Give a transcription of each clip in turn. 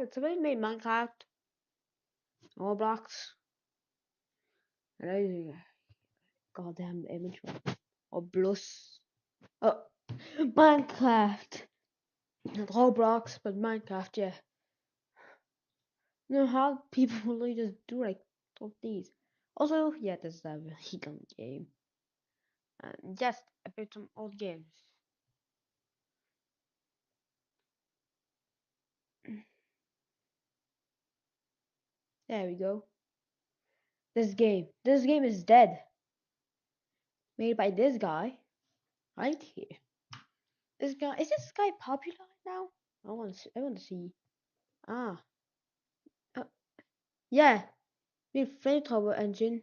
It's somebody made Minecraft, Roblox, and I goddamn image or Plus. Oh, Minecraft, not Roblox, but Minecraft. Yeah. You know how people really just do like all these. Also, yeah, this is a really good game. And just a bit some old games. There we go. This game is dead. Made by this guy, right here. This guy, is this guy popular now? I want to see. Ah, uh, yeah. With flamethrower engine.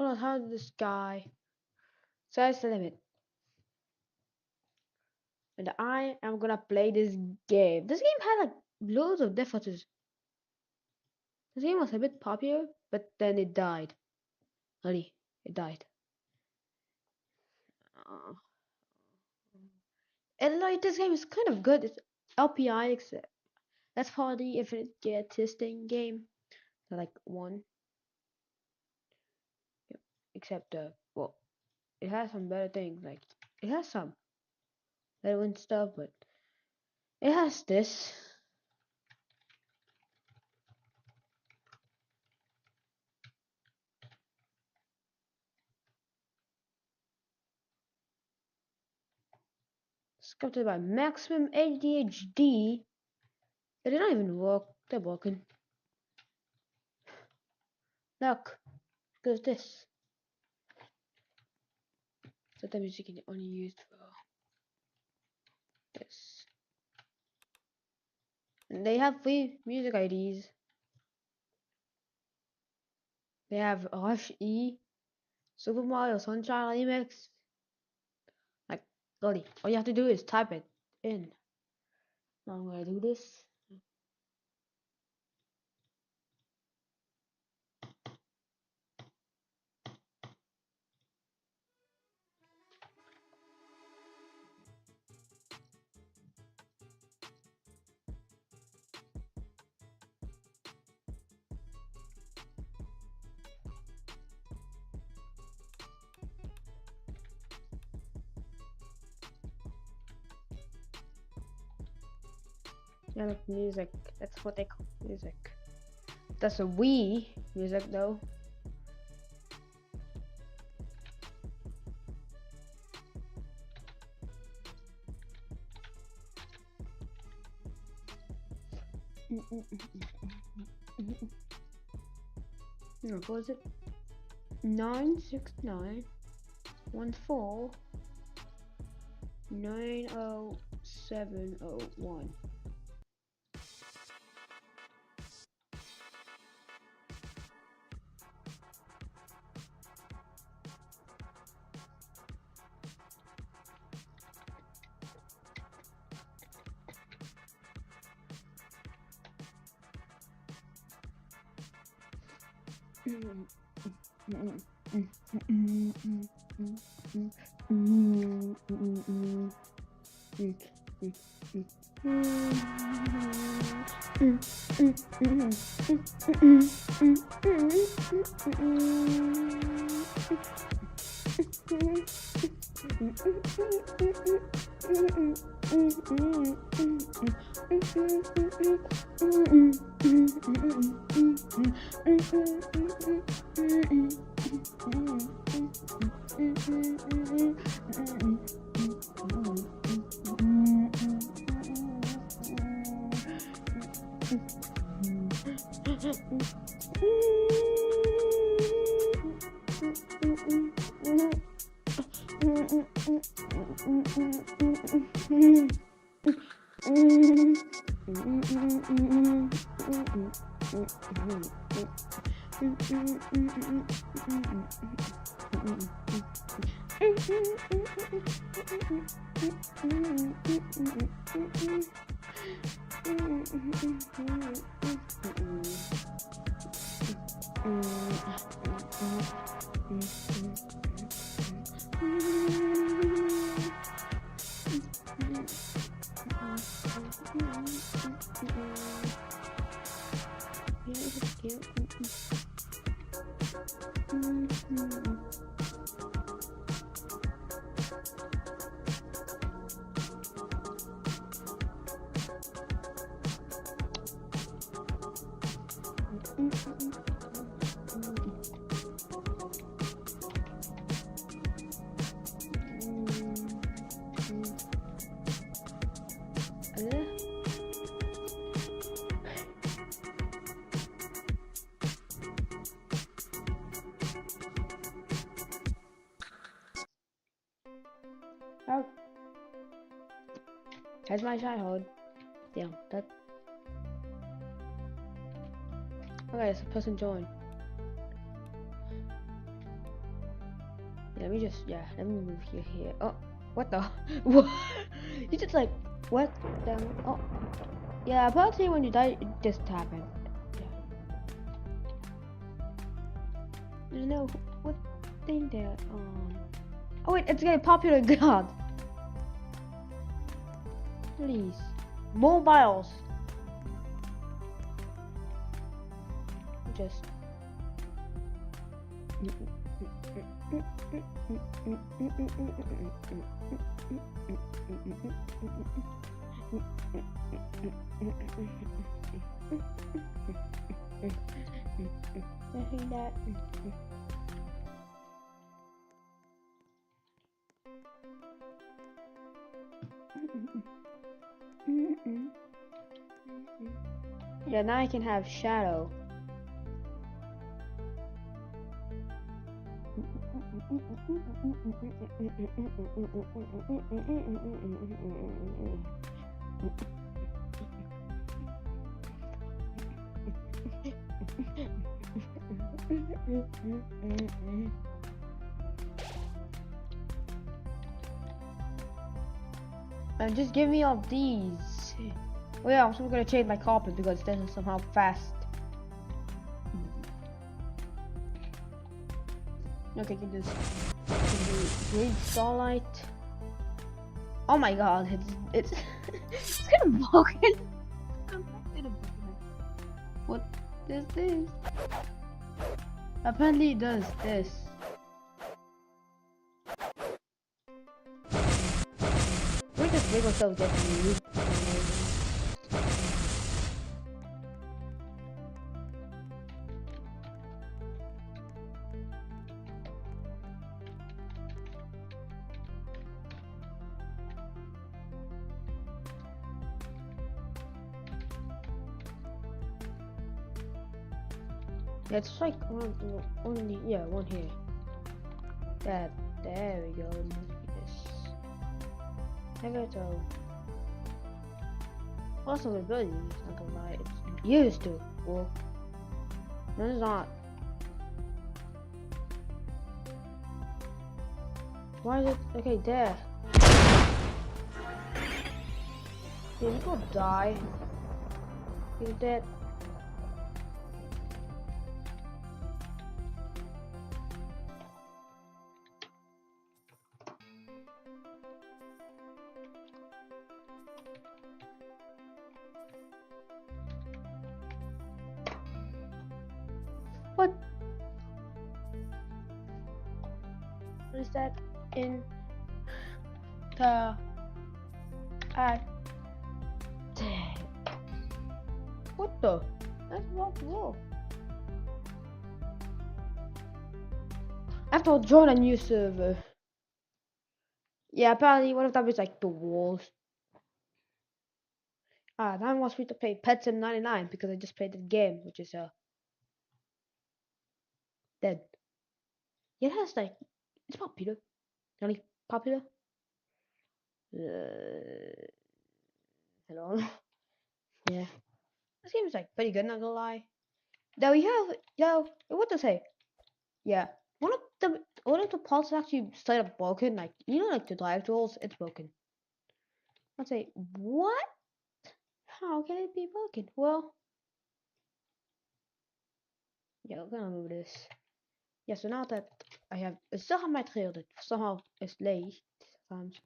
Well, how did this guy? Sky's the limit. And I am gonna play this game. This game had like loads of differences. This game was a bit popular, but then it died. Really, it died. Uh, and like this game is kind of good. It's LPI, except that's for the Infinite Gear testing game. So like one, yep. Except well, it has some better things. Like it has some better win stuff, but it has this. Sculpted by Maximum ADHD. They don't even work. They're working. Look, look at this. So the music is only used for this. And they have free music IDs. They have Rush E, Super Mario Sunshine Remix. Like, really, all you have to do is type it in. Now I'm gonna do this. Yeah, like music. That's what they call music. That's a Wii music though. What was it? 96914 90701. Oh, that's my childhood. Damn, that. Okay, so person join. Yeah, let me move you here. Oh, what the? What? You just like, what the? Oh, yeah, apparently when you die, it just happened. Yeah. You know, what thing there? Oh wait, it's getting popular, God. Please. Mobiles. Just. That. Yeah, now I can have shadow. And just give me all these. Well, yeah, I'm still gonna change my carpet because this is somehow fast. Okay, can do green starlight. Oh my god, it's it's kind of broken. What is this? Apparently it does this. We just make ourselves get new. Yeah, it's like one here. There we go. Yes. I got to. Also, the building is not gonna lie. It's used to. Well, no, it's not. Why is it okay there? Yeah, you gonna die. You're dead. What is that in the what the? That's not wrong. I have to join a new server. Yeah, apparently one of them is like the walls. Now I want me to play Pet Sim 99 because I just played the game, which is dead. Yeah, that's like it's popular. Really popular. at all. Yeah, this game is like pretty good. Not gonna lie. Though you have, what to say? Yeah, one of the parts is actually straight up broken. Like like the drive tools, it's broken. I'd say what? How can it be broken? Well, yeah, we're gonna move this. Yeah, so now that I still have my trail that somehow is late sometimes.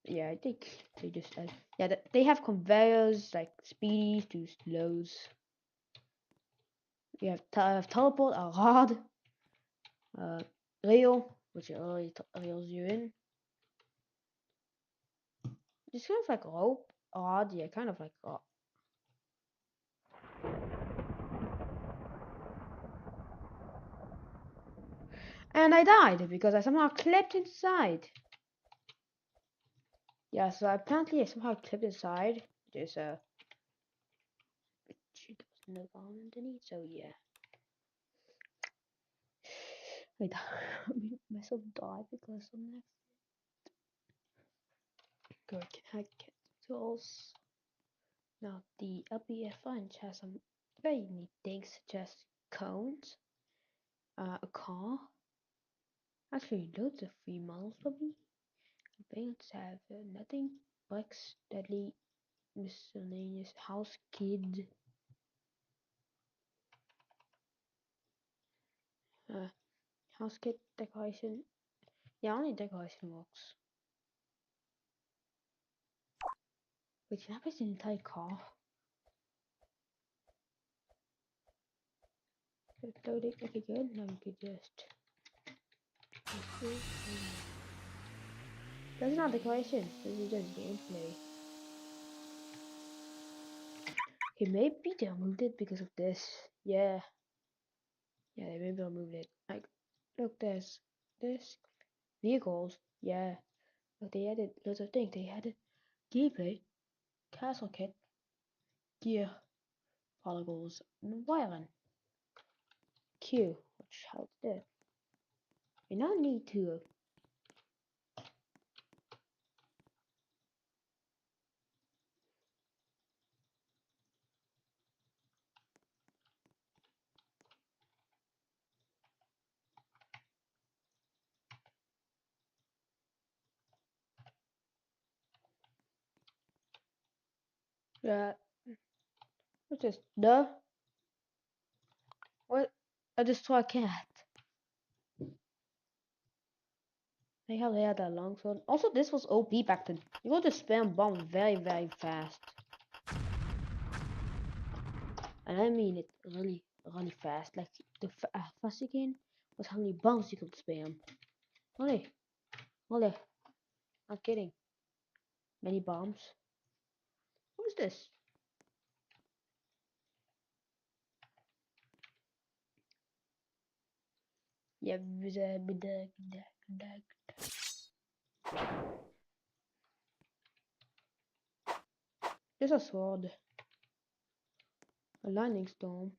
Yeah, I think they just yeah, they have conveyors like speedies to slows. You have teleport, a rod, rail, which already rails you in. Just kind of like a rope, rod, yeah, kind of like and I died because I somehow clipped inside. Yeah, so apparently I somehow clipped inside. There's a there was no bomb underneath, so yeah. I made myself die because of next. Good, can I get tools? Now the LPF French has some very neat things such as cones, a car, actually loads of free models probably. Paints have nothing, bricks, deadly, miscellaneous, house kid, uh, house kit decoration. Yeah, only decoration works. Wait, can I place an entire car? Loading, okay good, now we could just... That's not decoration, this is just gameplay. Okay, maybe they removed it because of this. Yeah. Yeah, they maybe removed it. Like, look, there's this vehicles. Yeah. Look, they added loads of things. They added gameplay, castle kit, gear, polygons, and wiring. Q, which helps there. You now need to what's this? What? I just saw a cat. They have had that long sword. Also, this was OP back then. You got to spam bomb very, very fast. And I mean it really, really fast. Like, the fast again was how many bombs you could spam. Holy, holy, not kidding. Many bombs. What is this? Yeah, there's a sword. A lightning storm.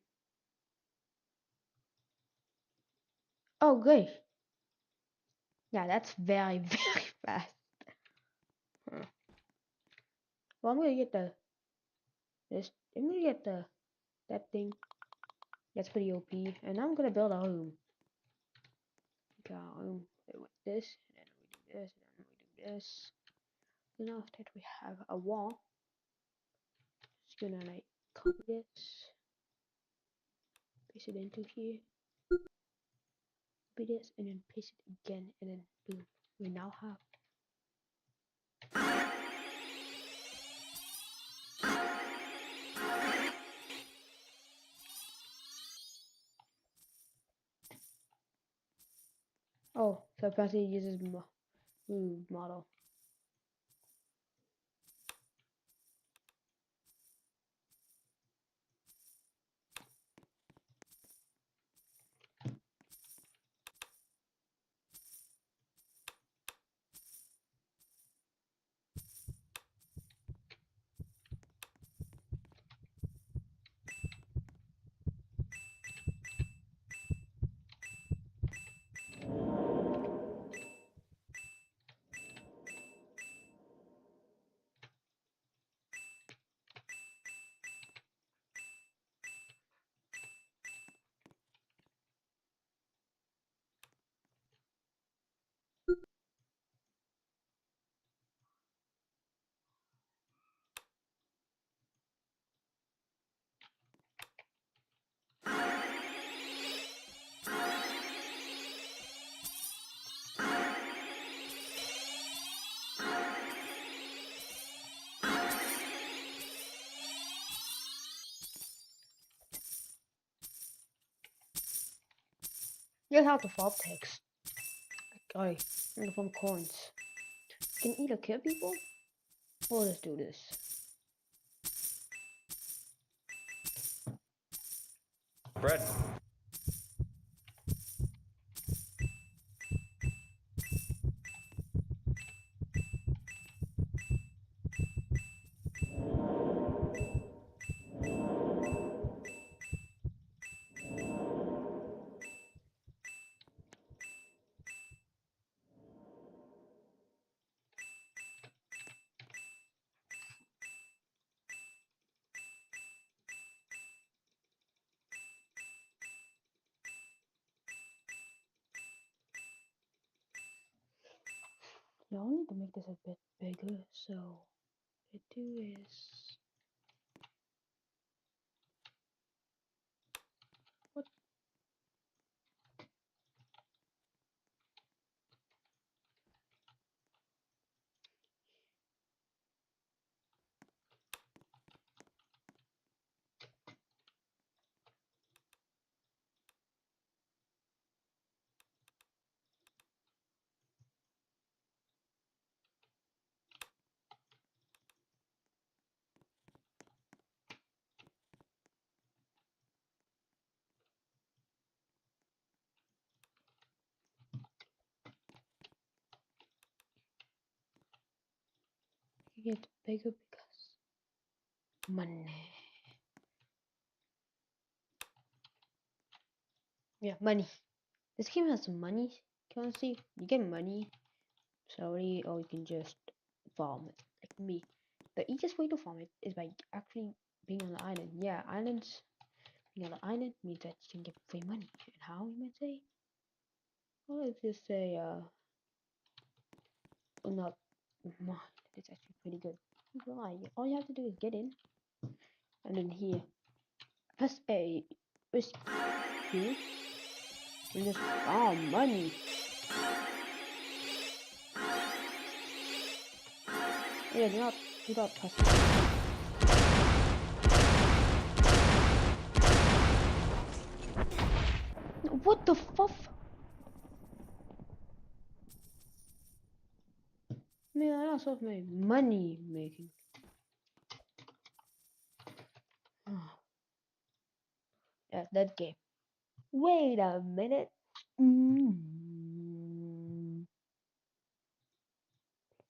Oh, great. Yeah, that's very, very fast. Huh. Well, I'm gonna get I'm gonna get that thing. That's pretty OP. And now I'm gonna build a room. Okay, with this, and then we do this, and then we do this. Now that we have a wall, just gonna like copy this, paste it into here, copy this, and then paste it again, and then boom. We now have oh, so apparently it uses model. Here's how to farm text. Alright, I'm gonna farm coins. Can either kill people or let's do this. Bread. Now I need to make this a bit bigger, so what I do is what I get bigger because money. Yeah, money. This game has some money currency. You get money slowly, or you can just farm it, like me. The easiest way to farm it is by actually being on the island. Yeah, islands. Being on the island means that you can get free money. And how, you might say? Well, let's just say, well, not mine. It's actually pretty good. Why? All you have to do is get in, and then here, press A, press Q, and just farm money. Yeah, do not press. What the fuck? Man, I also have my money making. Yeah, that game. Wait a minute.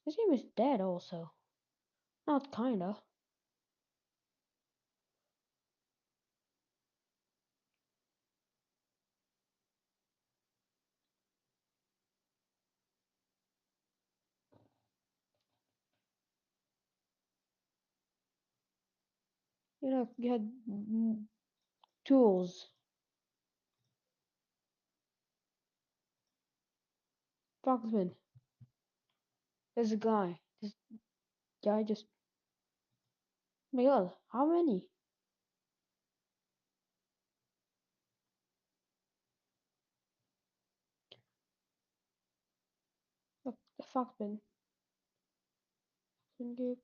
This game is dead also. Not kinda. You know, you had tools. Foxman. There's a guy. This guy just. Oh my god, how many? Look, the Foxman. Group.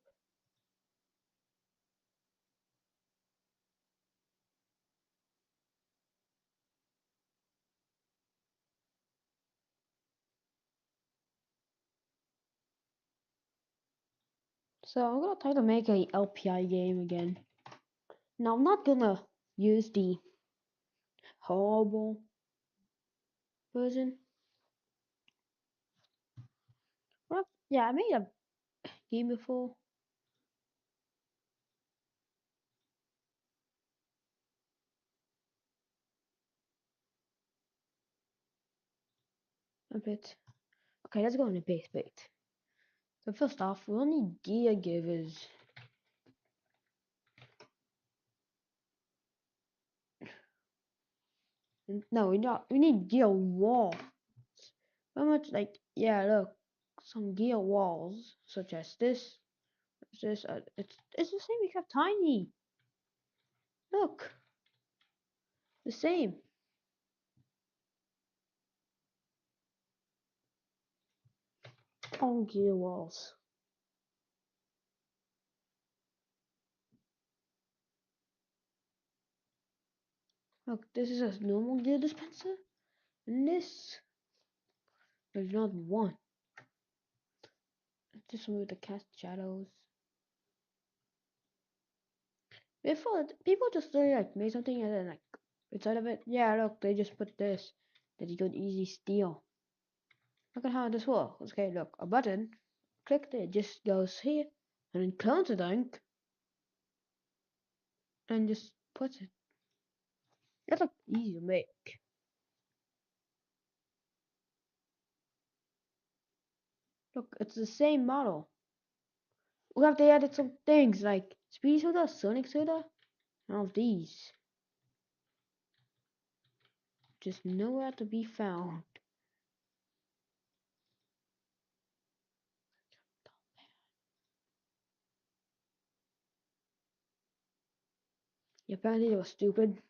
So I'm gonna try to make a LPI game again. Now I'm not gonna use the horrible version. Well, yeah, I made a game before. A bit. Okay, let's go on a base bait. So first off, we'll need gear givers. No, we need gear walls. How much like yeah, look, some gear walls such as this. This it's the same except tiny. Look, the same. All gear walls. Look, this is a normal gear dispenser. And this, there's not one. Just move the cast shadows. Before people just literally like made something and then like inside of it, yeah, look, they just put this that you could easily steal. Look at how this works. Okay, look, a button, click it, just goes here, and then clones the link, and just puts it. That's like easy to make. Look, it's the same model. We have to add some things like Speedy Soda, Sonic Soda, and all of these. Just nowhere to be found. Yeah, apparently they were stupid.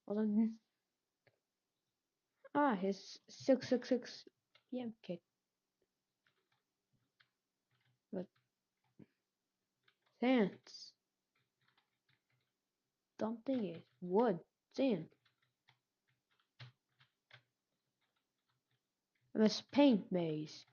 Well then, his 666 PM kit. But sands. Something is wood, sand. And it's paint maze.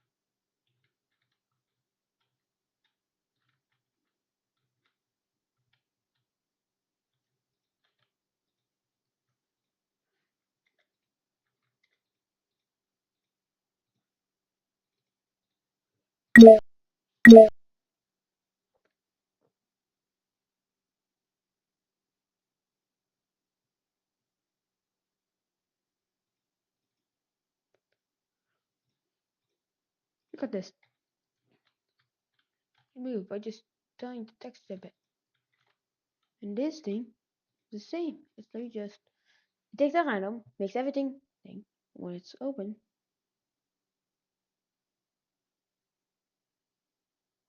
Look at this. Move by just telling the text a bit. And this thing is the same. It's like just it takes a random, makes everything thing when it's open.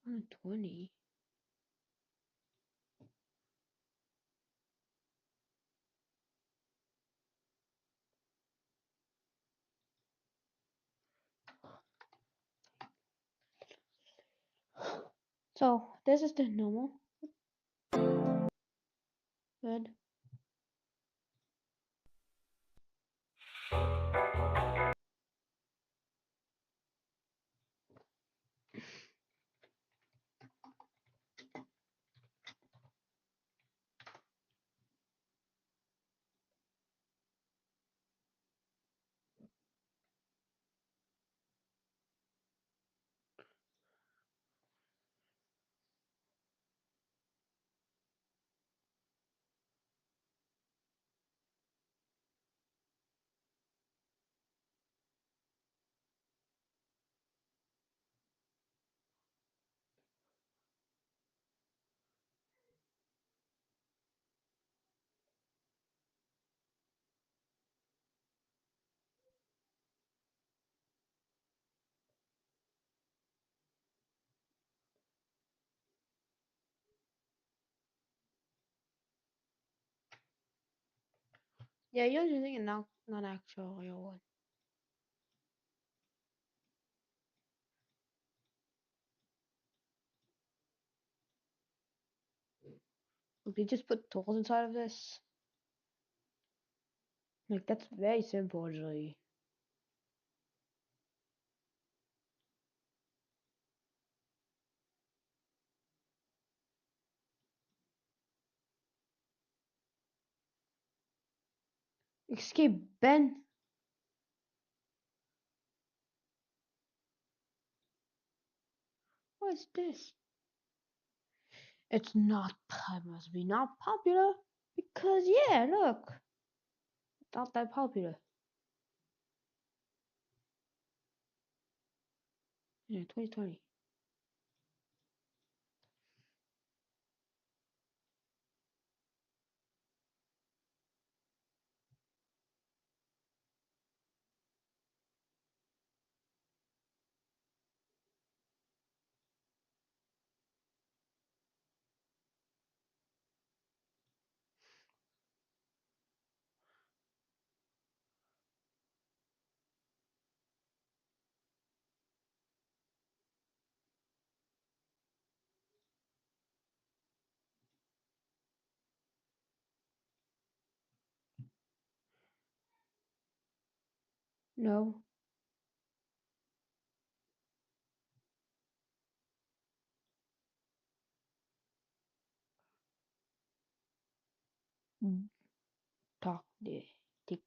120. So this is the normal bed. Yeah, you're using a not actual real one. We just put tools inside of this. Like that's very simple actually. Escape Ben. What is this? It's not must be not popular because yeah, look, it's not that popular. Yeah, 2020. No. Talk the tick.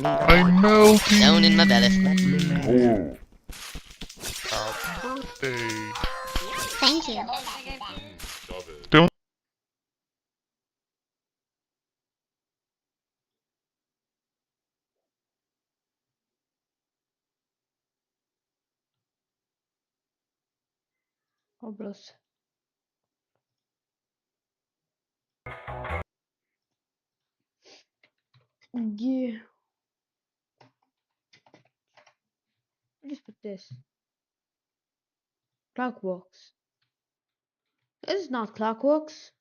I'm melting. Down in my belly. Oh. Birthday. Thank you. Don't. Oblos. Yeah. Just put this. Clockworks. This is not Clockworks.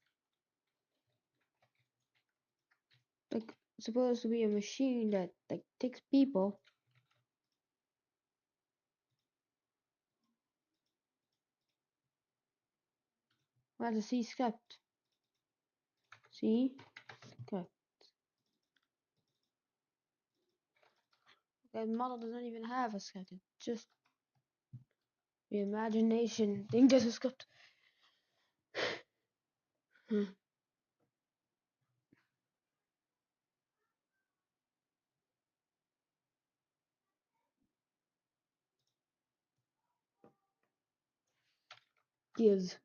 Like, supposed to be a machine that like takes people. Where's the C script? See? Okay. The model doesn't even have a script. It's just the imagination think there's a script. Gives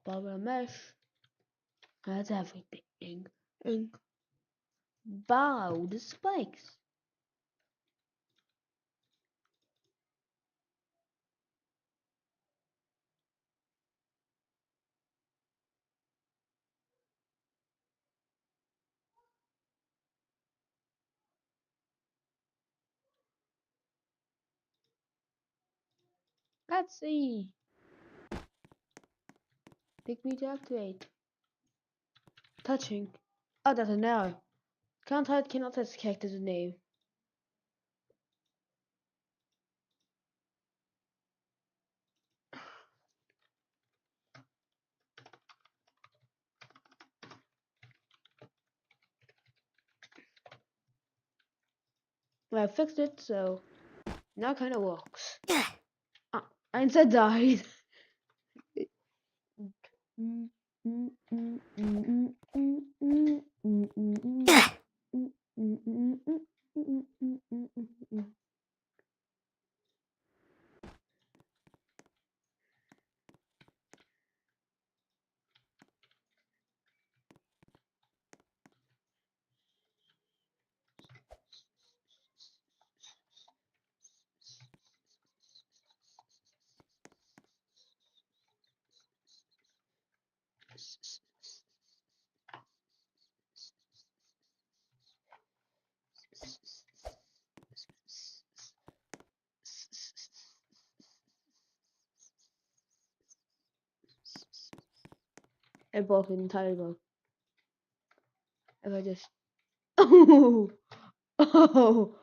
bubble mesh. That's everything. And bow the spikes. Let's see. Pick me to activate. Touching. Oh, that's an error. Can't hide, cannot touch character's name. Well, I fixed it, so now kind of works. Einstein died. I broke the entire book. If I just oh oh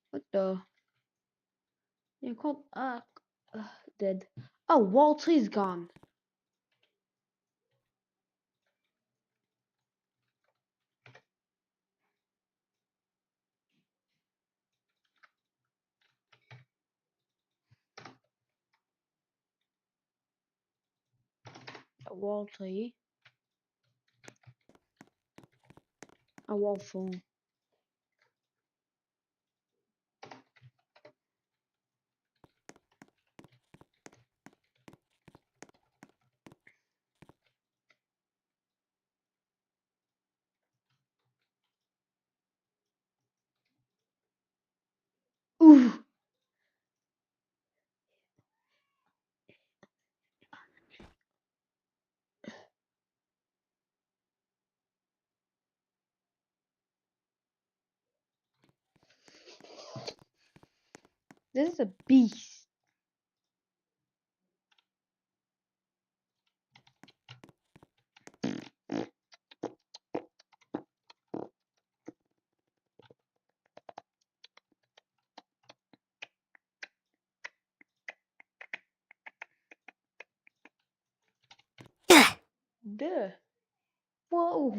what the you can't dead. Oh, Walter is gone. Walter. A waffle. Ooh. This is a beast. Duh. Whoa.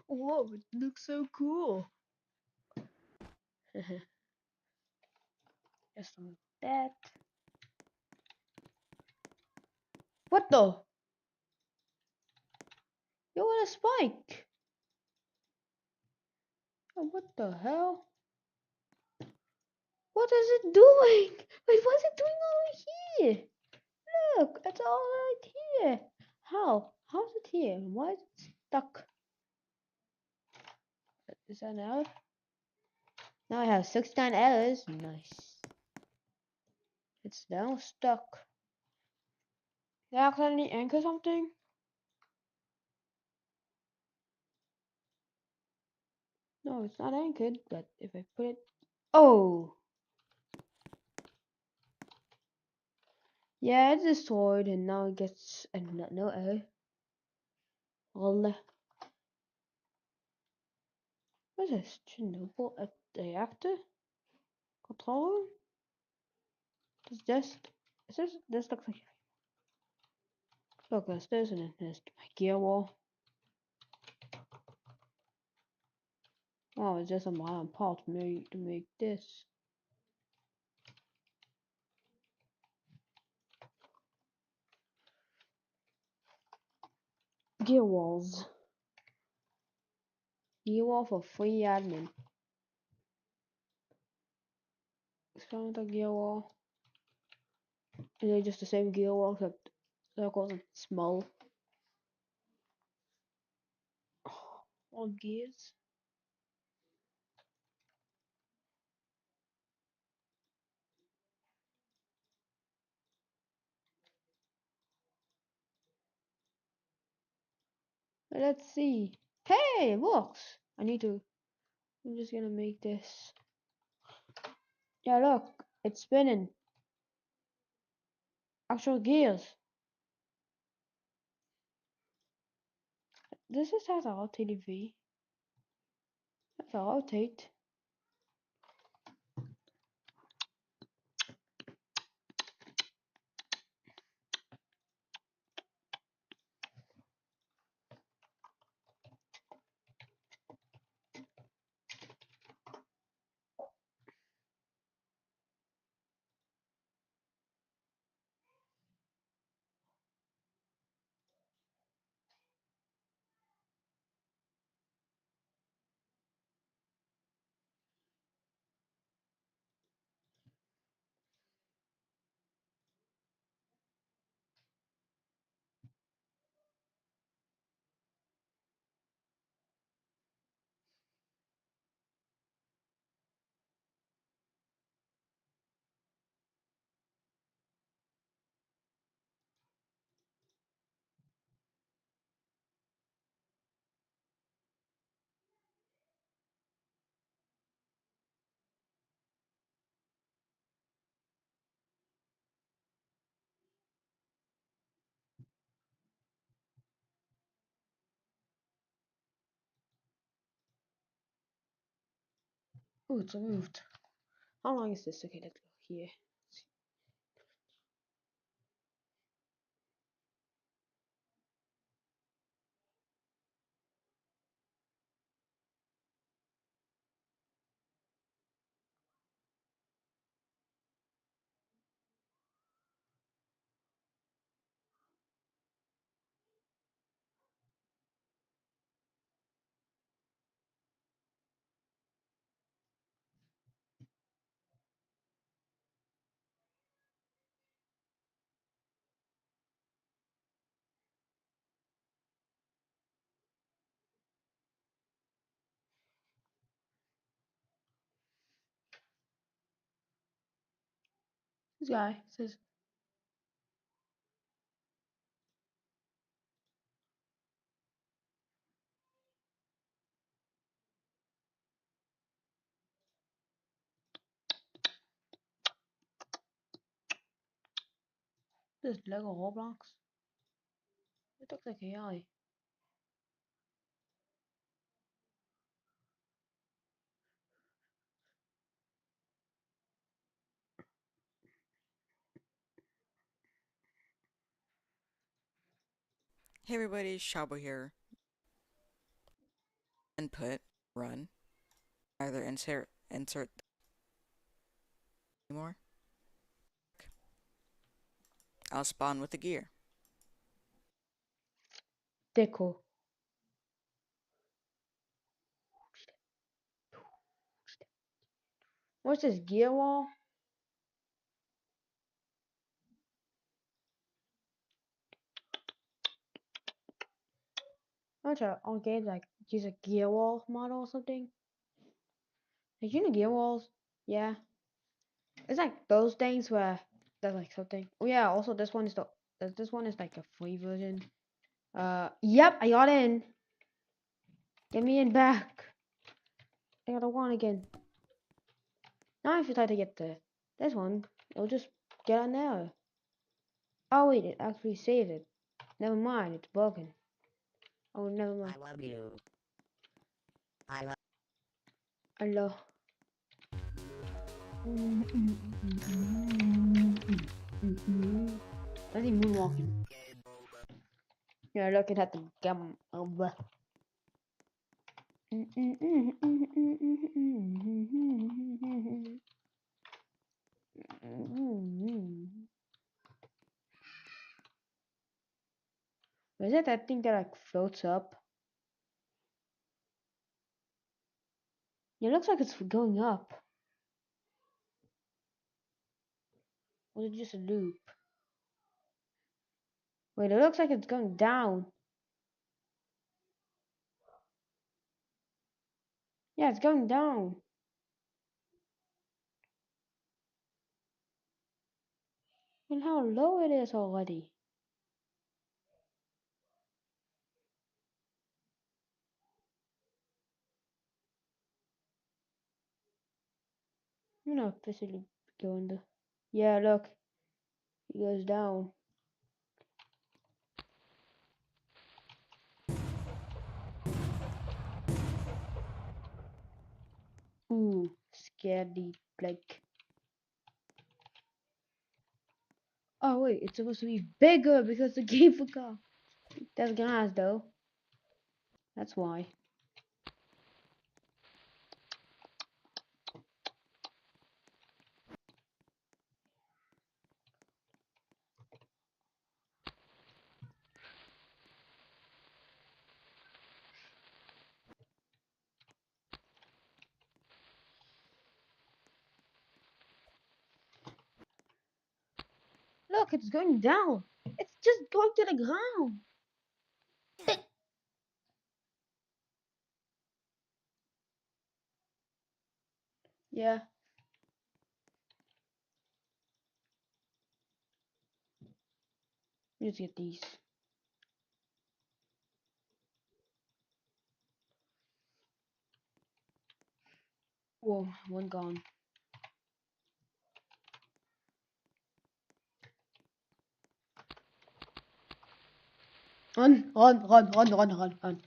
Whoa, it looks so cool. Just like that. What the? You want a spike? Oh, what the hell? What is it doing? Wait, what's it doing over here? Look, it's all right here. How? How's it here? Why is it stuck? Is that an error? Now I have 69 errors. Nice. It's now stuck. Did I accidentally anchor something? No, it's not anchored, but if I put it... Oh! Yeah, it's destroyed and now it gets no error. Well, what is this? Chernobyl reactor? Controller? This looks like... Look, there's this and then there's my gear wall. Oh, it's just a modern part made to make this. Gear walls. Gear wall for free admin. It's kind of the gear wall. And they're just the same gear wall except circles and small. All gears. Let's see. Hey, it works. I'm just gonna make this. Yeah, look, it's spinning. Actual gears. This just has a rotating V. That's a rotate. Oh, it's moved. How long is this? Okay, let's go here. This guy says, This Lego Roblox. It looks like AI. Hey everybody, Shabo here. Input, run. Either insert anymore. I'll spawn with the gear. Deco. What's this gear wall? What's on games like use a gear wall model or something? Like you know gear walls? Yeah. It's like those things where there's like something. Oh yeah, also this one is like a free version. Yep, I got in. Get me in back. I got the one again. Now if you try to get this one, it'll just get on there. Oh wait, it actually saved it. Never mind, it's broken. Oh, never mind. I love you. I love. Hello. I think moonwalking. Yeah, looking at the gum over. Is it that thing that like floats up? It looks like it's going up. Or is it just a loop? Wait, it looks like it's going down. Yeah, it's going down. And how low it is already. I'm not officially going to. Yeah, look. It goes down. Ooh, scaredy like. Oh wait, it's supposed to be bigger because the game forgot. There's glass though. That's why. Look, it's going down. It's just going to the ground. Yeah. Let's get these. Whoa, one gone. Run, run, run, run, run, run, run.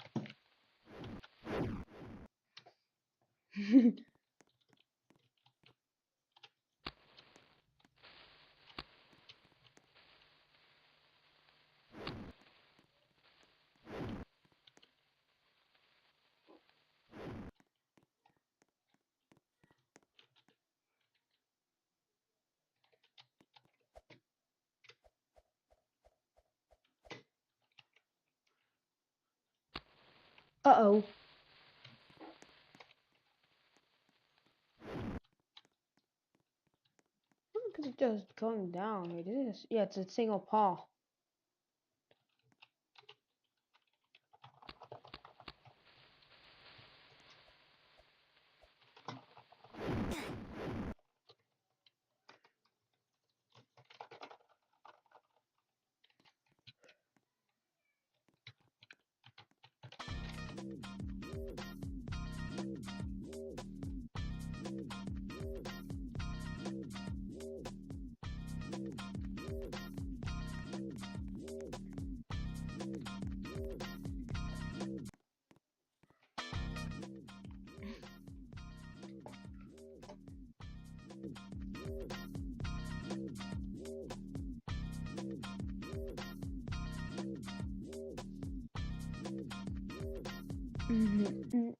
Uh-oh. Because it's just going down. Wait, is this? Yeah, it's a single paw. Man.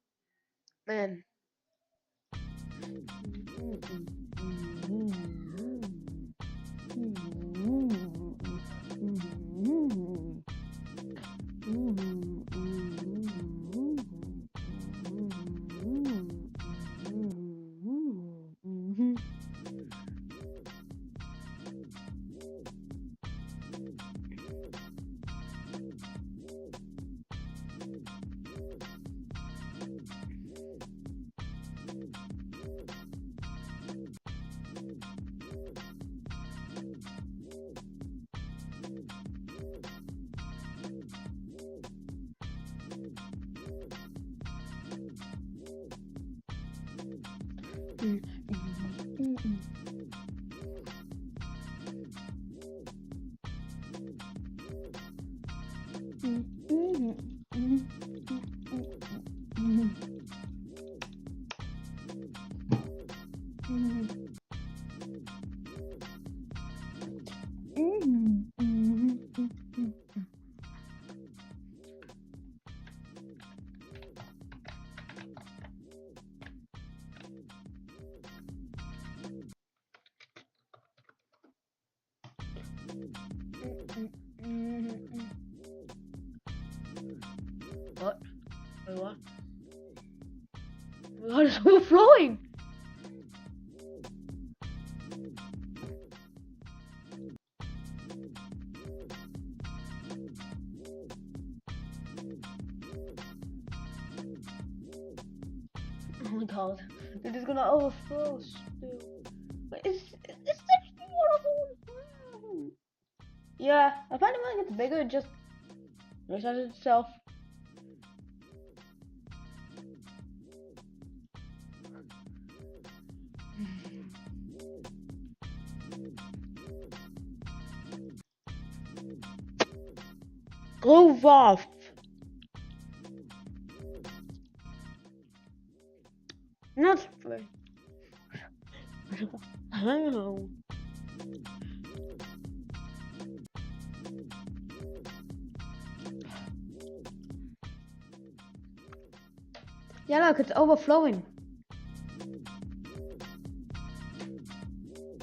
What? Wait, what? God, it's overflowing! Oh my god, it is gonna overflow still. But it's actually waterfall. Yeah, apparently when it gets bigger, it just resets itself. Go off! Not spray. I don't know. Yeah, look, it's overflowing.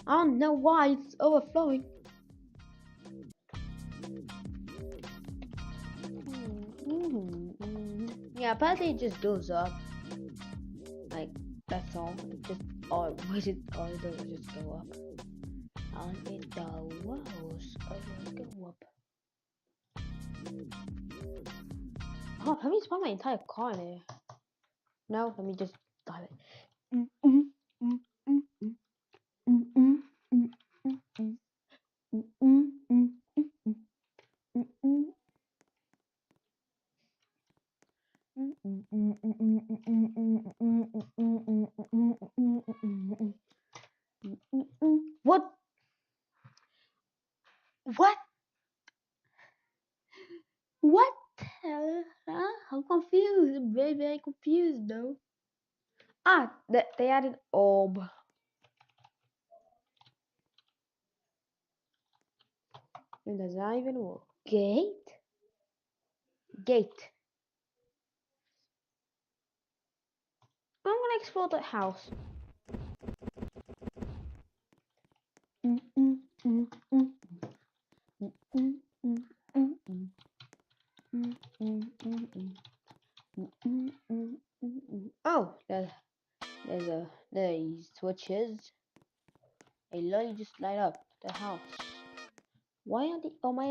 I don't know why it's overflowing. Yeah, apparently it just goes up. Like, that's all. It just all it does is just go up. And it does always go up. Oh, let me spell my entire car in here. No, let me just dive it. What? What? What the hell? Huh? I'm confused. I'm very, very confused though. Ah, they added orb. And does that even work? Gate? Gate. I'm gonna explore that house. Oh, there's switches. A light just light up the house. Why are the oh my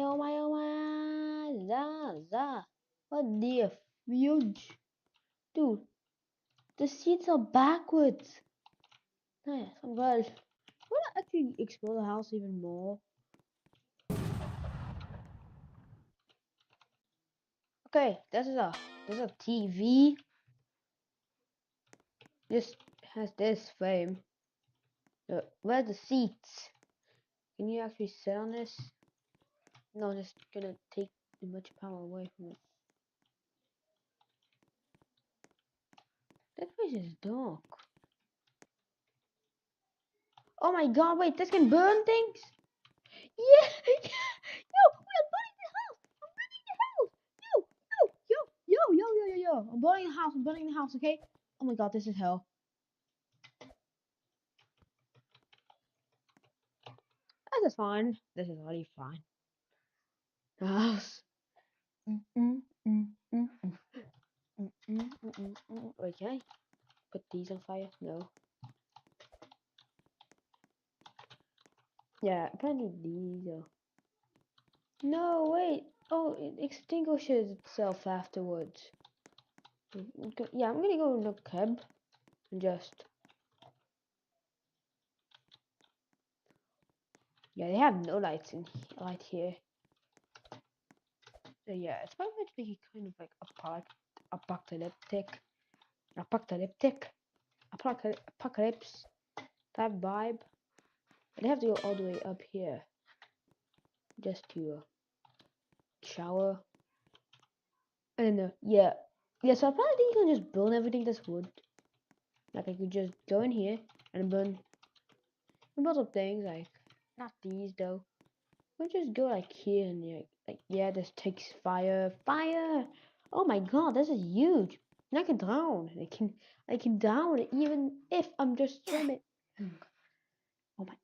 za what the fudge, dude? The seats are backwards. Nice, I'm glad. I wanna actually explore the house even more. Okay, this is a TV. This has this frame. Where are the seats? Can you actually sit on this? No, just gonna take too much power away from it. That place is dark. Oh my god, wait, this can burn things? Yeah, yeah, yo, we are burning the house! I'm burning the house! Yo, yo, yo, yo, yo, yo, yo, yo. hell. I'm building the house. I'm building the house. Okay. Oh my god, this is hell. This is fine. This is already fine. The house. Wait, can I put these on fire? No. Yeah, apparently these are. No, wait. Oh, it extinguishes itself afterwards. Yeah, I'm gonna go in the cab and just. Yeah, they have no lights in right here. So yeah, it's probably going to be kind of like apocalypse type vibe. I'd have to go all the way up here just to shower. I don't know. Yeah. So apparently you can just burn everything that's wood. Like I could just go in here and burn some things, like not these though. We'll just go like here and yeah, this takes fire. Oh my god, this is huge. And I can drown. I can drown even if I'm just swimming. Oh my.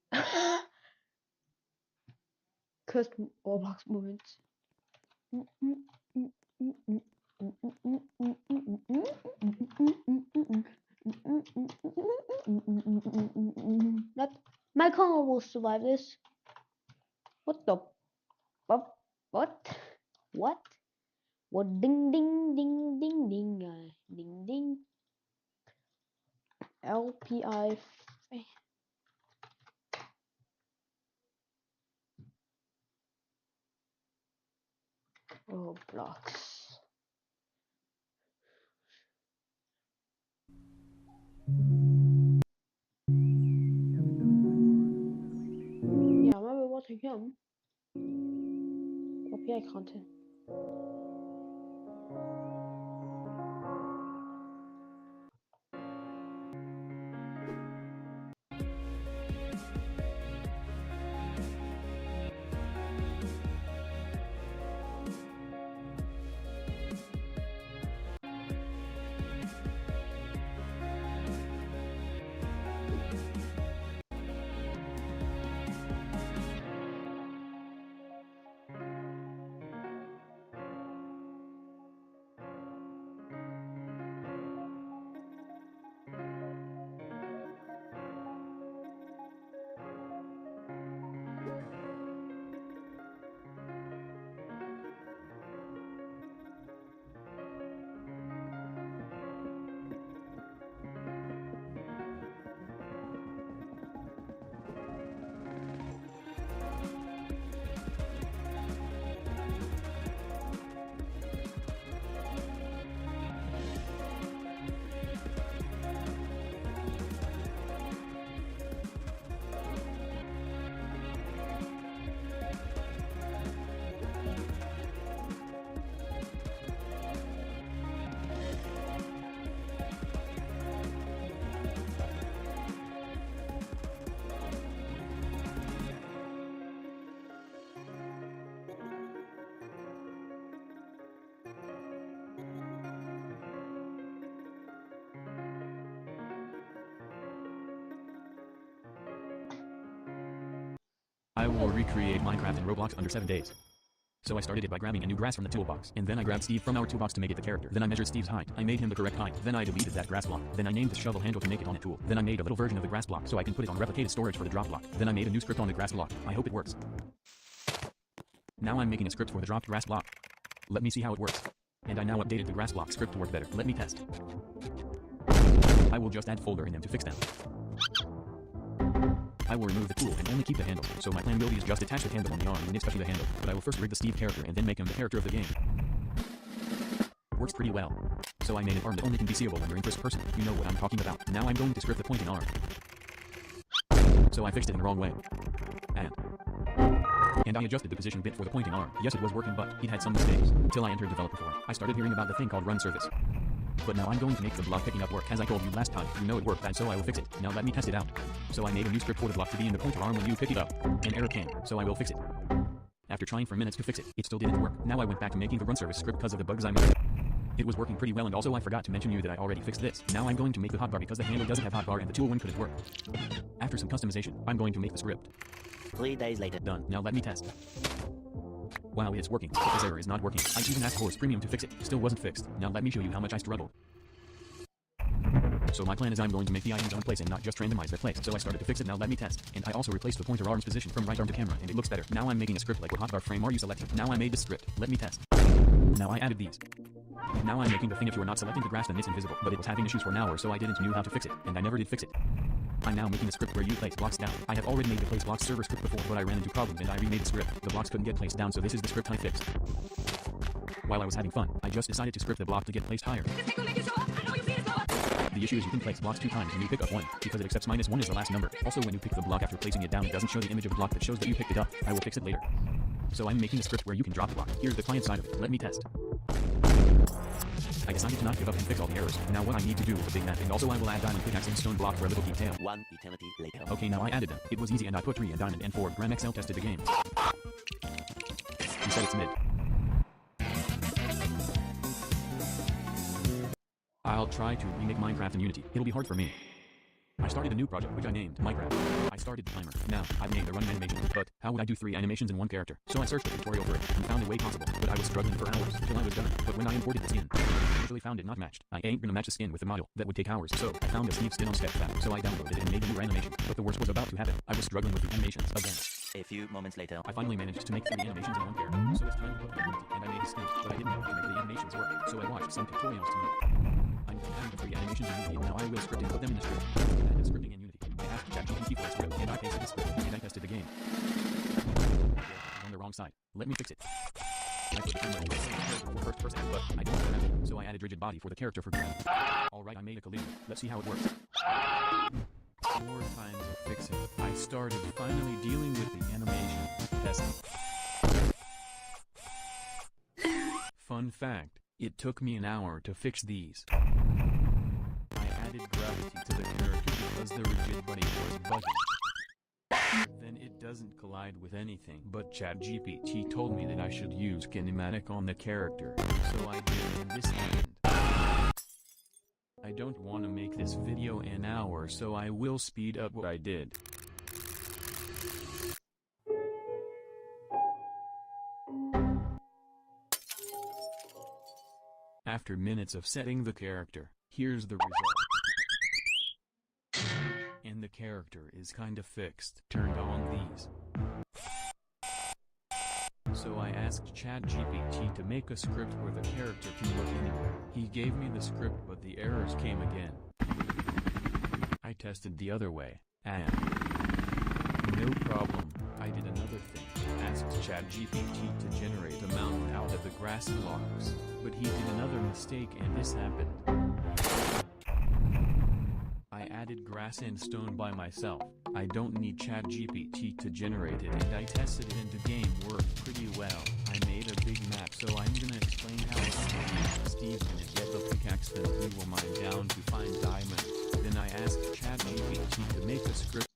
Cursed Roblox moments. Not my car will survive this. What the? What? What? Ding ding ding ding ding ding ding. LPI. Roblox. Yeah, I remember watching him. LPI content. I will recreate Minecraft in Roblox under 7 days. So I started it by grabbing a new grass from the toolbox, and then I grabbed Steve from our toolbox to make it the character. Then I measured Steve's height. I made him the correct height. Then I deleted that grass block. Then I named the shovel handle to make it on a tool. Then I made a little version of the grass block so I can put it on replicated storage for the drop block. Then I made a new script on the grass block. I hope it works. Now I'm making a script for the dropped grass block. Let me see how it works. And I now updated the grass block script to work better. Let me test. I will just add folder in them to fix them. I will remove the tool and only keep the handle, so my plan will be is just attach the handle on the arm when it's touching the handle, but I will first rig the Steve character and then make him the character of the game. Works pretty well. So I made an arm that only can be seeable when you're in first person. You know what I'm talking about. Now I'm going to script the pointing arm. So I fixed it in the wrong way. And I adjusted the position bit for the pointing arm. Yes, it was working, but it had some mistakes. Till I entered developer 4. I started hearing about the thing called run service. But now I'm going to make the block picking up work. As I told you last time, you know it worked, and so I will fix it. Now let me test it out. So I made a new script for the block to be in the pointer arm when you pick it up. An error came, so I will fix it. After trying for minutes to fix it, it still didn't work. Now I went back to making the run service script because of the bugs I made. It was working pretty well, and also I forgot to mention you that I already fixed this. Now I'm going to make the hotbar because the handle doesn't have hotbar and the tool one couldn't work. After some customization, I'm going to make the script. 3 days later. Done. Now let me test. Wow, it's working, but this error is not working. I even asked Horse Premium to fix it, still wasn't fixed. Now let me show you how much I struggled. So my plan is I'm going to make the items on place and not just randomize their place. So I started to fix it, now let me test. And I also replaced the pointer arm's position from right arm to camera, and it looks better. Now I'm making a script like what hotbar frame are you selecting? Now I made the script. Let me test. Now I added these. Now I'm making the thing if you are not selecting the grass then it's invisible, but it was having issues for an hour so I didn't know how to fix it, and I never did fix it. I'm now making a script where you place blocks down. I have already made the place blocks server script before, but I ran into problems and I remade the script. The blocks couldn't get placed down, so this is the script I fixed. While I was having fun, I just decided to script the block to get placed higher. The issue is you can place blocks 2 times and you pick up 1, because it accepts -1 as the last number. Also when you pick the block after placing it down it doesn't show the image of the block that shows that you picked it up. I will fix it later. So I'm making a script where you can drop the block. Here's the client side of it. Let me test. I decided to not give up and fix all the errors. Now what I need to do is a big map, and also I will add diamond pickaxe and stone block for a little detail. 1 eternity later. Okay, now I added them. It was easy and I put 3 and diamond and 4. Graham XL tested the game. He said it's mid. I'll try to remake Minecraft in Unity. It'll be hard for me. I started a new project which I named Minecraft. I started the timer. Now, I've made a running animation, but how would I do 3 animations in 1 character? So I searched a tutorial for it and found a way possible, but I was struggling for hours until I was done. But when I imported the skin, I actually found it not matched. I ain't gonna match the skin with the model. That would take hours. So I found a Steve skin on Sketchfab, so I downloaded it and made a new animation. But the worst was about to happen. I was struggling with the animations again. A few moments later. I finally managed to make 3 animations in 1 character. So it's time to put Unity, and I made a skins, but I didn't know how to make the animations work. So I watched some tutorials to make. I'm having the 3 animations in Unity, and now I will script and put them in the script. I added scripting in Unity. I asked ChatGPT for a script, and I pasted the script, and I tested the game. On the wrong side. Let me fix it. I put the camera in for first person, but I don't have it, so I added rigid body for the character for Graham. Alright, I made a collision. Let's see how it works. 4 times of fixing. I started finally dealing with the animation. Testing. Fun fact, it took me an hour to fix these. I added gravity to the character because the rigid body was bugging. Then it doesn't collide with anything, but ChatGPT told me that I should use kinematic on the character, so I did, and this happened. I don't want to make this video an hour, so I will speed up what I did. After minutes of setting the character, here's the result. And the character is kinda fixed. Turned on these. So I asked ChatGPT to make a script where the character can look anywhere. He gave me the script, but the errors came again. I tested the other way, and no problem. I did another thing. Asked ChatGPT to generate a mountain out of the grass blocks, but he did another mistake and this happened. I added grass and stone by myself. I don't need ChatGPT to generate it, and I tested it and the game worked pretty well. I made a big map, so I'm gonna explain how Steve's gonna get the pickaxe that he will mine down to find diamonds. Then I asked ChatGPT to make a script.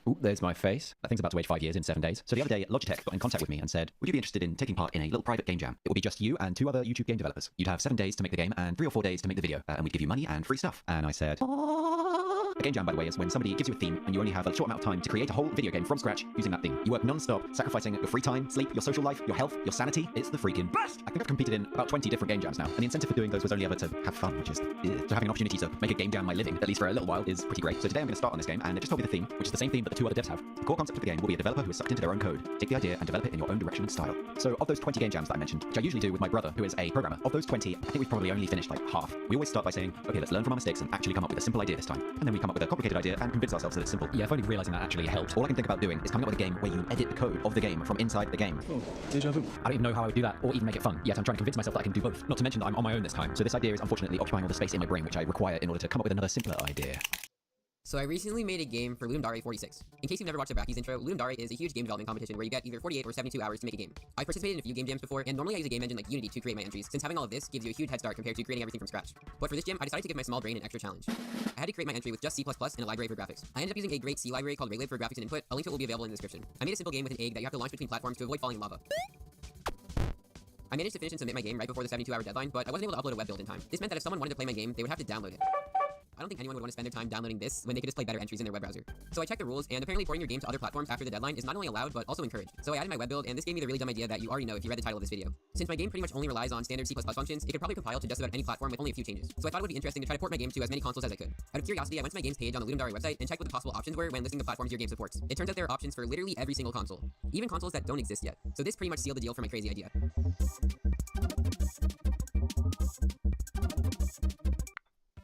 Ooh, there's my face. That thing's about to age 5 years in 7 days. So the other day, Logitech got in contact with me and said, would you be interested in taking part in a little private game jam? It would be just you and 2 other YouTube game developers. You'd have 7 days to make the game and 3 or 4 days to make the video. And we'd give you money and free stuff. And I said, a game jam, by the way, is when somebody gives you a theme and you only have a short amount of time to create a whole video game from scratch using that theme. You work non-stop, sacrificing your free time, sleep, your social life, your health, your sanity. It's the freaking best! I think I've competed in about 20 different game jams now, and the incentive for doing those was only ever to have fun, which is, so having an opportunity to make a game jam my living, at least for a little while, is pretty great. So today I'm going to start on this game, and it just told me the theme, which is the same theme that the 2 other devs have. The core concept of the game will be a developer who is sucked into their own code. Take the idea and develop it in your own direction and style. So of those 20 game jams that I mentioned, which I usually do with my brother, who is a programmer, of those 20, I think we've probably only finished like half. We always start by saying, okay, let's learn from our mistakes and actually come up with a simple idea this time. And then we come up with a complicated idea and convince ourselves that it's simple. Yeah, finally realizing that actually helped. All I can think about doing is coming up with a game where you edit the code of the game from inside the game. Oh, deja vu. I don't even know how I would do that or even make it fun. Yet I'm trying to convince myself that I can do both. Not to mention that I'm on my own this time. So this idea is unfortunately occupying all the space in my brain which I require in order to come up with another simpler idea. So I recently made a game for Ludum 46. In case you've never watched the Brackies intro, Ludum is a huge game development competition where you get either 48 or 72 hours to make a game. I've participated in a few game jams before, and normally I use a game engine like Unity to create my entries, since having all of this gives you a huge head start compared to creating everything from scratch. But for this jam, I decided to give my small brain an extra challenge. I had to create my entry with just C++ and a library for graphics. I ended up using a great C library called Raylib for graphics and input. A link to it will be available in the description. I made a simple game with an egg that you have to launch between platforms to avoid falling in lava. I managed to finish and submit my game right before the 72-hour deadline, but I wasn't able to upload a web build in time. This meant that if someone wanted to play my game, they would have to download it. I don't think anyone would want to spend their time downloading this when they could just play better entries in their web browser. So I checked the rules, and apparently porting your game to other platforms after the deadline is not only allowed, but also encouraged. So I added my web build, and this gave me the really dumb idea that you already know if you read the title of this video. Since my game pretty much only relies on standard C++ functions, it could probably compile to just about any platform with only a few changes. So I thought it would be interesting to try to port my game to as many consoles as I could. Out of curiosity, I went to my games page on the Ludum Dare website and checked what the possible options were when listing the platforms your game supports. It turns out there are options for literally every single console, even consoles that don't exist yet. So this pretty much sealed the deal for my crazy idea.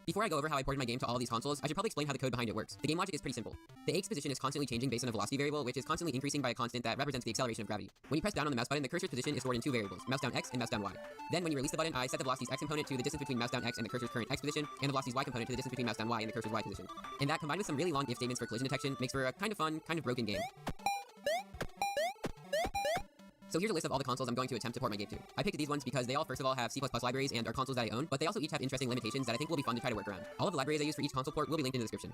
Before I go over how I ported my game to all of these consoles, I should probably explain how the code behind it works. The game logic is pretty simple. The A's position is constantly changing based on a velocity variable, which is constantly increasing by a constant that represents the acceleration of gravity. When you press down on the mouse button, the cursor's position is stored in two variables, mouse down x and mouse down y. Then when you release the button, I set the velocity's x component to the distance between mouse down x and the cursor's current x position, and the velocity's y component to the distance between mouse down y and the cursor's y position. And that, combined with some really long if statements for collision detection, makes for a kind of fun, kind of broken game. So here's a list of all the consoles I'm going to attempt to port my game to. I picked these ones because they all first of all have C++ libraries and are consoles that I own, but they also each have interesting limitations that I think will be fun to try to work around. All of the libraries I use for each console port will be linked in the description.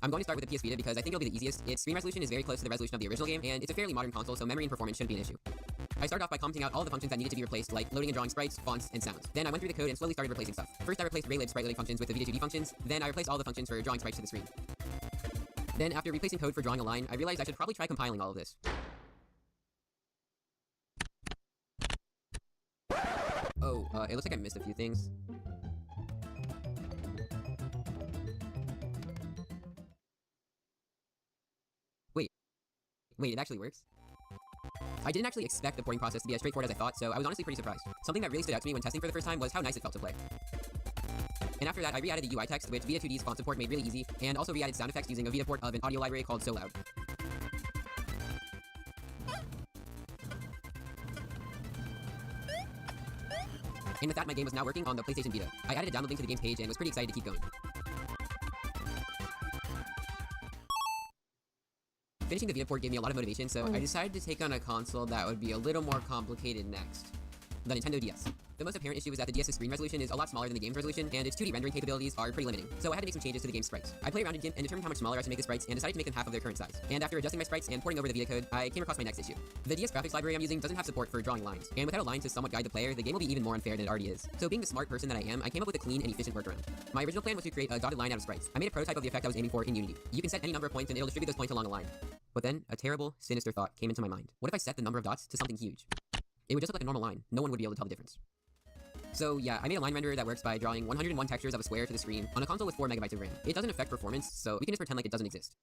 I'm going to start with the PS Vita because I think it'll be the easiest. Its screen resolution is very close to the resolution of the original game, and it's a fairly modern console, so memory and performance shouldn't be an issue. I started off by commenting out all the functions that needed to be replaced, like loading and drawing sprites, fonts, and sounds. Then I went through the code and slowly started replacing stuff. First I replaced RayLib sprite loading functions with the Vita 2D functions, then I replaced all the functions for drawing sprites to the screen. Then after replacing code for drawing a line, I realized I should probably try compiling all of this. Oh, it looks like I missed a few things. Wait, it actually works? I didn't actually expect the porting process to be as straightforward as I thought, so I was honestly pretty surprised. Something that really stood out to me when testing for the first time was how nice it felt to play. And after that, I re-added the UI text, which Vita 2D's font support made really easy, and also re-added sound effects using a Vita port of an audio library called So Loud. And with that, my game was now working on the PlayStation Vita. I added a download link to the game's page and was pretty excited to keep going. Finishing the Vita port gave me a lot of motivation, so I decided to take on a console that would be a little more complicated next. The Nintendo DS. The most apparent issue is that the DS's screen resolution is a lot smaller than the game's resolution, and its 2D rendering capabilities are pretty limiting. So I had to make some changes to the game's sprites. I played around in GIMP and determined how much smaller I should make the sprites, and decided to make them half of their current size. And after adjusting my sprites and porting over the Vita code, I came across my next issue. The DS graphics library I'm using doesn't have support for drawing lines, and without a line to somewhat guide the player, the game will be even more unfair than it already is. So being the smart person that I am, I came up with a clean and efficient workaround. My original plan was to create a dotted line out of sprites. I made a prototype of the effect I was aiming for in Unity. You can set any number of points and it'll distribute those points along a line. But then, a terrible, sinister thought came into my mind. What if I set the number of dots to something huge? It would just look like a normal line. No one would be able to tell the difference. So yeah, I made a line renderer that works by drawing 101 textures of a square to the screen on a console with 4 MB of RAM. It doesn't affect performance, so we can just pretend like it doesn't exist.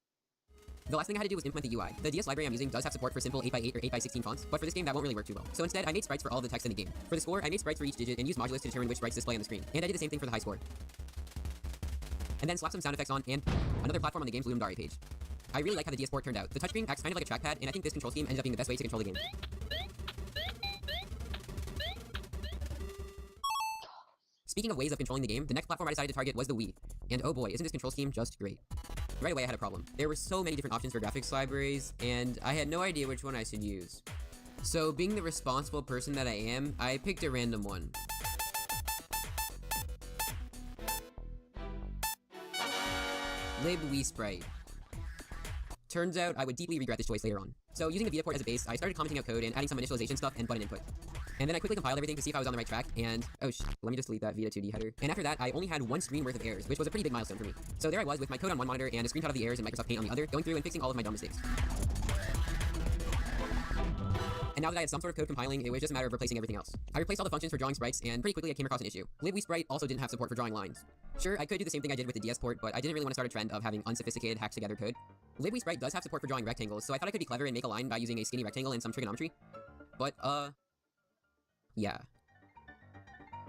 The last thing I had to do was implement the UI. The DS library I'm using does have support for simple 8x8 or 8x16 fonts, but for this game that won't really work too well. So instead, I made sprites for all the text in the game. For the score, I made sprites for each digit and used modulus to determine which sprites display on the screen. And I did the same thing for the high score. And then slapped some sound effects on and another platform on the game's Ludum Dare page. I really like how the DS port turned out. The touchscreen acts kind of like a trackpad, and I think this control scheme ended up being the best way to control the game. Speaking of ways of controlling the game, the next platform I decided to target was the Wii. And oh boy, isn't this control scheme just great. Right away I had a problem. There were so many different options for graphics libraries, and I had no idea which one I should use. So being the responsible person that I am, I picked a random one. LibWiiSprite. Turns out I would deeply regret this choice later on. So using the Vita port as a base, I started commenting out code and adding some initialization stuff and button input. And then I quickly compiled everything to see if I was on the right track, and let me just delete that Vita 2D header. And after that, I only had one screen worth of errors, which was a pretty big milestone for me. So there I was with my code on one monitor and a screenshot of the errors in Microsoft Paint on the other, going through and fixing all of my dumb mistakes. And now that I had some sort of code compiling, it was just a matter of replacing everything else. I replaced all the functions for drawing sprites, and pretty quickly I came across an issue. LibWiiSprite also didn't have support for drawing lines. Sure, I could do the same thing I did with the DS port, but I didn't really want to start a trend of having unsophisticated, hacked together code. LibWiiSprite does have support for drawing rectangles, so I thought I could be clever and make a line by using a skinny rectangle and some trigonometry. But, yeah.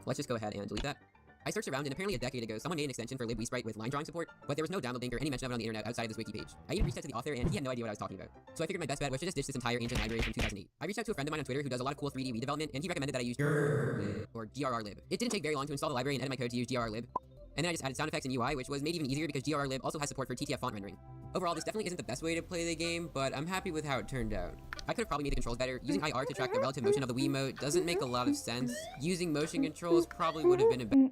Let's just go ahead and delete that. I searched around, and apparently a decade ago, someone made an extension for LibWiiSprite with line drawing support, but there was no download link or any mention of it on the internet outside of this wiki page. I even reached out to the author, and he had no idea what I was talking about. So I figured my best bet was to just ditch this entire ancient library from 2008. I reached out to a friend of mine on Twitter who does a lot of cool 3D redevelopment, and he recommended that I use GRRlib. It didn't take very long to install the library and edit my code to use GRRlib. And then I just added sound effects and UI, which was made even easier because GRRlib also has support for TTF font rendering. Overall, this definitely isn't the best way to play the game, but I'm happy with how it turned out. I could have probably made the controls better. Using IR to track the relative motion of the Wiimote doesn't make a lot of sense. Using motion controls probably would have been a better.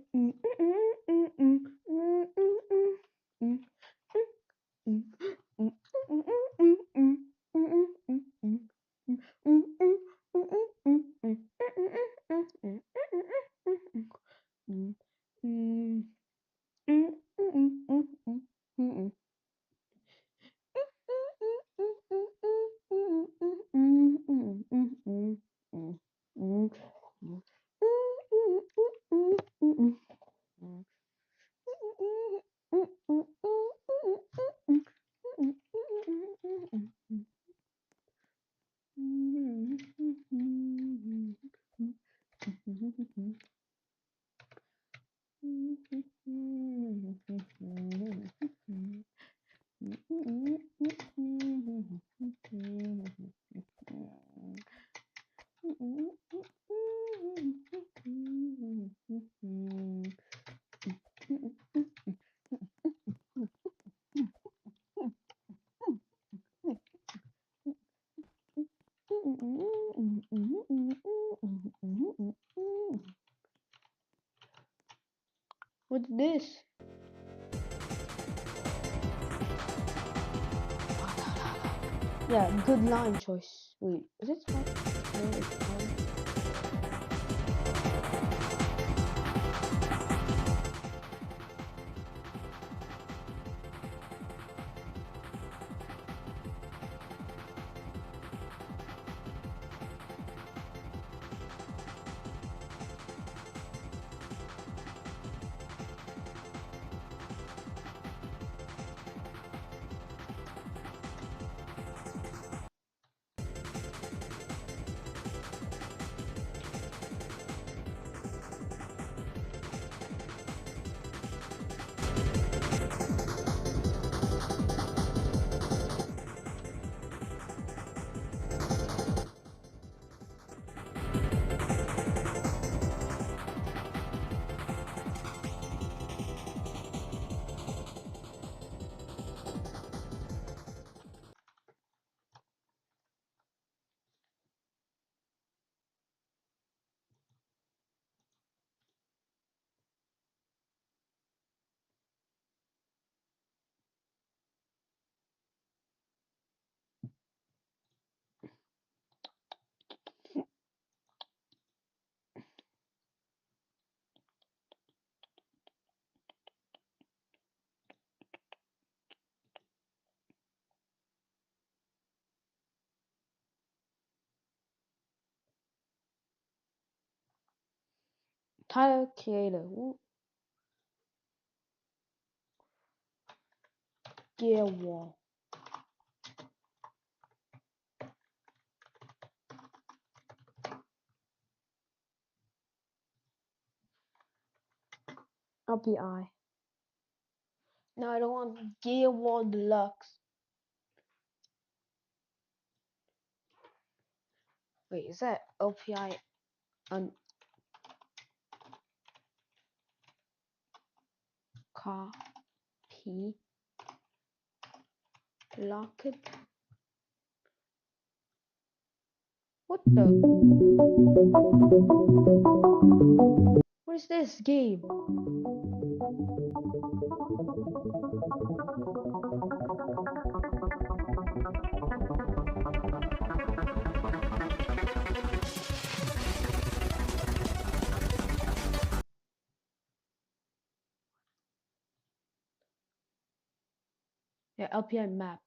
What's this? Yeah, good line choice. Wait, is it fun? No, it's fun. Tyler Creator. Ooh. Gear Wall. LPI. No, I don't want Gear Wall Deluxe. Wait, is that LPI on copy? Lock it. What the? What is this game? Yeah, LPI map.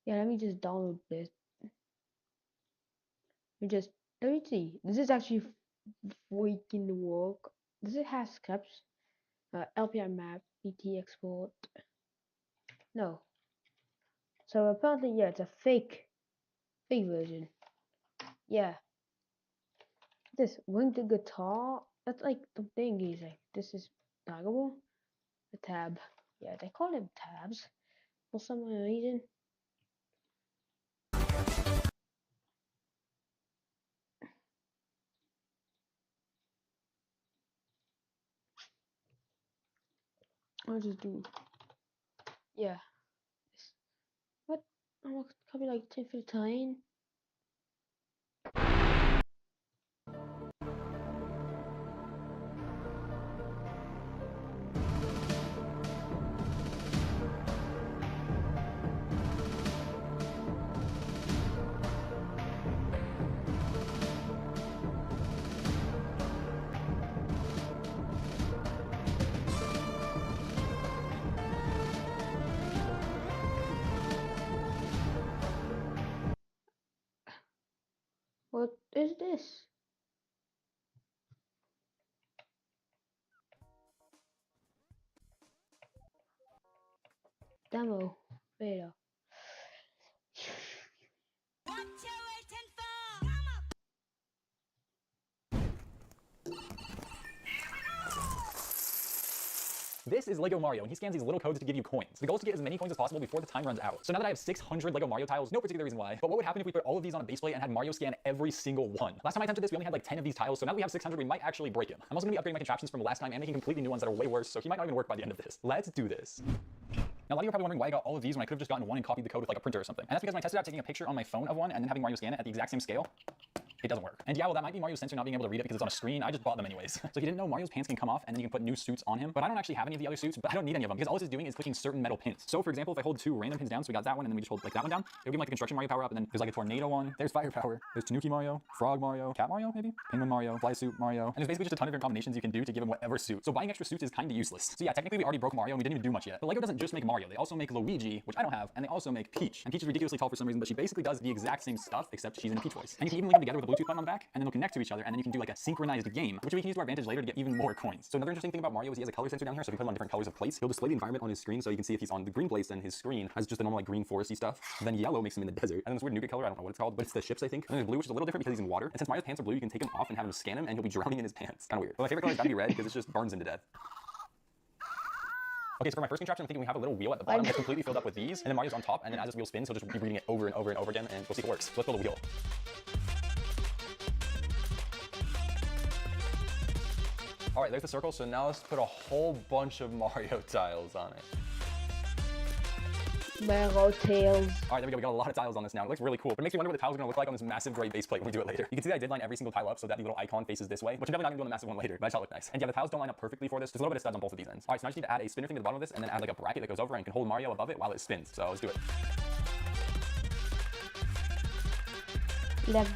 Yeah, let me just download this. Let me see. This is actually freaking work. Does it have scripts? LPI map, BT export. No. So apparently, yeah, it's a fake version. Yeah. This wing the guitar. That's like the thing is like this is taggable. The tab. Yeah, they call them tabs for some reason. I'll just do. Yeah. What? I'm gonna copy like 10 for the time. What is this? demo beta. This is Lego Mario, and he scans these little codes to give you coins. The goal is to get as many coins as possible before the time runs out. So now that I have 600 Lego Mario tiles, no particular reason why, but what would happen if we put all of these on a base plate and had Mario scan every single one? Last time I attempted this, we only had like 10 of these tiles, so now that we have 600, we might actually break him. I'm also going to be upgrading my contraptions from last time and making completely new ones that are way worse, so he might not even work by the end of this. Let's do this. Now, a lot of you are probably wondering why I got all of these when I could have just gotten one and copied the code with like a printer or something. And that's because when I tested out taking a picture on my phone of one and then having Mario scan it at the exact same scale, it doesn't work. And yeah, well, that might be Mario's sensor not being able to read it because it's on a screen. I just bought them anyways. So if you didn't know, Mario's pants can come off and then you can put new suits on him. But I don't actually have any of the other suits, but I don't need any of them because all this is doing is clicking certain metal pins. So for example, if I hold two random pins down, so we got that one and then we just hold like that one down, it'll give me like the construction Mario power up, and then there's like a tornado one, there's fire power, there's Tanuki Mario, Frog Mario, Cat Mario maybe, Penguin Mario, Fly Suit Mario, and there's basically just a ton of different combinations you can do to give him whatever suit. So buying extra suits is kind of useless. So yeah, technically we already broke Mario and we didn't even do much yet. But Lego doesn't just make Mario, they also make Luigi, which I don't have, and they also make Peach. And Peach is ridiculously tall for some reason, but she basically does the exact same stuff except she's in a Peach voice. And you can even link them together with a Bluetooth button on the back, and then they'll connect to each other, and then you can do like a synchronized game, which we can use to our advantage later to get even more coins. So another interesting thing about Mario is he has a color sensor down here, so if you put him on different colors of plates, he'll display the environment on his screen, so you can see if he's on the green place, then his screen has just the normal like green foresty stuff. Then yellow makes him in the desert, and then this weird nougat color, I don't know what it's called, but it's the ships I think. And then blue, which is a little different because he's in water. And since Mario's pants are blue, you can take him off and have him scan him, and he'll be drowning in his pants. Kind of weird. But my favorite color is gotta be red because it just burns him to death. Okay, so for my first contraption, I'm thinking we have a little wheel at the bottom that's completely filled up with these, and then Mario's on top, and then as this wheel spins, he'll just be reading it over and over and over again, and we'll see if it works. So let's build a wheel. All right, there's the circle, so now let's put a whole bunch of Mario tiles on it. Mario tails. All right, there we go. We got a lot of tiles on this now. It looks really cool, but it makes me wonder what the tiles are going to look like on this massive gray base plate when we do it later. You can see that I did line every single tile up so that the little icon faces this way, which I'm definitely not going to do on the massive one later, but I thought it looked nice. And yeah, the tiles don't line up perfectly for this. There's a little bit of studs on both of these ends. All right, so now I just need to add a spinner thing to the bottom of this and then add like a bracket that goes over and can hold Mario above it while it spins. So let's do it. Lego.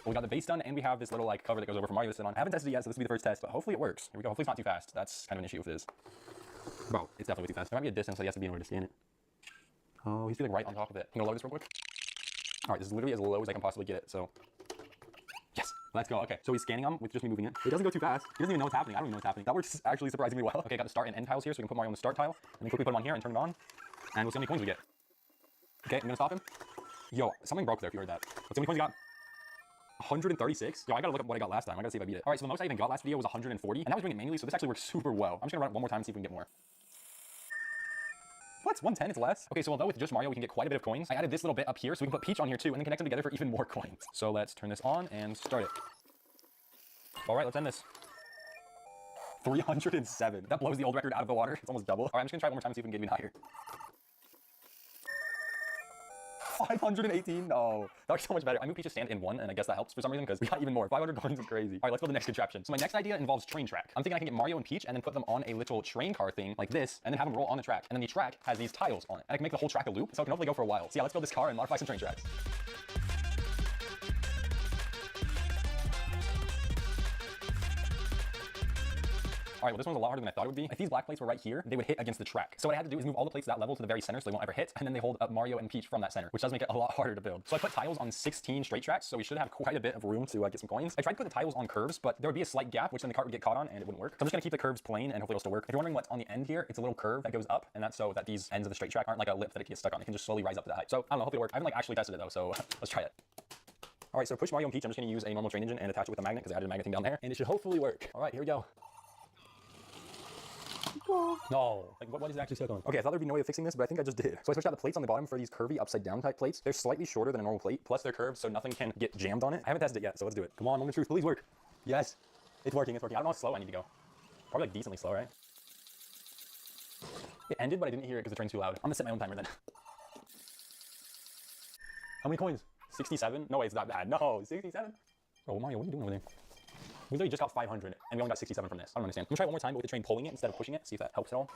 Well, we got the base done, and we have this little like cover that goes over for Mario to sit on. I haven't tested it yet, so this will be the first test, but hopefully it works. Here we go. Hopefully it's not too fast. That's kind of an issue if it is. Bro, it's definitely too fast. There might be a distance, so he has to be in order to scan it. Oh, he's like right on top of it. I'm gonna load this real quick. All right, this is literally as low as I can possibly get it, so. Yes, let's go. Okay, so he's scanning them with just me moving it. It doesn't go too fast. He doesn't even know what's happening. I don't even know what's happening. That works actually surprisingly well. Okay, got the start and end tiles here, so we can put Mario on the start tile, and then quickly put him on here and turn it on, and we'll see how many coins we get. Okay, I'm gonna stop him. Yo, something broke there if you heard that. Let's see how many coins we got. 136. Yo, I gotta look up what I got last time. I gotta see if I beat it. All right, so the most I even got last video was 140, and that was doing it manually, so this actually works super well. I'm just gonna run it one more time and see if we can get more. What? 110? It's less? Okay, so although with just Mario we can get quite a bit of coins, I added this little bit up here so we can put Peach on here too, and then connect them together for even more coins. So let's turn this on and start it. All right, let's end this. 307. That blows the old record out of the water. It's almost double. All right, I'm just gonna try it one more time and see if we can get even higher. 518. No, that was so much better. I moved Peach's stand in one, and I guess that helps for some reason because we got even more. 500 coins is crazy. All right, let's build the next contraption. So my next idea involves train track. I'm thinking I can get Mario and Peach and then put them on a little train car thing like this, and then have them roll on the track. And then the track has these tiles on it, and I can make the whole track a loop, so it can hopefully go for a while. So yeah, let's build this car and modify some train tracks. All right, well, this one's a lot harder than I thought it would be. If these black plates were right here, they would hit against the track. So what I had to do is move all the plates to that level to the very center so they won't ever hit, and then they hold up Mario and Peach from that center, which does make it a lot harder to build. So I put tiles on 16 straight tracks, so we should have quite a bit of room to get some coins. I tried to put the tiles on curves, but there would be a slight gap, which then the cart would get caught on, and it wouldn't work. So I'm just gonna keep the curves plain, and hopefully it'll still work. If you're wondering what's on the end here, it's a little curve that goes up, and that's so that these ends of the straight track aren't like a lip that it gets stuck on. It can just slowly rise up to that height. So I don't know, hopefully it'll work. I haven't like actually tested it though, so let's try it. All right, so push Mario and Peach, I'm just gonna use a normal train engine and attach it with a magnet because I added a magnet thing down there, and it should hopefully work. All right, here we go. No, like what is it actually stuck on? Okay, I thought there'd be no way of fixing this, but I think I just did. So I switched out the plates on the bottom for these curvy upside down type plates. They're slightly shorter than a normal plate, plus they're curved, so nothing can get jammed on it. I haven't tested it yet, so let's do it. Come on, moment of truth, please work. Yes, it's working, it's working. I don't know how slow I need to go. Probably like decently slow, right? It ended, but I didn't hear it because the train's too loud. I'm gonna set my own timer then. How many coins? 67? No way, it's not bad. No, 67? Oh, Mario, what are you doing over there? We literally just got 500, and we only got 67 from this. I don't understand. I'm gonna try it one more time, but with the train pulling it instead of pushing it, see if that helps at all.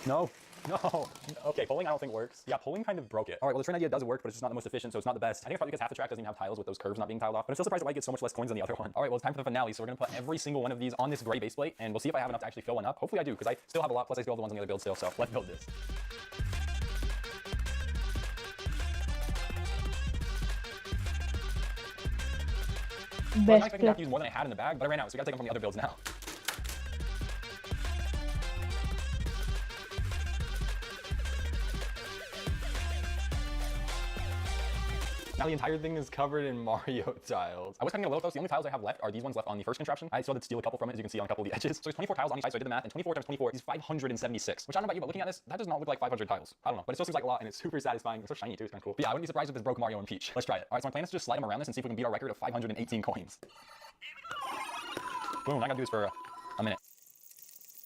No, no. Okay, pulling I don't think works. Yeah, pulling kind of broke it. All right, well, the train idea does work, but it's just not the most efficient, so it's not the best. I think it's probably because half the track doesn't even have tiles with those curves not being tiled off, but I'm still surprised why I get so much less coins than the other one. All right, well, it's time for the finale, so we're gonna put every single one of these on this gray base plate, and we'll see if I have enough to actually fill one up. Hopefully I do, because I still have a lot, plus I still have the ones on the other build still, so let's build this. Well, I was expecting to have to use more than I had in the bag, but I ran out, so we gotta take them from the other builds now. Now the entire thing is covered in Mario tiles. I was cutting a little close. The only tiles I have left are these ones left on the first contraption. I still had to steal a couple from it, as you can see on a couple of the edges. So there's 24 tiles on each side, so I did the math, and 24 times 24 is 576. Which I don't know about you, but looking at this, that does not look like 500 tiles. I don't know, but it still seems like a lot, and it's super satisfying. It's so shiny too, it's kind of cool. But yeah, I wouldn't be surprised if this broke Mario and Peach. Let's try it. All right, so my plan is to just slide them around this and see if we can beat our record of 518 coins. Boom, I gotta do this for a minute.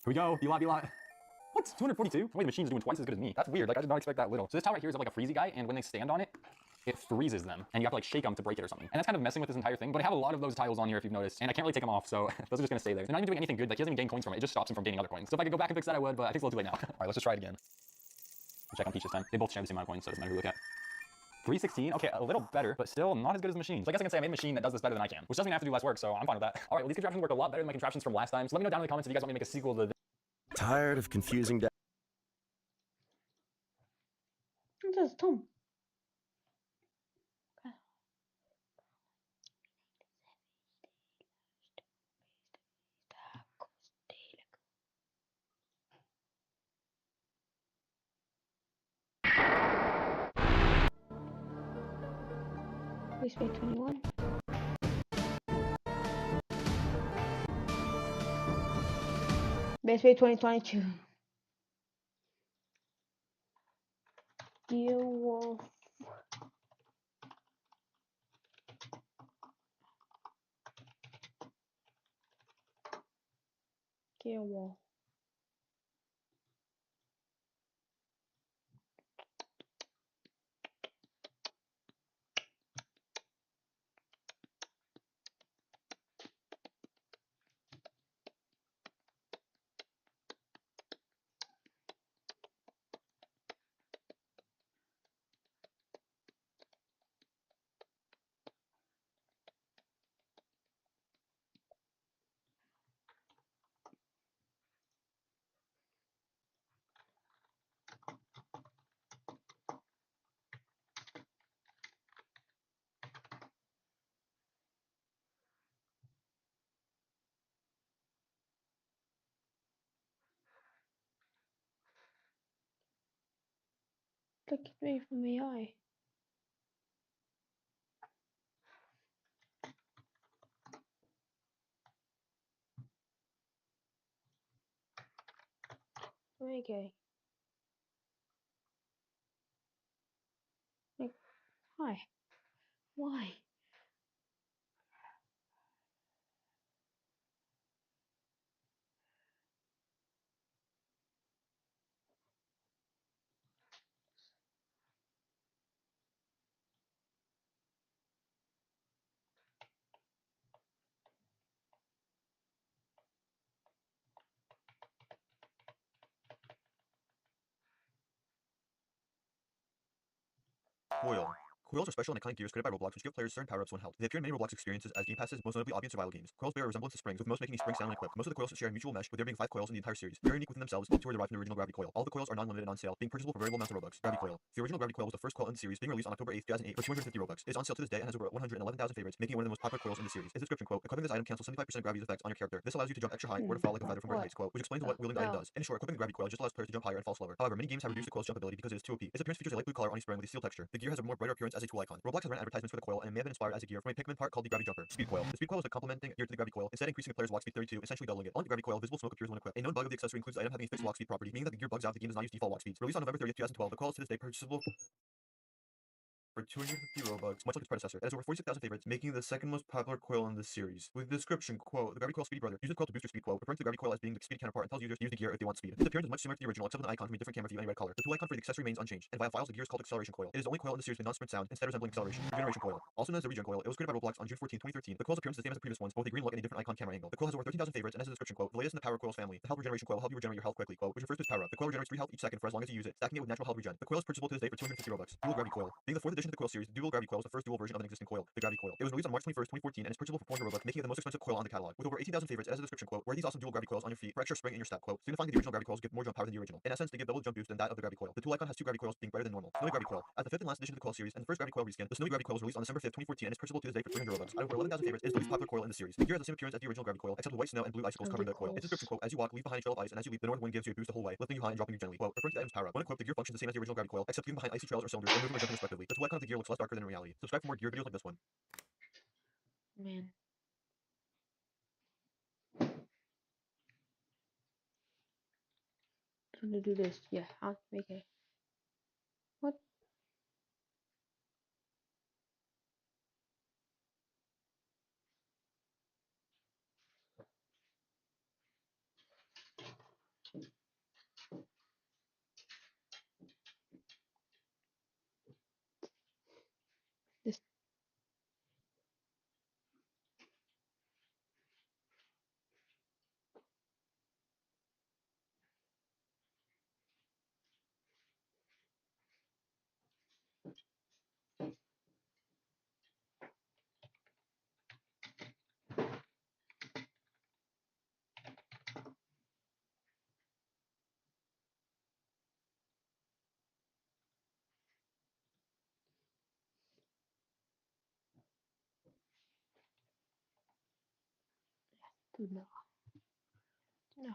Here we go, B-lot. What? 242? Wait, the machine's doing twice as good as me. That's weird, like I did not expect that little. So this tile right here is like a freezy guy, and when they stand on it, it freezes them, and you have to like shake them to break it or something. And that's kind of messing with this entire thing, but I have a lot of those tiles on here if you've noticed, and I can't really take them off, so those are just gonna stay there. They're not even doing anything good, like he doesn't even gain coins from it, it just stops him from gaining other coins. So if I could go back and fix that, I would, but I think it's a little too late now. All right, let's just try it again. Check on Peach this time. They both share the same amount of coins, so it doesn't matter who we look at. 316, okay, a little better, but still not as good as the machine. So I guess I can say I made a machine that does this better than I can, which doesn't have to do less work, so I'm fine with that. All right, well, these contraptions work a lot better than my contraptions from last time, so let me know down in the comments if you guys want me to make a sequel to this. Tired of confusing That's Tom. Base Bay 21. Base Bay 2022. Gear Wolf. Gear Wolf. Look at me from the eye. Okay. Like, why? Why? Coil. Coils are special and iconic gears created by Roblox which give players certain power-ups when held. They appear in many Roblox experiences as game passes, most notably obvious survival games. Coils bear a resemblance to springs, with most making each spring sound when equipped. Most of the coils share a mutual mesh, with there being 5 coils in the entire series. Very unique within themselves, all 2 are derived from the original Gravity Coil. All the coils are non-limited and on sale, being purchasable for variable amounts of Robux. Gravity Coil. The original Gravity Coil was the first coil in the series, being released on October 8th, 2008 for 250 Robux. It is on sale to this day and has over 111,000 favorites, making it one of the most popular coils in the series. Its description quote: equipping this item cancels 75% of gravity's effects on your character. This allows you to jump extra high or to fall like a feather from great heights, quote, which explains what wielding the item does. In short, equipping the Gravity Coil just allows players to jump higher and fall slower. However, many games have reduced the coil's jump ability because it is too OP. Its appearance features a light blue color on each spring with a steel texture. The gear has a more brighter appearance as a tool icon. Roblox has run advertisements for the coil and may have been inspired as a gear from a Pikmin part called the Gravity Jumper. Speed Coil. The Speed Coil is a complementing gear to the Gravity Coil, instead increasing a player's walk speed 32, essentially doubling it. On the Gravity Coil, visible smoke appears when equipped. A known bug of the accessory includes the item having a fixed walk speed property, meaning that the gear bugs out if the game does not use default walk speeds. Released on November 30th, 2012, the coil is to this day purchasable for 250 Robux, much like its predecessor. It has over 46,000 favorites, making it the second most popular coil in the series. With the description, quote, the Gravity Coil Speedy Brother. Use the coil to boost your speed, quote, referring to the Gravity Coil as being the speed counterpart and tells users to use the gear if they want speed. Its appearance is much similar to the original, except with an icon from a different camera view and a red color. The tool icon for the accessory remains unchanged, and via files, the gear is called Acceleration Coil. It is the only coil in the series with non-sprint sound, instead resembling acceleration. Regeneration Coil. Also known as the Regen Coil, it was created by Roblox on June 14, 2013. The coil's appearance is the same as the previous ones, but with a green look and a different icon camera angle. The coil has over 13,000 favorites and has a description, quote, the latest in the Power Coils family. The Health Regeneration Coil will help you regenerate your health quickly, quote, which refers to its power up. The coil regenerates 3 health each second for as long as you use it, stacking it with natural health regen. The coil is purchasable to this day for 250 Robux. Dual Gravity Coil. Being the 4th edition to the coil series, the Dual Gravity Coil is the first dual version of an existing coil, the Gravity Coil. It was released on March 21st, 2014, and is purchasable for 400 Robux, making it the most expensive coil on the catalog. With over 18,000 favorites, it has a description, quote, wear these awesome dual Gravity Coils on your feet for extra spring in your step, quote, signifying that the original Gravity Coils give more jump power than the original. In essence, they give double jump boost than that of the Gravity Coil. The tool icon has 2 Gravity Coils being brighter than normal. Snowy Gravity Coil. As the 5th and last edition of the coil series and the first Gravity Coil reskin, the Snowy Gravity Coil was released on December 5th, 2014, and is purchasable to this day for 300 Robux. Out of over 11,000 favorites, it is the least popular coil in the series. The gear has the same appearance as the original Gravity Coil, except with white snow and blue icicles covering the coil. Its description, quote, as you walk, leave behind a trail of ice, and as you leap, the north wind gives you a boost the whole way, lifting you high and dropping you gently. Quote, referring to the item's power up. When equipped, the gear functions the same as the original Gravity Coil, except leaving behind icy trails or cylinders and moving or jumping respectively. The tool icon of the gear looks less darker than in reality. Subscribe for more gear videos like this one. Man. I'm gonna do this. Yeah, I'll make it. What? This. Do know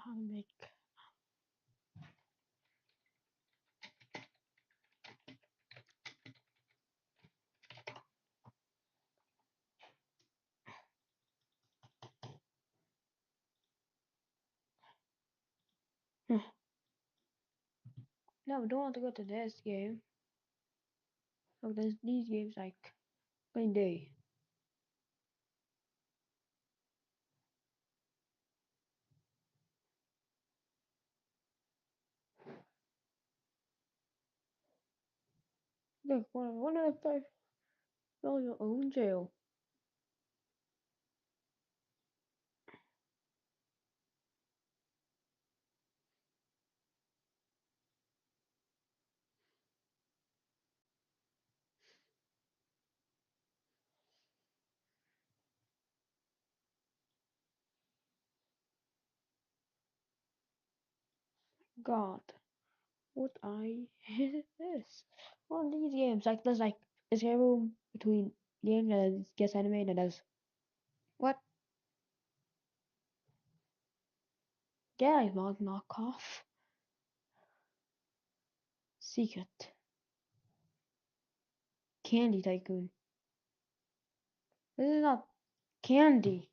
how to make. No, we don't want to go to this game. So there's these games like Green Day. Look, one of the five. Build your own jail. God, what is this? One of these games like there's like escape room between games that gets animated and does what? Yeah, it's not knockoff. Secret. Candy Tycoon. This is not candy.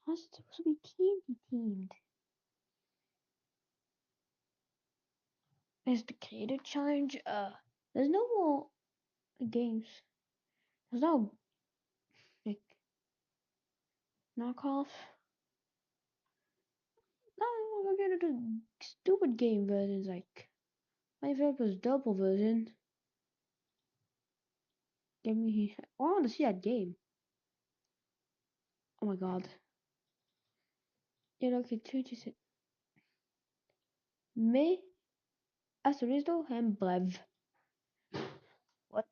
How's it supposed to be candy themed? Is the creative challenge? There's no more games. There's no like knockoff. No, we're gonna do stupid game versions like my favorite was double version. Give me. I want to see that game. Oh my god. Yeah, okay, changes it. Me, Asteristo, and Brev. What?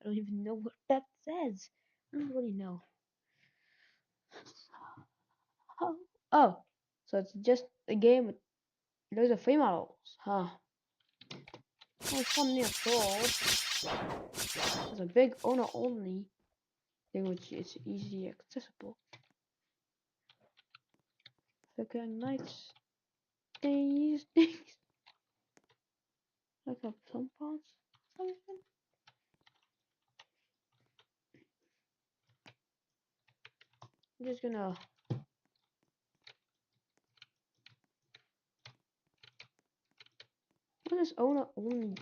I don't even know what that says. I don't really know. Oh, so it's just a game with loads of free models, huh? Well, it's something sold. It's a big owner only thing which is easily accessible. Flickering lights. These things. Like up some parts. Something. I'm just gonna. What is owner only?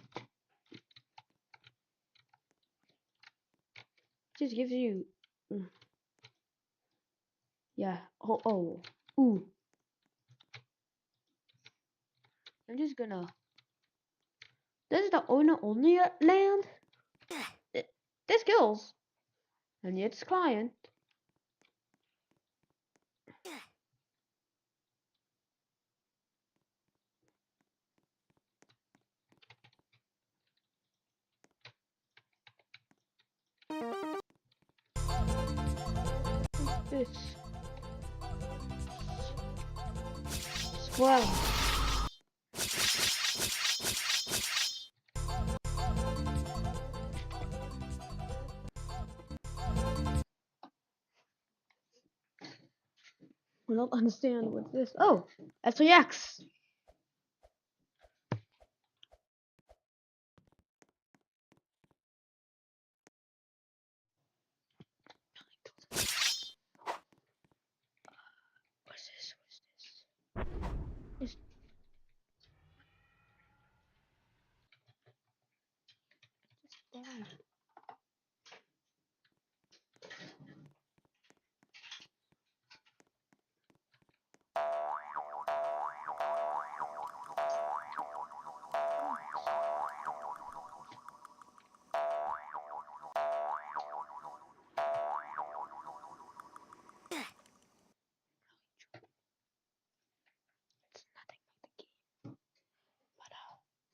Just gives you. Yeah. Oh. Ooh. I'm just gonna. This is the owner only land. This kills. And it's client. What's this? Squirrel. I don't understand what's this. Oh, S3X. It's nothing like the game. But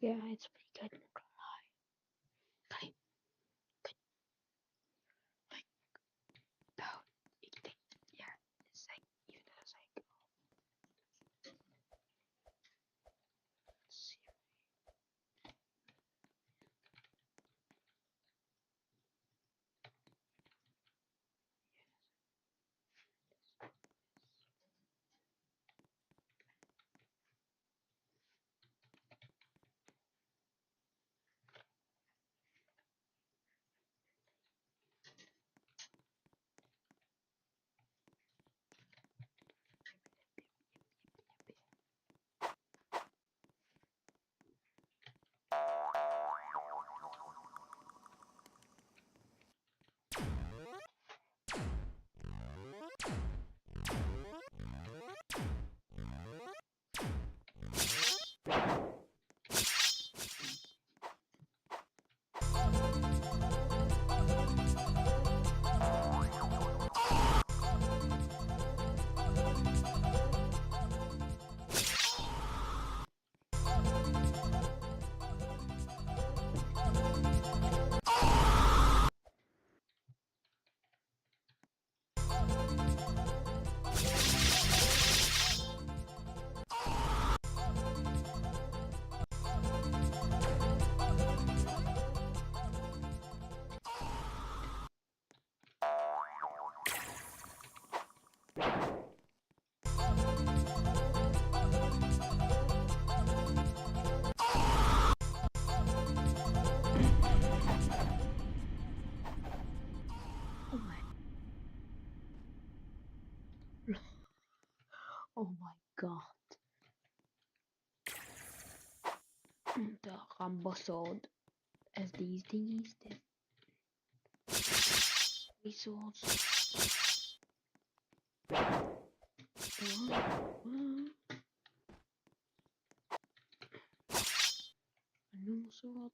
yeah, it's pretty good. I'm not gonna lie. Okay. Good. Like, oh, yeah, it's like, even though it's like, let's see. Oh my. Oh my god. The Rambo sword as these thingies, the swords. A normal sword.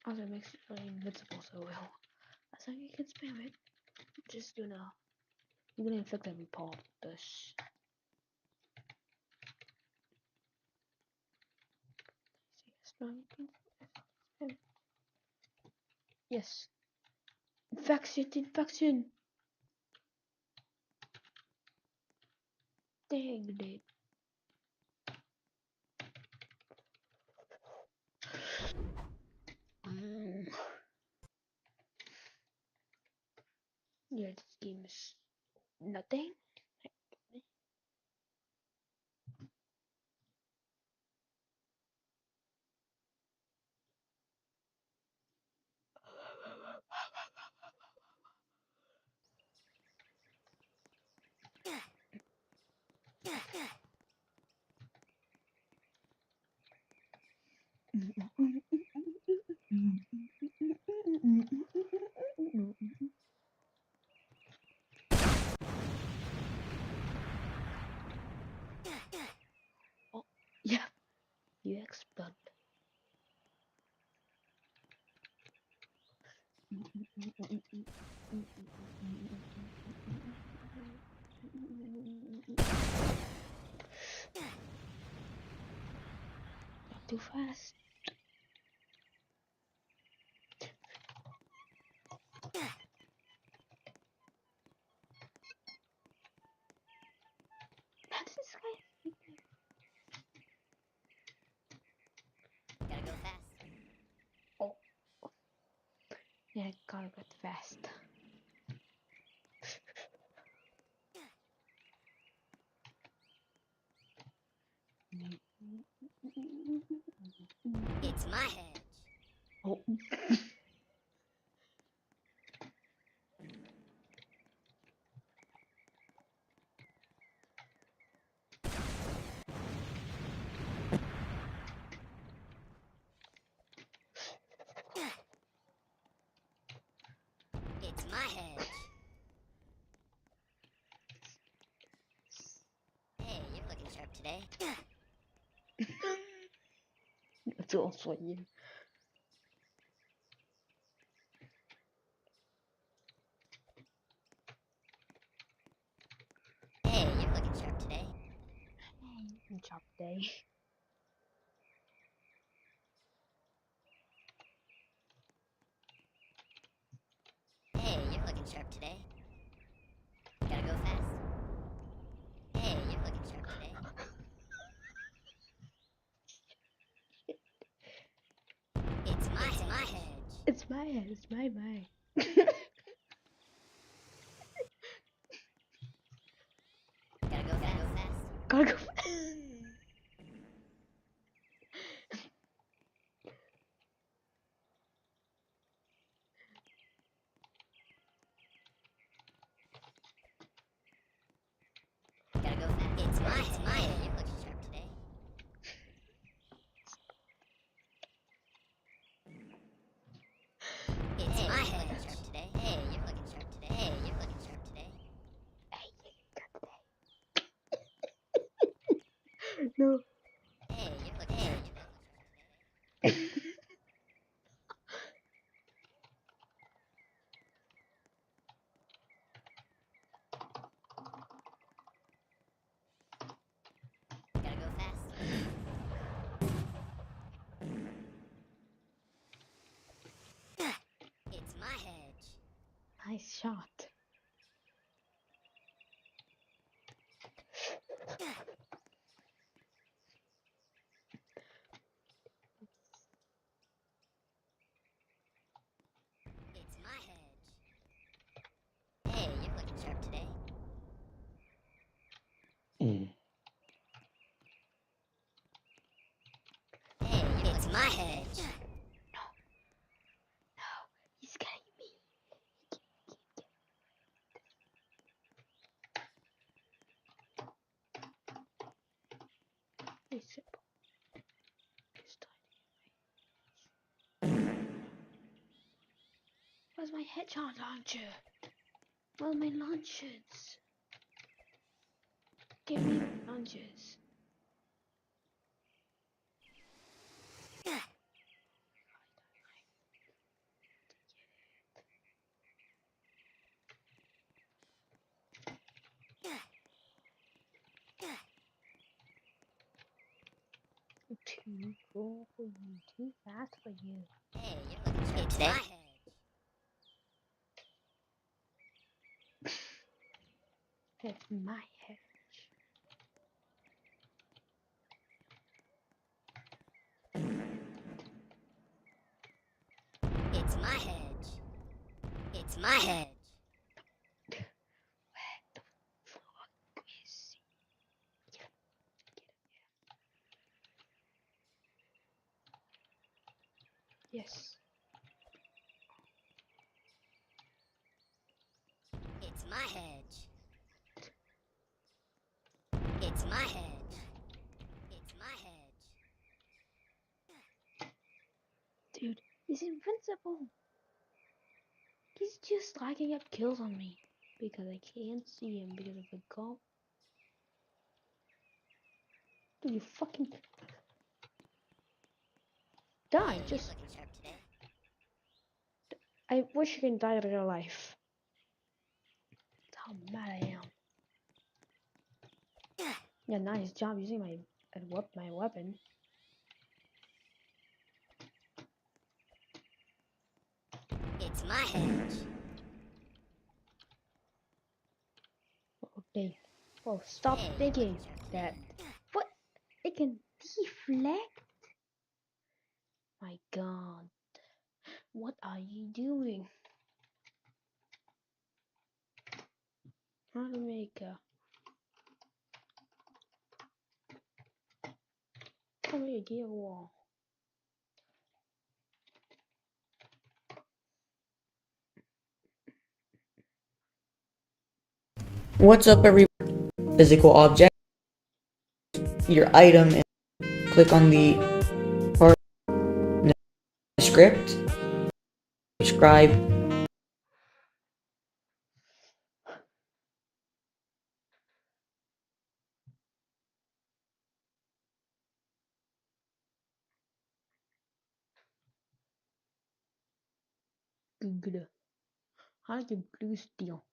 Also makes it really invincible so well. As long as you can spam it, just you're gonna inflict every part of this. Yes. Infection. Dang it. Yeah, this game is nothing. Oh, yeah, you explode. Not too fast. How does this guy? Gotta go fast. Oh, yeah, gotta go fast. It's my hedge. Oh. It's my hedge. Hey, you're looking sharp today. It's also you. Hey, you're looking sharp today. Hey, job day. Hey, you're looking sharp today. Gotta go fast. Hey, you're looking sharp today. It's my hedge. It's my head. It's my. Gotta go fast. Gotta go. Gotta go fast. It's my hedge. You're looking sharp today. It's my hedge. Sharp today. Hey, you're looking sharp today. Hey, you're looking sharp today. No. Hey, you're looking sharp today. Gotta go fast. It's my hedge. Nice shot. It's my hedge. Hey, you're looking sharp today. Hey, it's my hedge. He's getting me. Very simple. Just where's my headshot launcher? Where's my launchers? Give me my launchers. Too cool for you, too fast for you. Hey, you're looking sharp today. My hedge. It's my hedge. It's my hedge. It's my hedge. Where the fuck is he? Get him. Yes. It's my hedge. It's my hedge. It's my hedge. Dude, he's invincible. He's just racking up kills on me because I can't see him because of the goal. Dude, you fucking die. Hey, Just, you're looking sharp today. I wish you can die in real life. That's how mad I am. Yeah, nice job using my weapon. It's my hedge. Okay. Oh, stop Hey, you're thinking looking sharp that. today. What? It can deflect? My god. What are you doing? How to make a gear wall? What's up, everyone? Physical object, your item, and click on the part in the script. Subscribe. Google. How to blue steel?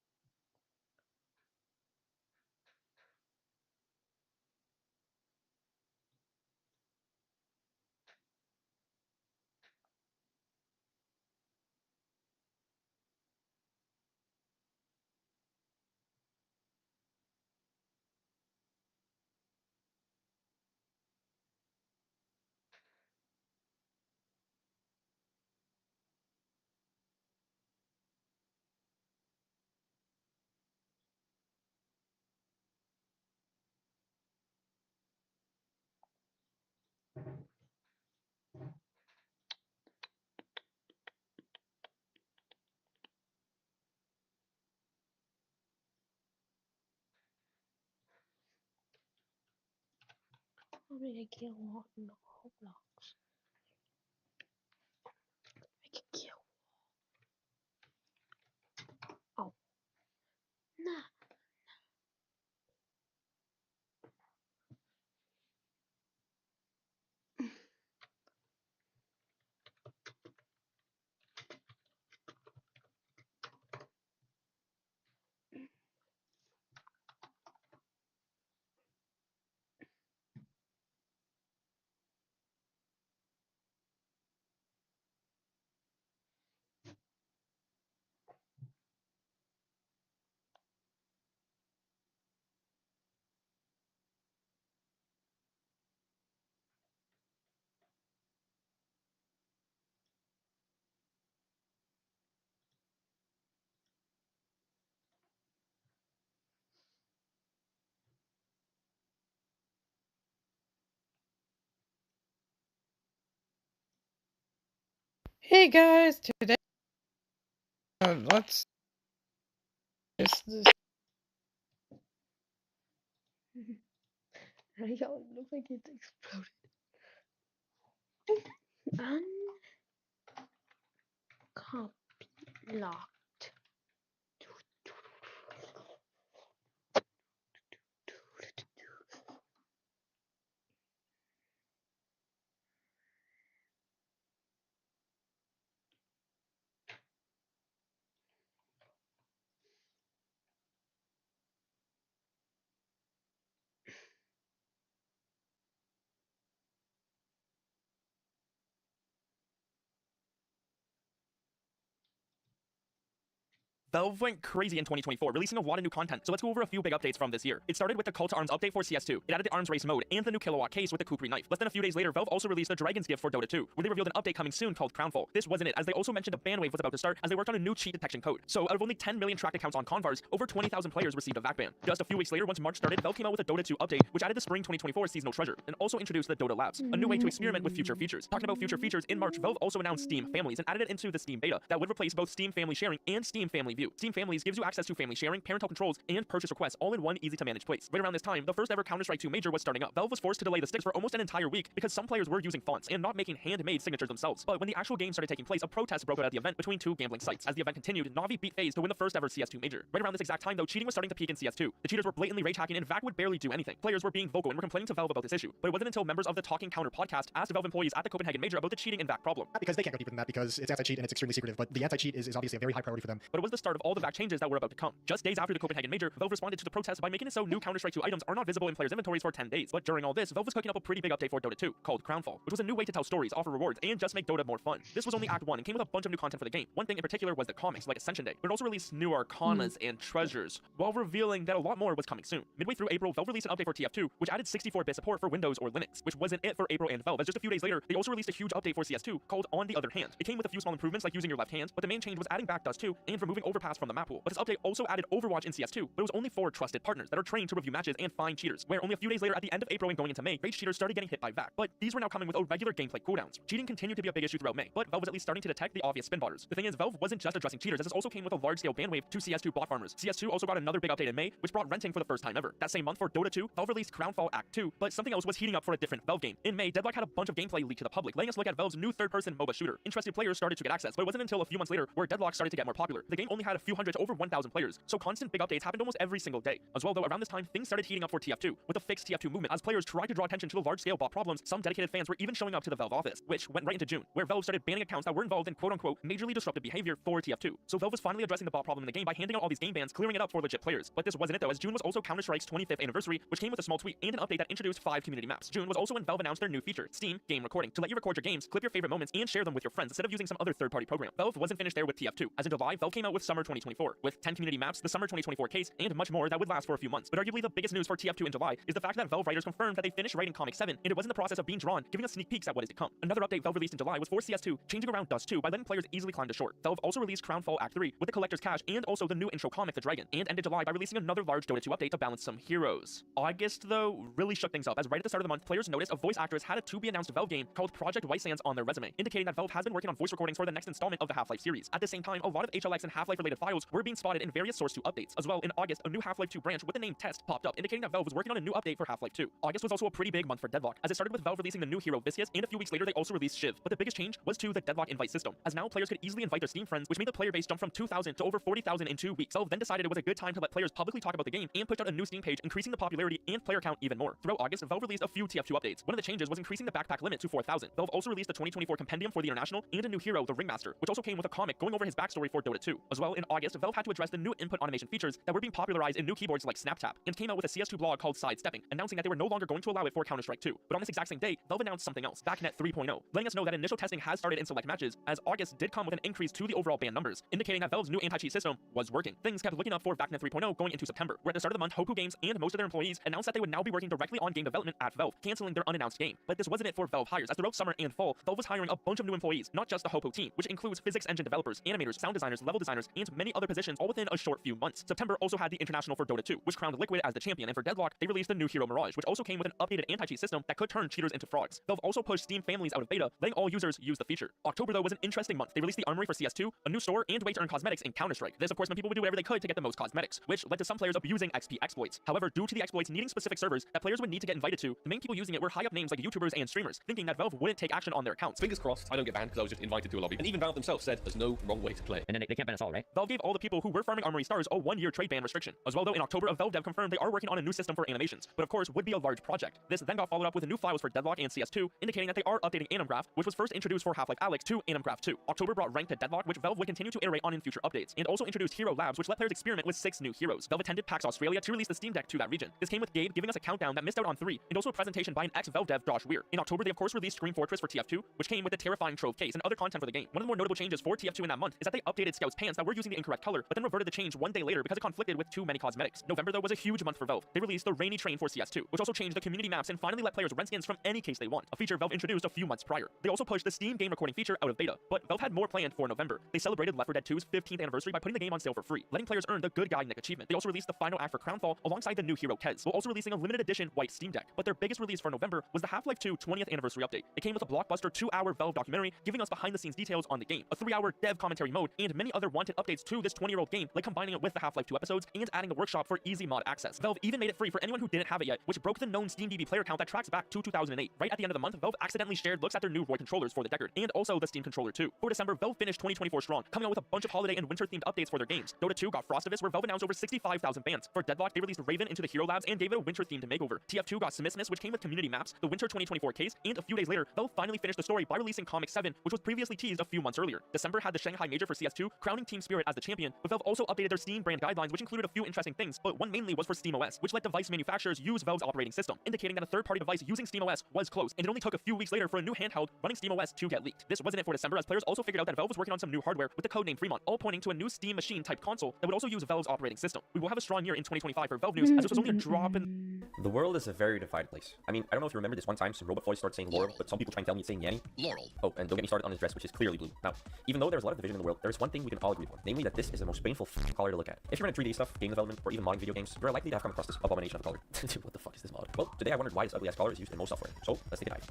How to make a gear wall in Roblox? Make a gear wall. Oh. Nah. Hey guys, today let's this There you go. It looks like it's exploded. Uncopy locked. Valve went crazy in 2024, releasing a lot of new content, so let's go over a few big updates from this year. It started with the Call to Arms update for CS2. It added the arms race mode and the new kilowatt case with the Kukri knife. Less than a few days later, Valve also released the Dragon's Gift for Dota 2, where they revealed an update coming soon called Crownfall. This wasn't it, as they also mentioned a ban wave was about to start, as they worked on a new cheat detection code. So out of only 10 million tracked accounts on Convars, over 20,000 players received a VAC ban. Just a few weeks later, once March started, Valve came out with a Dota 2 update, which added the Spring 2024 seasonal treasure, and also introduced the Dota Labs, a new way to experiment with future features. Talking about future features, in March, Valve also announced Steam Families and added it into the Steam beta that would replace both Steam Family Sharing and Steam Family debut. Steam Families gives you access to family sharing, parental controls, and purchase requests all in one easy-to-manage place. Right around this time, the first ever Counter-Strike 2 Major was starting up. Valve was forced to delay the sticks for almost an entire week because some players were using fonts and not making handmade signatures themselves. But when the actual game started taking place, a protest broke out at the event between two gambling sites. As the event continued, Na'Vi beat FaZe to win the first ever CS2 Major. Right around this exact time, though, cheating was starting to peak in CS2. The cheaters were blatantly rage hacking and VAC would barely do anything. Players were being vocal and were complaining to Valve about this issue. But it wasn't until members of the Talking Counter podcast asked Valve employees at the Copenhagen Major about the cheating and VAC problem. Because they can't go deeper than that because it's anti-cheat and it's extremely secretive, but the anti-cheat is obviously a very high priority for them. But it was the start of all the VAC changes that were about to come. Just days after the Copenhagen Major, Valve responded to the protest by making it so new Counter-Strike 2 items are not visible in players' inventories for 10 days. But during all this, Valve was cooking up a pretty big update for Dota 2, called Crownfall, which was a new way to tell stories, offer rewards, and just make Dota more fun. This was only Act 1 and came with a bunch of new content for the game. One thing in particular was the comics, like Ascension Day, but it also released new Arcanas and Treasures, while revealing that a lot more was coming soon. Midway through April, Valve released an update for TF2, which added 64-bit support for Windows or Linux, which wasn't it for April and Valve, as just a few days later, they also released a huge update for CS2 called On the Other Hand. It came with a few small improvements like using your left hand, but the main change was adding back Dust 2 and removing Overpass from the map pool. But this update also added Overwatch in CS2, but it was only for trusted partners that are trained to review matches and find cheaters, where only a few days later at the end of April and going into May, rage cheaters started getting hit by VAC. But these were now coming with regular gameplay cooldowns. Cheating continued to be a big issue throughout May, but Valve was at least starting to detect the obvious spin botters. The thing is, Valve wasn't just addressing cheaters, as this also came with a large-scale ban wave to CS2 bot farmers. CS2 also got another big update in May, which brought renting for the first time ever. That same month for Dota 2, Valve released Crownfall Act 2, but something else was heating up for a different Valve game. In May, Deadlock had a bunch of gameplay leaked to the public, letting us look at Valve's new third-person MOBA shooter. Interested players started to get access, but it wasn't until a few months later where Deadlock started to get more popular. The game only had a few hundred to over 1,000 players, so constant big updates happened almost every single day. As well, though, around this time, things started heating up for TF2, with a fixed TF2 movement. As players tried to draw attention to the large-scale bot problems, some dedicated fans were even showing up to the Valve office, which went right into June, where Valve started banning accounts that were involved in quote-unquote majorly disruptive behavior for TF2. So Valve was finally addressing the bot problem in the game by handing out all these game bans, clearing it up for legit players. But this wasn't it though, as June was also Counter-Strike's 25th anniversary, which came with a small tweet and an update that introduced 5 community maps. June was also when Valve announced their new feature, Steam Game Recording, to let you record your games, clip your favorite moments, and share them with your friends instead of using some other third-party program. Valve wasn't finished there with TF2. As in July, Valve came out with Summer 2024, with 10 community maps, the Summer 2024 case, and much more that would last for a few months. But arguably the biggest news for TF2 in July is the fact that Valve writers confirmed that they finished writing Comic 7, and it was in the process of being drawn, giving us sneak peeks at what is to come. Another update Valve released in July was for CS2, changing around Dust 2 by letting players easily climb to shore. Valve also released Crownfall Act 3 with the Collector's Cache and also the new intro comic, The Dragon, and ended July by releasing another large Dota 2 update to balance some heroes. August, though, really shook things up, as right at the start of the month, players noticed a voice actress had a to-be-announced Valve game called Project White Sands on their resume, indicating that Valve has been working on voice recordings for the next installment of the Half-Life series. At the same time, a lot of HLX and Half-Life related files were being spotted in various Source 2 updates. As well, in August, a new Half-Life 2 branch with the name Test popped up, indicating that Valve was working on a new update for Half-Life 2. August was also a pretty big month for Deadlock, as it started with Valve releasing the new hero Viscous, and a few weeks later they also released Shiv. But the biggest change was to the Deadlock invite system, as now players could easily invite their Steam friends, which made the player base jump from 2,000 to over 40,000 in 2 weeks. Valve then decided it was a good time to let players publicly talk about the game and pushed out a new Steam page, increasing the popularity and player count even more. Throughout August, Valve released a few TF2 updates. One of the changes was increasing the backpack limit to 4,000. Valve also released the 2024 Compendium for the International and a new hero, the Ringmaster, which also came with a comic going over his backstory for Dota 2. As well, in August, Valve had to address the new input automation features that were being popularized in new keyboards like SnapTap, and came out with a CS2 blog called Sidestepping, announcing that they were no longer going to allow it for Counter-Strike 2. But on this exact same day, Valve announced something else, BACnet 3.0, letting us know that initial testing has started in select matches, as August did come with an increase to the overall ban numbers, indicating that Valve's new anti-cheat system was working. Things kept looking up for BACnet 3.0 going into September, where at the start of the month, Hoku Games and most of their employees announced that they would now be working directly on game development at Valve, canceling their unannounced game. But this wasn't it for Valve hires, as throughout summer and fall, Valve was hiring a bunch of new employees, not just the Hopo team, which includes physics engine developers, animators, sound designers, level designers, and many other positions all within a short few months. September also had the International for Dota 2, which crowned Liquid as the champion, and for Deadlock, they released the new hero Mirage, which also came with an updated anti-cheat system that could turn cheaters into frogs. Valve also pushed Steam Families out of beta, letting all users use the feature. October, though, was an interesting month. They released the Armory for CS2, a new store, and way to earn cosmetics in Counter-Strike. This, of course, meant people would do whatever they could to get the most cosmetics, which led to some players abusing XP exploits. However, due to the exploits needing specific servers that players would need to get invited to, the main people using it were high-up names like YouTubers and streamers, thinking that Valve wouldn't take action on their accounts. Fingers crossed, I don't get banned because I was just invited to a lobby. And even Valve themselves said there's no wrong way to play. And then they can't ban us all, right? Valve gave all the people who were farming Armory stars a 1-year trade ban restriction. As well, though, in October, a Valve dev confirmed they are working on a new system for animations, but of course would be a large project. This then got followed up with new files for Deadlock and CS2, indicating that they are updating AnimGraph, which was first introduced for Half-Life Alyx, to AnimGraph 2. October brought Rank to Deadlock, which Valve would continue to iterate on in future updates, and also introduced Hero Labs, which let players experiment with 6 new heroes. Valve attended PAX Australia to release the Steam Deck to that region. This came with Gabe giving us a countdown that missed out on 3, and also a presentation by an ex-Valve dev, Josh Weir. In October, they of course released Scream Fortress for TF2, which came with the Terrifying Trove case and other content for the game. One of the more notable changes for TF2 in that month is that they updated Scout's pants that were using the incorrect color, but then reverted the change one day later because it conflicted with too many cosmetics. November, though, was a huge month for Valve. They released the Rainy Train for CS2, which also changed the community maps and finally let players rent skins from any case they want, a feature Valve introduced a few months prior. They also pushed the Steam Game Recording feature out of beta, but Valve had more planned for November. They celebrated Left 4 Dead 2's 15th anniversary by putting the game on sale for free, letting players earn the Good Guy Nick achievement. They also released the final act for Crownfall alongside the new hero Kez, while also releasing a limited edition White Steam Deck. But their biggest release for November was the Half-Life 2 20th anniversary update. It came with a blockbuster 2-hour Valve documentary giving us behind-the-scenes details on the game, a 3-hour dev commentary mode, and many other wanted updates updates to this 20-year-old game, like combining it with the Half-Life 2 episodes and adding the workshop for easy mod access. Valve even made it free for anyone who didn't have it yet, which broke the known SteamDB player count that tracks back to 2008. Right at the end of the month, Valve accidentally shared looks at their new Roy controllers for the Deckard, and also the Steam controller too. For December, Valve finished 2024 strong, coming out with a bunch of holiday and winter-themed updates for their games. Dota 2 got Frostivus, where Valve announced over 65,000 bans. For Deadlock, they released Raven into the Hero Labs and gave it a winter-themed makeover. TF2 got Simismus, which came with community maps, the Winter 2024 case, and a few days later, Valve finally finished the story by releasing Comic 7, which was previously teased a few months earlier. December had the Shanghai Major for CS2, crowning Team Spirit as the champion, but Valve also updated their Steam brand guidelines, which included a few interesting things, but one mainly was for SteamOS, which let device manufacturers use Valve's operating system, indicating that a third-party device using SteamOS was close, and it only took a few weeks later for a new handheld running SteamOS to get leaked. This wasn't it for December, as players also figured out that Valve was working on some new hardware with the codename Fremont, all pointing to a new Steam Machine-type console that would also use Valve's operating system. We will have a strong year in 2025 for Valve news, as this was only a drop in... The world is a very divided place. I mean, I don't know if you remember this one time some robot voice started saying Laurel, but some people try and tell me it's saying Yanny. Laurel. Oh, and don't get me started on his dress, which is clearly blue. Now, even though there's a lot of division in the world, there is one thing we can all agree upon, namely that this is the most painful color to look at. If you're into 3D stuff, game development, or even modding video games, you're likely to have come across this abomination of a color. Dude, what the fuck is this mod? Well, today I wondered why this ugly ass color is used in most software, so let's take a dive.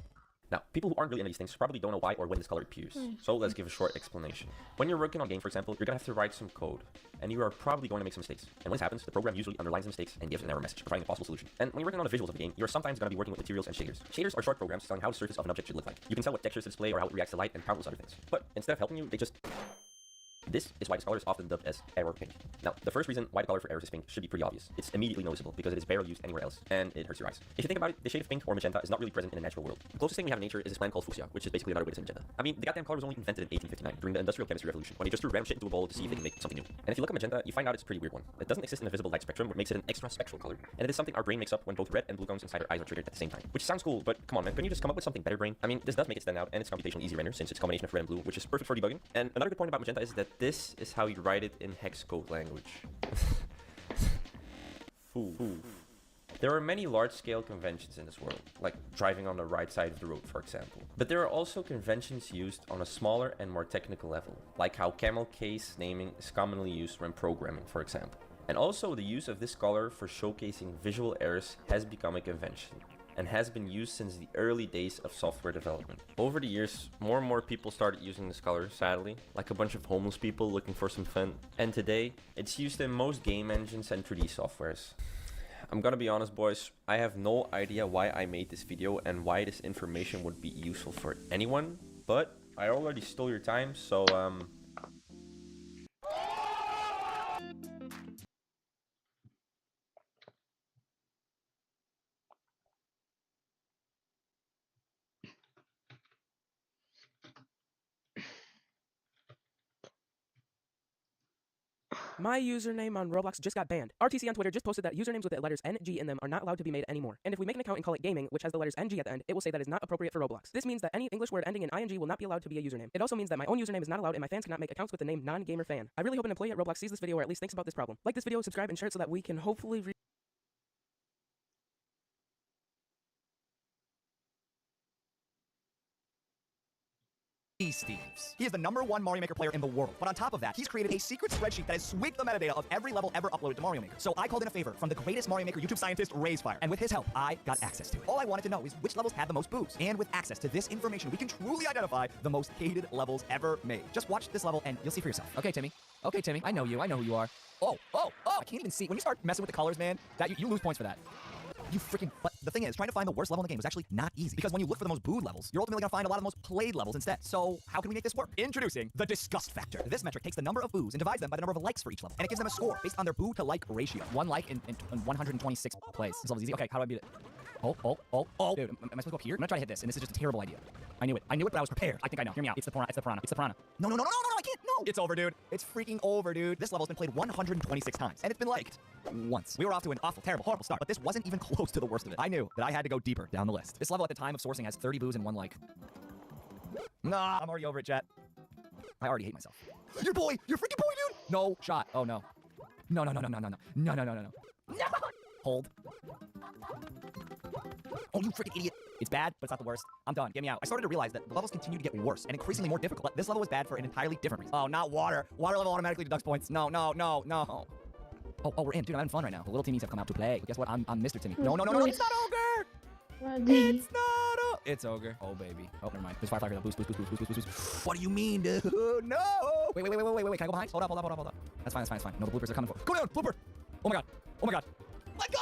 Now, people who aren't really into these things probably don't know why or when this color appears, so let's give a short explanation. When you're working on a game, for example, you're gonna have to write some code, and you are probably going to make some mistakes. And when this happens, the program usually underlines the mistakes and gives an error message, providing a possible solution. And when you're working on the visuals of the game, you're sometimes gonna be working with materials and shaders. Shaders are short programs telling how the surface of an object should look like. You can tell what textures to display or how it reacts to light and countless other things. But instead of helping you, they just... This is why this color is often dubbed as error pink. Now, the first reason why the color for errors is pink should be pretty obvious. It's immediately noticeable because it is barely used anywhere else, and it hurts your eyes. If you think about it, the shade of pink or magenta is not really present in the natural world. The closest thing we have in nature is this plant called fuchsia, which is basically another way to say magenta. I mean, the goddamn color was only invented in 1859, during the Industrial Chemistry Revolution, when they just threw random shit into a bowl to see if they can make something new. And if you look at magenta, you find out it's a pretty weird one. It doesn't exist in the visible light spectrum, which makes it an extra spectral color, and it is something our brain makes up when both red and blue cones inside our eyes are triggered at the same time. Which sounds cool, but come on man, couldn't you just come up with something better, brain? I mean, this does make it stand out, and it's computationally easy render since it's a combination of red and blue, which is perfect for debugging. And another good point about magenta is that this is how you write it in hex code language. There are many large-scale conventions in this world, like driving on the right side of the road, for example. But there are also conventions used on a smaller and more technical level, like how camel case naming is commonly used when programming, for example. And also the use of this color for showcasing visual errors has become a convention, and has been used since the early days of software development. Over the years, more and more people started using this color, sadly, like a bunch of homeless people looking for some fun. And today, it's used in most game engines and 3D softwares. I'm gonna be honest, boys, I have no idea why I made this video and why this information would be useful for anyone, but I already stole your time, so My username on Roblox just got banned. RTC on Twitter just posted that usernames with the letters NG in them are not allowed to be made anymore. And if we make an account and call it gaming, which has the letters NG at the end, it will say that is not appropriate for Roblox. This means that any English word ending in ing will not be allowed to be a username. It also means that my own username is not allowed and my fans cannot make accounts with the name non-gamer-fan. I really hope an employee at Roblox sees this video or at least thinks about this problem. Like this video, subscribe, and share it so that we can hopefully Steves. He is the #1 Mario Maker player in the world. But on top of that, he's created a secret spreadsheet that has swept the metadata of every level ever uploaded to Mario Maker. So I called in a favor from the greatest Mario Maker YouTube scientist, Raysfire. And with his help, I got access to it. All I wanted to know is which levels had the most boos. And with access to this information, we can truly identify the most hated levels ever made. Just watch this level and you'll see for yourself. Okay, Timmy. Okay, Timmy. I know you. I know who you are. Oh! I can't even see. When you start messing with the colors, man, that you lose points for that. You freaking... But the thing is, trying to find the worst level in the game was actually not easy. Because when you look for the most booed levels, you're ultimately going to find a lot of the most played levels instead. So how can we make this work? Introducing the Disgust Factor. This metric takes the number of boos and divides them by the number of likes for each level. And it gives them a score based on their boo to like ratio. 1 like in 126 plays. This level's easy. Okay, how do I beat it? Oh. Dude, am I supposed to go up here? I'm gonna try to hit this, and this is just a terrible idea. I knew it, but I was prepared. I think I know. Hear me out. It's the piranha. No, I can't. No. It's over, dude. It's freaking over, dude. This level has been played 126 times, and it's been liked once. We were off to an awful, terrible, horrible start, but this wasn't even close to the worst of it. I knew that I had to go deeper down the list. This level at the time of sourcing has 30 boos and 1 like. Nah, I'm already over it, chat. I already hate myself. Your boy! Your freaking boy, dude! No shot. Oh, no. No. Hold. Oh, you freaking idiot. It's bad, but it's not the worst. I'm done. Get me out. I started to realize that the levels continue to get worse and increasingly more difficult. But this level was bad for an entirely different reason. Oh, not water. Water level automatically deducts points. No. Oh, we're in. Dude, I'm having fun right now. The little teamies have come out to play. But guess what? I'm Mr. Timmy. No. It's not over! It's not over! It's ogre. Oh, baby. Oh, never mind. There's firefly here. Boost, boost, boost, boost, boost, boost. What do you mean, dude? No! Wait. Can I go behind? Hold up. That's fine. No, the bloopers are coming for. Go down, blooper! Oh my god. Let go!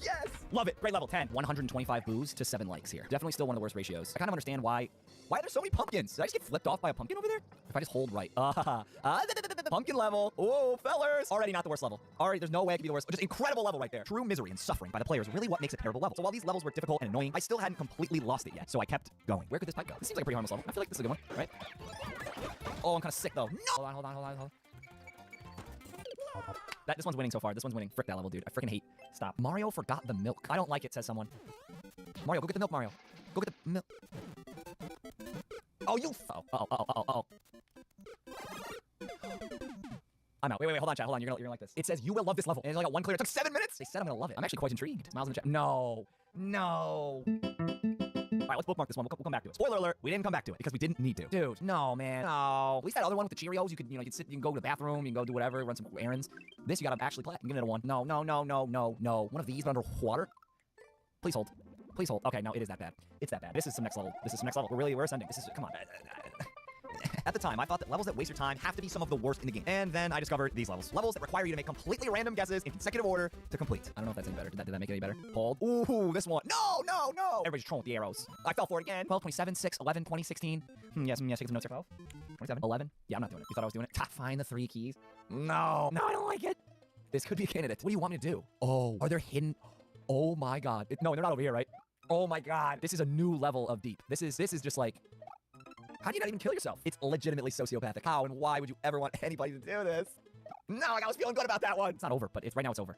Yes! Love it. Great level. 10. 125 boos to 7 likes here. Definitely still one of the worst ratios. I kind of understand why there's so many pumpkins. Did I just get flipped off by a pumpkin over there? If I just hold right. Pumpkin level. Oh, fellers. Already not the worst level. Already, there's no way it could be the worst. Just incredible level right there. True misery and suffering by the players really what makes a terrible level. So while these levels were difficult and annoying, I still hadn't completely lost it yet. So I kept going. Where could this pipe go? This seems like a pretty harmless level. I feel like this is a good one, right? Oh, I'm kind of sick though. No! Hold on. This one's winning so far. This one's winning. Frick that level, dude. I freaking hate. Stop. Mario forgot the milk. I don't like it, says someone. Mario, go get the milk, Mario. Go get the milk. Oh, you. Oh. I'm out. Wait. Hold on, chat. Hold on. You're gonna like this. It says you will love this level. And it's only got 1 clear. It took 7 minutes. They said I'm gonna love it. I'm actually quite intrigued. Smiles in the chat. No. Alright, let's bookmark this one. We'll come back to it. Spoiler alert, we didn't come back to it because we didn't need to. Dude, no, man. No. At least that other one with the Cheerios, you can sit, you can go to the bathroom, you can go do whatever, run some errands. This, you gotta actually play. I'm giving it a 1. No. One of these, but underwater? Please hold. Okay, no, it is that bad. It's that bad. This is some next level. We're ascending. Come on. At the time, I thought that levels that waste your time have to be some of the worst in the game. And then I discovered these levels. Levels that require you to make completely random guesses in consecutive order to complete. I don't know if that's any better. Did that make it any better? Hold. Ooh, this one. No! Everybody's trolling with the arrows. I fell for it again. 12, 27, 6, 11, 20, 16. Yes, take some notes here. 12, 27, 11. Yeah, I'm not doing it. You thought I was doing it? Find the 3 keys. No, I don't like it. This could be a candidate. What do you want me to do? Oh, are there hidden? Oh my god. No, they're not over here, right? Oh my god. This is a new level of deep. This is just like... How do you not even kill yourself? It's legitimately sociopathic. How and why would you ever want anybody to do this? No, like I was feeling good about that one. It's not over, but right now it's over.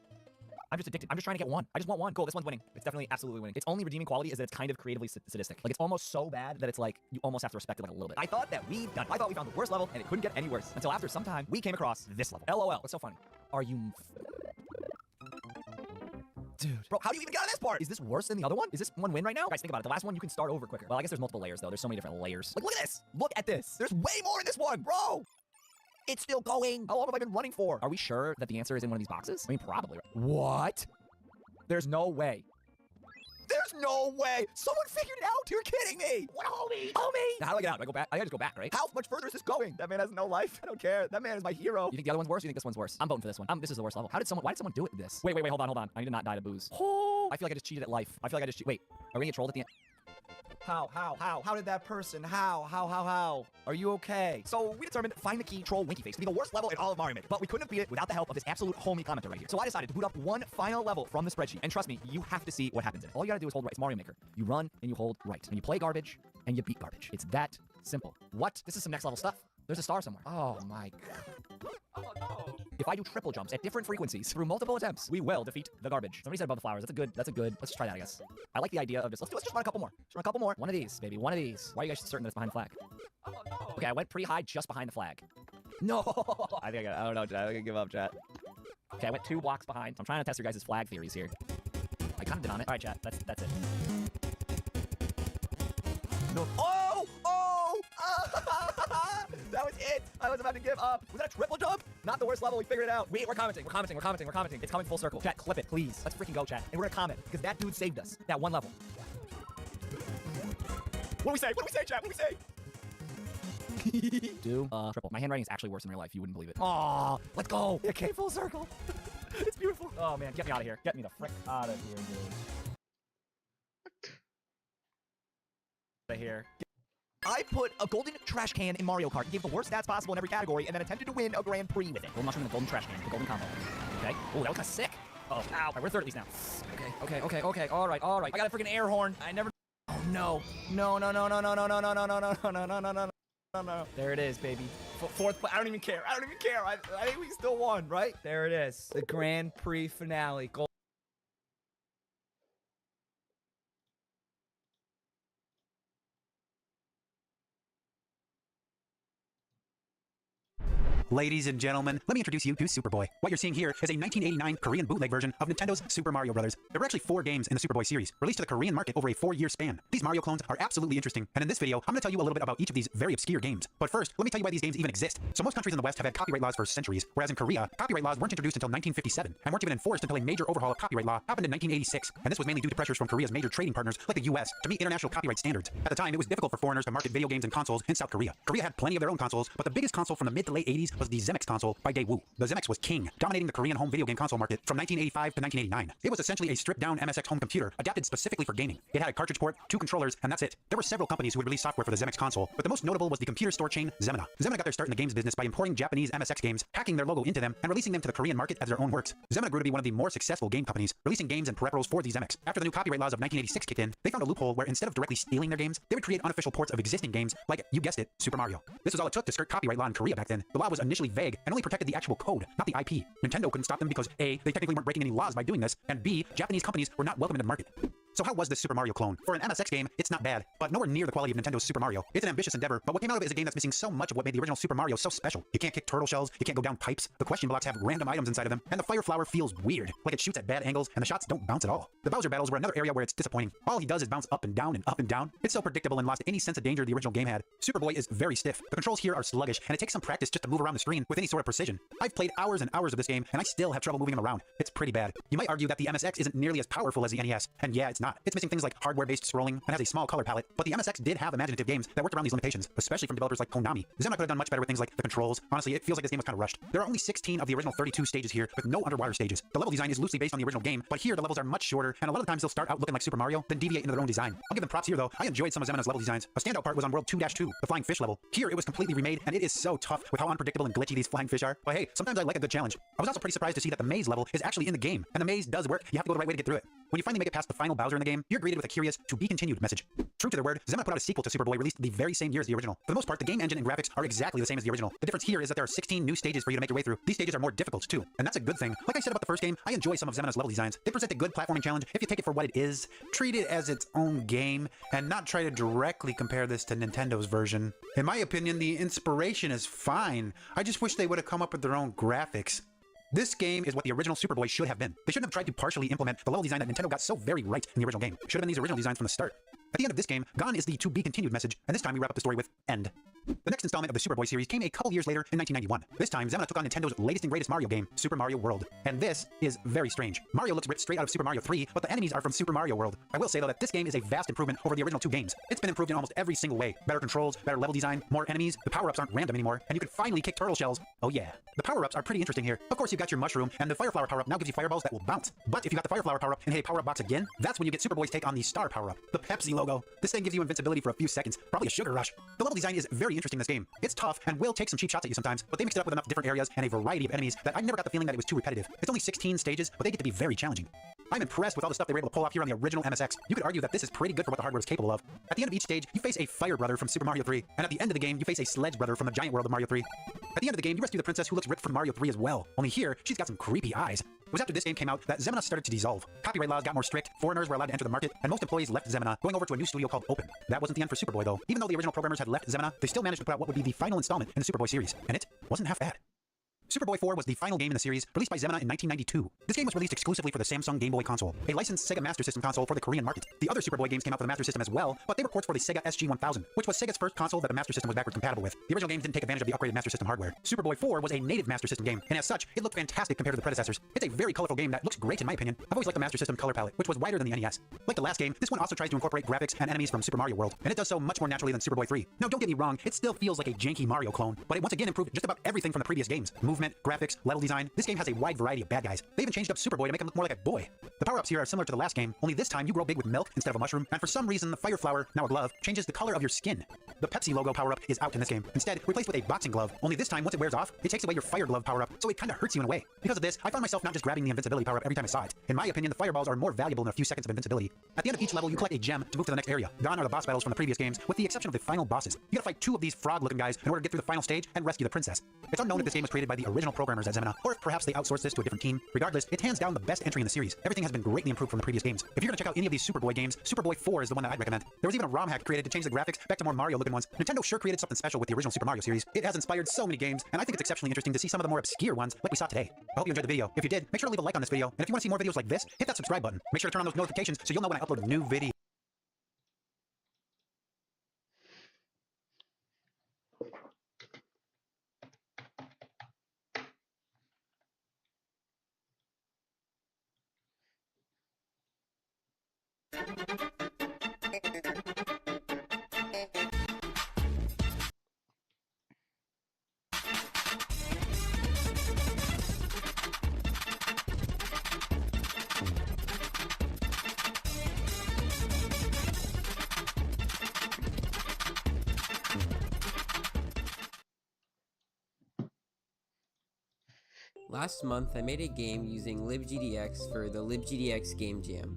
I'm just addicted. I'm just trying to get 1. I just want 1. Cool, this one's winning. It's definitely absolutely winning. Its only redeeming quality is that it's kind of creatively sadistic. Like it's almost so bad that it's like you almost have to respect it like a little bit. I thought we found the worst level and it couldn't get any worse until after some time we came across this level. LOL. What's so funny? Are you... Dude. Bro, how do you even get on this part? Is this worse than the other one? Is this one win right now? Guys, think about it. The last one you can start over quicker. Well, I guess there's multiple layers though. There's so many different layers. Like, look at this. Look at this. There's way more in this one, bro. It's still going. How long have I been running for? Are we sure that the answer is in one of these boxes? I mean, probably. Right? What? There's no way. There's no way! Someone figured it out! You're kidding me! What, homie! Now, how do I get out? Do I go back? I gotta just go back, right? How much further is this going? That man has no life. I don't care. That man is my hero. You think the other one's worse? Or you think this one's worse? I'm voting for this one. This is the worst level. Why did someone do it this? Wait, hold on. I need to not die to booze. Oh, I feel like I just cheated at life. Wait, are we gonna get trolled at the end? How did that person? How? Are you okay? So we determined Find the Key Troll Winky Face to be the worst level in all of Mario Maker, but we couldn't have beat it without the help of this absolute homie commenter right here. So I decided to boot up one final level from the spreadsheet, and trust me, you have to see what happens in it. All you gotta do is hold right. It's Mario Maker. You run and you hold right, and you play garbage and you beat garbage. It's that simple. What? This is some next level stuff. There's a star somewhere. Oh my god. Oh no. If I do triple jumps at different frequencies through multiple attempts, we will defeat the garbage. Somebody said above the flowers. That's a good. Let's try that, I guess. I like the idea of let's just run a couple more. Just run a couple more. One of these, baby. One of these. Why are you guys certain that it's behind the flag? Oh no. Okay, I went pretty high just behind the flag. No. I don't know, chat. I think I give up, chat. Okay, I went 2 blocks behind. I'm trying to test your guys' flag theories here. I kind of did on it. All right, chat. That's it. No. Oh! That was it! I was about to give up. Was that a triple jump? Not the worst level. We figured it out. We're commenting. It's coming full circle. Chat, clip it, please. Let's freaking go, chat. And we're gonna comment because that dude saved us. That one level. What do we say? Chat? What do we say? Triple. My handwriting is actually worse in real life. You wouldn't believe it. Aw, let's go. It came full circle. It's beautiful. Oh man, get me out of here. Get me the frick out of here, dude. Out of here. I put a golden trash can in Mario Kart, gave the worst stats possible in every category, and then attempted to win a Grand Prix with it. Golden mushroom and the golden trash can, the golden combo. Okay. Oh, that was kind of sick. Oh, ow. Right, we're third at least now. Okay. All right. I got a freaking air horn. I never. Oh no. No. There it is, baby. Fourth. I don't even care. I think we still won, right? There it is. The Grand Prix finale. Gold. Ladies and gentlemen, let me introduce you to Superboy. What you're seeing here is a 1989 Korean bootleg version of Nintendo's Super Mario Bros. There were actually 4 games in the Superboy series, released to the Korean market over a 4-year span. These Mario clones are absolutely interesting, and in this video, I'm going to tell you a little bit about each of these very obscure games. But first, let me tell you why these games even exist. So most countries in the West have had copyright laws for centuries, whereas in Korea, copyright laws weren't introduced until 1957, and weren't even enforced until a major overhaul of copyright law happened in 1986. And this was mainly due to pressures from Korea's major trading partners like the US to meet international copyright standards. At the time, it was difficult for foreigners to market video games and consoles in South Korea. Korea had plenty of their own consoles, but the biggest console from the mid to late 80s was the ZMX console by Daewoo. The ZMX was king, dominating the Korean home video game console market from 1985 to 1989. It was essentially a stripped-down MSX home computer, adapted specifically for gaming. It had a cartridge port, 2 controllers, and that's it. There were several companies who would release software for the ZMX console, but the most notable was the computer store chain Zemina. Zemina got their start in the games business by importing Japanese MSX games, hacking their logo into them, and releasing them to the Korean market as their own works. Zemina grew to be one of the more successful game companies, releasing games and peripherals for the ZMX. After the new copyright laws of 1986 kicked in, they found a loophole where instead of directly stealing their games, they would create unofficial ports of existing games, like, you guessed it, Super Mario. This was all it took to skirt copyright law in Korea back then. The law was initially vague and only protected the actual code, not the IP. Nintendo couldn't stop them because A, they technically weren't breaking any laws by doing this, and B, Japanese companies were not welcome into the market. So how was this Super Mario clone? For an MSX game, it's not bad, but nowhere near the quality of Nintendo's Super Mario. It's an ambitious endeavor, but what came out of it is a game that's missing so much of what made the original Super Mario so special. You can't kick turtle shells, you can't go down pipes, the question blocks have random items inside of them, and the fire flower feels weird, like it shoots at bad angles, and the shots don't bounce at all. The Bowser battles were another area where it's disappointing. All he does is bounce up and down and up and down. It's so predictable and lost any sense of danger the original game had. Superboy is very stiff. The controls here are sluggish, and it takes some practice just to move around the screen with any sort of precision. I've played hours and hours of this game, and I still have trouble moving him around. It's pretty bad. You might argue that the MSX isn't nearly as powerful as the NES, and yeah, it's not. It's missing things like hardware-based scrolling and has a small color palette, but the MSX did have imaginative games that worked around these limitations, especially from developers like Konami. Zemina could have done much better with things like the controls. Honestly, it feels like this game was kind of rushed. There are only 16 of the original 32 stages here, with no underwater stages. The level design is loosely based on the original game, but here the levels are much shorter, and a lot of times they'll start out looking like Super Mario, then deviate into their own design. I'll give them props here though. I enjoyed some of Zemina's level designs. A standout part was on World 2-2, the Flying Fish level. Here it was completely remade, and it is so tough with how unpredictable and glitchy these flying fish are. But hey, sometimes I like a good challenge. I was also pretty surprised to see that the maze level is actually in the game, and the maze does work. You have to go the right way to get through it. When you finally make it past the final Bowser in the game, you're greeted with a curious "to be continued" message. True to their word, Zemina put out a sequel to Superboy released the very same year as the original. For the most part, the game engine and graphics are exactly the same as the original. The difference here is that there are 16 new stages for you to make your way through. These stages are more difficult too, and that's a good thing. Like I said about the first game, I enjoy some of Zemina's level designs. They present a good platforming challenge if you take it for what it is, treat it as its own game, and not try to directly compare this to Nintendo's version. In my opinion, the inspiration is fine. I just wish they would have come up with their own graphics. This game is what the original Superboy should have been. They shouldn't have tried to partially implement the level design that Nintendo got so very right in the original game. It should have been these original designs from the start. At the end of this game, gone is the "to be continued" message, and this time we wrap up the story with end. The next installment of the Superboy series came a couple years later in 1991. This time, Zemina took on Nintendo's latest and greatest Mario game, Super Mario World. And this is very strange. Mario looks ripped straight out of Super Mario 3, but the enemies are from Super Mario World. I will say though that this game is a vast improvement over the original 2 games. It's been improved in almost every single way. Better controls, better level design, more enemies, the power-ups aren't random anymore, and you can finally kick turtle shells. Oh yeah. The power-ups are pretty interesting here. Of course, you've got your mushroom, and the fire flower power-up now gives you fireballs that will bounce. But if you got the fire flower power-up and hit a power-up box again, that's when you get Superboy's take on the star power-up. The Pepsi logo. This thing gives you invincibility for a few seconds, probably a sugar rush. The level design is very interesting in this game. It's tough and will take some cheap shots at you sometimes, but they mixed it up with enough different areas and a variety of enemies that I never got the feeling that it was too repetitive. It's only 16 stages, but they get to be very challenging. I'm impressed with all the stuff they were able to pull off here on the original MSX. You could argue that this is pretty good for what the hardware is capable of. At the end of each stage, you face a fire brother from Super Mario 3, and at the end of the game, you face a sledge brother from the giant world of Mario 3. At the end of the game, you rescue the princess who looks ripped from Mario 3 as well. Only here, she's got some creepy eyes. It was after this game came out that Zemina started to dissolve. Copyright laws got more strict, foreigners were allowed to enter the market, and most employees left Zemina, going over to a new studio called Open. That wasn't the end for Superboy though. Even though the original programmers had left Zemina, they still managed to put out what would be the final installment in the Superboy series, and it wasn't half bad. Superboy 4 was the final game in the series, released by Zemina in 1992. This game was released exclusively for the Samsung Game Boy console, a licensed Sega Master System console for the Korean market. The other Superboy games came out for the Master System as well, but they were ports for the Sega SG-1000, which was Sega's first console that the Master System was backwards compatible with. The original games didn't take advantage of the upgraded Master System hardware. Superboy 4 was a native Master System game, and as such, it looked fantastic compared to the predecessors. It's a very colorful game that looks great in my opinion. I've always liked the Master System color palette, which was wider than the NES. Like the last game, this one also tries to incorporate graphics and enemies from Super Mario World, and it does so much more naturally than Superboy 3. Now don't get me wrong, it still feels like a janky Mario clone, but it once again improved just about everything from the previous games. Movement, graphics, level design. This game has a wide variety of bad guys. They even changed up Superboy to make him look more like a boy. The power-ups here are similar to the last game, only this time you grow big with milk instead of a mushroom, and for some reason the fire flower, now a glove, changes the color of your skin. The Pepsi logo power-up is out in this game. Instead, replaced with a boxing glove, only this time once it wears off, it takes away your fire glove power-up, so it kinda hurts you in a way. Because of this, I found myself not just grabbing the invincibility power-up every time I saw it. In my opinion, the fireballs are more valuable than a few seconds of invincibility. At the end of each level, you collect a gem to move to the next area. Gone are the boss battles from the previous games, with the exception of the final bosses. You gotta fight 2 of these frog-looking guys in order to get through the final stage and rescue the princess. It's unknown if this game was created by the the original programmers at Zemina, or if perhaps they outsourced this to a different team. Regardless, it's hands down the best entry in the series. Everything has been greatly improved from the previous games. If you're gonna check out any of these Superboy games, Superboy 4 is the one that I'd recommend. There was even a ROM hack created to change the graphics back to more Mario-looking ones. Nintendo sure created something special with the original Super Mario series. It has inspired so many games, and I think it's exceptionally interesting to see some of the more obscure ones like we saw today. I hope you enjoyed the video. If you did, make sure to leave a like on this video, and if you want to see more videos like this, hit that subscribe button. Make sure to turn on those notifications so you'll know when I upload a new video. Last month, I made a game using libgdx for the libgdx Game Jam.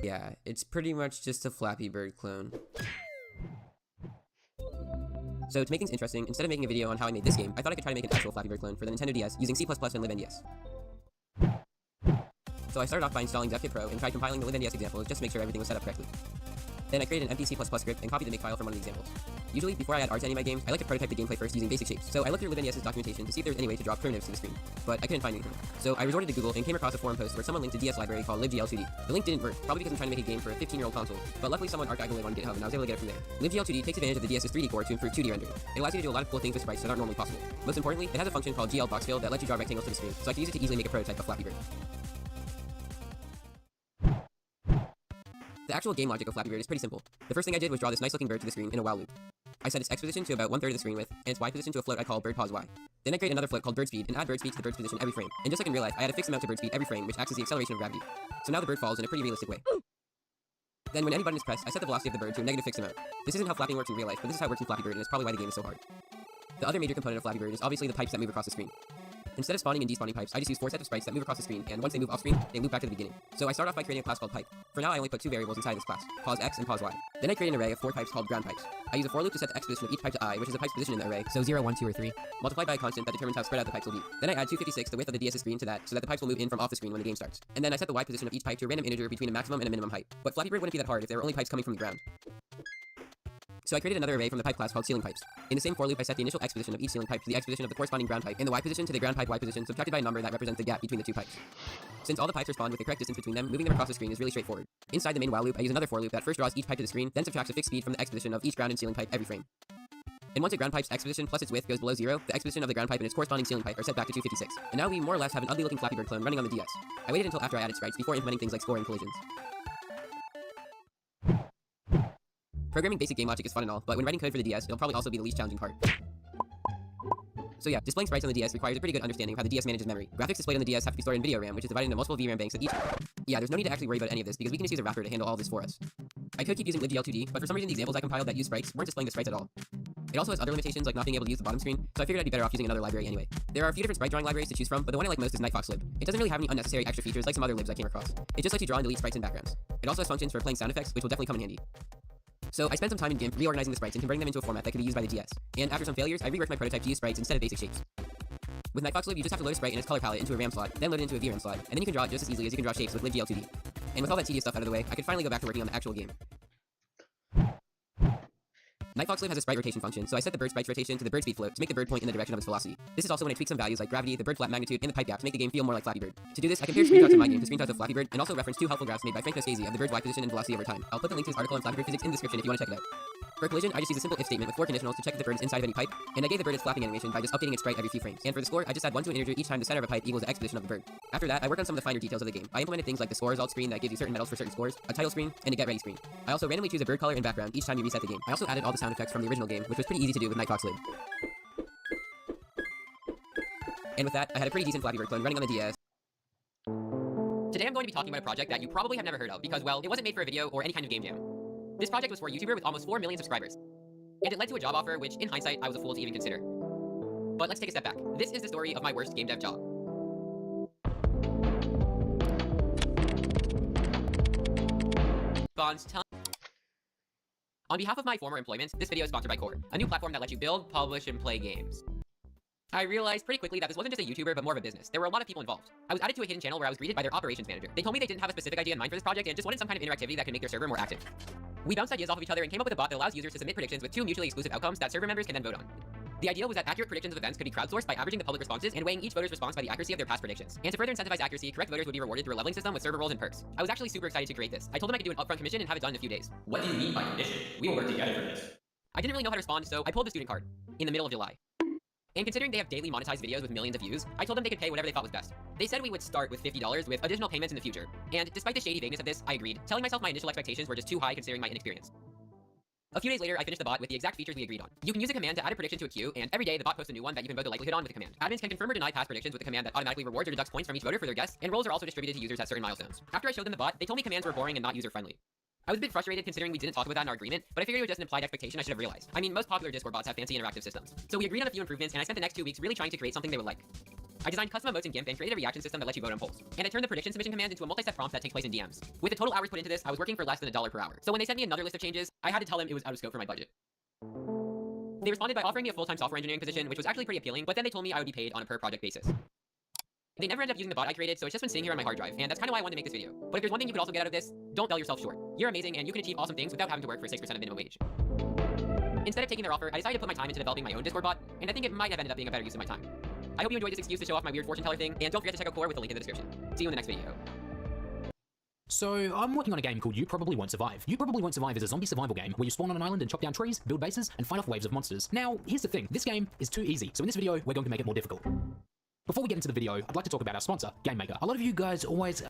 Yeah, it's pretty much just a Flappy Bird clone. So to make things interesting, instead of making a video on how I made this game, I thought I could try to make an actual Flappy Bird clone for the Nintendo DS using C++ and libNDS. So I started off by installing DevKit Pro and tried compiling the libNDS examples just to make sure everything was set up correctly. Then I created an empty C++ script and copied the makefile from one of the examples. Usually, before I add art to any of my games, I like to prototype the gameplay first using basic shapes. So I looked through libNDS's documentation to see if there's any way to draw primitives to the screen, but I couldn't find anything. So I resorted to Google and came across a forum post where someone linked a DS library called libgl2d. The link didn't work, probably because I'm trying to make a game for a 15-year-old console, but luckily someone archived the lib on GitHub and I was able to get it from there. libgl2d takes advantage of the DS's 3D core to improve 2D rendering. It allows you to do a lot of cool things with sprites that aren't normally possible. Most importantly, it has a function called glboxfill that lets you draw rectangles to the screen, so I can use it to easily make a prototype of Flappy Bird. The actual game logic of Flappy Bird is pretty simple. The first thing I did was draw this nice looking bird to the screen in a while loop. I set its X position to about 1/3 of the screen width, and its Y position to a float I call bird pause Y. Then I create another float called bird speed, and add bird speed to the bird's position every frame. And just like in real life, I add a fixed amount to bird speed every frame, which acts as the acceleration of gravity. So now the bird falls in a pretty realistic way. Then when any button is pressed, I set the velocity of the bird to a negative fixed amount. This isn't how flapping works in real life, but this is how it works in Flappy Bird, and it's probably why the game is so hard. The other major component of Flappy Bird is obviously the pipes that move across the screen. Instead of spawning and despawning pipes, I just use 4 sets of sprites that move across the screen, and once they move off screen, they loop back to the beginning. So I start off by creating a class called pipe. For now, I only put 2 variables inside this class, pause x and pause y. Then I create an array of 4 pipes called ground pipes. I use a for loop to set the x position of each pipe to I, which is the pipe's position in the array, so 0, 1, 2, or 3, multiplied by a constant that determines how spread out the pipes will be. Then I add 256, the width of the DS's screen, to that, so that the pipes will move in from off the screen when the game starts. And then I set the y position of each pipe to a random integer between a maximum and a minimum height. But Flappy Bird wouldn't be that hard if there were only pipes coming from the ground. So I created another array from the pipe class called ceiling pipes. In the same for loop, I set the initial x position of each ceiling pipe to the x position of the corresponding ground pipe, and the y position to the ground pipe y position subtracted by a number that represents the gap between the 2 pipes. Since all the pipes are spawned with the correct distance between them, moving them across the screen is really straightforward. Inside the main while loop, I use another for loop that first draws each pipe to the screen, then subtracts a fixed speed from the x position of each ground and ceiling pipe every frame. And once a ground pipe's x position plus its width goes below 0, the x position of the ground pipe and its corresponding ceiling pipe are set back to 256. And now we more or less have an ugly looking Flappy Bird clone running on the DS. I waited until after I added sprites before implementing things like score and collisions. Programming basic game logic is fun and all, but when writing code for the DS, it'll probably also be the least challenging part. So yeah, displaying sprites on the DS requires a pretty good understanding of how the DS manages memory. Graphics displayed on the DS have to be stored in video RAM, which is divided into multiple VRAM banks that each... Yeah, there's no need to actually worry about any of this, because we can just use a wrapper to handle all this for us. I could keep using libgl2d, but for some reason the examples I compiled that use sprites weren't displaying the sprites at all. It also has other limitations like not being able to use the bottom screen, so I figured I'd be better off using another library anyway. There are a few different sprite drawing libraries to choose from, but the one I like most is NightFoxLib. It doesn't really have any unnecessary extra features like some other libs I came across. It just lets you draw and delete sprites and backgrounds. It also has functions for playing sound effects, which will definitely come in handy. So I spent some time in GIMP reorganizing the sprites and converting them into a format that could be used by the DS. And after some failures, I reworked my prototype to use sprites instead of basic shapes. With NightFoxLib, you just have to load a sprite in its color palette into a RAM slot, then load it into a VRAM slot, and then you can draw it just as easily as you can draw shapes with libgl2d. And with all that tedious stuff out of the way, I could finally go back to working on the actual game. NightFoxLib has a sprite rotation function, so I set the bird sprite's rotation to the bird speed float to make the bird point in the direction of its velocity. This is also when I tweak some values like gravity, the bird flap magnitude, and the pipe gap to make the game feel more like Flappy Bird. To do this, I compared screenshots of my game to screenshots of Flappy Bird, and also referenced 2 helpful graphs made by Frank Noscasi of the bird's y position and velocity over time. I'll put the link to his article on Flappy Bird physics in the description if you want to check it out. For collision, I just use a simple if statement with 4 conditionals to check if the bird is inside of any pipe, and I gave the bird its flapping animation by just updating its sprite every few frames. And for the score, I just add 1 to an integer each time the center of a pipe equals the x position of the bird. After that, I worked on some of the finer details of the game. I implemented things like the score result screen that gives you certain medals for certain scores, a title screen, and a get ready screen. I also randomly choose a bird color and background each time you reset the game. I also added all the sound effects from the original game, which was pretty easy to do with NightFoxLib. And with that, I had a pretty decent Flappy Bird clone running on the DS. Today I'm going to be talking about a project that you probably have never heard of because, well, it wasn't made for a video or any kind of game jam. This project was for a YouTuber with almost 4 million subscribers. And it led to a job offer, which, in hindsight, I was a fool to even consider. But let's take a step back. This is the story of my worst game dev job. Bonds, On behalf of my former employment, this video is sponsored by Core, a new platform that lets you build, publish, and play games. I realized pretty quickly that this wasn't just a YouTuber, but more of a business. There were a lot of people involved. I was added to a hidden channel where I was greeted by their operations manager. They told me they didn't have a specific idea in mind for this project and just wanted some kind of interactivity that could make their server more active. We bounced ideas off of each other and came up with a bot that allows users to submit predictions with 2 mutually exclusive outcomes that server members can then vote on. The idea was that accurate predictions of events could be crowdsourced by averaging the public responses and weighing each voter's response by the accuracy of their past predictions. And to further incentivize accuracy, correct voters would be rewarded through a leveling system with server roles and perks. I was actually super excited to create this. I told them I could do an upfront commission and have it done in a few days. What do you mean by commission? We will work together for this. I didn't really know how to respond, so I pulled the student card in the middle of July. And considering they have daily monetized videos with millions of views, I told them they could pay whatever they thought was best. They said we would start with $50 with additional payments in the future. And despite the shady vagueness of this, I agreed, telling myself my initial expectations were just too high considering my inexperience. A few days later, I finished the bot with the exact features we agreed on. You can use a command to add a prediction to a queue, and every day the bot posts a new one that you can vote the likelihood on with a command. Admins can confirm or deny past predictions with a command that automatically rewards or deducts points from each voter for their guess, and roles are also distributed to users at certain milestones. After I showed them the bot, they told me commands were boring and not user-friendly. I was a bit frustrated considering we didn't talk about that in our agreement, but I figured it was just an implied expectation I should have realized. I mean, most popular Discord bots have fancy interactive systems. So we agreed on a few improvements, and I spent the next 2 weeks really trying to create something they would like. I designed custom emotes in GIMP and created a reaction system that lets you vote on polls. And I turned the prediction submission command into a multi-step prompt that takes place in DMs. With the total hours put into this, I was working for less than $1 per hour. So when they sent me another list of changes, I had to tell them it was out of scope for my budget. They responded by offering me a full-time software engineering position, which was actually pretty appealing, but then they told me I would be paid on a per-project basis. They never ended up using the bot I created, so it's just been sitting here on my hard drive, and that's kind of why I wanted to make this video. But if there's one thing you could also get out of this, don't sell yourself short. You're amazing, and you can achieve awesome things without having to work for 6% of minimum wage. Instead of taking their offer, I decided to put my time into developing my own Discord bot, and I think it might have ended up being a better use of my time. I hope you enjoyed this excuse to show off my weird fortune teller thing, and don't forget to check out Core with the link in the description. See you in the next video. So, I'm working on a game called You Probably Won't Survive. You Probably Won't Survive is a zombie survival game where you spawn on an island and chop down trees, build bases, and fight off waves of monsters. Now, here's the thing. This game is too easy, so in this video, we're going to make it more difficult. Before we get into the video, I'd like to talk about our sponsor, GameMaker. A lot of you guys always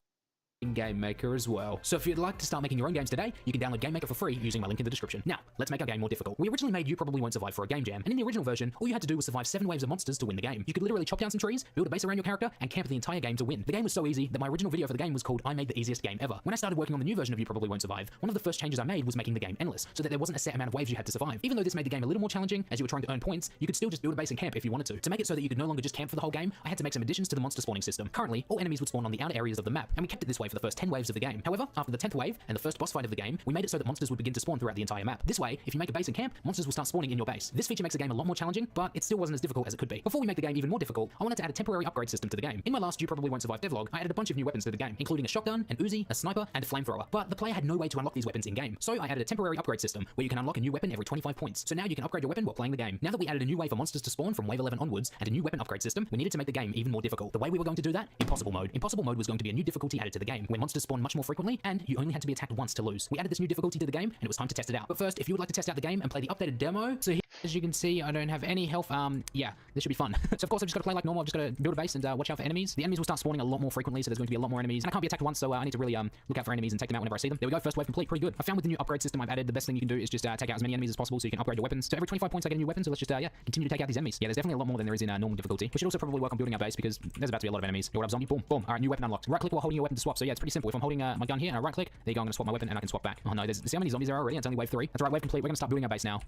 in GameMaker as well. So if you'd like to start making your own games today, you can download GameMaker for free using my link in the description. Now, let's make our game more difficult. We originally made You Probably Won't Survive for a game jam, and in the original version, all you had to do was survive 7 waves of monsters to win the game. You could literally chop down some trees, build a base around your character, and camp the entire game to win. The game was so easy that my original video for the game was called I Made the Easiest Game Ever. When I started working on the new version of You Probably Won't Survive, one of the first changes I made was making the game endless, so that there wasn't a set amount of waves you had to survive. Even though this made the game a little more challenging, as you were trying to earn points, you could still just build a base and camp if you wanted to. To make it so that you could no longer just camp for the whole game, I had to make some additions to the monster spawning system. Currently, all enemies would spawn on the outer areas of the map, and we kept it this way for the first 10 waves of the game. However, after the 10th wave and the first boss fight of the game, we made it so that monsters would begin to spawn throughout the entire map. This way, if you make a base and camp, monsters will start spawning in your base. This feature makes the game a lot more challenging, but it still wasn't as difficult as it could be. Before we make the game even more difficult, I wanted to add a temporary upgrade system to the game. In my last You Probably Won't Survive devlog, I added a bunch of new weapons to the game, including a shotgun, an Uzi, a sniper, and a flamethrower. But the player had no way to unlock these weapons in-game. So I added a temporary upgrade system where you can unlock a new weapon every 25 points. So now you can upgrade your weapon while playing the game. Now that we added a new way for monsters to spawn from wave 11 onwards and a new weapon upgrade system, we needed to make the game even more difficult. The way we were going to do that? Impossible mode. Impossible mode was going to be a new difficulty added to the game, where monsters spawn much more frequently and you only had to be attacked once to lose. We added this new difficulty to the game, and it was time to test it out. But first, if you would like to test out the game and play the updated demo, so here, as you can see, I don't have any health. Yeah, this should be fun. So of course, I've just got to play like normal. I've just got to build a base and watch out for enemies. The enemies will start spawning a lot more frequently, so there's going to be a lot more enemies. And I can't be attacked once, so I need to really look out for enemies and take them out whenever I see them. There we go, first wave complete, pretty good. I found with the new upgrade system I've added, the best thing you can do is just take out as many enemies as possible so you can upgrade your weapons. So every 25 points I get a new weapon, so let's just yeah, continue to take out these enemies. Yeah, there's definitely a lot more than there is in normal difficulty. We should also probably work on building our base because there's about to be a lot of enemies. Yo, what up, zombie? Boom, boom. Alright, new weapon unlocked. Right click while holding your weapon to swap. So yeah, it's pretty simple. If I'm holding my gun here and I right click, there you go, I'm gonna swap my weapon and I can swap back. Oh no, see how many zombies there are already? It's only wave 3. That's right, wave complete. We're gonna start building our base now.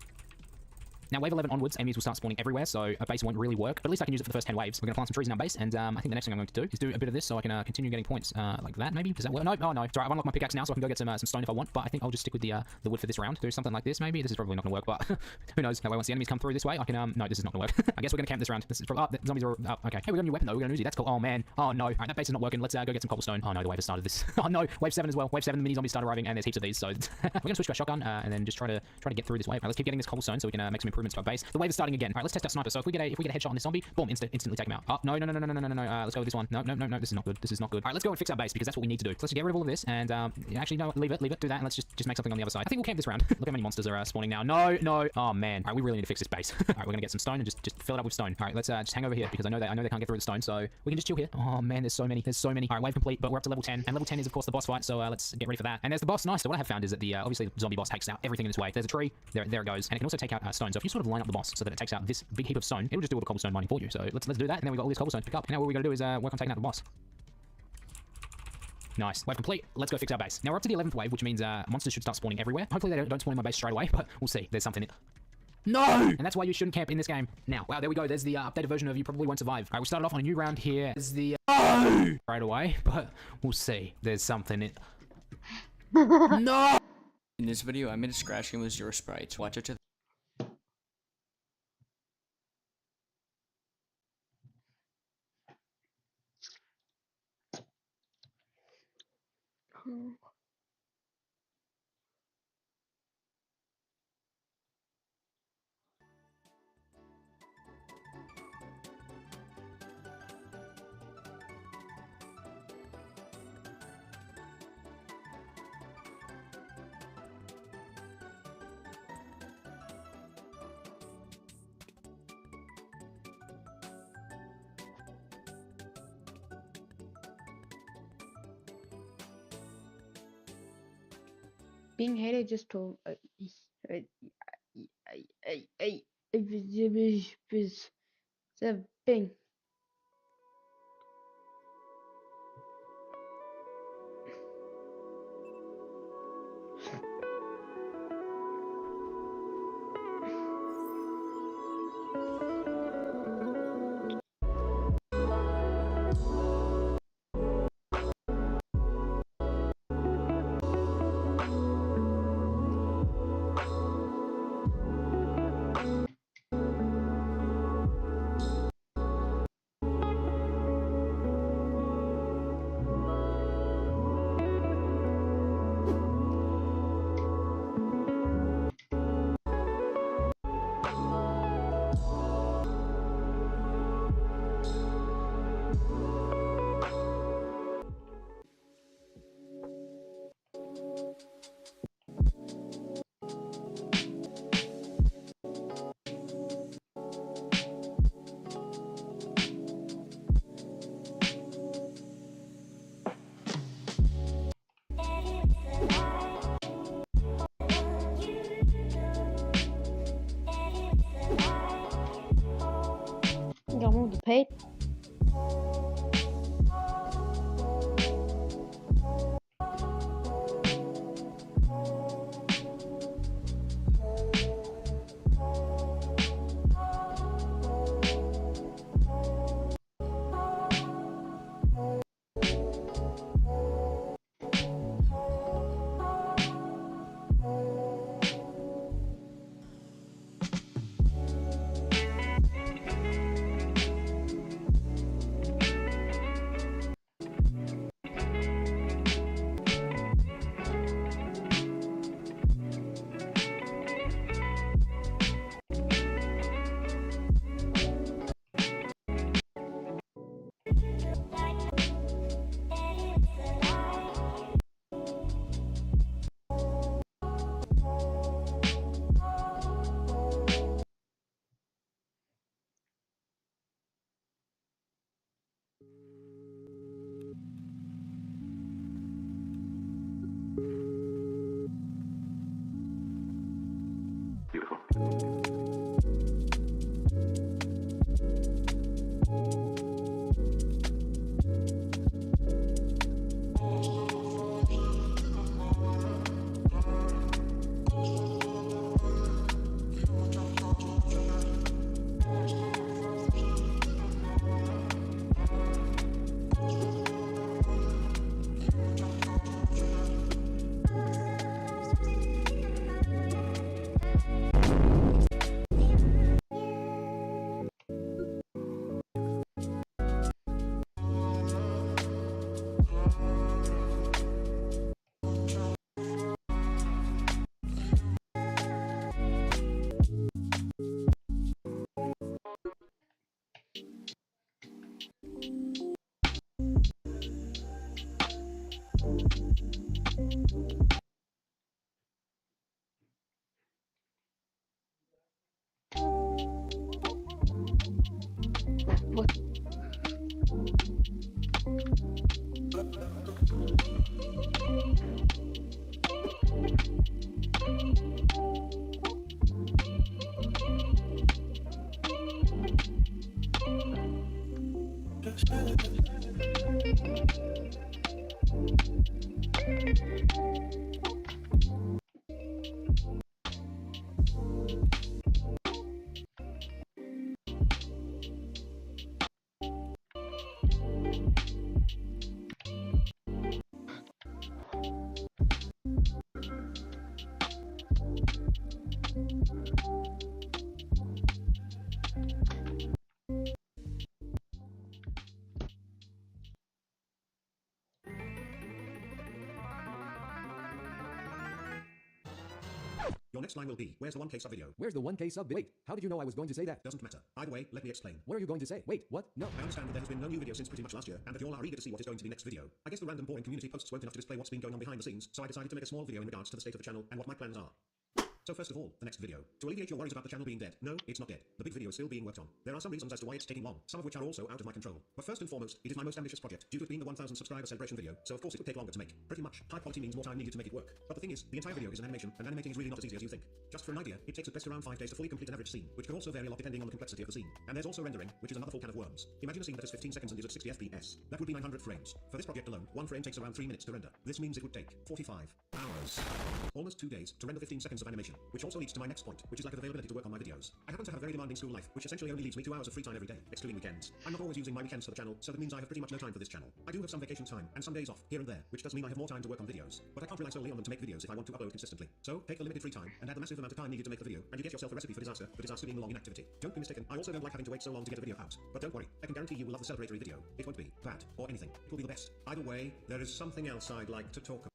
Now, wave 11 onwards, enemies will start spawning everywhere, so a base won't really work, but at least I can use it for the first 10 waves. We're going to plant some trees in our base, and I think the next thing I'm going to do is do a bit of this so I can continue getting points like that, maybe? Does that work? No, oh no. It's alright, I've unlocked my pickaxe now, so I can go get some stone if I want, but I think I'll just stick with the wood for this round. Do something like this, maybe? This is probably not going to work, but who knows? That way, once the enemies come through this way, I can, no, this is not going to work. I guess we're going to camp this round. This is probably, the zombies are, okay. Hey, we got a new weapon, though. We got an Uzi. That's cool. Oh, man. Oh, no. Alright, that base is not working. Let's go get some cobblestone. Oh, no, the wave has started this. Oh, no. Wave 7 as well. Wave 7, the mini zombies start arriving, and there's heaps of these, so we're going to switch to a shotgun, and then just try to get through this wave. Right, let's keep getting this cobblestone so we can make some improvements to our base. The wave is starting again. All right, let's test our sniper. So if we get a headshot on this zombie, boom, instantly take him out. Oh, no. Let's go with this one. No. This is not good. This is not good. All right, let's go and fix our base because that's what we need to do. So let's just get rid of all of this and actually no, leave it. Do that and let's just make something on the other side. I think we'll camp this round. Look how many monsters are spawning now. No. Oh man. All right, we really need to fix this base. All right, we're gonna get some stone and just fill it up with stone. All right, let's just hang over here because I know they can't get through the stone, so we can just chill here. Oh man, there's so many. All right, wave complete, but we're up to level 10, and level 10 is of course the boss fight. So let's get ready for that. And there's the boss. Nice. So what I have found is that the obviously the zombie boss takes out everything in its way. There's a tree. There it goes, and it can also take out stone. So if you sort of line up the boss so that it takes out this big heap of stone, it'll just do all the cobblestone mining for you. So let's do that, and then we've got all these cobblestone to pick up. Now what we're gonna do is work on taking out the boss. Nice. Wave complete. Let's go fix our base. Now we're up to the 11th wave, which means monsters should start spawning everywhere. Hopefully they don't spawn in my base straight away, but we'll see. There's something in. No! And that's why you shouldn't camp in this game. Now, wow, there we go. There's the updated version of You Probably Won't Survive. All right, we started off on a new round here. There's the right away, but we'll see. There's something in. No! In this video, I made a scratch game with 0 sprites. Watch it to Being hated just told Bing. Download the page. Your next line will be, where's the 1K sub video? Where's the 1K sub? Wait, how did you know I was going to say that? Doesn't matter. Either way, let me explain. What are you going to say? Wait, what? No. I understand that there has been no new video since pretty much last year, and that you all are eager to see what is going to be next video. I guess the random boring community posts weren't enough to display what's been going on behind the scenes, so I decided to make a small video in regards to the state of the channel and what my plans are. So first of all, the next video. To alleviate your worries about the channel being dead, no, it's not dead. The big video is still being worked on. There are some reasons as to why it's taking long, some of which are also out of my control. But first and foremost, it is my most ambitious project, due to it being the 1,000 subscriber celebration video, so of course it would take longer to make. Pretty much, high quality means more time needed to make it work. But the thing is, the entire video is an animation, and animating is really not as easy as you think. Just for an idea, it takes at best around 5 days to fully complete an average scene, which can also vary a lot depending on the complexity of the scene. And there's also rendering, which is another full can of worms. Imagine a scene that is 15 seconds and is at 60 FPS. That would be 900 frames. For this project alone, one frame takes around 3 minutes to render. This means it would take 45 hours. Almost 2 days to render 15 seconds of animation, which also leads to my next point, which is lack of availability to work on my videos. I happen to have a very demanding school life, which essentially only leaves me 2 hours of free time every day, excluding weekends. I'm not always using my weekends for the channel, so that means I have pretty much no time for this channel. I do have some vacation time, and some days off, here and there, which does mean I have more time to work on videos. But I can't rely solely on them to make videos if I want to upload consistently. So, take the limited free time, and add the massive amount of time needed to make the video, and you get yourself a recipe for disaster, the disaster being long inactivity. Don't be mistaken, I also don't like having to wait so long to get a video out. But don't worry, I can guarantee you will love the celebratory video. It won't be bad, or anything. It will be the best. Either way, there is something else I'd like to talk about.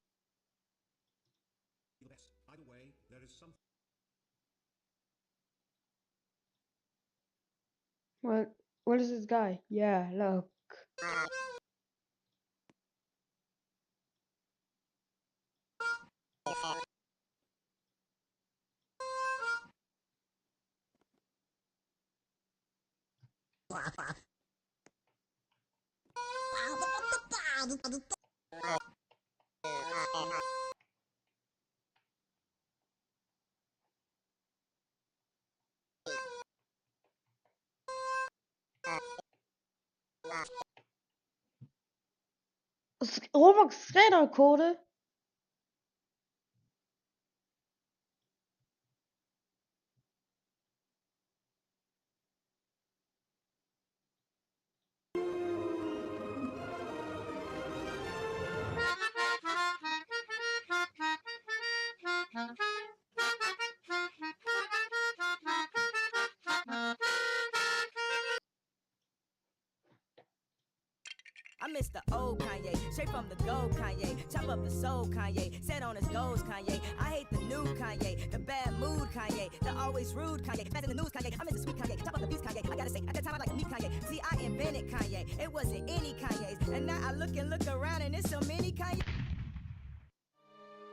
The best. Either way, there is something. What is this guy? Yeah, look. Roblox Skatercode. I miss the old Kanye, straight from the gold Kanye. Chop up the soul Kanye, set on his goals Kanye. I hate the new Kanye, the bad mood Kanye, the always rude Kanye. Fast in the news Kanye, I miss the sweet Kanye. Chop up the beast Kanye, I gotta say, at that time I like me Kanye. See, I invented Kanye, it wasn't any Kanye's. And now I look around and there's so many Kanye.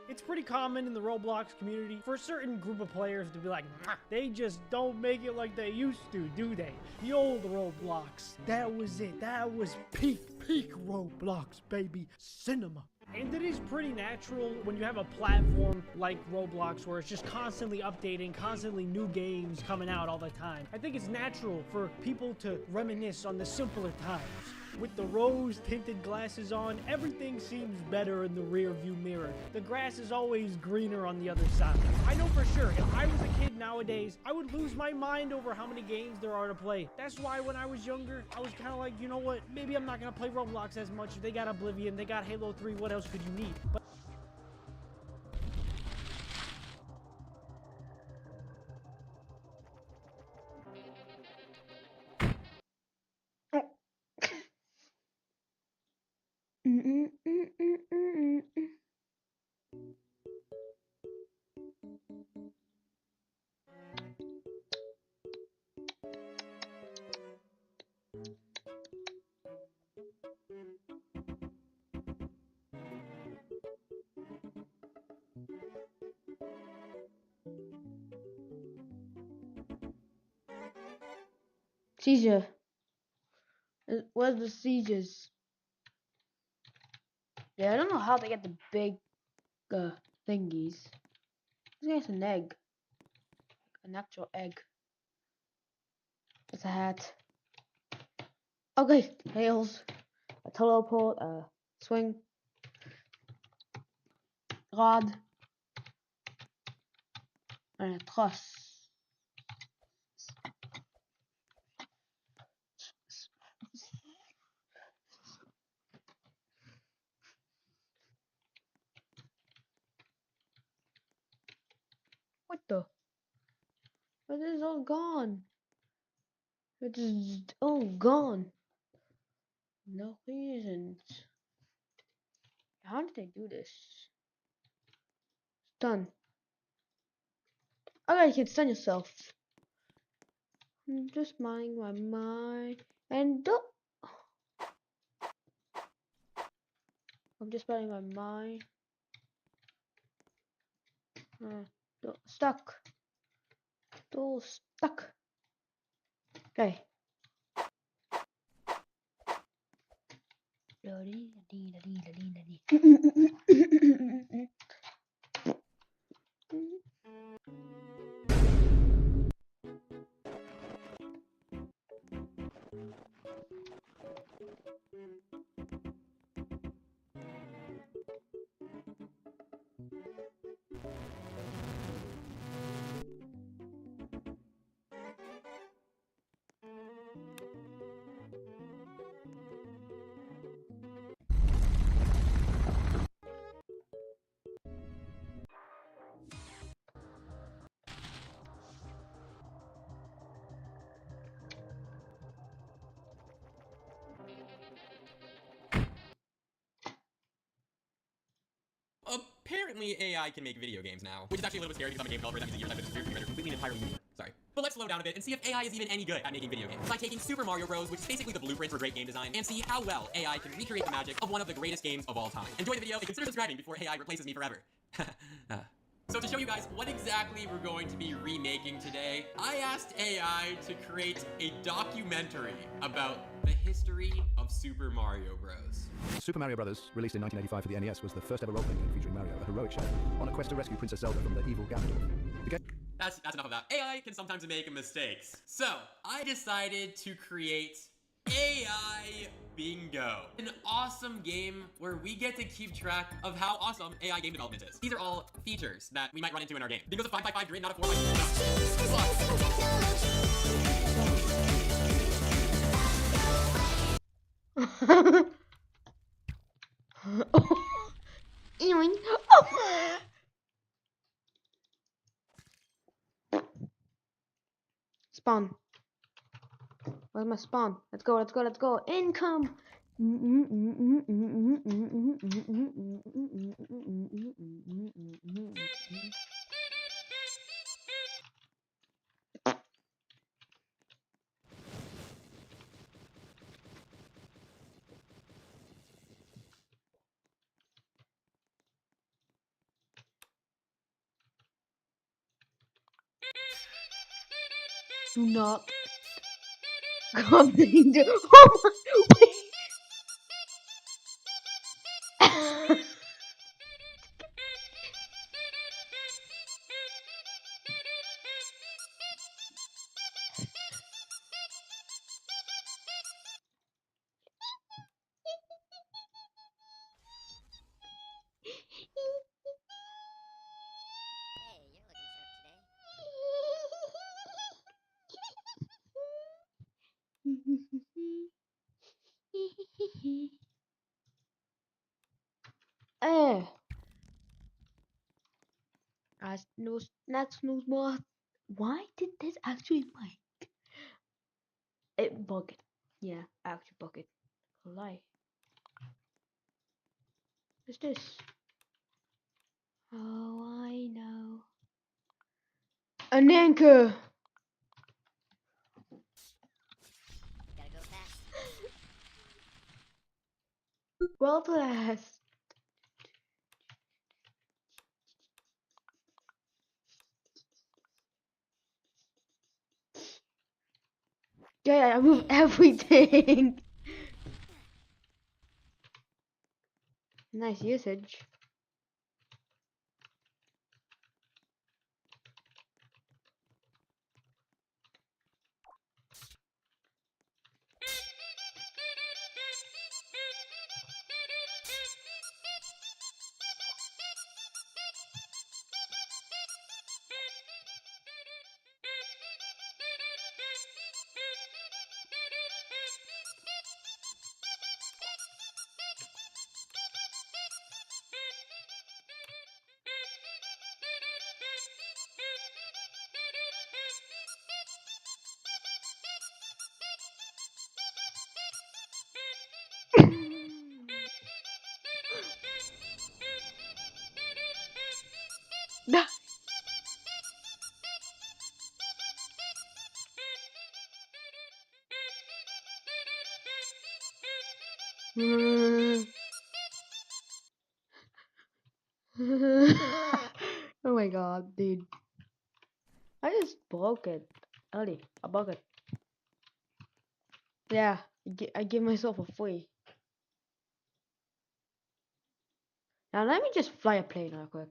It's pretty common in the Roblox community for a certain group of players to be like, they just don't make it like they used to, do they? The old Roblox, that was it. That was peak Roblox, baby. Cinema. And it is pretty natural when you have a platform like Roblox where it's just constantly updating, constantly new games coming out all the time. I think it's natural for people to reminisce on the simpler times. With the rose-tinted glasses on, everything seems better in the rear-view mirror. The grass is always greener on the other side. I know for sure, if I was a kid nowadays, I would lose my mind over how many games there are to play. That's why when I was younger, I was kind of like, you know what, maybe I'm not going to play Roblox as much. They got Oblivion, they got Halo 3, what else could you need? But Seizure. Where's the seizures? Yeah, I don't know how they get the big thingies. This guy's an egg. An actual egg. It's a hat. Okay, tails. A teleport, a swing. Rod. And a truss. What the? It is all gone. It is all gone. No reasons. How did they do this? It's done. Alright, you can stun yourself. I'm just minding my mind and don't. I'm just minding my mind. Stuck. Still stuck. Okay. Apparently AI can make video games now, which is actually a little bit scary because I'm a game developer. That means the years I've been in computer completely and entirely new. Sorry. But let's slow down a bit and see if AI is even any good at making video games by taking Super Mario Bros., which is basically the blueprint for great game design, and see how well AI can recreate the magic of one of the greatest games of all time. Enjoy the video and consider subscribing before AI replaces me forever. So to show you guys what exactly we're going to be remaking today, I asked AI to create a documentary about the history of Super Mario Bros. Super Mario Bros., released in 1985 for the NES, was the first ever role-playing game featuring Mario, a heroic chef, on a quest to rescue Princess Zelda from the evil Ganondorf. The game That's enough of that. AI can sometimes make mistakes. So, I decided to create AI Bingo, an awesome game where we get to keep track of how awesome AI game development is. These are all features that we might run into in our game. Bingo's a 5x5 grid, not a 4x4. Spawn. Where's my spawn? Let's go, let's go, let's go. Income! Do not come into. Oh my! Wait. That's no more. Why did this actually work? It bugged. Yeah, actually bugged. Lie. What's this? Oh, I know. An anchor. Gotta go fast. Well, blessed. Yeah, I move everything. Nice usage. Oh my god, dude. I just broke it. Early. I broke it. Yeah, I give myself a free. Now let me just fly a plane real quick.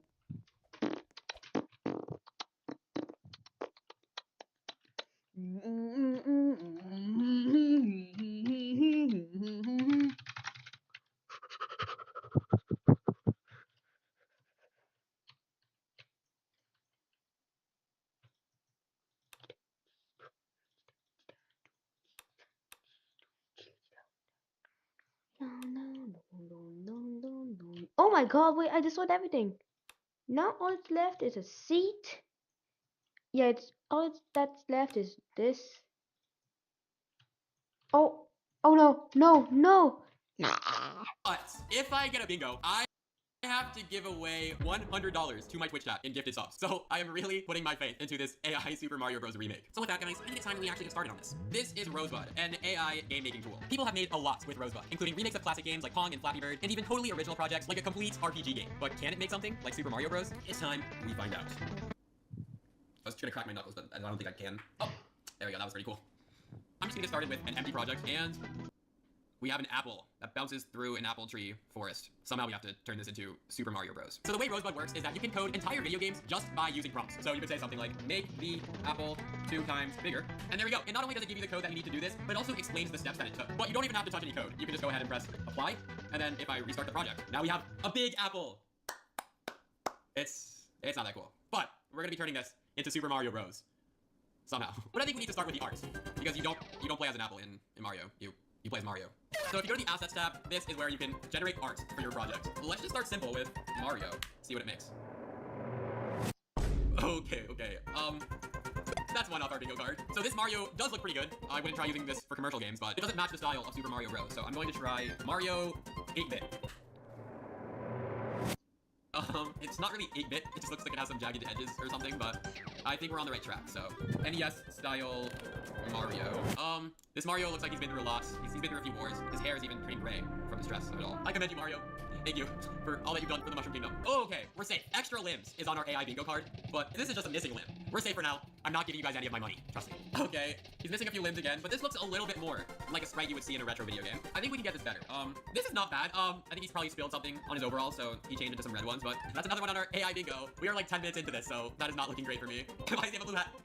Oh my god, wait, I destroyed everything. Now all that's left is a seat. Yeah, it's all that's left is this. Oh no. But if I get a bingo, I have to give away $100 to my Twitch chat in gifted subs. So I am really putting my faith into this AI Super Mario Bros. Remake. So with that, guys, I think it's time we actually get started on this. This is Rosebud, an AI game making tool. People have made a lot with Rosebud, including remakes of classic games like Pong and Flappy Bird, and even totally original projects like a complete RPG game. But can it make something like Super Mario Bros? It's time we find out. I was trying to crack my knuckles, but I don't think I can. Oh, there we go. That was pretty cool. I'm just gonna get started with an empty project, and we have an apple that bounces through an apple tree forest. Somehow we have to turn this into Super Mario Bros. So the way Rosebud works is that you can code entire video games just by using prompts. So you could say something like, make the apple 2 times bigger. And there we go. And not only does it give you the code that you need to do this, but it also explains the steps that it took. But you don't even have to touch any code. You can just go ahead and press apply. And then if I restart the project, now we have a big apple. It's not that cool. But we're gonna be turning this into Super Mario Bros. Somehow. But I think we need to start with the art. Because you don't play as an apple in Mario. You play as Mario. So if you go to the Assets tab, this is where you can generate art for your project. Let's just start simple with Mario. See what it makes. Okay. That's one off our bingo card. So this Mario does look pretty good. I wouldn't try using this for commercial games, but it doesn't match the style of Super Mario Bros. So I'm going to try Mario 8-bit. It's not really 8-bit, it just looks like it has some jagged edges or something, but I think we're on the right track, so. NES style Mario. This Mario looks like he's been through a lot. He's been through a few wars. His hair is even turning gray from the stress of it all. I commend you, Mario. Thank you for all that you've done for the Mushroom Kingdom. Okay, we're safe. Extra limbs is on our AI bingo card, but this is just a missing limb. We're safe for now. I'm not giving you guys any of my money. Trust me. Okay, he's missing a few limbs again, but this looks a little bit more like a sprite you would see in a retro video game. I think we can get this better. This is not bad. I think he's probably spilled something on his overall, so he changed into some red ones, but that's another one on our AI bingo. We are like 10 minutes into this, so that is not looking great for me. Why does he have a blue hat?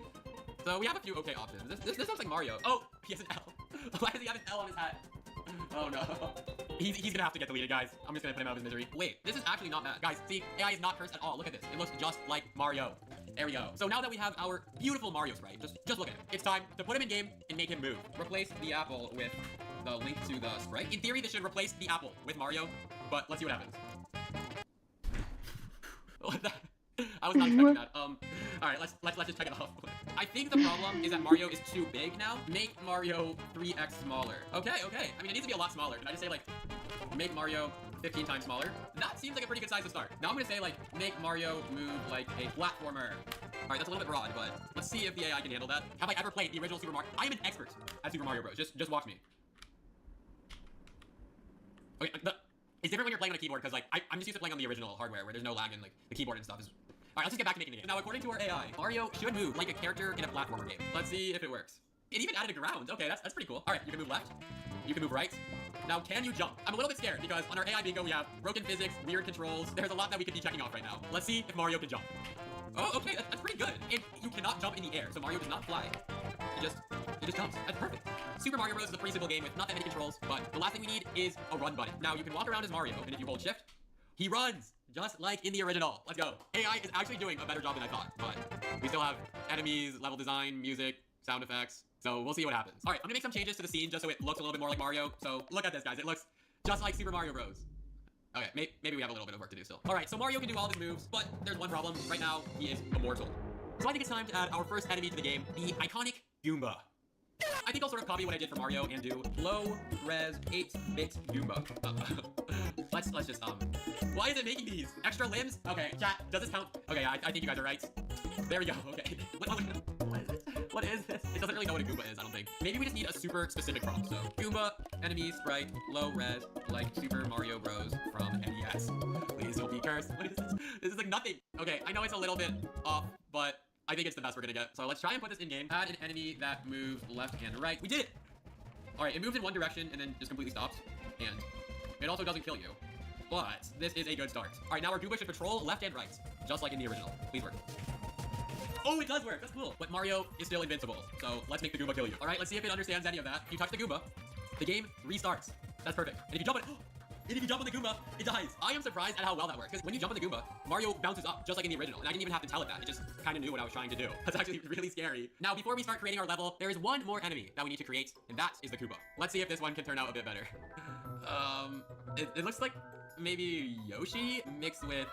So we have a few okay options. This looks like Mario. Oh, he has an L. Why does he have an L on his hat? Oh no. He's gonna have to get deleted, guys. I'm just gonna put him out of his misery. Wait, this is actually not bad. Guys, see, AI is not cursed at all. Look at this. It looks just like Mario. There we go. So now that we have our beautiful Mario sprite, just look at him. It's time to put him in game and make him move. Replace the apple with the link to the sprite. In theory, this should replace the apple with Mario, but let's see what happens. What the? I was not expecting that. Alright, let's just check it off. I think the problem is that Mario is too big now. Make Mario 3x smaller. Okay. I mean, it needs to be a lot smaller. Can I just say, like, make Mario 15 times smaller? That seems like a pretty good size to start. Now I'm gonna say, like, make Mario move like a platformer. Alright, that's a little bit broad, but let's see if the AI can handle that. Have I ever played the original Super Mario? I am an expert at Super Mario Bros. Just watch me. Okay, it's different when you're playing on a keyboard, because, like, I'm just used to playing on the original hardware, where there's no lag and, like, the keyboard and stuff is... Alright, let's just get back to making the game. Now, according to our AI, Mario should move like a character in a platformer game. Let's see if it works. It even added a ground. Okay, that's pretty cool. Alright, you can move left. You can move right. Now, can you jump? I'm a little bit scared, because on our AI bingo, we have broken physics, weird controls. There's a lot that we could be checking off right now. Let's see if Mario can jump. Oh, okay, that's pretty good. And you cannot jump in the air, so Mario does not fly. He just jumps. That's perfect. Super Mario Bros. Is a pretty simple game with not that many controls, but the last thing we need is a run button. Now, you can walk around as Mario, and if you hold shift, he runs, just like in the original. Let's go. AI is actually doing a better job than I thought, but we still have enemies, level design, music, sound effects, so we'll see what happens. All right, I'm gonna make some changes to the scene just so it looks a little bit more like Mario. So look at this, guys. It looks just like Super Mario Bros. Okay, maybe we have a little bit of work to do still. All right, so Mario can do all of his moves, but there's one problem. Right now, he is immortal. So I think it's time to add our first enemy to the game, the iconic Goomba. I think I'll sort of copy what I did for Mario and do low-res 8-bit Goomba. Let's just, why is it making these? Extra limbs? Okay, chat, does this count? Okay, I think you guys are right. There we go, okay. What is it? What is this? It doesn't really know what a Goomba is, I don't think. Maybe we just need a super specific prompt. So, Goomba, enemy, sprite, low res, like Super Mario Bros. From NES. Please don't be cursed. What is this? This is like nothing. Okay, I know it's a little bit off, but I think it's the best we're gonna get. So let's try and put this in game. Add an enemy that moves left and right. We did it! Alright, it moves in one direction and then just completely stops. And it also doesn't kill you. But this is a good start. Alright, now our Goomba should patrol left and right. Just like in the original. Please work. Oh, it does work. That's cool. But Mario is still invincible. So let's make the Goomba kill you. Alright, let's see if it understands any of that. If you touch the Goomba, the game restarts. That's perfect. And if you jump on it, and if you jump on the Goomba, it dies. I am surprised at how well that works. Because when you jump on the Goomba, Mario bounces up, just like in the original. And I didn't even have to tell it that. It just kind of knew what I was trying to do. That's actually really scary. Now, before we start creating our level, there is one more enemy that we need to create, and that is the Koopa. Let's see if this one can turn out a bit better. It looks like maybe Yoshi mixed with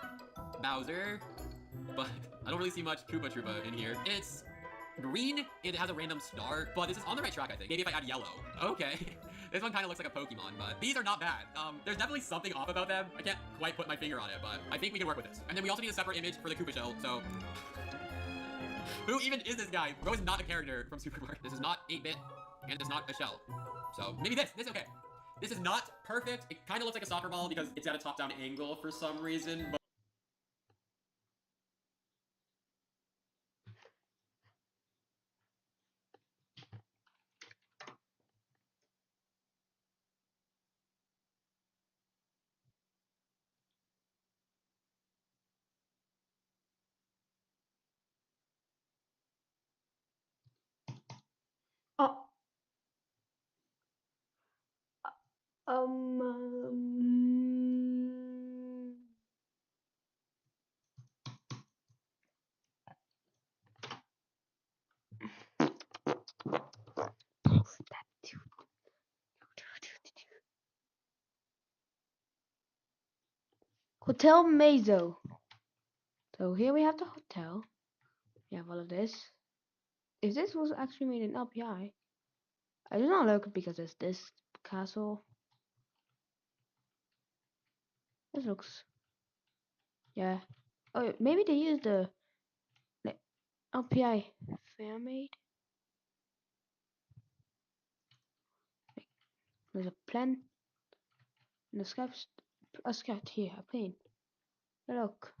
Bowser, but I don't really see much Koopa Troopa in here. It's green, it has a random star, but this is on the right track, I think. Maybe if I add yellow. Okay. This one kind of looks like a Pokemon, but these are not bad. There's definitely something off about them. I can't quite put my finger on it, but I think we can work with this. And then we also need a separate image for the Koopa shell, so... Who even is this guy? Bro is not a character from Super Mario. This is not 8-bit, and it's not a shell. So, maybe this is okay. This is not perfect. It kind of looks like a soccer ball because it's at a top-down angle for some reason, but... Hotel Mazo. So here we have the hotel. We have all of this. If this was actually made in LPI, I do not like it because it's this castle. This looks, yeah. Oh, maybe they used the LPI fan made. There's a plan. And the scout, a scout here, a plane. Look.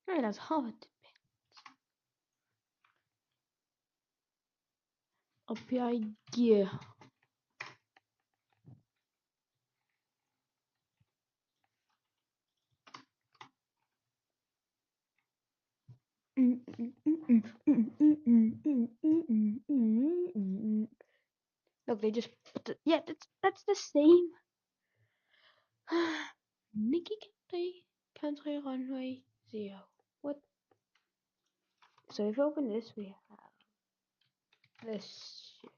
Alright, that's how it LPI gear. Look, they just put the, yeah, that's the same. Nikki country runway 0. What? So if you open this, we have this shit.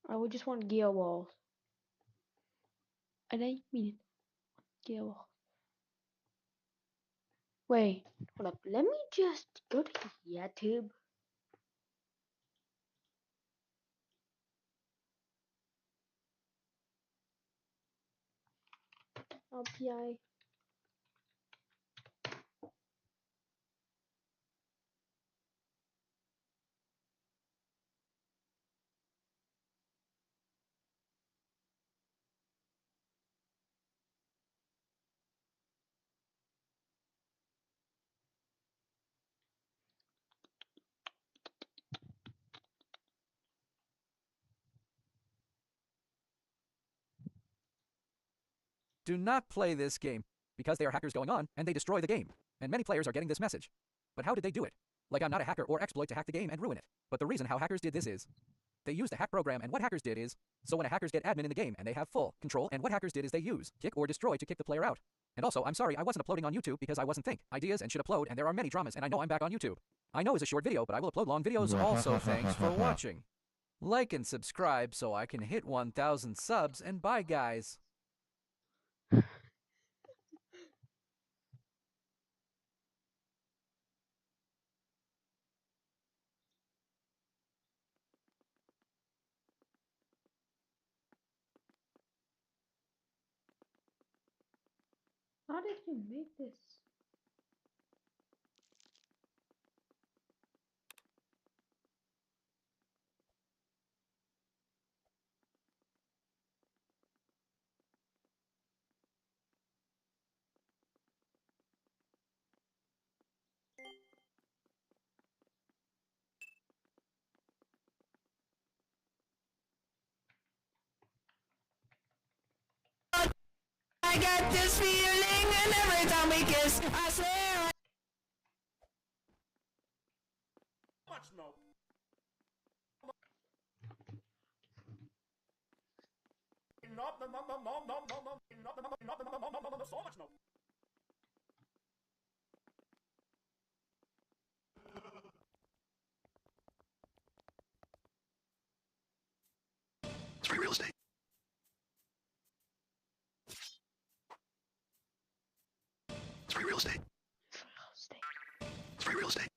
I would just want gear walls. And I mean gear walls. Wait, hold up. Let me just go to YouTube. LPI. Do not play this game, because there are hackers going on, and they destroy the game. And many players are getting this message. But how did they do it? Like, I'm not a hacker or exploit to hack the game and ruin it. But the reason how hackers did this is They used a hack program, and what hackers did is, so when hackers get admin in the game and they have full control, and what hackers did is they use kick or destroy to kick the player out. And also, I'm sorry I wasn't uploading on YouTube because I wasn't think ideas and should upload, and there are many dramas, and I know I'm back on YouTube. I know it's a short video, but I will upload long videos also. Thanks for watching. Like and subscribe so I can hit 1,000 subs, and bye guys. How did you make this? I got this feeling, and every time we kiss, I swear. Much smoke. So much smoke. It's free real estate. It's free real estate. It's free real estate.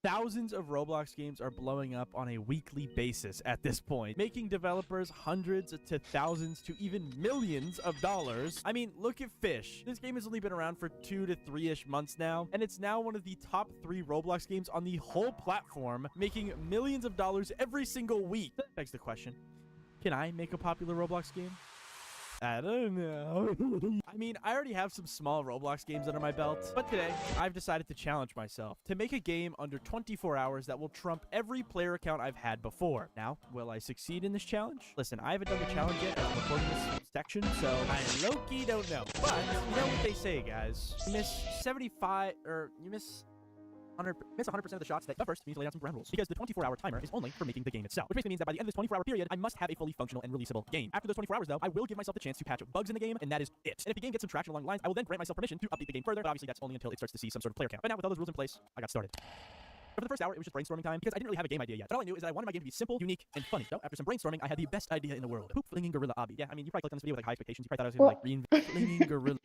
Thousands of Roblox games are blowing up on a weekly basis at this point, making developers hundreds to thousands to even millions of dollars. I mean, look at Fish. This game has only been around for 2 to 3-ish months now, and it's now one of the top 3 Roblox games on the whole platform, making millions of dollars every single week. That begs the question, can I make a popular Roblox game? I don't know. I mean, I already have some small Roblox games under my belt, but today, I've decided to challenge myself to make a game under 24 hours that will trump every player account I've had before. Now, will I succeed in this challenge? Listen, I haven't done the challenge yet as I'm recording this section, so I low-key don't know. But, you know what they say, guys. You miss 75, or you miss 100% of the shots that first, we need to lay down some ground rules. Because the 24-hour timer is only for making the game itself. Which basically means that by the end of this 24-hour period, I must have a fully functional and releasable game. After those 24 hours, though, I will give myself the chance to patch bugs in the game, and that is it. And if the game gets some traction along the lines, I will then grant myself permission to update the game further, but obviously that's only until it starts to see some sort of player count. But now, with all those rules in place, I got started. For the first hour, it was just brainstorming time, because I didn't really have a game idea yet. But all I knew is that I wanted my game to be simple, unique, and funny. So, after some brainstorming, I had the best idea in the world. Poop flinging gorilla obby. Yeah, I mean, you probably clicked on this video with like high expectations. You probably thought I was gonna like reinvent flinging gorilla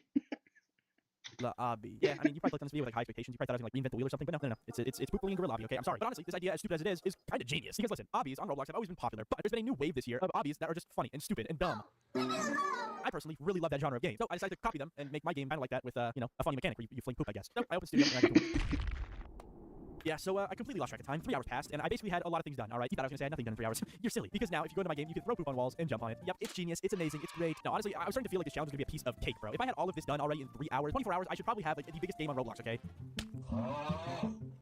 obby. Yeah, I mean, you probably clicked on this video with like high expectations. You probably thought I was gonna like reinvent the wheel or something, but no. It's poop flinging gorilla obby. Okay, I'm sorry, but honestly, this idea, as stupid as it is kind of genius. Because listen, obbies on Roblox have always been popular, but there's been a new wave this year of obbies that are just funny and stupid and dumb. I personally really love that genre of game, so I decided to copy them and make my game kind of like that with you know, a funny mechanic where you fling poop, I guess. So I opened Studio and I got to work. Yeah, so I completely lost track of time. 3 hours passed, and I basically had a lot of things done, alright? You thought I was gonna say I had nothing done in 3 hours. You're silly, because now if you go into my game, you can throw poop on walls and jump on it. Yep, it's genius, it's amazing, it's great. No, honestly, I was starting to feel like this challenge was gonna be a piece of cake, bro. If I had all of this done already in 3 hours, 24 hours, I should probably have like the biggest game on Roblox, okay?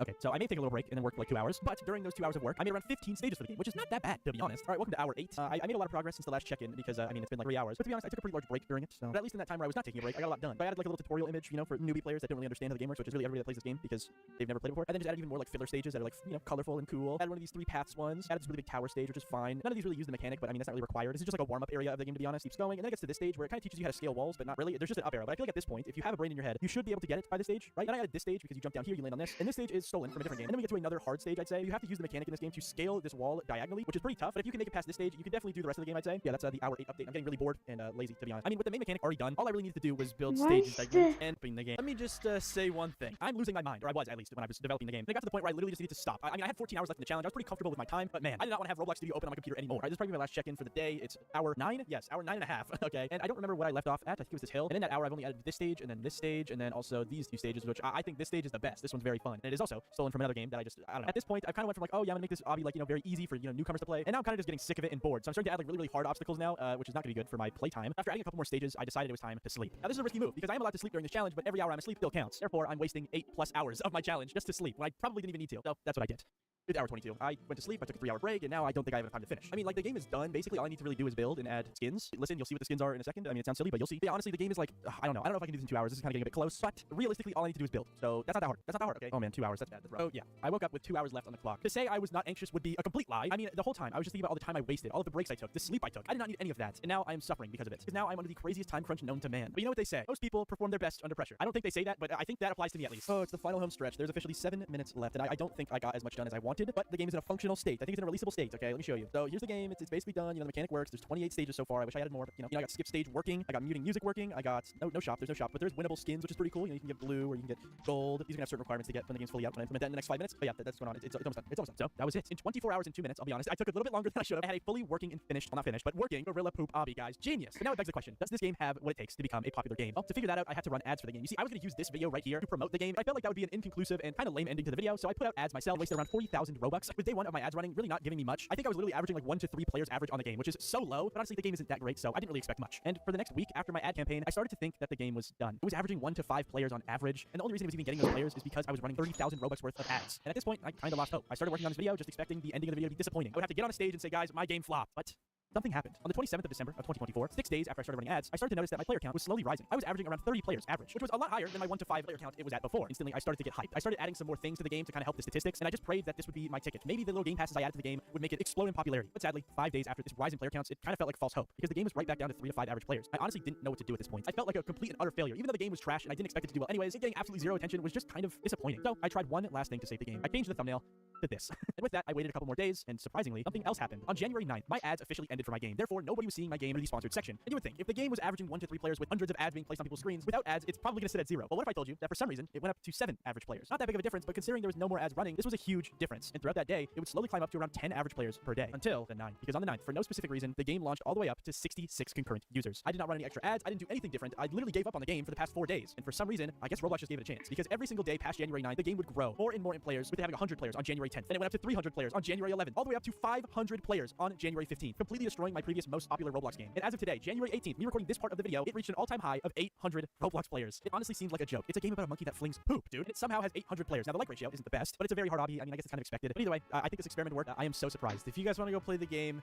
Okay, so I may take a little break and then work for like 2 hours, but during those 2 hours of work, I made around 15 stages for the game, which is not that bad, to be honest. Alright, welcome to hour 8. I made a lot of progress since the last check-in, because, I mean, it's been like 3 hours. But to be honest, I took a pretty large break during it, so... But at least in that time where I was not taking a break, I got a lot done. So I added like a little tutorial image, you know, for newbie players that don't really understand how the game works, which is really everybody that plays this game, because they've never played before. And then just added even more like filler stages that are like, you know, colorful and cool. Added one of these 3 paths ones. Added this really big tower stage, which is fine. None of these really use the mechanic, but I mean, that's not really required. This is just like a warm-up area of the game, to be honest. Keeps going, and then it gets to this stage where it kind of teaches you how to scale walls, but not really. There's just an up arrow. But I feel like at this point, if you have a brain in your head, you should be able to get it by this stage, right? And I added this stage because you jump jump down here, you land on this, and this stage is stolen from a different game. And then we get to another hard stage, I'd say. You have to use the mechanic in this game to scale this wall diagonally, which is pretty tough, but if you can make it past this stage, you can definitely do the rest of the game, I'd say. Yeah, that's the hour 8 update. I'm getting really bored and lazy, to be honest. I mean, with the main mechanic already done, all I really needed to do was build stages and open the game. Let me just say one thing. I'm losing my mind, or I was at least when I was developing the game. And it got to the point where I literally just needed to stop. I mean, I had 14 hours left in the challenge. I was pretty comfortable with my time, but man, I did not want to have Roblox Studio open on my computer anymore. This is probably my last check-in for the day. It's hour 9? Yes, hour 9.5. Okay, and I don't remember what I left off at. I think it was this hill. And in that hour, I've only added this stage, and then this stage, and then also these two stages, which I think this stage is the best. This one's very fun. And it is also stolen from another game that I don't know. At this point, I kind of went from like, oh yeah, I'm gonna make this obby like, very easy for, newcomers to play. And now I'm kind of just getting sick of it and bored. So I'm starting to add like really, really hard obstacles now, which is not gonna be good for my playtime. After adding a couple more stages, I decided it was time to sleep. Now this is a risky move because I am allowed to sleep during this challenge, but every hour I'm asleep still counts. Therefore, I'm wasting 8+ hours of my challenge just to sleep when I probably didn't even need to. So that's what I did. It's hour 22. I went to sleep, I took a 3-hour break, and now I don't think I have enough time to finish. I mean, like, the game is done. Basically, all I need to really do is build and add skins. Listen, you'll see what the skins are in a second. I mean, it sounds silly, but you'll see. But yeah, honestly, the game is like, I don't know. I don't know if I can do this in 2 hours. This is kind of getting a bit close, but realistically, all I need to do is build. So that's not that hard. That's not that hard, okay? Oh man, 2 hours. That's bad. That's rough. Oh yeah. I woke up with 2 hours left on the clock. To say I was not anxious would be a complete lie. I mean, the whole time, I was just thinking about all the time I wasted, all of the breaks I took, the sleep I took. I did not need any of that. And now I am suffering because of it. Because now I'm under the craziest time crunch known to man. But you know what they say? Most people perform their best under pressure. I don't think they say that, but I think that applies to me at least. Oh, it's the final home stretch. There's officially 7 minutes left, and I don't think I got as much done as I wanted, but the game is in a functional state. I think it's in a releasable state. Okay, let me show you. So here's the game. It's basically done. The mechanic works. There's 28 stages so far. I wish I added more, but I got skip stage working. I got muting music working. I got no shop. There's no shop, but there's winnable skins, which is pretty cool. You can get blue or you can get gold. These are gonna have certain requirements to get when the game's fully out. When I implement that in the next 5 minutes. But yeah, that's going on. It's almost done. It's almost done. So that was it. In 24 hours and 2 minutes, I'll be honest, I took a little bit longer than I should have. I had a fully working and finished, well, not finished, but working Gorilla Poop obby, guys. Genius. But now it begs the question: does this game have what it takes to become a popular game? Well, to figure that out, I had to run ads for the game. You see, I was gonna use this video right here to promote the game. But I felt like that would be an inconclusive and kind of lame ending to the video, so I put out ads myself. Wasted around 40,000 Robux. With day 1 of my ads running, really not giving me much. I think I was literally averaging like 1 to 3 players average on the game, which is so low. But honestly, the game isn't that great, so I didn't really expect much. And for the next week after my ad campaign, I started to think that the game was done. It was averaging 1 to 5 players on average, and the only reason it was even getting those players is because I was running 30,000 Robux worth of ads. And at this point, I kind of lost hope. I started working on this video just expecting the ending of the video to be disappointing. I would have to get on a stage and say, guys, my game flopped. But something happened. On the 27th of December of 2024, 6 days after I started running ads, I started to notice that my player count was slowly rising. I was averaging around 30 players average, which was a lot higher than my 1 to 5 player count it was at before. Instantly, I started to get hyped. I started adding some more things to the game to kind of help the statistics, and I just prayed that this would be my ticket. Maybe the little game passes I added to the game would make it explode in popularity. But sadly, 5 days after this rise in player counts, it kind of felt like false hope, because the game was right back down to 3 to 5 average players. I honestly didn't know what to do at this point. I felt like a complete and utter failure. Even though the game was trash and I didn't expect it to do well anyways, it getting absolutely zero attention was just kind of disappointing. So I tried one last thing to save the game. I changed the thumbnail to this. And with that, I waited a couple more days, and surprisingly, something else happened. On January 9th, my ads officially ended for my game. Therefore, nobody was seeing my game in the sponsored section. And you would think, if the game was averaging 1 to 3 players with hundreds of ads being placed on people's screens, without ads, it's probably gonna sit at 0. But what if I told you that for some reason, it went up to 7 average players? Not that big of a difference, but considering there was no more ads running, this was a huge difference. And throughout that day, it would slowly climb up to around 10 average players per day, until the 9th. Because on the 9th, for no specific reason, the game launched all the way up to 66 concurrent users. I did not run any extra ads, I didn't do anything different, I literally gave up on the game for the past 4 days. And for some reason, I guess Roblox just gave it a chance. Because every single day past January 9th, the game would grow more and more in players, with it having 100 players on January 10th. Then it went up to 300 players on January 11th, all the way up to 500 players on January 15th, completely destroying my previous most popular Roblox game. And as of today, January 18th, me recording this part of the video, it reached an all-time high of 800 Roblox players. It honestly seems like a joke. It's a game about a monkey that flings poop, dude. And it somehow has 800 players. Now, the like ratio isn't the best, but it's a very hard hobby. I mean, I guess it's kind of expected. But either way, I think this experiment worked. I am so surprised. If you guys want to go play the game,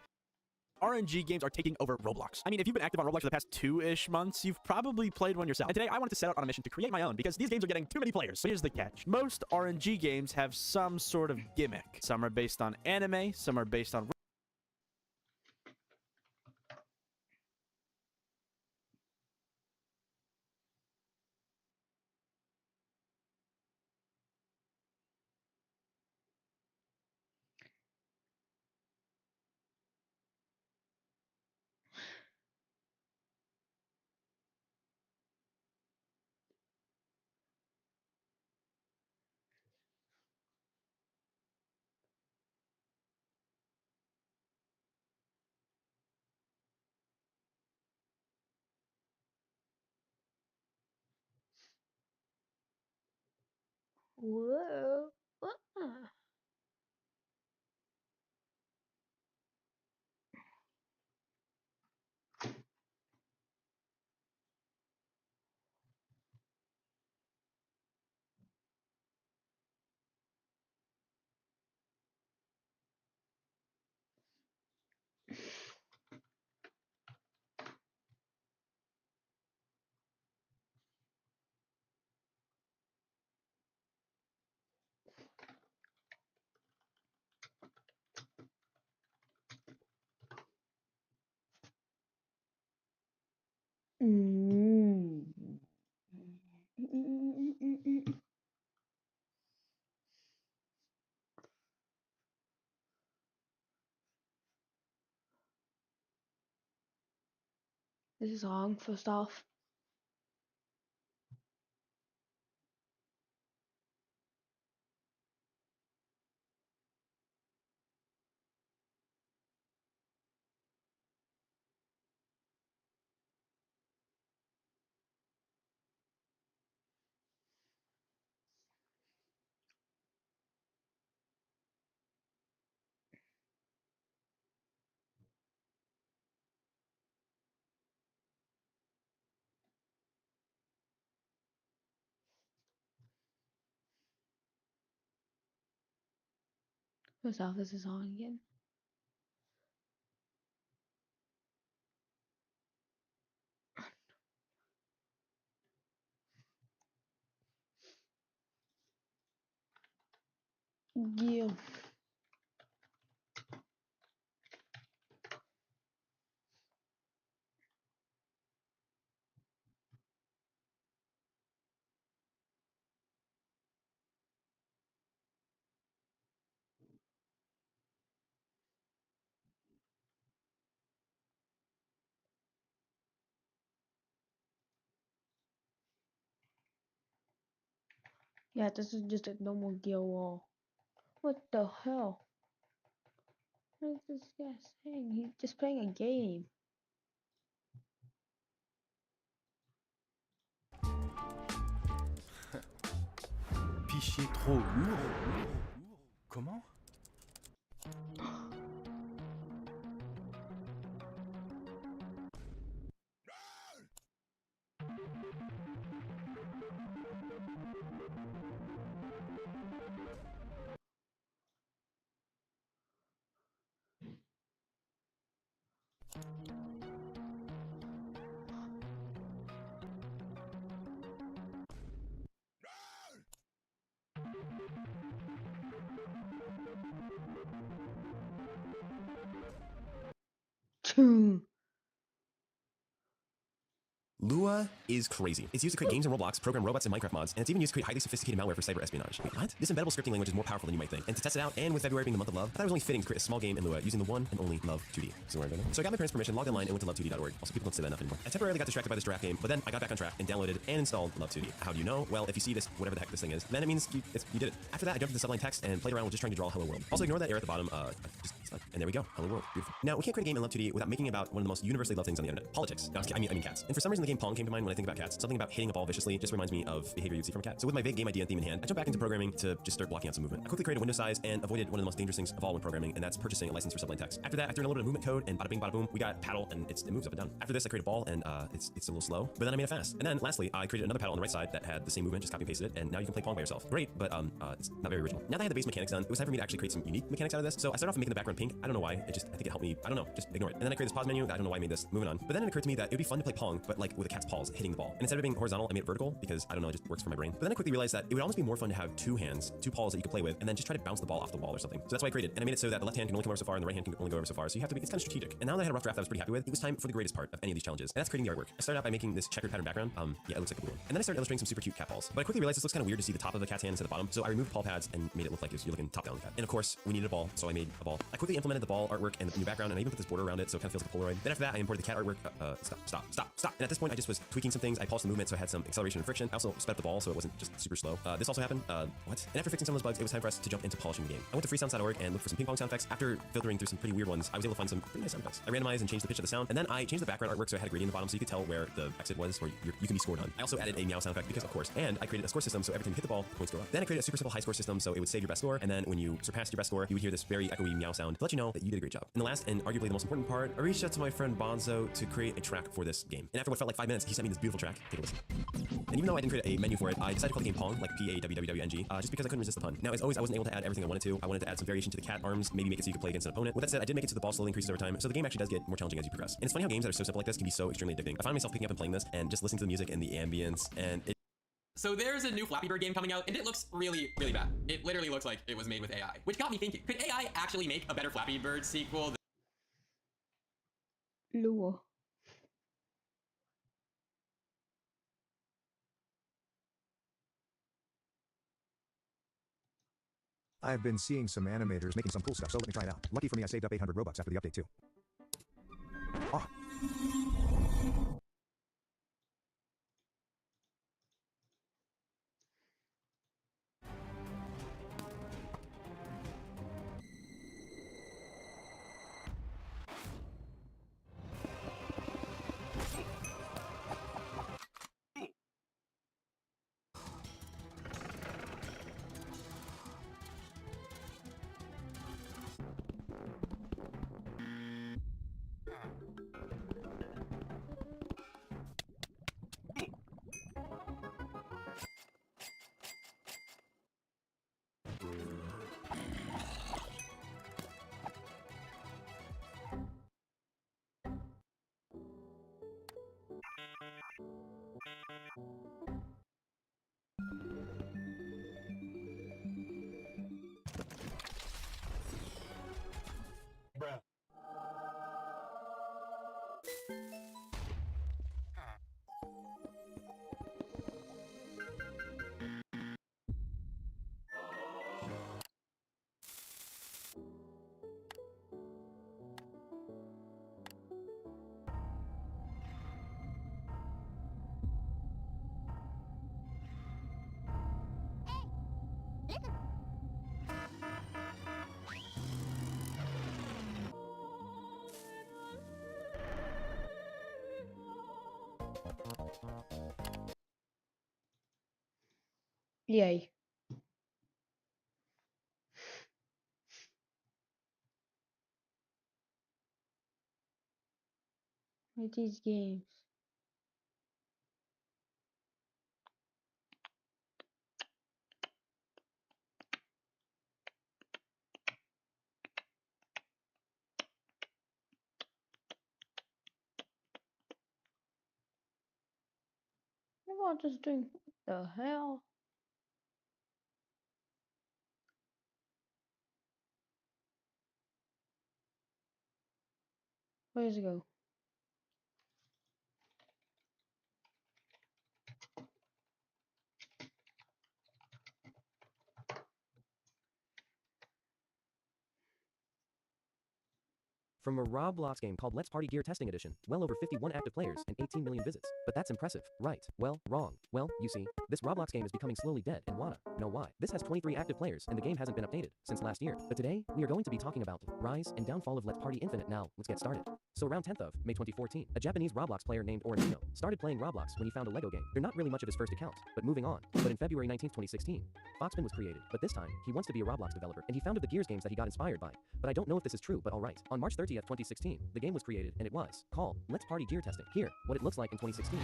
RNG games are taking over Roblox. I mean, if you've been active on Roblox for the past 2-ish months, you've probably played one yourself. And today, I wanted to set out on a mission to create my own, because these games are getting too many players. But here's the catch. Most RNG games have some sort of gimmick. Some are based on anime, some are based on Whoa. Mm. This is wrong, first off. First off, this is wrong again. Yeah. Yeah, this is just a normal gear wall. What the hell? What is this guy saying? He's just playing a game. Fichier trop lourd. Comment? Lua is crazy. It's used to create games in Roblox, program robots, and Minecraft mods, and it's even used to create highly sophisticated malware for cyber espionage. Wait, what? This embeddable scripting language is more powerful than you might think. And to test it out, and with February being the month of love, I thought it was only fitting to create a small game in Lua using the one and only Love 2D. So I got my parents' permission, logged online, and went to love2d.org. Also, people don't say that enough anymore. I temporarily got distracted by this draft game, but then I got back on track and downloaded and installed Love 2D. How do you know? Well, if you see this, whatever the heck this thing is, then it means you did it. After that, I jumped into the subline text and played around with just trying to draw Hello World. Also, ignore that error at the bottom. And there we go. Hello World. Beautiful. Now, we can't create a game in Love 2D without making it about one of the most universally loved things on the internet. Politics. No, I mean cats. And for some reason, the game Pong came to mind when I think about cats. Something about hitting a ball viciously just reminds me of behavior you'd see from a cat. So with my vague game idea and theme in hand, I jumped back into programming to just start blocking out some movement. I quickly created window size and avoided one of the most dangerous things of all when programming, and that's purchasing a license for subline text. After that, I threw in a little bit of movement code, and bada bing, bada boom, we got paddle, and it moves up and down. After this, I created a ball, and it's a little slow, but then I made it fast. And then lastly, I created another paddle on the right side that had the same movement, just copy and pasted it, and now you can play Pong by yourself. Great, but it's not very original. Now that I had the base mechanics done, it was time for me to actually create some unique mechanics out of this. So I started off making the background pink. I don't know why. I think it helped me. I don't know. Just ignore it. And then I created this pause menu. I don't know why I made this. Moving on. But then it occurred to me that it would be fun to play Pong, but like with a cat's paws hitting the ball. And instead of it being horizontal, I made it vertical because I don't know, it just works for my brain. But then I quickly realized that it would almost be more fun to have two hands, two paws that you could play with, and then just try to bounce the ball off the wall or something. So that's why I created. And I made it so that the left hand can only come over so far and the right hand can only go over so far. So you have to be, it's kind of strategic. And now that I had a rough draft that I was pretty happy with, it was time for the greatest part of any of these challenges. And that's creating the artwork. I started out by making this checkered pattern background. Yeah, it looks like a blue one. And then I started illustrating some super cute cat balls. But I quickly realized this looks kind of weird to see the top of the cat's hand instead of the bottom. So I removed paw pads and made it look like you're looking top down cat. And of course, we needed a ball, so I made a ball. I quickly implemented the ball artwork and the new background, and I even put this border around it so it kind of feels like a Polaroid. Then after that, I imported the cat artwork. Stop. And at this point, I just was tweaking some things. I polished the movement so I had some acceleration and friction. I also sped up the ball so it wasn't just super slow. This also happened. What? And after fixing some of those bugs, it was time for us to jump into polishing the game. I went to freesounds.org and looked for some ping pong sound effects. After filtering through some pretty weird ones, I was able to find some pretty nice sound effects. I randomized and changed the pitch of the sound, and then I changed the background artwork so I had a gradient in the bottom so you could tell where the exit was, or you can be scored on. I also added a meow sound effect because, of course, and I created a score system so every time you hit the ball, points go up. Then I created a super simple high score system so it would save your best score, and then when you surpassed your best score, you would hear this very echoey meow sound to let you know that you did a great job. And the last and arguably the most important part, I reached out to my friend Bonzo to create a track for this game. And after what felt like 5 minutes, he sent me this beautiful track. Take a listen. And even though I didn't create a menu for it, I decided to call the game Pong, like P-A-W-W-W-N-G, just because I couldn't resist the pun. Now, as always, I wasn't able to add everything I wanted to. I wanted to add some variation to the cat arms, maybe make it so you could play against an opponent. With that said, I did make it so the ball slowly increases over time, so the game actually does get more challenging as you progress. And it's funny how games that are so simple like this can be so extremely addicting. I find myself picking up and playing this and just listening to the music and the ambience, and it... So there's a new Flappy Bird game coming out, and it looks really, really bad. It literally looks like it was made with AI, which got me thinking, could AI actually make a better Flappy Bird sequel than... Lua. I've been seeing some animators making some cool stuff, so let me try it out. Lucky for me, I saved up 800 Robux after the update too. Ah. Yay. With these games. What am I just doing? What the hell? Where does it go? From a Roblox game called Let's Party Gear Testing Edition, well over 51 active players and 18 million visits. But that's impressive, right? Well, wrong. Well, you see, this Roblox game is becoming slowly dead, and wanna know why. This has 23 active players, and the game hasn't been updated since last year. But today, we are going to be talking about the rise and downfall of Let's Party Infinite. Now, let's get started. So around 10th of May 2014, a Japanese Roblox player named Orangino started playing Roblox when he found a Lego game. They're not really much of his first account, but moving on. But in February 19, 2016, Foxpin was created, but this time, he wants to be a Roblox developer, and he founded the Gears games that he got inspired by. But I don't know if this is true, but alright. On March 30th, 2016, the game was created, and it was called Let's Party Gear Testing. Here, what it looks like in 2016.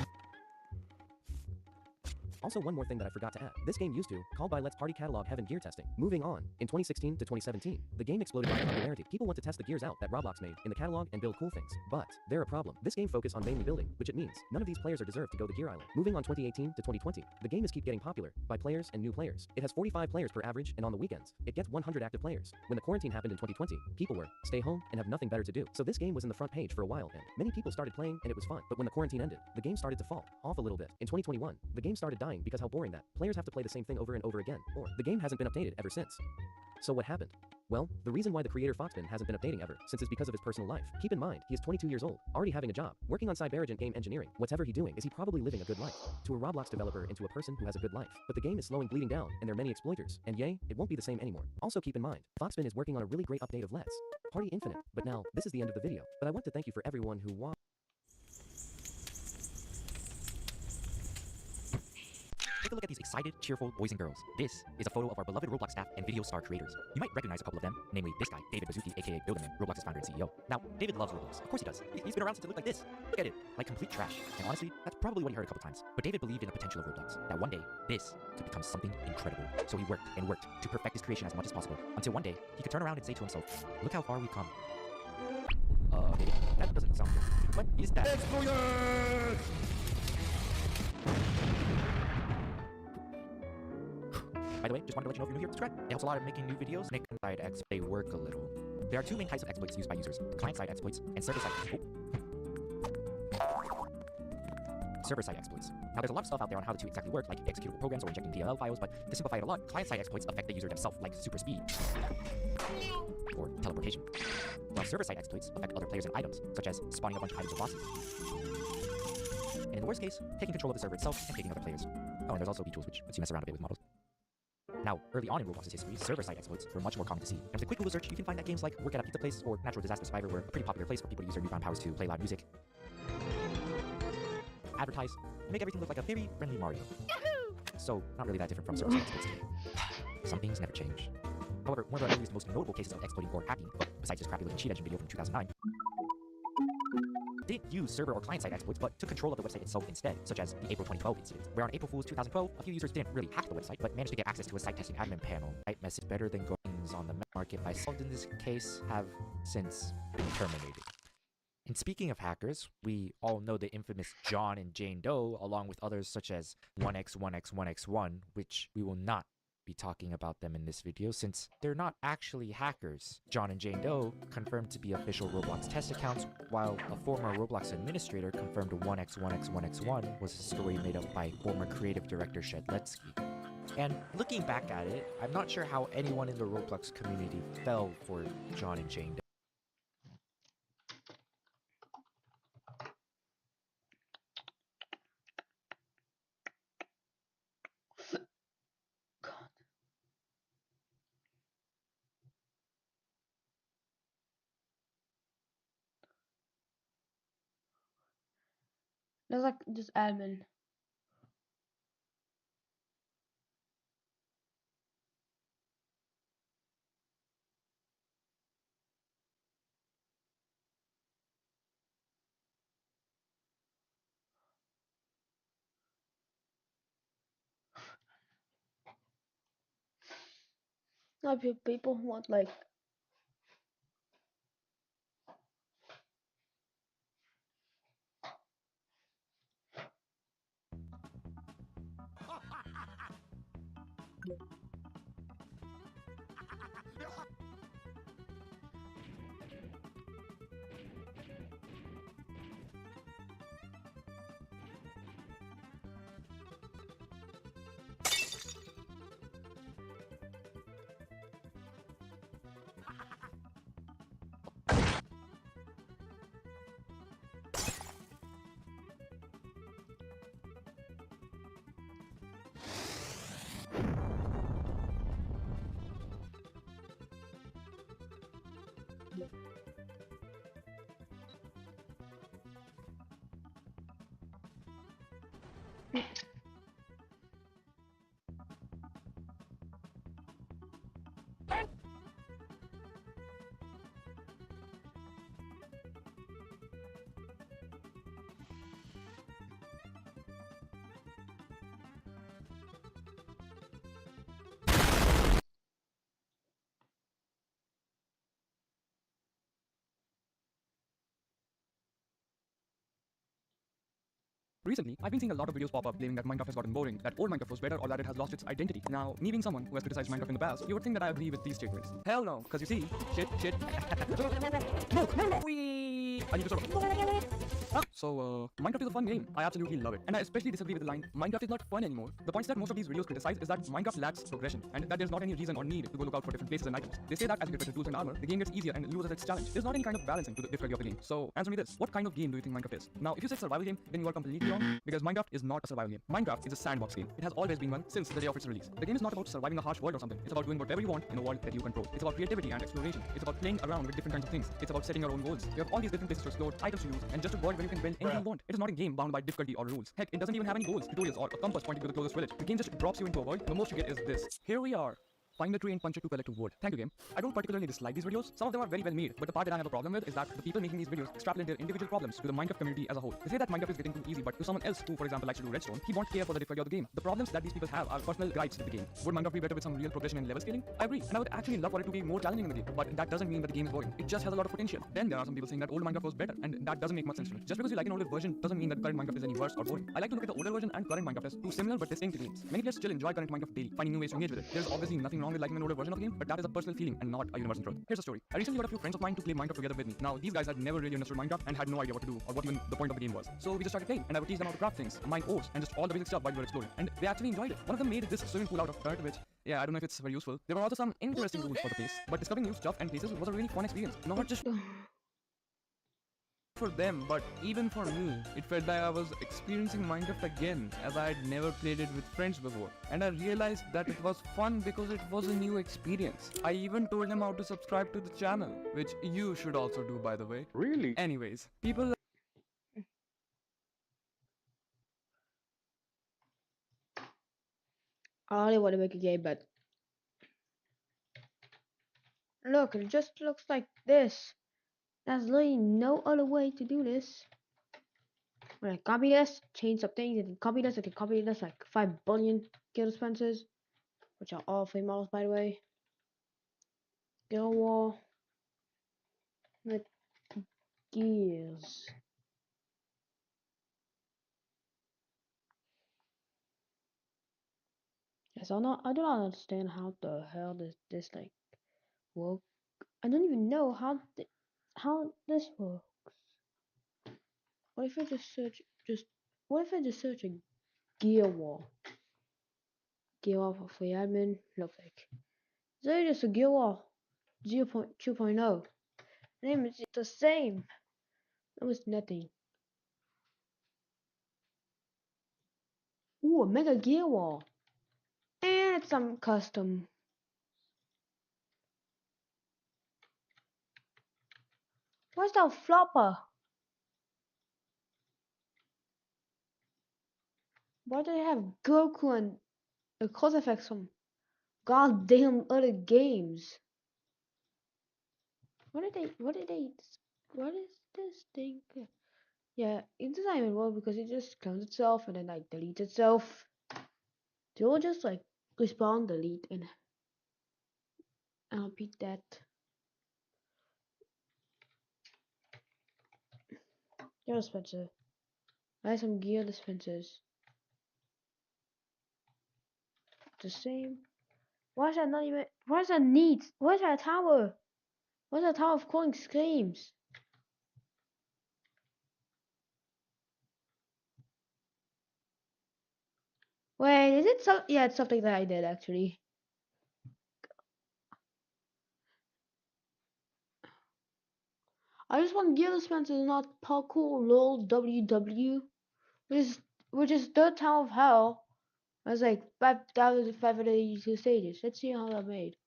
Also, one more thing that I forgot to add. This game used to, called by Let's Party Catalog Heaven Gear Testing. Moving on, in 2016 to 2017, the game exploded by popularity. People want to test the gears out that Roblox made in the catalog and build cool things. But, they're a problem. This game focused on mainly building, which it means none of these players are deserved to go the Gear Island. Moving on 2018 to 2020, the game is keep getting popular by players and new players. It has 45 players per average, and on the weekends, it gets 100 active players. When the quarantine happened in 2020, people were stay home and have nothing better to do. So this game was in the front page for a while, and many people started playing, and it was fun. But when the quarantine ended, the game started to fall off a little bit. In 2021, the game started dying because how boring that players have to play the same thing over and over again, or the game hasn't been updated ever since. So what happened? Well, the reason why the creator Foxpin hasn't been updating ever since is because of his personal life. Keep in mind, he is 22 years old, already having a job, working on Cyberagent game engineering. Whatever he doing, is he probably living a good life? To a Roblox developer and to a person who has a good life. But the game is slowing bleeding down, and there are many exploiters, and yay, it won't be the same anymore. Also keep in mind, Foxpin is working on a really great update of Let's Party Infinite. But now, this is the end of the video. But I want to thank you for everyone who watched. Take a look at these excited, cheerful boys and girls. This is a photo of our beloved Roblox staff and video star creators. You might recognize a couple of them, namely this guy, David Baszucki, aka Builderman, Roblox's founder and CEO. Now, David loves Roblox. Of course he does. He's been around since it looked like this. Look at it, like complete trash. And honestly, that's probably what he heard a couple times. But David believed in the potential of Roblox, that one day, this could become something incredible. So he worked and worked to perfect his creation as much as possible, until one day, he could turn around and say to himself, look how far we've come. David, that doesn't sound good. What is that? By the way, just wanted to let you know if you're new here, subscribe. It helps a lot in making new videos. Make side exploits, they work a little. There are two main types of exploits used by users: client-side exploits and server-side exploits. Server-side exploits. Now, there's a lot of stuff out there on how the two exactly work, like executable programs or injecting DLL files, but to simplify it a lot, client-side exploits affect the user themselves, like super speed or teleportation, while server-side exploits affect other players and items, such as spawning a bunch of items or bosses. And in the worst case, taking control of the server itself and taking other players. Oh, and there's also B-tools, which lets you mess around a bit with models. Now, early on in Roblox's history, server-side exploits were much more common to see. And with a quick Google search, you can find that games like Work at a Pizza Place or Natural Disaster Survivor were a pretty popular place for people to use their newfound powers to play loud music, advertise, and make everything look like a very friendly Mario. Yahoo! So, not really that different from server-side exploits today. Some things never change. However, one of the earliest most notable cases of exploiting or hacking, besides his crappy looking cheat engine video from 2009, didn't use server or client-side exploits, but took control of the website itself instead, such as the April 2012 incident, where on April Fool's 2012, a few users didn't really hack the website, but managed to get access to a site testing admin panel. Site message better than goings on the market by solved in this case have since been terminated. And speaking of hackers, we all know the infamous John and Jane Doe, along with others such as 1x1x1x1, which we will not be talking about them in this video since they're not actually hackers. John and Jane Doe confirmed to be official Roblox test accounts, while a former Roblox administrator confirmed 1x1x1x1 was a story made up by former creative director Shedletsky. And looking back at it, I'm not sure how anyone in the Roblox community fell for John and Jane Doe. There's like this admin. Not people want like Recently, I've been seeing a lot of videos pop up claiming that Minecraft has gotten boring, that old Minecraft was better, or that it has lost its identity. Now, me being someone who has criticized Minecraft in the past, you would think that I agree with these statements. Hell no, because you see, shit. I need to sort of. So, Minecraft is a fun game. I absolutely love it. And I especially disagree with the line, Minecraft is not fun anymore. The points that most of these videos criticize is that Minecraft lacks progression, and that there's not any reason or need to go look out for different places and items. They say that as you get better tools and armor, the game gets easier and loses its challenge. There's not any kind of balancing to the difficulty of the game. So, answer me this. What kind of game do you think Minecraft is? Now, if you say survival game, then you are completely wrong, because Minecraft is not a survival game. Minecraft is a sandbox game. It has always been one since the day of its release. The game is not about surviving a harsh world or something. It's about doing whatever you want in a world that you control. It's about creativity and exploration. It's about playing around with different kinds of things. It's about setting your own goals. You have all these different places to explore, items to use, and just a world where you can build anything you want. It is not a game bound by difficulty or rules. Heck, it doesn't even have any goals, tutorials, or a compass pointing to the closest village. The game just drops you into a world, and the most you get is this. Here we are. Find a tree and punch it to collect wood. Thank you, game. I don't particularly dislike these videos. Some of them are very well made, but the part that I have a problem with is that the people making these videos extrapolate their individual problems to the Minecraft community as a whole. They say that Minecraft is getting too easy, but to someone else who, for example, likes to do redstone, he won't care for the difficulty of the game. The problems that these people have are personal gripes with the game. Would Minecraft be better with some real progression and level scaling? I agree, and I would actually love for it to be more challenging in the game, but that doesn't mean that the game is boring. It just has a lot of potential. Then there are some people saying that old Minecraft was better, and that doesn't make much sense to me. Just because you like an older version doesn't mean that current Minecraft is any worse or boring. I like to look at the older version and current Minecraft as two similar but distinct games. Many players still enjoy current Minecraft daily, finding new ways to engage with it. There's obviously nothing wrong with liking an older version of the game, but that is a personal feeling and not a universal truth. Here's a story. I recently got a few friends of mine to play Minecraft together with me. Now, these guys had never really understood Minecraft and had no idea what to do or what even the point of the game was. So we just started playing, and I would teach them how to craft things, mine ores, and just all the basic stuff while we were exploring. And they actually enjoyed it. One of them made this swimming pool out of dirt, which, yeah, I don't know if it's very useful. There were also some interesting rules for the place, but discovering new stuff and places was a really fun experience. Not just for them, but even for me. It felt like I was experiencing Minecraft again, as I had never played it with friends before. And I realized that it was fun because it was a new experience. I even told them how to subscribe to the channel, which you should also do, by the way. Really? Anyways, people... I only want to make a game, but look, it just looks like this. There's literally no other way to do this. When I copy this, change some things, and then copy this, I can copy this like 5 billion guild dispensers, which are all free models, by the way. Guild wall with gears. Yes, I do not understand how the hell this like work. I don't even know how this works. What if I just search a gear wall? Gear wall for free admin looks like. So just a gear wall 0.2.0. Name is the same. It was nothing. Ooh, a mega gear wall. And some custom. Where's that flopper? Why do they have Goku and the cause effects from goddamn other games? What is this thing? Yeah, it doesn't even work because it just clones itself and then like deletes itself. They all just like respawn, delete, and I'll repeat that. Gear dispenser. Buy some gear dispensers. The same. Why is that not even? Why is that neat? Why is that a tower? Why is that a tower of calling screams? Wait, is it so? Yeah, it's something that I did actually. I just want gear dispensers, not parkour lol WW, which is third tower of hell. That's like 5,582 stages. Let's see how that made.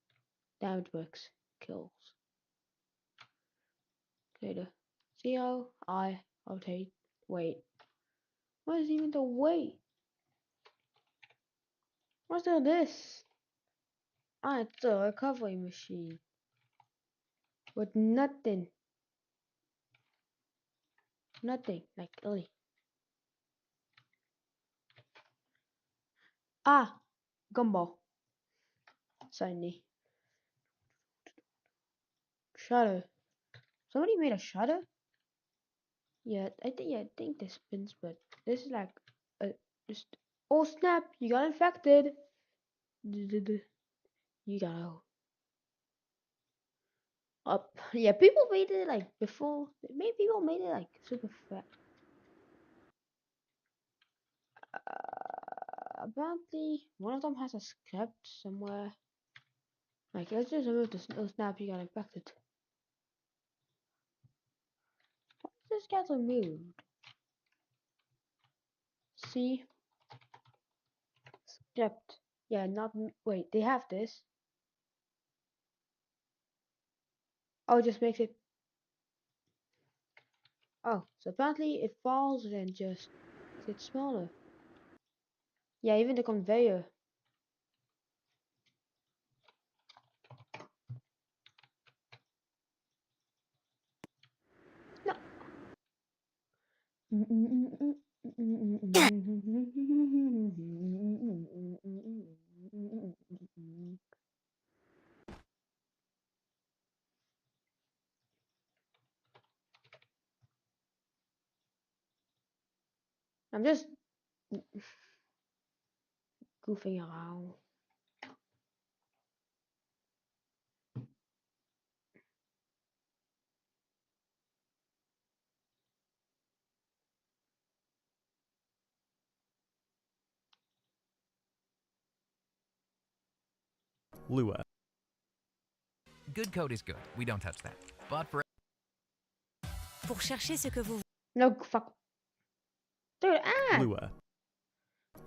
Damage works. Kills. Okay, see how I rotate. Wait. What is even the weight? What's there this? Ah, it's a recovery machine. With nothing. Nothing. Like, really. Ah! Gumball. Suddenly. Shutter. Somebody made a shutter? Yeah, I think this spins, but this is like just oh snap, you got infected. You got up. Yeah, people made it like before. Maybe people made it like super fat. Apparently, one of them has a script somewhere. Like, let's just remove this. Oh snap, you got infected. Why is this get removed? See? Script. Yeah, not. Wait, they have this. Oh, it just makes it. Oh, so apparently it falls and just gets smaller. Yeah, even the conveyor. No. I'm just goofing around. Lua. Good code is good. We don't touch that. But for Pour chercher ce que vous No, fuck. Dude, ah! Lua.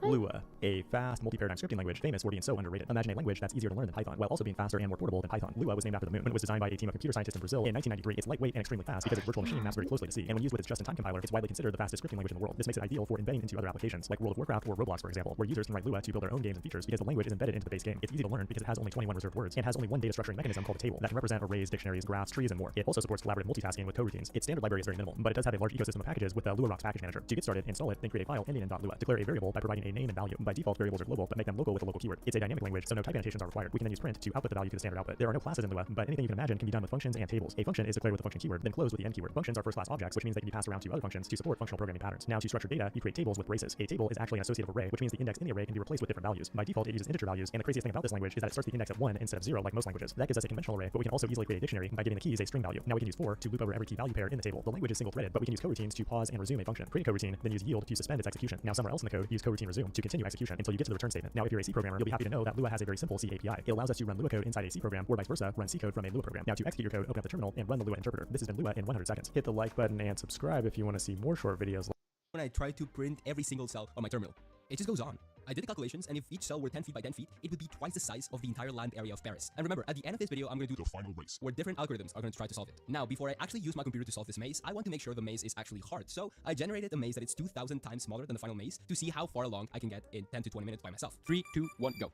Lua, a fast multi-paradigm scripting language famous for being so underrated. Imagine a language that's easier to learn than Python, while also being faster and more portable than Python. Lua was named after the moon. When it was designed by a team of computer scientists in Brazil in 1993, it's lightweight and extremely fast because its virtual machine maps very closely to C. And when used with its just-in-time compiler, it's widely considered the fastest scripting language in the world. This makes it ideal for embedding into other applications, like World of Warcraft or Roblox, for example, where users can write Lua to build their own games and features because the language is embedded into the base game. It's easy to learn because it has only 21 reserved words and has only one data structuring mechanism called a table that can represent arrays, dictionaries, graphs, trees, and more. It also supports collaborative multitasking with coroutines. Its standard library is very minimal, but it does have a large ecosystem of packages with the LuaRocks package manager. To get started, install it, then create a file ending in .lua. Declare a variable by providing a name and value. By default, variables are global, but make them local with a local keyword. It's a dynamic language, so no type annotations are required. We can then use print to output the value to the standard output. There are no classes in Lua, but anything you can imagine can be done with functions and tables. A function is declared with the function keyword, then closed with the end keyword. Functions are first-class objects, which means they can be passed around to other functions to support functional programming patterns. Now, to structure data, you create tables with braces. A table is actually an associative array, which means the index in the array can be replaced with different values. By default, it uses integer values, and the craziest thing about this language is that it starts the index at 1 instead of 0 like most languages. That gives us a conventional array, but we can also easily create a dictionary by giving the keys a string value. Now we can use for to loop over every key value pair in the table. The language is single-threaded, but we can use coroutines to pause and resume a function. Create a coroutine, then use yield to suspend its execution. Now somewhere else in the code, use coroutine resume to continue execution until you get to the return statement. Now if you're a C programmer, you'll be happy to know that Lua has a very simple C API. It allows us to run Lua code inside a C program, or vice versa, run C code from a Lua program. Now to execute your code, open up the terminal and run the Lua interpreter. This has been Lua in 100 seconds. Hit the like button and subscribe if you want to see more short videos. When I try to print every single cell on my terminal, it just goes on. I did the calculations, and if each cell were 10 feet by 10 feet, it would be twice the size of the entire land area of Paris. And remember, at the end of this video, I'm going to do the final race, where different algorithms are going to try to solve it. Now, before I actually use my computer to solve this maze, I want to make sure the maze is actually hard. So I generated a maze that is 2,000 times smaller than the final maze to see how far along I can get in 10 to 20 minutes by myself. 3, 2, 1, go.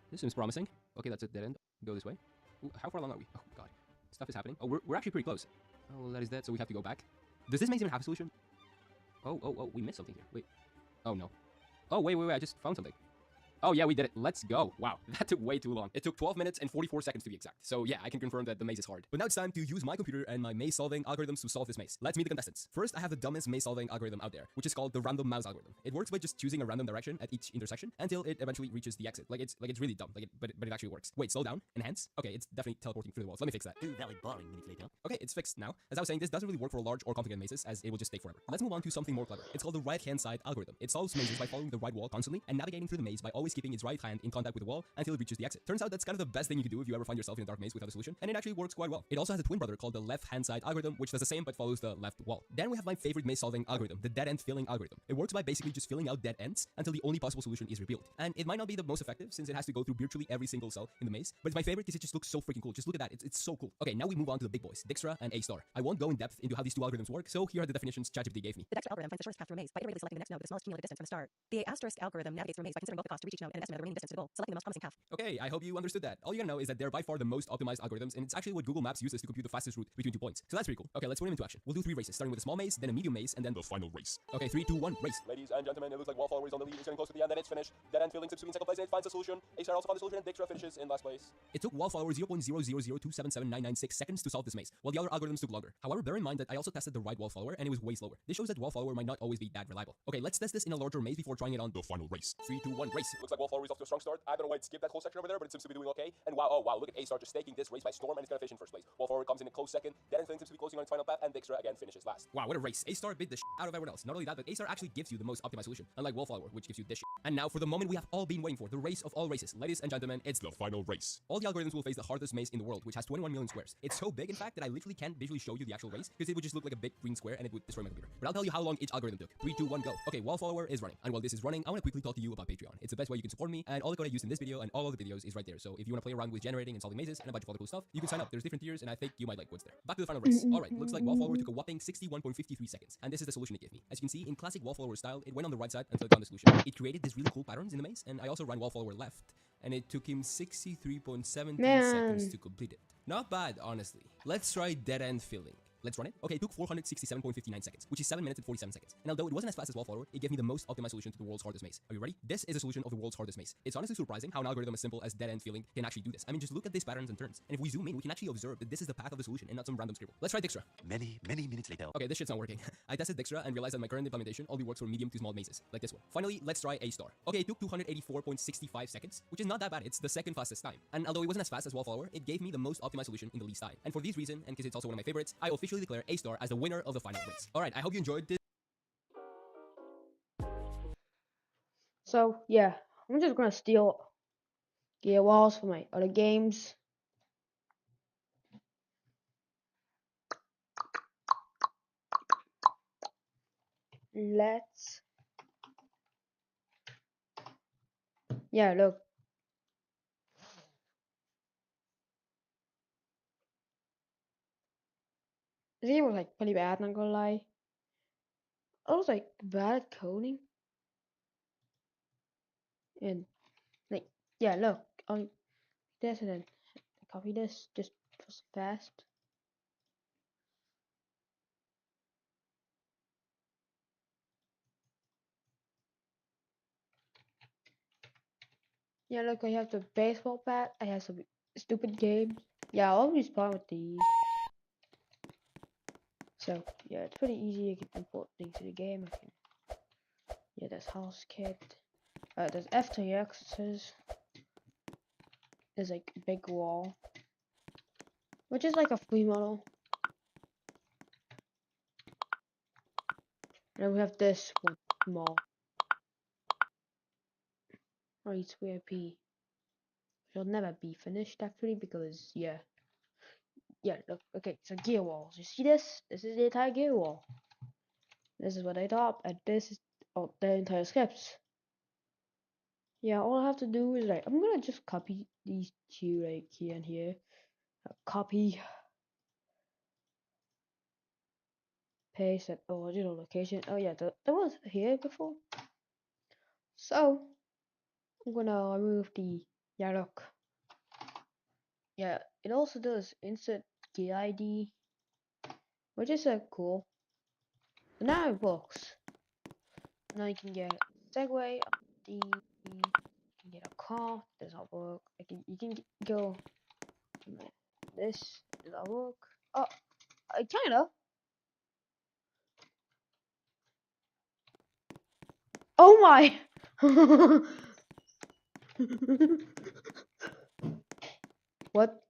This seems promising. Okay, that's a dead end. Go this way. Ooh, how far along are we? Oh, God. Stuff is happening. Oh, we're actually pretty close. Oh, well, that is dead, so we have to go back. Does this maze even have a solution? Oh, we missed something here. Wait. Oh, no. Oh, wait, I just found something. Oh yeah, we did it. Let's go. Wow, that took way too long. It took 12 minutes and 44 seconds to be exact. So yeah, I can confirm that the maze is hard. But now it's time to use my computer and my maze solving algorithms to solve this maze. Let's meet the contestants. First, I have the dumbest maze solving algorithm out there, which is called the random mouse algorithm. It works by just choosing a random direction at each intersection until it eventually reaches the exit. It's really dumb, but it actually works. Wait, slow down. Enhance. Okay, it's definitely teleporting through the walls. Let me fix that. 2 valid boring minutes later. Okay, it's fixed now. As I was saying, this doesn't really work for large or complicated mazes, as it will just take forever. Let's move on to something more clever. It's called the right-hand side algorithm. It solves mazes by following the right wall constantly and navigating through the maze by always keeping its right hand in contact with the wall until it reaches the exit. Turns out that's kind of the best thing you can do if you ever find yourself in a dark maze without a solution, and it actually works quite well. It also has a twin brother called the left-hand side algorithm, which does the same but follows the left wall. Then we have my favorite maze-solving algorithm, the dead-end filling algorithm. It works by basically just filling out dead ends until the only possible solution is revealed. And it might not be the most effective since it has to go through virtually every single cell in the maze, but it's my favorite because it just looks so freaking cool. Just look at that. It's so cool. Okay, now we move on to the big boys, Dijkstra and A*. I won't go in depth into how these two algorithms work, so here are the definitions ChatGPT gave me. The Dijkstra algorithm finds the shortest path through a maze by iteratively selecting the next node with the smallest cumulative distance from the start. The asterisk algorithm navigates through a maze by considering both the cost to reach each node and an estimate of the remaining distance to the goal, selecting the most promising path. Okay, I hope you understood that. All you gotta know is that they're by far the most optimized algorithms, and it's actually what Google Maps uses to compute the fastest route between 2 points. So that's pretty cool. Okay, let's put them into action. We'll do 3 races, starting with a small maze, then a medium maze, and then the final race. Okay, 3, 2, 1, race. Ladies and gentlemen, it looks like Wallflower is on the lead. It's getting close to the end, and it's finished. Dead end filling between second place, and it finds a solution. A* also found the solution, and Dijkstra finishes in last place. It took Wallflower 0.000277996 seconds to solve this maze, while the other algorithms took longer. However, bear in mind that I also tested the right Wallflower, and it was way slower. This shows that Wallflower might not always be that reliable. Okay, let's test this in a larger maze before trying it on the final race. 3, 2, 1, race. Looks like Wallflower is off to a strong start. I don't know why it skipped that whole section over there, but it seems to be doing okay. And wow, oh wow, look at A* just taking this race by storm, and it's gonna finish in first place. Wallflower comes in a close second. Dead end filling seems to be closing on its final path, and Dijkstra again finishes last. Wow, what a race. A* beat the out of everyone else. Not only that, but A* actually gives you the most optimized solution, unlike Wallflower, which gives you this shit. And now for the moment we have all been waiting for, the race of all races. Ladies and gentlemen, it's the final race. All the algorithms will face the hardest maze in the world, which has 21 million squares. It's so big, in fact, that I literally can't visually show you the actual race, because it would just look like a big green square and it would destroy my computer. But I'll tell you how long each algorithm took. 3, 2, 1, go. Okay, Wallflower is running. And while this is running, I want to quickly talk to you about Patreon. It's the best way you can support me, and all the code I used in this video and all of the videos is right there. So if you want to play around with generating and solving mazes and a bunch of other cool stuff, you can sign up. There's different tiers, and I think you might like what's there. Back to the final race. Alright, looks like Wallflower took a whopping 61.53 seconds, and this is the solution it gave me. As you can see, in classic Wallflower style, it went on the right side until it found the solution. It created these really cool patterns in the maze, and I also ran Wallflower left, and it took him 63.17 seconds to complete it. Not bad, honestly. Let's try dead end filling. Let's run it. Okay, it took 467.59 seconds, which is 7 minutes and 47 seconds. And although it wasn't as fast as Wallflower, it gave me the most optimized solution to the world's hardest maze. Are you ready? This is a solution of the world's hardest maze. It's honestly surprising how an algorithm as simple as dead end filling can actually do this. I mean, just look at these patterns and turns. And if we zoom in, we can actually observe that this is the path of the solution and not some random scribble. Let's try Dijkstra. Many minutes later. Okay, this shit's not working. I tested Dijkstra and realized that my current implementation only works for medium to small mazes, like this one. Finally, let's try A*. Okay, it took 284.65 seconds, which is not that bad. It's the second fastest time. And although it wasn't as fast as Wallflower, it gave me the most optimized solution in the least time. And for these reasons, and because it's also one of my favorites, I officially declare A* as the winner of the final race. Alright, I hope you enjoyed this. So yeah, I'm just gonna steal gear walls for my other games. Let's look. This game was like pretty bad, not gonna lie. I was like bad at coding. And like look, I'll this and then copy this just fast. Yeah, look, I have the baseball bat. I have some stupid games. Yeah, I'll always spawn with these. So yeah, it's pretty easy. You can import things to the game. There's house kit. There's FTXs. There's like a big wall, which is like a free model. And then we have this one small. Right, square P. It'll never be finished actually because look, okay, so gear walls. You see this? This is the entire gear wall. This is what I thought, and this is the entire scripts. Yeah, all I have to do is I'm gonna just copy these two here and here. Copy, paste at original location. Oh yeah, that was here before. So I'm gonna remove the look. Yeah, it also does insert gear ID, which is cool. So now it works. Now you can get segue, the can get a car. Does not work. You can go. This does not work. Oh, kinda. Oh my! What?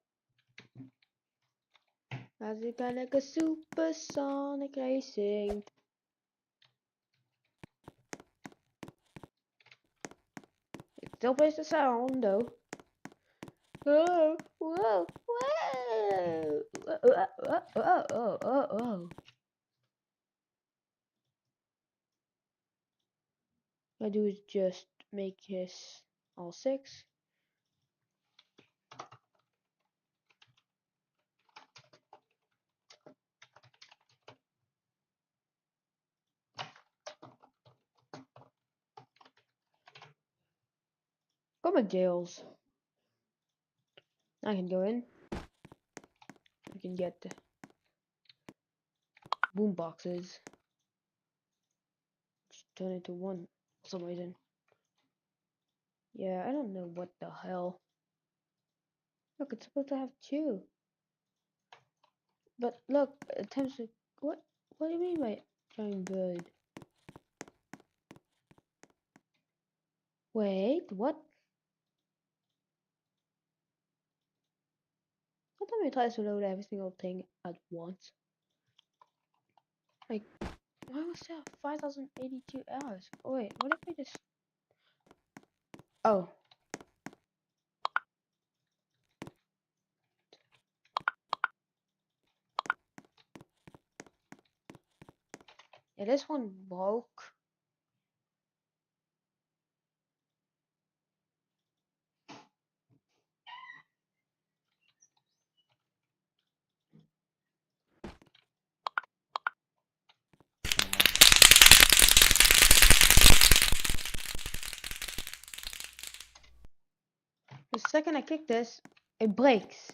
As it kind like a supersonic racing. It still plays the sound though. Whoa, whoa, whoa, whoa. What I do is just make this all 6. Got my jails. I can go in. I can get the boom boxes. Just turn it to 1 for some reason. Yeah, I don't know what the hell. Look, it's supposed to have 2. But look, attempts to what? What do you mean by giant bird? Wait, what? What time it tries to load every single thing at once? Like, why was there 5,082 hours? Oh, wait, what if I just... Oh. Yeah, this one broke. The second I kick this, it breaks.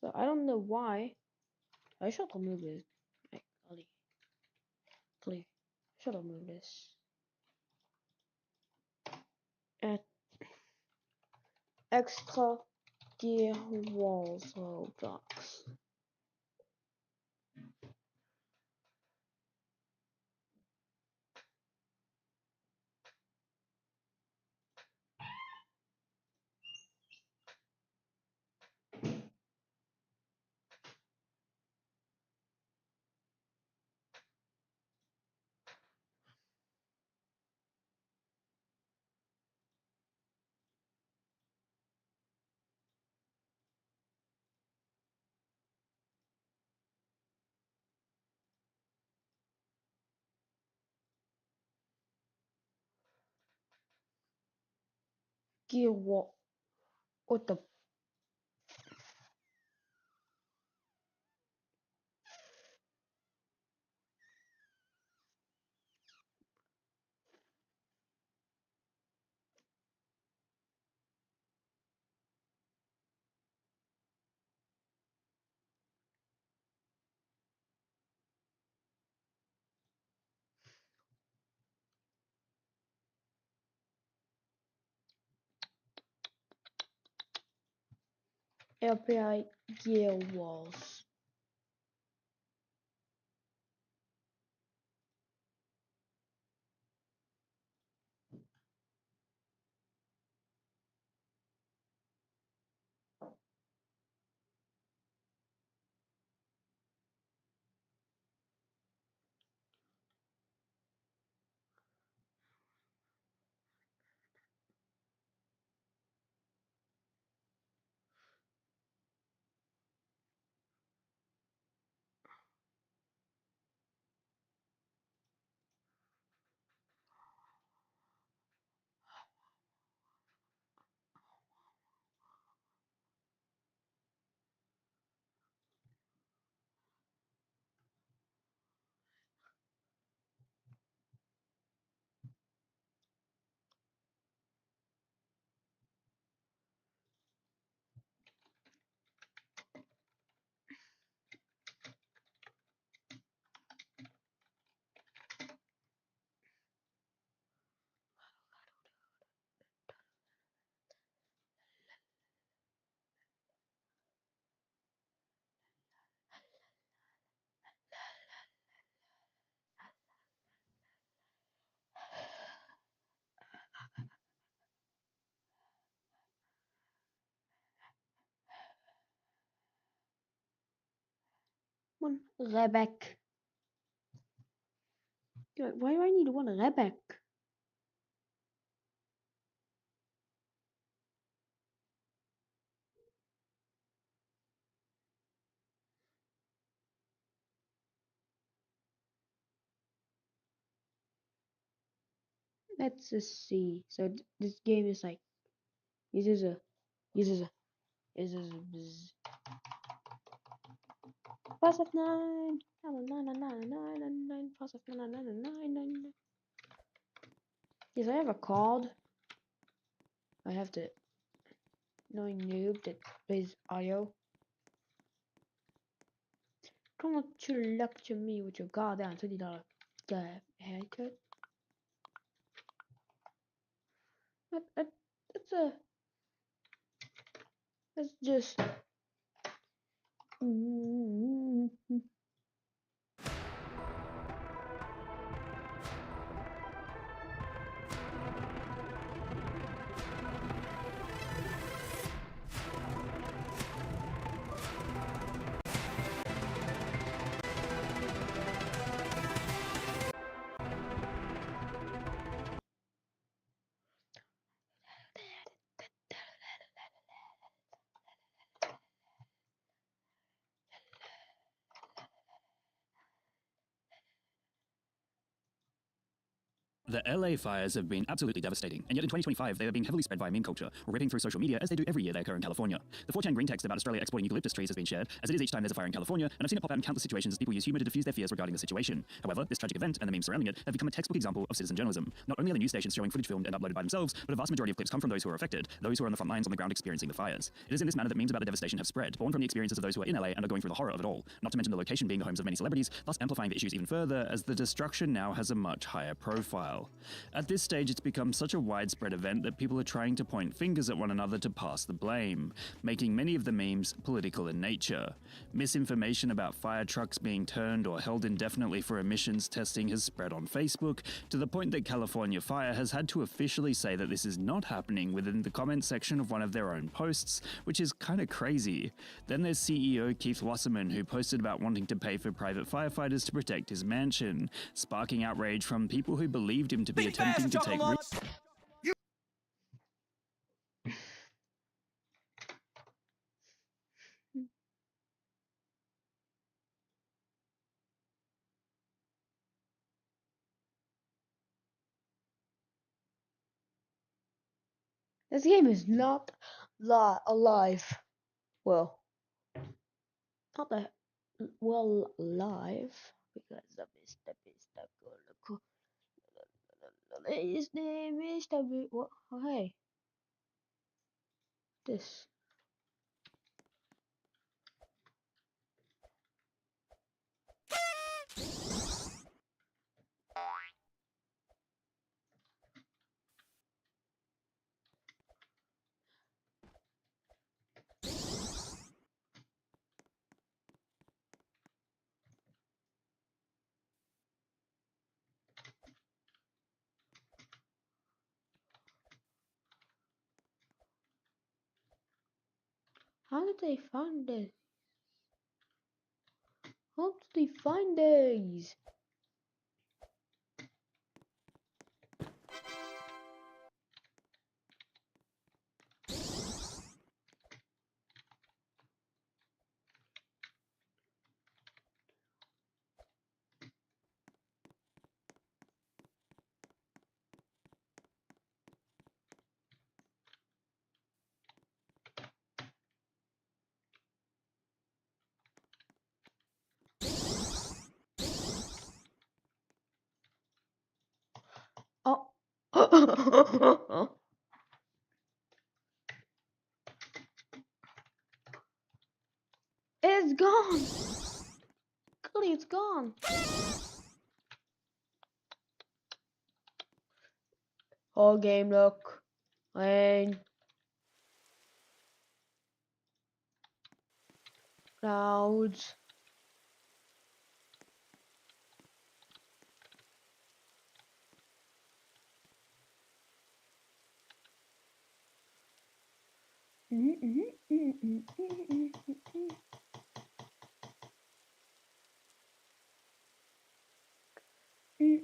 So I don't know why. I should remove it. Like, clear. I should remove this. Add extra gear walls Roblox. Gear wall. What the? LPI gear walls. one Rebecca. Why do I need one Rebecca? Let's just see. So this game is like uses a plus of 9, 9, plus of 9. Yes, I have a card. I have the annoying noob that plays audio. Come on to lecture me with your goddamn $20 haircut. That's just. The LA fires have been absolutely devastating, and yet in 2025 they are being heavily spread via meme culture, or ripping through social media as they do every year they occur in California. The 4chan green text about Australia exporting eucalyptus trees has been shared, as it is each time there's a fire in California, and I've seen it pop out in countless situations as people use humor to diffuse their fears regarding the situation. However, this tragic event and the memes surrounding it have become a textbook example of citizen journalism. Not only are the news stations showing footage filmed and uploaded by themselves, but a vast majority of clips come from those who are affected, those who are on the front lines on the ground experiencing the fires. It is in this manner that memes about the devastation have spread, born from the experiences of those who are in LA and are going through the horror of it all, not to mention the location being the homes of many celebrities, thus amplifying the issues even further as the destruction now has a much higher profile. At this stage, it's become such a widespread event that people are trying to point fingers at one another to pass the blame, making many of the memes political in nature. Misinformation about fire trucks being turned or held indefinitely for emissions testing has spread on Facebook, to the point that California Fire has had to officially say that this is not happening within the comment section of one of their own posts, which is kinda crazy. Then there's CEO Keith Wasserman, who posted about wanting to pay for private firefighters to protect his mansion, sparking outrage from people who believed him to be attempting to take risks. This game is not alive. Well, not that well alive because of Mr. Cool. His name is Mr. What? Oh, hey. This. How did they find this? How did they find these? Oh. It's gone. Clearly, it's gone. Whole game look. Rain. Clouds.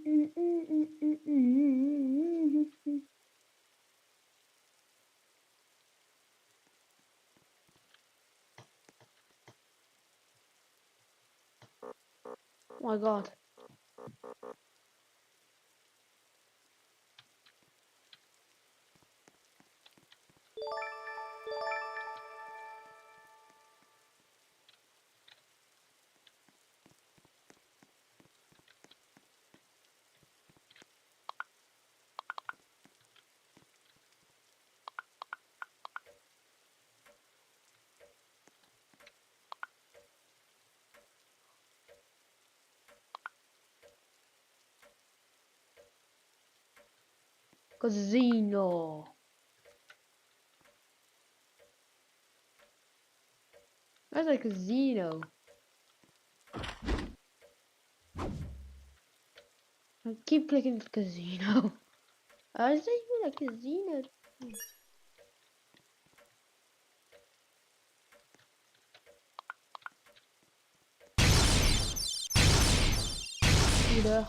Oh my god. Casino. That's a casino. I keep clicking the casino. I say you like casino. Couleur.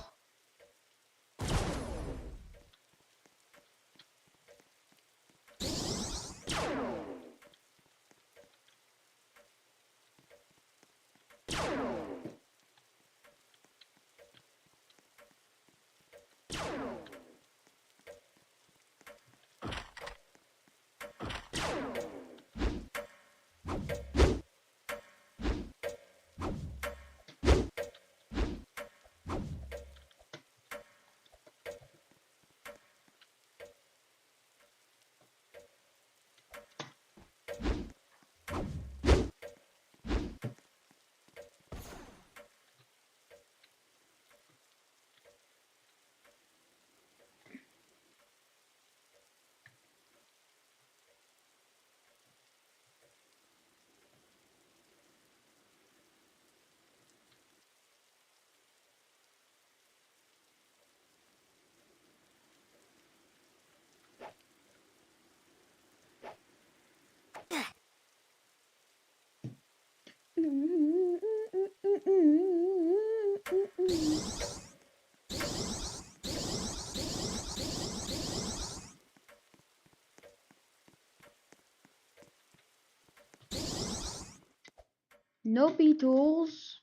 No Beatles.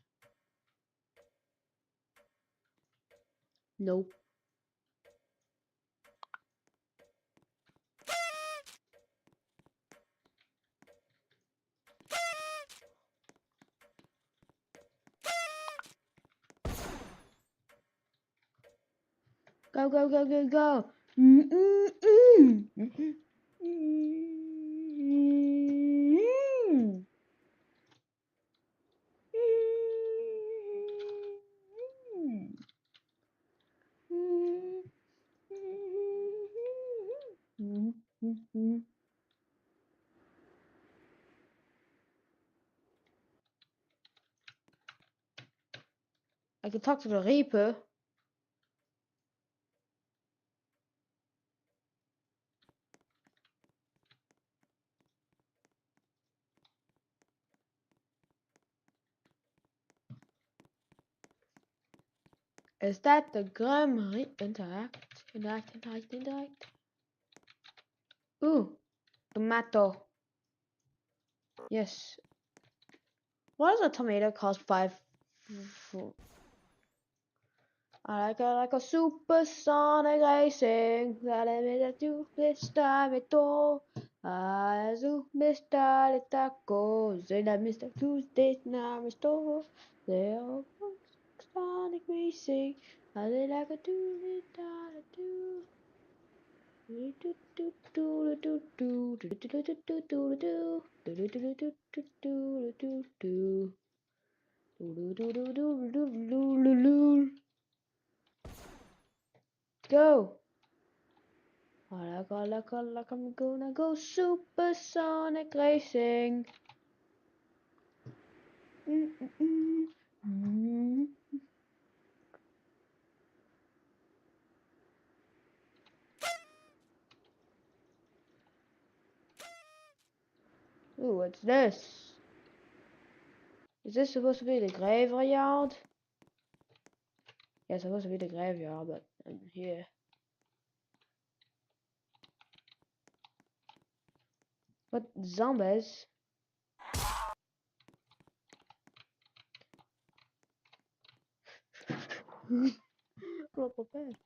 Nope. Go, go, go, go, go. I can talk to the Reaper. Is that the Grim Interact? Interact. Ooh, tomato. Yes. What does a tomato cost? 5. I like a supersonic racing. That I made a do this time it all. I do Mr. the tacos. And I Mr. Tuesday now restore. They're all sonic racing. I like a do this time it do. Go! Like I'm gonna go supersonic racing. Ooh, what's this? Is this supposed to be the graveyard? Yeah, it's supposed to be the graveyard, but I'm here. What zombies? I'm not prepared.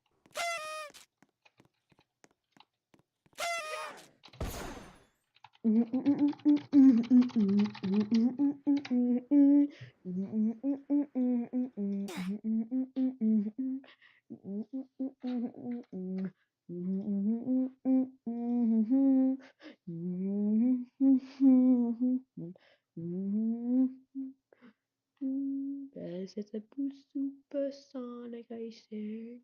This is a supersonic racing.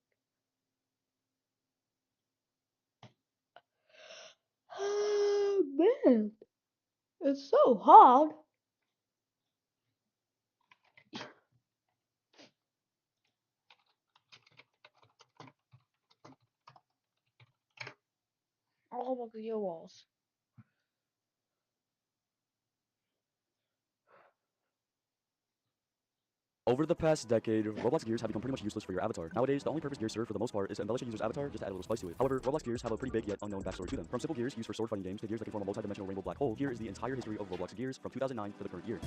Oh man, it's so hard. Oh, look at your walls. Over the past decade, Roblox gears have become pretty much useless for your avatar. Nowadays, the only purpose gears serve for the most part is to embellish a user's avatar, just to add a little spice to it. However, Roblox gears have a pretty big yet unknown backstory to them. From simple gears used for sword fighting games to gears that can form a multi-dimensional rainbow black hole, here is the entire history of Roblox gears from 2009 to the current year.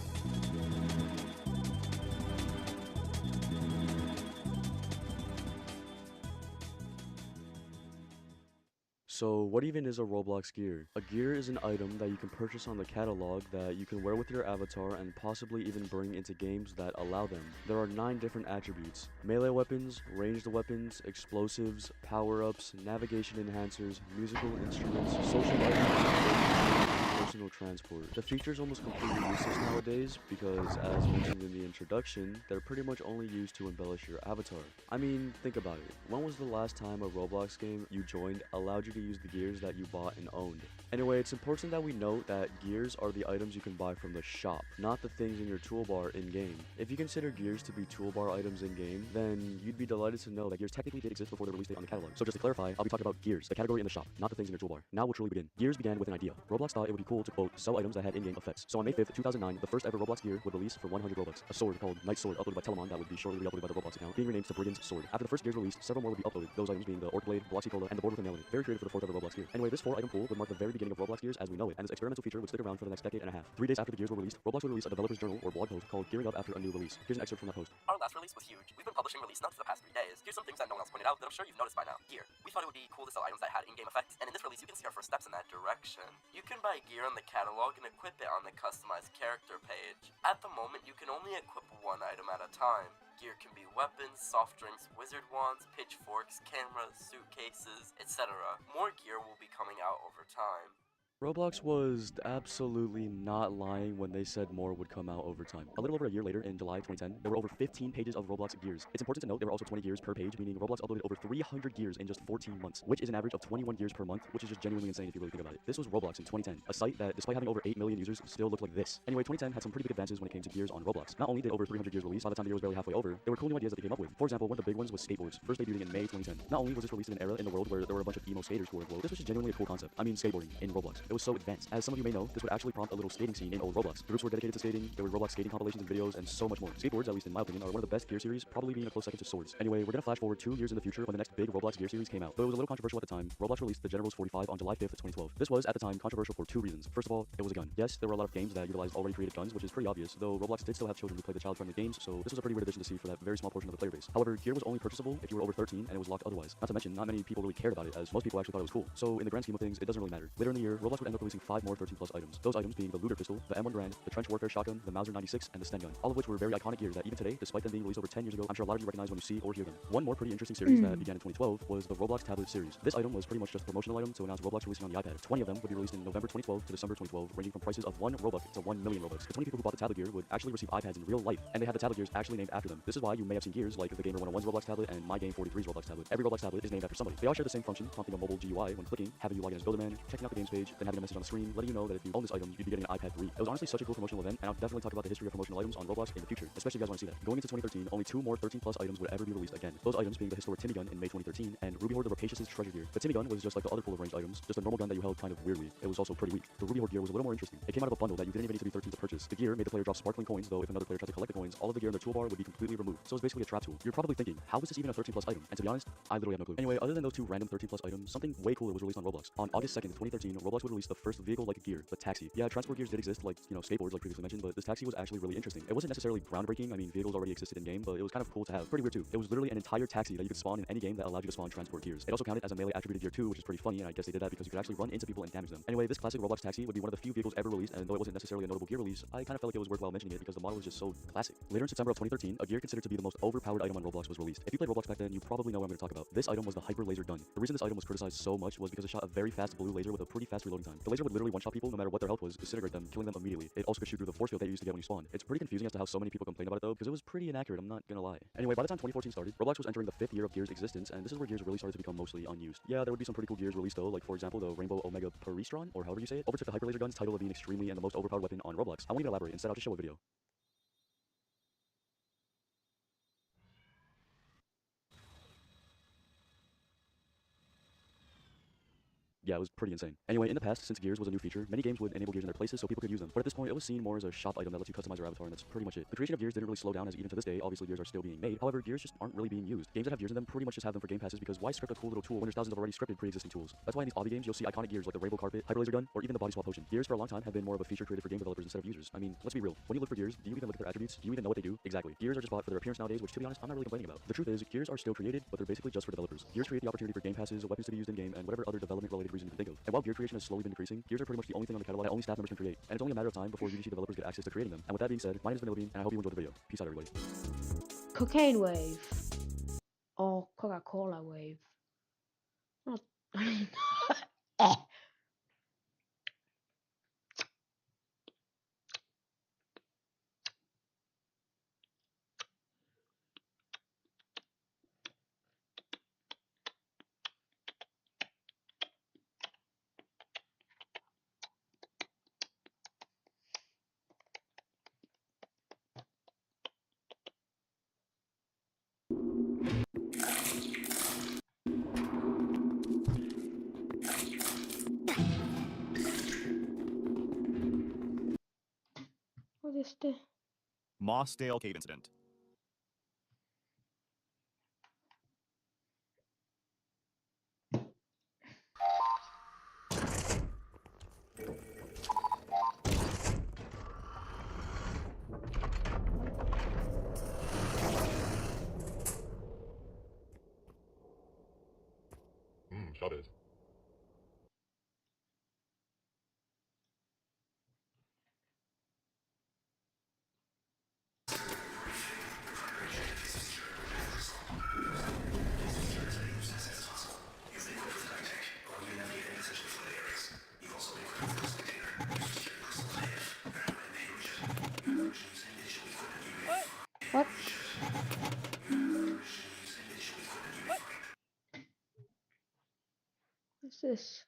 So what even is a Roblox gear? A gear is an item that you can purchase on the catalog that you can wear with your avatar and possibly even bring into games that allow them. There are 9 different attributes: melee weapons, ranged weapons, explosives, power-ups, navigation enhancers, musical instruments, social items, personal transport. The feature's almost completely useless nowadays because, as mentioned in the introduction, they're pretty much only used to embellish your avatar. I mean, think about it. When was the last time a Roblox game you joined allowed you to use the gears that you bought and owned? Anyway, it's important that we note that gears are the items you can buy from the shop, not the things in your toolbar in-game. If you consider gears to be toolbar items in-game, then you'd be delighted to know that gears technically did exist before the release date on the catalog. So just to clarify, I'll be talking about gears, the category in the shop, not the things in your toolbar. Now we'll truly begin. Gears began with an idea. Roblox thought it would be cool to, quote, sell items that had in-game effects. So on May 5th, 2009, the first ever Roblox gear would release for 100 Robux. A sword called Night Sword uploaded by Telemon that would be shortly re-uploaded by the Roblox account, being renamed to Brigand's Sword. After the first gears released, several more would be uploaded, those items being the Orc Blade, Bloxy Cola, and the board with a nail in it. Very creative for the fourth ever Roblox gear. Anyway, this 4-item pool would mark the very beginning of Roblox gears as we know it, and this experimental feature would stick around for the next decade and a half. 3 days after the gears were released, Roblox would release a developer's journal or blog post called Gearing Up After a New Release. Here's an excerpt from that post. Our last release was huge. We've been publishing release notes for the past 3 days. Here's some things that no one else pointed out that I'm sure you've noticed by now. Gear. We thought it would be cool to sell items that had in-game effects, and in this release you can see our first steps in that direction. You can buy gear on the catalog and equip it on the customized character page. At the moment, you can only equip one item at a time. Gear can be weapons, soft drinks, wizard wands, pitchforks, cameras, suitcases, etc. More gear will be coming out over time. Roblox was absolutely not lying when they said more would come out over time. A little over a year later, in July 2010, there were over 15 pages of Roblox gears. It's important to note there were also 20 gears per page, meaning Roblox uploaded over 300 gears in just 14 months, which is an average of 21 gears per month, which is just genuinely insane if you really think about it. This was Roblox in 2010, a site that, despite having over 8 million users, still looked like this. Anyway, 2010 had some pretty big advances when it came to gears on Roblox. Not only did over 300 gears release by the time the year was barely halfway over, there were cool new ideas that they came up with. For example, one of the big ones was skateboards, first debuting in May 2010. Not only was this released in an era in the world where there were a bunch of emo skaters who were afloat, this was just genuinely a cool concept. I mean, skateboarding in Roblox. It was so advanced. As some of you may know, this would actually prompt a little skating scene in old Roblox. Groups were dedicated to skating, there were Roblox skating compilations and videos, and so much more. Skateboards, at least in my opinion, are one of the best gear series, probably being a close second to swords. Anyway, we're gonna flash forward 2 years in the future when the next big Roblox gear series came out. Though it was a little controversial at the time, Roblox released the Generals 45 on July 5th, 2012. This was, at the time, controversial for 2 reasons. First of all, it was a gun. Yes, there were a lot of games that utilized already created guns, which is pretty obvious, though Roblox did still have children who played the child-friendly games, so this was a pretty weird addition to see for that very small portion of the player base. However, gear was only purchasable if you were over 13, and it was locked otherwise. Not to mention, not many people really cared about it, as most people actually thought it was cool. So, in the grand scheme of things, it doesn't really matter. Later in the year, Roblox would end up releasing 5 more 13+ items. Those items being the Looter Pistol, the M1 Garand, the Trench Warfare Shotgun, the Mauser 96, and the Sten Gun, all of which were very iconic gear that even today, despite them being released over 10 years ago, I'm sure a lot of you recognize when you see or hear them. One more pretty interesting series that began in 2012 was the Roblox Tablet series. This item was pretty much just a promotional item to announce Roblox releasing on the iPad. 20 of them would be released in November 2012 to December 2012, ranging from prices of 1 Robux to 1 million Robux. The 20 people who bought the tablet gear would actually receive iPads in real life, and they had the tablet gears actually named after them. This is why you may have seen gears like the Gamer 101's Roblox tablet and My Game 43's Roblox tablet. Every Roblox tablet is named after somebody. They all share the same function, prompting a mobile GUI when clicking, having you log in as Builderman, checking out the games page, then having a message on the screen letting you know that if you own this item, you'd be getting an iPad 3. It was honestly such a cool promotional event, and I'll definitely talk about the history of promotional items on Roblox in the future, especially if you guys want to see that. Going into 2013, only 2 more 13 plus items would ever be released again. Those items being the historic Timmy gun in May 2013 and Ruby Horde the Rapacious's treasure gear. The Timmy gun was just like the other pool of ranged items, just a normal gun that you held kind of weirdly. It was also pretty weak. The Ruby Horde gear was a little more interesting. It came out of a bundle that you didn't even need to be 13 to purchase. The gear made the player drop sparkling coins, though if another player tried to collect the coins, all of the gear in their toolbar would be completely removed. So it's basically a trap tool. You're probably thinking, how is this even a 13 plus item? And to be honest, I literally have no clue. Anyway, other than those 2 random 13 plus items, something way cooler was released on Roblox. On August 2nd, 2013, Roblox would release the first vehicle-like gear, the taxi. Yeah, transport gears did exist, like, you know, skateboards like previously mentioned, but this taxi was actually really interesting. It wasn't necessarily groundbreaking. I mean, vehicles already existed in game, but it was kind of cool to have. Pretty weird too. It was literally an entire taxi that you could spawn in any game that allowed you to spawn transport gears. It also counted as a melee attributed gear too, which is pretty funny, and I guess they did that because you could actually run into people and damage them. Anyway, this classic Roblox taxi would be one of the few vehicles ever released, and though it wasn't necessarily a notable gear release, I kind of felt like it was worthwhile mentioning it because the model was just so classic. Later in September of 2013, a gear considered to be the most overpowered item on Roblox was released. If you played Roblox back then, you probably know what I'm going to talk about. This item was the Hyper Laser Gun. The reason this item was criticized so much was because it shot a very fast blue laser with a pretty fast reloading time. The laser would literally one-shot people no matter what their health was, disintegrate them, killing them immediately. It also could shoot through the force field that you used to get when you spawned. It's pretty confusing as to how so many people complain about it though, because it was pretty inaccurate, I'm not gonna lie. Anyway, by the time 2014 started, Roblox was entering the 5th year of Gears' existence, and this is where Gears really started to become mostly unused. Yeah, there would be some pretty cool Gears released though, like for example, the Rainbow Omega Peristron, or however you say it, overtook the Hyper Laser Gun's title of being extremely and the most overpowered weapon on Roblox. I won't even elaborate, instead I'll just show a video. Yeah, it was pretty insane. Anyway, in the past, since Gears was a new feature, many games would enable Gears in their places so people could use them. But at this point, it was seen more as a shop item that lets you customize your avatar, and that's pretty much it. The creation of Gears didn't really slow down, as even to this day, obviously Gears are still being made. However, Gears just aren't really being used. Games that have Gears in them pretty much just have them for game passes because why script a cool little tool when there's thousands of already scripted pre-existing tools? That's why in these obby games, you'll see iconic Gears like the Rainbow Carpet, Hyper Laser Gun, or even the Body Swap Potion. Gears for a long time have been more of a feature created for game developers instead of users. I mean, let's be real. When you look for Gears, do you even look at their attributes? Do you even know what they do? Exactly. Gears are just bought for their appearance nowadays, which to be honest, I'm not really complaining about. The truth is, Gears are still created, but they're basically just for developers. Gears create the opportunity for game passes, weapons to be used in game, and whatever other development-related reason you can think of. And while Gear creation has slowly been decreasing, Gears are pretty much the only thing on the catalog that only staff members can create, and it's only a matter of time before UGC developers get access to creating them. And with that being said, my name is Vanilla Bean, and I hope you enjoyed the video. Peace out, everybody. Cocaine wave. Or Coca-Cola wave. Not, I mean, what is the... Mossdale Cave Incident. Shot it. What? What's this?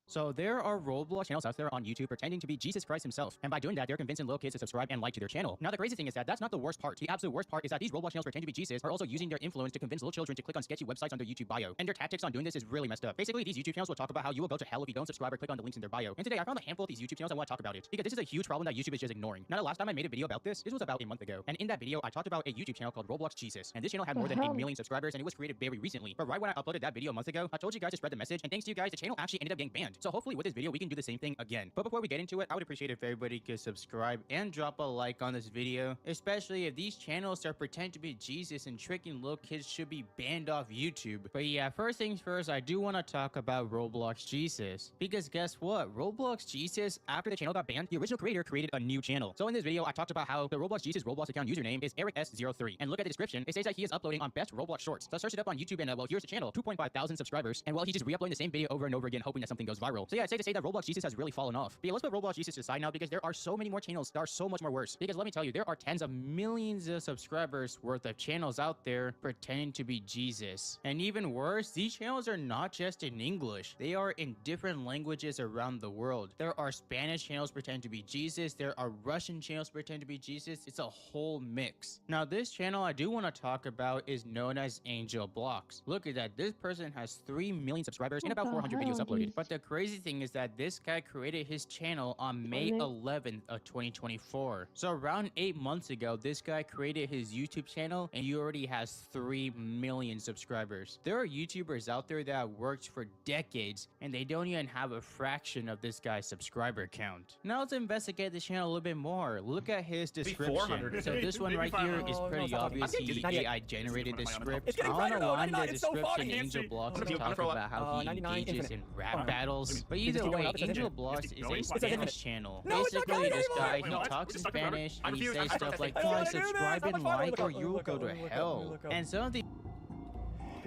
So there are Roblox channels out there on YouTube pretending to be Jesus Christ himself, and by doing that, they're convincing little kids to subscribe and like to their channel. Now, the crazy thing is that that's not the worst part. The absolute worst part is that these Roblox channels pretend to be Jesus are also using their influence to convince little children to click on sketchy websites on their YouTube bio, and their tactics on doing this is really messed up. Basically, these YouTube channels will talk about how you will go to hell if you don't subscribe or click on the links in their bio. And today, I found a handful of these YouTube channels and want to talk about it, because this is a huge problem that YouTube is just ignoring. Now, the last time I made a video about this was about a month ago, and in that video, I talked about a YouTube channel called Roblox Jesus, and this channel had more than 1 million subscribers, and it was created very recently. But right when I uploaded that video a month ago, I told you guys to spread the message, and thanks to you guys, the channel actually ended up getting banned. So hopefully with this video, we can do the same thing again. But before we get into it, I would appreciate if everybody could subscribe and drop a like on this video, especially if these channels that pretend to be Jesus and tricking little kids should be banned off YouTube. But yeah, first things first, I do want to talk about Roblox Jesus, because guess what? Roblox Jesus, after the channel got banned, the original creator created a new channel. So in this video, I talked about how the Roblox Jesus Roblox account username is EricS03, and look at the description, it says that he is uploading on best Roblox shorts. So I searched it up on YouTube, and well, here's the channel, 2.5 thousand subscribers, and well, he's just re-uploading the same video over and over again, hoping that something goes viral. So yeah, I'd say to say that Roblox Jesus has really fallen off. But yeah, let's put Roblox Jesus aside now because there are so many more channels that are so much more worse. Because let me tell you, there are tens of millions of subscribers worth of channels out there pretending to be Jesus. And even worse, these channels are not just in English. They are in different languages around the world. There are Spanish channels pretending to be Jesus. There are Russian channels pretending to be Jesus. It's a whole mix. Now, this channel I do want to talk about is known as Angel Blocks. Look at that. This person has 3 million subscribers and about 400 videos uploaded. But the crazy thing is that this guy created his channel on May 11th of 2024. So around 8 months ago, this guy created his YouTube channel and he already has 3 million subscribers. There are YouTubers out there that have worked for decades and they don't even have a fraction of this guy's subscriber count. Now let's investigate this channel a little bit more. Look at his description. So this one right here is pretty obvious. He AI generated this script. I want to line the description. Angel Blocks is talking about how he engages in rap battles. But either way, Angel Blocks is a Spanish channel. Basically, this guy, he talks in Spanish and he says stuff like, guys, subscribe and like or you will go to hell. And some of the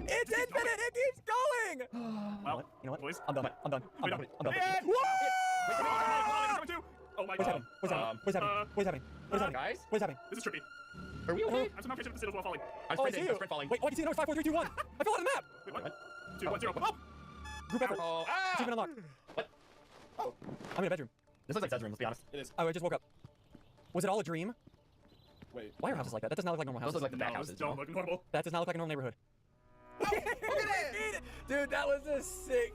It's infinite! It keeps going! Well, you know what? Boys, I'm done. I'm done. I'm done. I'm done. Oh my god. What's happening? What's happening? What's happening? What's happening? Guys? What's happening? This is trippy. Are we okay? I'm somehow patient with the signals while falling. I'm sprinting. I'm sprint falling. Wait, I can see the number 5, 4, 3, 2, 1. I fell on the map. Wait, what? 2, 1, 0. Up! Group effort. Achievement unlocked. What? Oh. I'm in a bedroom. This looks like Zed's room, let's be honest. It is. Oh, I just woke up. Was it all a dream? Wait. Why are houses like that? That does not look like normal houses. Those look like the back houses. Don't look normal. That does not look like a normal neighborhood. Look at it! Dude, that was a sick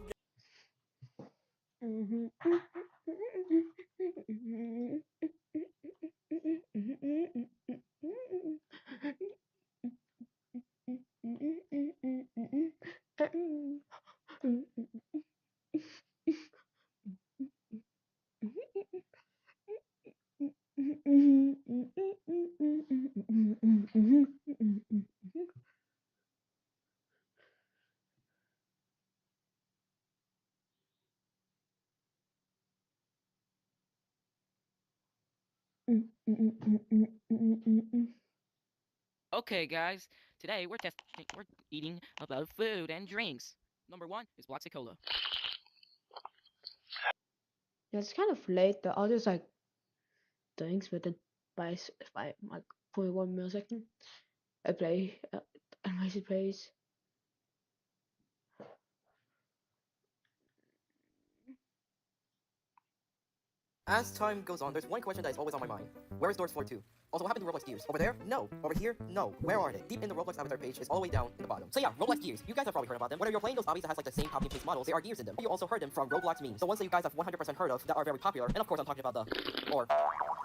Okay, guys. Today we're eating about food and drinks. Number 1 is Bloxy Cola. Yeah, it's kind of late. The audio's like things with it by like 0.1 millisecond. I play and it plays. As time goes on, there's one question that is always on my mind. Where is Doors Floor 2? Also, what happened to Roblox Gears? Over there? No. Over here? No. Where are they? Deep in the Roblox avatar page is all the way down in the bottom. So yeah, Roblox Gears. You guys have probably heard about them. Whether you're playing those obbies that has like the same copy and paste models, there are gears in them. But you also heard them from Roblox memes. The ones that you guys have 100% heard of that are very popular. And of course, I'm talking about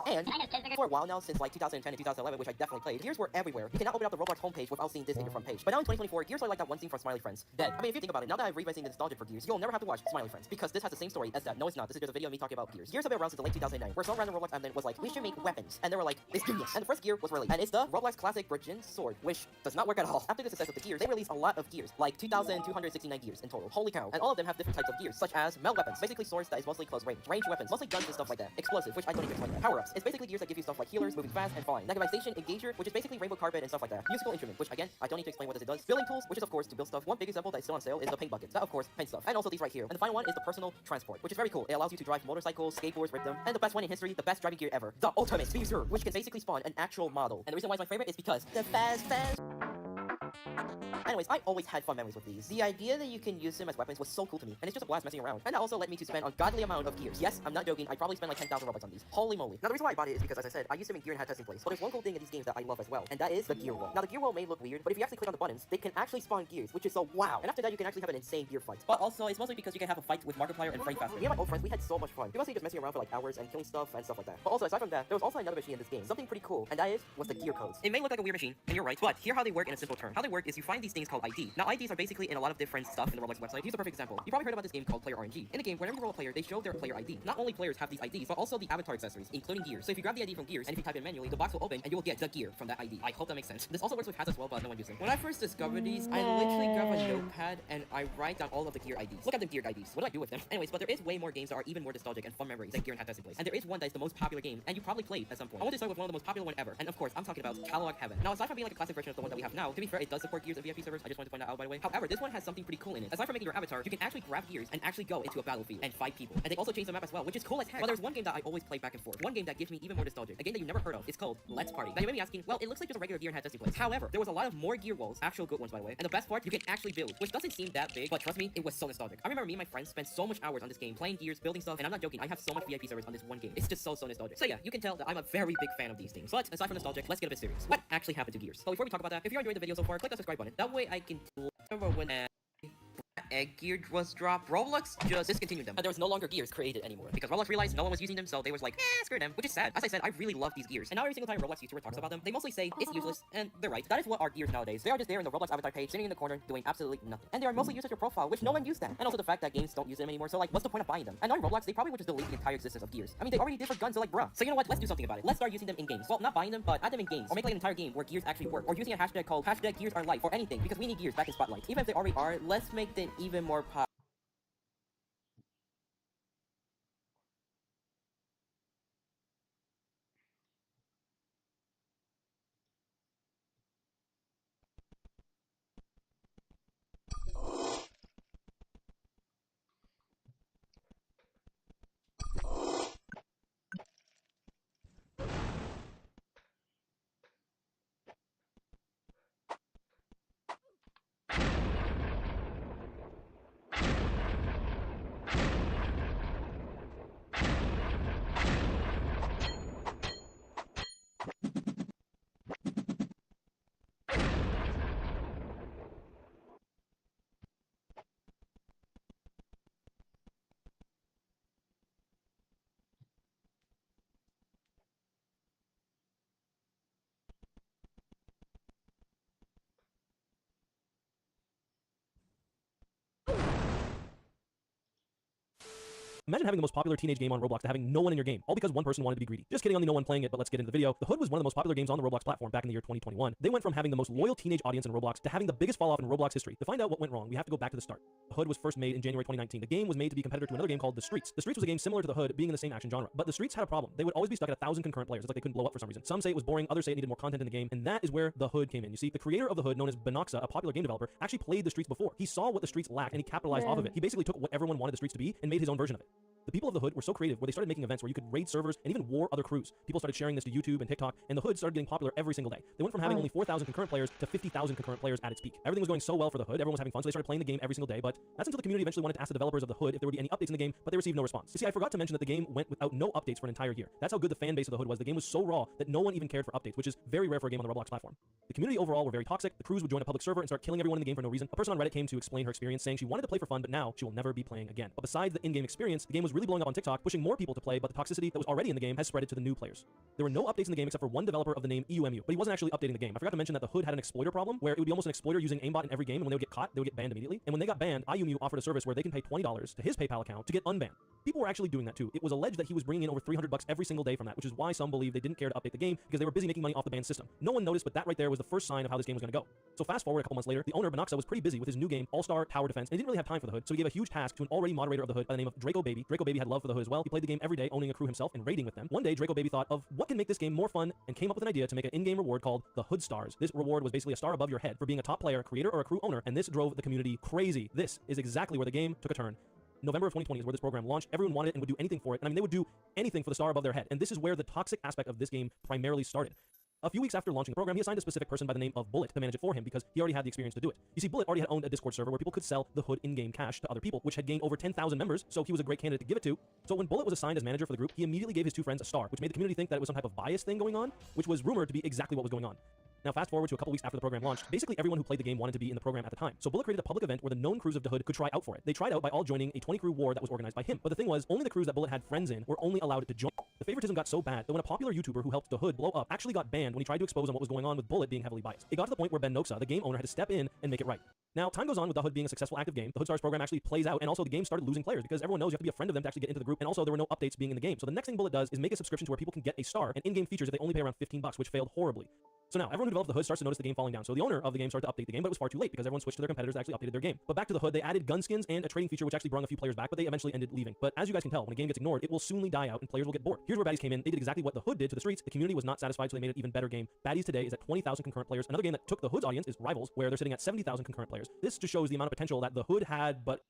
and for a while now, since like 2010 and 2011, which I definitely played, gears were everywhere. You cannot open up the Roblox homepage without seeing this in your front page. But now in 2024, gears are like that one scene from Smiley Friends. Dead. I mean, if you think about it, now that I'm revisiting the nostalgia for gears, you'll never have to watch Smiley Friends because this has the same story as that. No, it's not. This is just a video of me talking about gears. Gears have been around since the late 2009, where some random Roblox admin was like, we should make weapons. And they were like, it's genius. And the first gear was released. And it's the Roblox classic Virgin Sword, which does not work at all. After the success of the gears, they released a lot of gears, like 2,269 gears in total. Holy cow. And all of them have different types of gears, such as melt weapons, basically swords that is mostly close range. Range weapons, mostly guns and stuff like that. Explosive, which I don't even explain that. Power-ups, it's basically gears that give you stuff like healers, moving fast, and flying. Negativization, engager, which is basically rainbow carpet and stuff like that. Musical instrument, which again, I don't need to explain what it does. Building tools, which is of course to build stuff. One big example that is still on sale is the paint buckets. That of course, paint stuff. And also these right here. And the final one is the personal transport, which is very cool. It allows you to drive motorcycles, skateboards, rip them. And the best one in history, the best driving gear ever, the Ultimate Speeder, which can basically spawn an actual model. And the reason why it's my favorite is because the fast. Anyways, I always had fun memories with these. The idea that you can use them as weapons was so cool to me, and it's just a blast messing around. And that also led me to spend an ungodly amount of gears. Yes, I'm not joking, I probably spent like 10,000 Robux on these. Holy moly. Now the reason why I bought it is because, as I said, I used them in gear and had testing place. But there's one cool thing in these games that I love as well, and that is the gear wall. Now the gear wall may look weird, but if you actually click on the buttons, they can actually spawn gears, which is so wow. And after that, you can actually have an insane gear fight. But also, it's mostly because you can have a fight with Markiplier and Frame Faster. Me and my old friends, we had so much fun. We mostly just messing around for like hours and killing stuff and stuff like that. But also, aside from that, there was also another machine in this game, something pretty cool, and that was the gear codes. It may look like a weird machine, and you're right, but here how they work in a simple term. How they work is you find these things called ID. Now IDs are basically in a lot of different stuff in the Roblox website. Here's a perfect example. You probably heard about this game called Player RNG. In the game, whenever you roll a player, they show their player ID. Not only players have these IDs, but also the avatar accessories, including gears. So if you grab the ID from gears, and if you type in manually, the box will open, and you will get the gear from that ID. I hope that makes sense. This also works with hats as well, but no one uses them. When I first discovered these, I literally grab a notepad, and I write down all of the gear IDs. Look at the gear IDs. What do I do with them? Anyways, but there is way more games that are even more nostalgic and fun memories than Gear and Hat Testing Place. And there is one that is the most popular game, and you probably played at some point. I want to start with one of the most popular one ever, and of course, I'm talking about Catalog Heaven. Now, aside from being like a classic version of the one that we have now, to be fair, it does support Gears and VIP servers. I just wanted to find that out, by the way. However, this one has something pretty cool in it. Aside from making your avatar, you can actually grab Gears and actually go into a battlefield and fight people. And they also changed the map as well, which is cool as heck. Well, there's one game that I always play back and forth. One game that gives me even more nostalgic. A game that you never heard of. It's called Let's Party. Now you may be asking, well, it looks like just a regular Gear and hat testing place. However, there was a lot of more Gear walls, actual good ones, by the way. And the best part, you can actually build, which doesn't seem that big, but trust me, it was so nostalgic. I remember me and my friends spent so much hours on this game, playing Gears, building stuff, and I'm not joking, I have so much VIP servers on this one game. It's just so nostalgic. So yeah, you can tell that I'm a very big fan of these things. But aside from nostalgic, let's get a bit serious. What actually happened to Gears? So before we talk about that, if you're enjoying the video so far, click the subscribe button. That way I can remember when Egg Gear was dropped. Roblox just discontinued them, and there was no longer Gears created anymore because Roblox realized no one was using them, so they was like, screw them, which is sad. As I said, I really love these Gears, and now every single time a Roblox YouTuber talks about them, they mostly say it's useless, and they're right. That is what are Gears nowadays. They are just there in the Roblox avatar page, sitting in the corner, doing absolutely nothing, and they are mostly used as your profile, which no one used that, and also the fact that games don't use them anymore. So like, what's the point of buying them? And knowing Roblox, they probably would just delete the entire existence of Gears. I mean, they already did for guns, so like, bruh. So you know what? Let's do something about it. Let's start using them in games. Well, not buying them, but add them in games, or make like an entire game where Gears actually work, or using a hashtag called #GearsAreLife or anything, because we need Gears back in Spotlight. Even if they already are, let's make them even more popular. Imagine having the most popular teenage game on Roblox to having no one in your game, all because one person wanted to be greedy. Just kidding, only no one playing it, but let's get into the video. The Hood was one of the most popular games on the Roblox platform back in the year 2021. They went from having the most loyal teenage audience in Roblox to having the biggest fall off in Roblox history. To find out what went wrong, we have to go back to the start. The Hood was first made in January 2019. The game was made to be a competitor to another game called The Streets. The Streets was a game similar to the Hood, being in the same action genre. But The Streets had a problem. They would always be stuck at 1,000 concurrent players. It's like they couldn't blow up for some reason. Some say it was boring, others say it needed more content in the game, and that is where The Hood came in. You see, the creator of The Hood, known as Benoxa, a popular game developer, actually played The Streets before. He saw what The Streets lacked and he capitalized off of it. He basically took what everyone wanted The Streets to be and made his own version of it. The people of the Hood were so creative where they started making events where you could raid servers and even war other crews. People started sharing this to YouTube and TikTok, and the Hood started getting popular every single day. They went from having only 4,000 concurrent players to 50,000 concurrent players at its peak. Everything was going so well for the Hood, everyone was having fun, so they started playing the game every single day, but that's until the community eventually wanted to ask the developers of the Hood if there would be any updates in the game, but they received no response. You see, I forgot to mention that the game went without no updates for an entire year. That's how good the fan base of the Hood was. The game was so raw that no one even cared for updates, which is very rare for a game on the Roblox platform. The community overall were very toxic. The crews would join a public server and start killing everyone in the game for no reason. A person on Reddit came to explain her experience, saying she wanted to play for fun, but now she will never be playing again. But besides the in-game experience, the game was really blowing up on TikTok, pushing more people to play, but the toxicity that was already in the game has spread it to the new players. There were no updates in the game except for one developer of the name EUMU, but he wasn't actually updating the game. I forgot to mention that the Hood had an exploiter problem, where it would be almost an exploiter using aimbot in every game, and when they would get caught, they would get banned immediately. And when they got banned, EUMU offered a service where they can pay $20 to his PayPal account to get unbanned. People were actually doing that too. It was alleged that he was bringing in over $300 every single day from that, which is why some believe they didn't care to update the game because they were busy making money off the banned system. No one noticed, but that right there was the first sign of how this game was going to go. So fast forward a couple months later, the owner, Benoxa, was pretty busy with his new game, All-Star Tower Defense, and he didn't really have time for the Hood, so he gave a huge task to an already moderator of the Hood by the name of Draco Baby. Draco Baby had love for the Hood as well. He played the game every day, owning a crew himself and raiding with them. One day, Draco Baby thought of what can make this game more fun and came up with an idea to make an in-game reward called the Hood Stars. This reward was basically a star above your head for being a top player, creator, or a crew owner, and this drove the community crazy. This is exactly where the game took a turn. November of 2020 is where this program launched. Everyone wanted it and would do anything for it. And I mean, they would do anything for the star above their head. And this is where the toxic aspect of this game primarily started. A few weeks after launching the program, he assigned a specific person by the name of Bullet to manage it for him because he already had the experience to do it. You see, Bullet already had owned a Discord server where people could sell the Hood in-game cash to other people, which had gained over 10,000 members, so he was a great candidate to give it to. So when Bullet was assigned as manager for the group, he immediately gave his two friends a star, which made the community think that it was some type of bias thing going on, which was rumored to be exactly what was going on. Now fast forward to a couple weeks after the program launched, basically everyone who played the game wanted to be in the program at the time. So Bullet created a public event where the known crews of the Hood could try out for it. They tried out by all joining a 20-crew war that was organized by him. But the thing was, only the crews that Bullet had friends in were only allowed to join. The favoritism got so bad that when a popular YouTuber who helped the Hood blow up actually got banned when he tried to expose on what was going on with Bullet being heavily biased. It got to the point where Benoxa, the game owner, had to step in and make it right. Now, time goes on with the Hood being a successful active game. The Hood Stars program actually plays out, and also the game started losing players because everyone knows you have to be a friend of them to actually get into the group, and also there were no updates being in the game. So the next thing Bullet does is make a subscription to where people can get a star and in-game features if they only pay around $15, which failed horribly. So now, everyone who developed the hood starts to notice the game falling down. So the owner of the game started to update the game, but it was far too late because everyone switched to their competitors that actually updated their game. But back to the hood, they added gun skins and a trading feature which actually brought a few players back, but they eventually ended leaving. But as you guys can tell, when a game gets ignored, it will soonly die out and players will get bored. Here's where Baddies came in. They did exactly what the hood did to the streets. The community was not satisfied, so they made an even better game. Baddies today is at 20,000 concurrent players. Another game that took the hood's audience is Rivals, where they're sitting at 70,000 concurrent players. This just shows the amount of potential that the hood had, but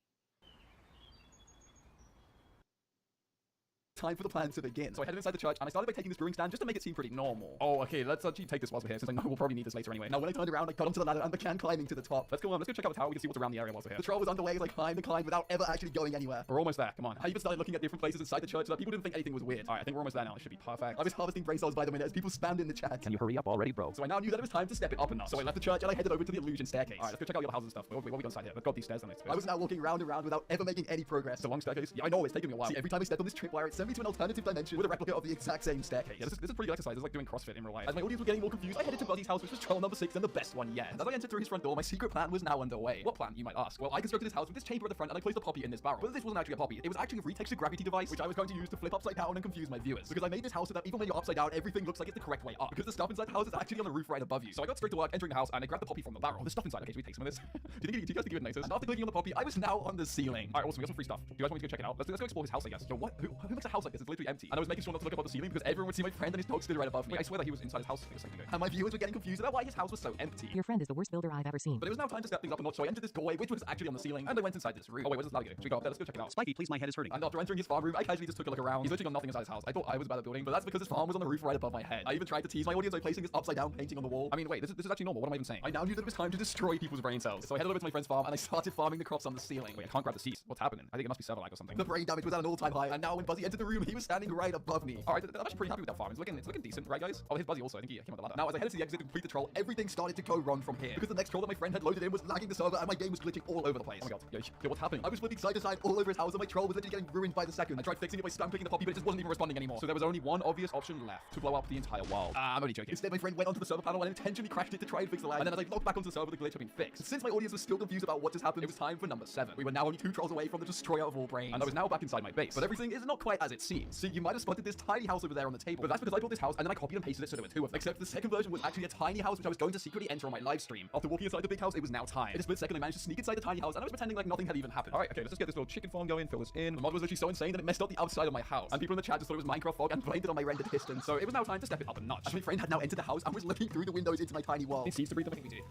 time for the plan to begin. So I headed inside the church and I started by taking this brewing stand just to make it seem pretty normal. Oh, okay, let's actually take this whilst we're here since I know we'll probably need this later anyway. Now when I turned around, I got onto the ladder and began climbing to the top. Let's go check out the tower. We can see what's around the area whilst we're here. The troll was underway as I climbed and climbed without ever actually going anywhere. We're almost there, come on. I even started looking at different places inside the church so that people didn't think anything was weird. Alright, I think we're almost there now. It should be perfect. I was harvesting brain cells by the minute as people spammed in the chat. Can you hurry up already, bro? So I now knew that it was time to step it up a notch. So I left the church and I headed over to the illusion staircase. Alright, let's go check out the other houses and stuff. What we got inside here? Let's go up these stairs then. I was now walking round and round without ever making any progress. It's a long staircase. Yeah, I know, it's taking me a while. See, every time I stepped on this tripwire, it sent me to an alternative dimension with a replica of the exact same staircase. Yeah, this is pretty good exercise. It's like doing CrossFit in real life. As my audience were getting more confused, I headed to Buzzy's house, which was troll number 6 and the best one yet. As I entered through his front door, my secret plan was now underway. What plan, you might ask? Well, I constructed this house with this chamber at the front and I placed a poppy in this barrel. But this wasn't actually a poppy. It was actually a retextured gravity device, which I was going to use to flip upside down and confuse my viewers. Because I made this house so that even when you're upside down, everything looks like it's the correct way up. Because the stuff inside the house is actually on the roof right above you. So I got straight to work entering the house and I grabbed the poppy from the barrel. There's stuff inside. Okay, should we take some of this? do you guys think it would notice? And after clicking on the poppy, I was now on the ceiling. Alright, awesome. We got some free stuff. Do you guys want me to go check it out? Let's go explore his house, I guess. Yo, what? Who makes a house like this? It's literally empty. And I was making sure not to look above the ceiling because everyone would see my friend and his dog stood right above me. Wait, I swear that he was inside his house a second ago. And my viewers were getting confused about why his house was so empty. Your friend is the worst builder I've ever seen. But it was now time to step things up a notch, so I entered this doorway, which was actually on the ceiling, and I went inside this room. Oh wait, where's this ladder go? Should we go up there? Let's go check it out. Spiky, please, my head is hurting. And after entering his farm room, I casually just took a look around. He's literally got nothing inside his house. I thought I was about the building, but that's because his farm was on the roof right above my head. I even tried to tease my audience by placing this upside down painting on the wall. I mean, wait, this is actually normal. What am I even saying? I now knew that it was time to destroy people's brain cells. So I headed over to my friend's farm and I started farming the crops on the ceiling. Wait, I can't grab the seeds. What's happening? I think it must be server lag or something. The brain damage was at an all-time high, and now when Buzzy entered the room, he was standing right above me. Alright, I'm actually pretty happy with that farm. It's looking decent, right guys? Oh, here's Buzzy also. I think he came on the ladder. Now as I headed to the exit to complete the troll, everything started to go wrong from here. Because the next troll that my friend had loaded in was lagging the server and my game was glitching all over the place. Oh my god, yo, what's happening? I was flipping side to side all over his house and my troll was literally getting ruined by the second. I tried fixing it by spam clicking the poppy, but it just wasn't even responding anymore. So there was only one obvious option left: to blow up the entire world. I'm only joking. Instead, my friend went onto the server panel and intentionally crashed it to try and fix the lag. And then as I logged back onto the server, the glitch had been fixed. Since my audience was still confused about what just happened, it was time for number 7. We were now only 2 trolls away from the destroyer of all brains. And I was now back inside my base. But everything is not quite as it seems. See, you might have spotted this tiny house over there on the table. But that's because I built this house and then I copied and pasted it so there were 2 of them. Except the second version was actually a tiny house which I was going to secretly enter on my live stream. After walking inside the big house, it was now time. In a split second, I managed to sneak inside the tiny house and I was pretending like nothing had even happened. Alright, okay, let's just get this little chicken farm going, fill this in. The mod was literally so insane that it messed up the outside of my house. And people in the chat just thought it was Minecraft fog and blamed it on my rendered distance. So it was now time to step it up a notch. As my friend had now entered the house and was looking through the windows into my tiny world. It seems to breathe. I think we do.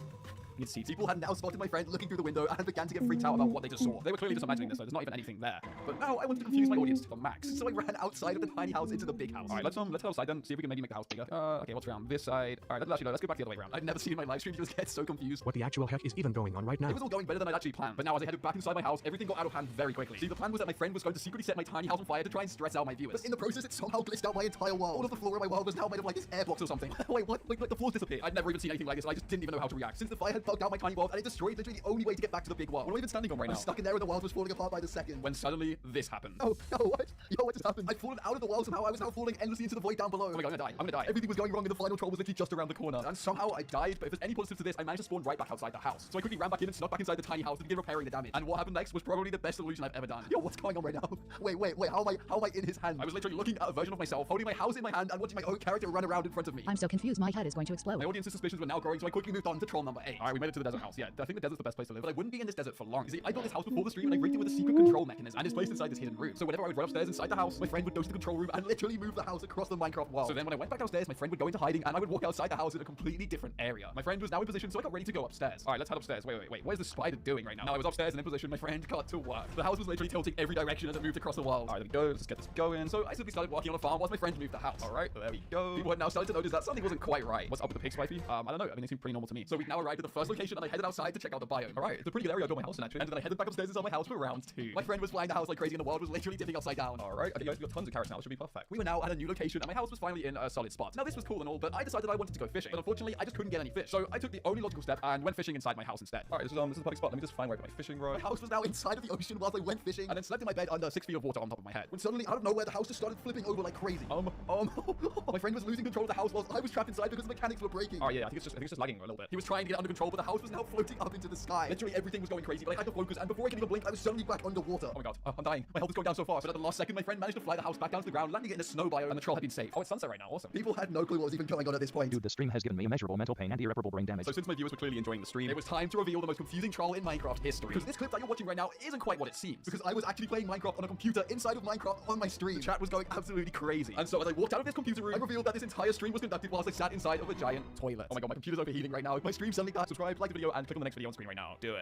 Need seeds. People had now spotted my friend looking through the window and began to get freaked out about what they just saw. They were clearly just imagining this, so there's not even anything there. But now I wanted to confuse my audience to the max. So I ran outside of the tiny house into the big house. Alright, let's go outside then, see if we can maybe make the house bigger. Okay, what's around this side? Alright, let's go back the other way around. I've never seen in my live stream just get so confused. What the actual heck is even going on right now? It was all going better than I'd actually planned. But now as I headed back inside my house, everything got out of hand very quickly. See, the plan was that my friend was going to secretly set my tiny house on fire to try and stress out my viewers. But in the process, it somehow glitched out my entire world. All of the floor of my world was now made of like this air blocks or something. Wait, what? Like the floors disappeared. I'd never even seen anything like this, and I just didn't even know how to react. Since the fire had bugged out my tiny world and it destroyed literally the only way to get back to the big world. What am I even standing on right now? I'm stuck in there and the world was falling apart by the second. When suddenly this happened. Oh, no, what? Yo, what just happened? I'd fallen out of the world somehow. I was now falling endlessly into the void down below. Oh my god, I'm gonna die. Everything was going wrong and the final troll was literally just around the corner. And somehow I died, but if there's any positive to this, I managed to spawn right back outside the house. So I quickly ran back in and snuck back inside the tiny house to begin repairing the damage. And what happened next was probably the best illusion I've ever done. Yo, what's going on right now? Wait, how am I in his hand? I was literally looking at a version of myself, holding my house in my hand and watching my own character run around in front of me. I'm so confused, my head is going to explode. My audience's suspicions were now growing, so I quickly moved on to troll number 8. Alright, we made it to the desert house. Yeah, I think the desert's the best place to live, but I wouldn't be in this desert for long. You see, I built this house before the stream and I rigged it with a secret control mechanism, and it's placed inside this hidden room. So whenever I would run upstairs inside the house, my friend would go to the control room and literally move the house across the Minecraft world. So then when I went back downstairs, my friend would go into hiding and I would walk outside the house in a completely different area. My friend was now in position, so I got ready to go upstairs. Alright, let's head upstairs. Wait, what is the spider doing right now? Now I was upstairs and in position, my friend got to work. The house was literally tilting every direction as it moved across the world. Alright, there we go. Let's get this going. So I simply started walking on a farm whilst my friend moved the house. Alright, there we go. People had now started to notice that something wasn't quite right. What's up with the pigs, wifey? I don't know. I mean, they seem pretty normal to me. So we now arrived at the first location and I headed outside to check out the biome. Alright, it's a pretty good area I built my house in actually. And then I headed back upstairs inside my house for round 2. My friend was flying the house like crazy and the world was literally tipping upside down. Alright, okay guys, we got tons of carrots now. It should be perfect. We were now at a new location and my house was finally in a solid spot. Now this was cool and all, but I decided I wanted to go fishing. But unfortunately, I just couldn't get any fish. So I took the only logical step and went fishing inside my house instead. Alright, this is a perfect spot. Let me just find where I put my fishing rod. My house was now inside of the ocean whilst I went fishing and then slept in my bed under 6 feet of water on top of my head. When suddenly, out of nowhere, the house just started flipping over like crazy. My friend was losing control of the house whilst I was trapped inside because the mechanics were breaking. Oh yeah, I think it's just lagging a little bit. He was trying to get under control, but but the house was now floating up into the sky. Literally everything was going crazy, but I had to focus, and before I could even blink, I was suddenly back underwater. Oh my god, I'm dying. My health is going down so fast. But at the last second, my friend managed to fly the house back down to the ground, landing it in a snow biome, and the troll had been saved. Oh, it's sunset right now. Awesome. People had no clue what was even going on at this point. Dude, the stream has given me immeasurable mental pain and irreparable brain damage. So since my viewers were clearly enjoying the stream, it was time to reveal the most confusing troll in Minecraft history. Because this clip that you're watching right now isn't quite what it seems. Because I was actually playing Minecraft on a computer inside of Minecraft on my stream. The chat was going absolutely crazy. And so as I walked out of this computer room, I revealed that this entire stream was conducted whilst I sat inside of a giant toilet. Oh my god, my computer's overheating right now. My stream's suddenly got subscribe, like the video, and click on the next video on screen right now. Do it.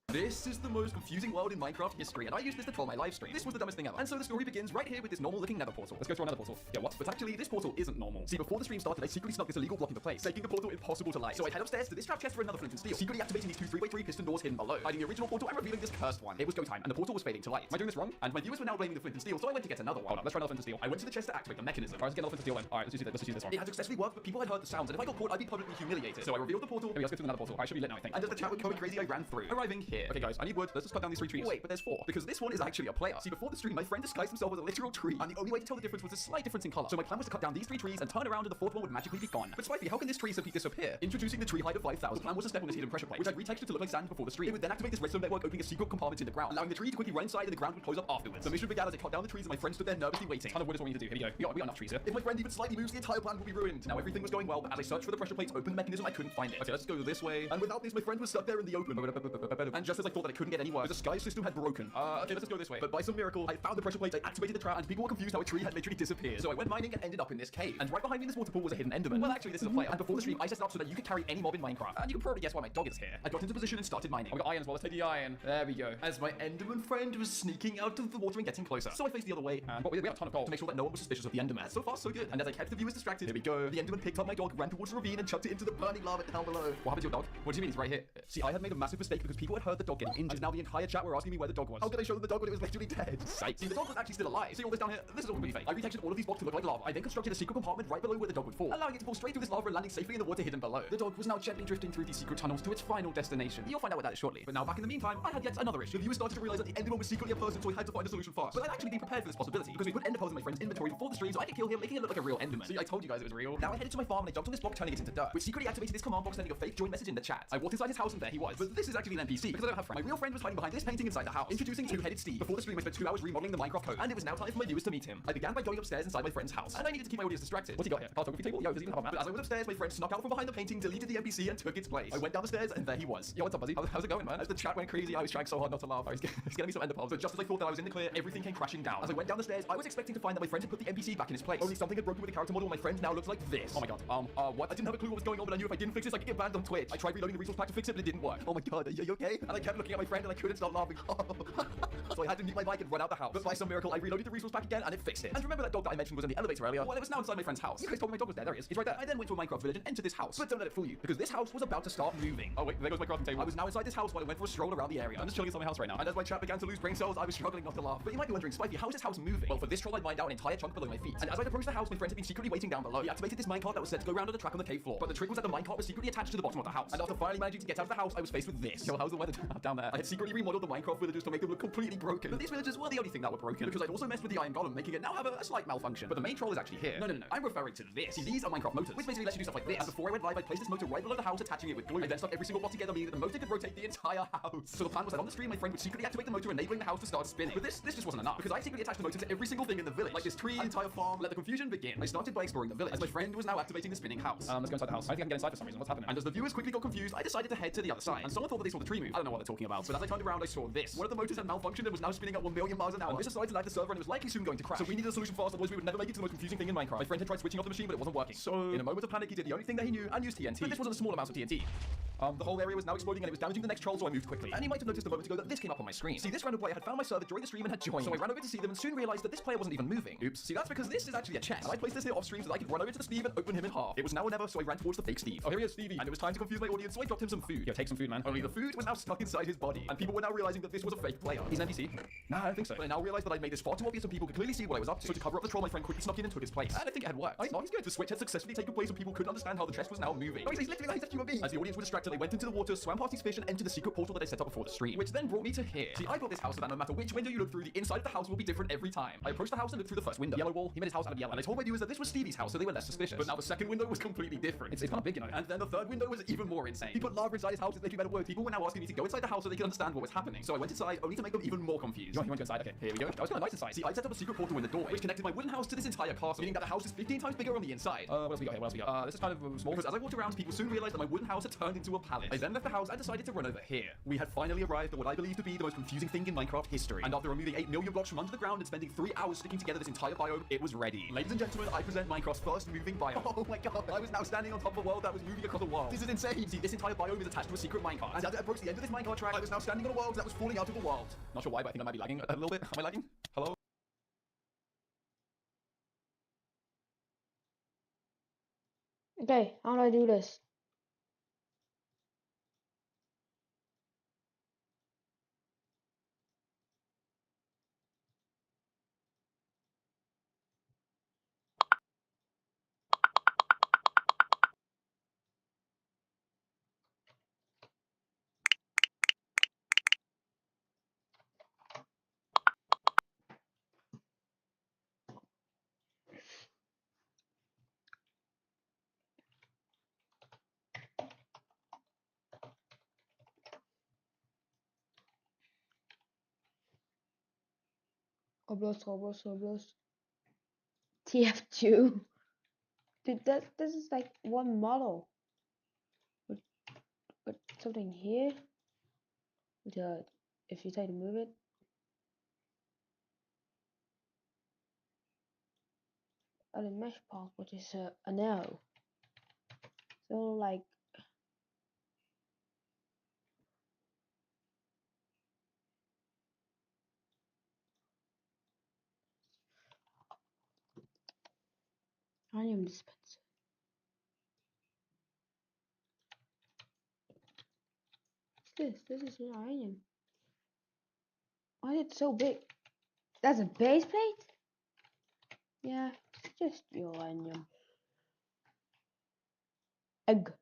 This is the most confusing world in Minecraft history, and I used this to troll my live stream. This was the dumbest thing ever. And so the story begins right here with this normal-looking nether portal. Let's go through another portal. Yeah, what? But actually, this portal isn't normal. See, before the stream started, I secretly snuck this illegal block into place, making the portal impossible to light. So I head upstairs to this trap chest for another flint and steel, secretly activating these two 3x3 piston doors hidden below, hiding the original portal and revealing this cursed one. It was go time, and the portal was fading to light. Am I doing this wrong? And my viewers were now blaming the flint and steel, so I went to get another one. Hold on, let's try another flint and steel. I went to the chest to activate the mechanism. Alright, let's get another flint and steel then. Alright, let's just use this one. It had successfully worked, but people had heard the sounds, and if I got caught, I'd be publicly humiliated. So I revealed the portal. Here we go, let's go to another portal. Alright, should be lit now, I think. And as the chat was going crazy, I ran through, arriving here. Okay, guys, I need wood. Let's just cut down these 3 trees. Oh, wait, but there's 4, because this one is actually a player. See, before the stream, my friend disguised himself as a literal tree, and the only way to tell the difference was a slight difference in color. So my plan was to cut down these 3 trees and turn around, and the 4th one would magically be gone. But Spifey, how can this tree simply disappear? Introducing the tree height of 5,000. The plan was to step on this hidden pressure plate, which I'd retextured to look like sand before the stream. It would then activate this redstone network, opening a secret compartment in the ground, allowing the tree to quickly run inside, and the ground would close up afterwards. The mission began as I cut down the trees, and my friend stood there nervously waiting. Ton of wood is what we need to do. Here we go. We got enough trees here. If my friend even slightly moves, the entire plan will be ruined. Now everything was going well, but as I searched for the pressure plate to open the mechanism, I couldn't find it. Okay, let's go this way. And without this, my friend was stuck there in the open. And just as I thought that I couldn't get any worse, the sky system had broken. Okay, let's just go this way. But by some miracle, I found the pressure plate, I activated the trap, and people were confused how a tree had literally disappeared. So I went mining and ended up in this cave. And right behind me in this water pool was a hidden enderman. Well, actually, this is a player. And before the stream, I set it up so that you could carry any mob in Minecraft. And you can probably guess why my dog is here. I got into position and started mining. Oh, we got iron as well. Let's take the iron. There we go. As my enderman friend was sneaking out of the water and getting closer. So I faced the other way, and we have a ton of gold to make sure that no one was suspicious of the enderman. So far, so good. And as I kept the viewers distracted, here we go. The enderman picked up my dog, ran towards the ravine, and chucked it into the burning lava down below. What happened to your dog? What do you mean? It's right here. See, I had made a massive mistake because people had heard the dog getting injured. And now the entire chat were asking me where the dog was. How could I show them the dog when it was literally dead? Psych. See, the dog was actually still alive. See all this down here? This is all completely fake. I retextured all of these blocks to look like lava. I then constructed a secret compartment right below where the dog would fall, allowing it to fall straight through this lava and landing safely in the water hidden below. The dog was now gently drifting through these secret tunnels to its final destination. You'll find out what that is shortly. But now back in the meantime, I had yet another issue. The viewers started to realize that the enderman was secretly a person, so I had to find a solution fast. But I'd actually been prepared for this possibility because we put ender pearls in my friend's inventory before the stream, so I could kill him, making it look like a real enderman. See, I told you guys it was real. Now I headed to my farm and I jumped on this block, turning it into dirt, which secretly activated this command box, sending a fake join message in the chat. I walked inside his house and there he was. But this is actually an NPC because I don't have friends. My real friend was hiding behind this painting inside the house, introducing Two-Headed Steve. Before the stream, I spent 2 hours remodeling the Minecraft code, and it was now time for my viewers to meet him. I began by going upstairs inside my friend's house, and I needed to keep my audience distracted. What's he got here? Photography table? Yo, does he even have a map? But as I went upstairs, my friend snuck out from behind the painting, deleted the NPC, and took its place. I went down the stairs, and there he was. Yo, what's up, Buzzy? How's it going, man? As the chat went crazy, I was trying so hard not to laugh. I was getting me some ender pearls, but just as I thought that I was in the clear, everything came crashing down. As I went down the stairs, I was expecting to find that my friend had put the NPC back in his place. Only something had broken with the character model, and my friend now looks like this. Oh my god. What? I didn't have a clue what was going on, but I knew if I didn't fix this, I could get banned on Twitch. I tried reloading the resource pack to fix it, but it didn't work. Oh my god, are you okay? And I kept looking at my friend, and I couldn't stop laughing. So I had to mute my mic and run out the house. But by some miracle, I reloaded the resource pack again, and it fixed it. And remember that dog that I mentioned was in the elevator earlier? Well, it was now inside my friend's house. You guys told me my dog was there. There he is. He's right there. I then went to a Minecraft village and entered this house. But don't let it fool you, because this house was about to start moving. Oh wait, there goes my crafting table. I was now inside this house while I went for a stroll around the area. I'm just chilling inside my house right now. And as my chat began to lose brain cells, I was struggling not to laugh. But you might be wondering, Spifey, how is this house moving? Well, for this troll, I mined out an entire chunk below my feet. And as I approached the house, my friend had been secretly waiting down below. He activated this minecart that was set to go around on the track on the cave floor. But the trick was that the minecart was secretly attached to the bottom of the house. And after finally managing to get out of the house, I was faced with this. Yo, how's the weather down there? I had secretly remodeled the Minecraft villagers to make them look completely broken. But these villagers were the only thing that were broken, because I'd also messed with the iron golem, making it now have a slight malfunction. But the main troll is actually here. No. I'm referring to this. See, these are Minecraft motors, which basically lets you do stuff like this. And before I went live, I placed this motor right below the house, attaching it with glue. I then stuck every single block together, meaning that the motor could rotate the entire house. So the plan was that on the stream, my friend would secretly activate the motor, enabling the house to start spinning. But this just wasn't enough, because I secretly attached the motor to every single thing in the village, like this tree, entire farm. Let the confusion begin. I started by exploring the village, as my friend was now activating the spinning house. Let's go inside the house. I think I can get inside for some reason. What's happening? And as the viewers quickly got confused, I decided to head to the other side. And someone thought that they saw the tree move. I don't know what they're talking about. But as I turned around, I saw this. One of the motors had malfunctioned and was now spinning at 1 million miles an hour. This decided to lag the server, and it was likely soon going to crash. So we needed a solution fast, otherwise we would never make it to the most confusing thing in Minecraft. My friend had tried switching off the machine, but it wasn't working. So in a moment of panic, he did the only thing that he knew and used TNT. But this wasn't a small amount of TNT. The whole area was now exploding and it was damaging the next troll, so I moved quickly. And you might have noticed a moment ago that this came up on my screen. See, this random player had found my server during the stream and had joined. So I ran over to see them and soon realized that this player wasn't even moving. Oops. See, that's because this is actually a chest. And I placed this here off stream so that I could run over to the Steve and open him in half. It was now or never, so I ran towards the fake Steve. Oh, here he is, Stevie. And it was time to confuse my audience, so I dropped him some food. Yo, take some food, man. Only the food was now stuck inside his body. And people were now realizing that this was a fake player. He's an NPC. Nah, I don't think so. But I now realized that I'd made this far too obvious and people could clearly see what I was up to. So to cover up the troll, my friend quickly snuck in and took his place. And I think it had worked. He's good. The switch had successfully taken place and people couldn't understand how the chest was now moving. No, he's literally like a human being. As the audience were distracted, I went into the water, swam past these fish, and entered the secret portal that I set up before the stream, which then brought me to here. See, I built this house so that no matter which window you look through, the inside of the house will be different every time. I approached the house and looked through the first window. Yellow wall, he made his house out of yellow. And I told my viewers that this was Stevie's house, so they were less suspicious. But now the second window was completely different. It's kind of big, you know. And then the third window was even more insane. He put lava inside his house to make you better work. People were now asking me to go inside the house so they could understand what was happening. So I went inside, only to make them even more confused. You want to go inside? Okay, here we go. That was kind of nice inside. See, I set up a secret portal in the doorway, which connected my wooden house to this entire castle, meaning that the house is 15 times bigger on the inside. What else we got here? What else we got? This is kind of small, because as I walked around, people soon realized that my wooden house had turned into a palace. I then left the house and decided to run over here. We had finally arrived at what I believe to be the most confusing thing in Minecraft history. And after removing 8 million blocks from under the ground and spending 3 hours sticking together this entire biome, it was ready. Ladies and gentlemen, I present Minecraft's first moving biome. Oh my god, I was now standing on top of a world that was moving across a world. This is insane. See, this entire biome is attached to a secret minecart. And as I approached the end of this minecart track, I was now standing on a world that was falling out of the world. Not sure why, but I think I might be lagging a little bit. Am I lagging? Hello? Okay, how do I do this? Roblox. TF2. Dude, this is like one model. But something here. If you try to move it. The mesh part, which is an arrow. So like iron dispenser. What's this? This is an iron. Why is it so big? That's a base plate? Yeah, it's just uranium. Egg.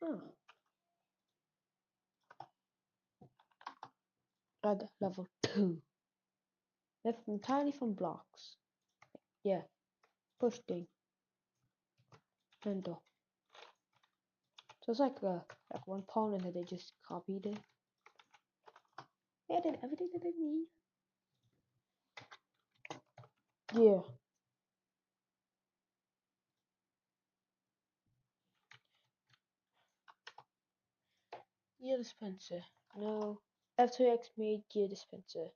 Oh. Add level 2. Left entirely from blocks. Yeah. Push thing. Enter. So it's like one pawn and they just copied it. Yeah, did everything that they need. Yeah. Gear dispenser. No. F2X made gear dispenser.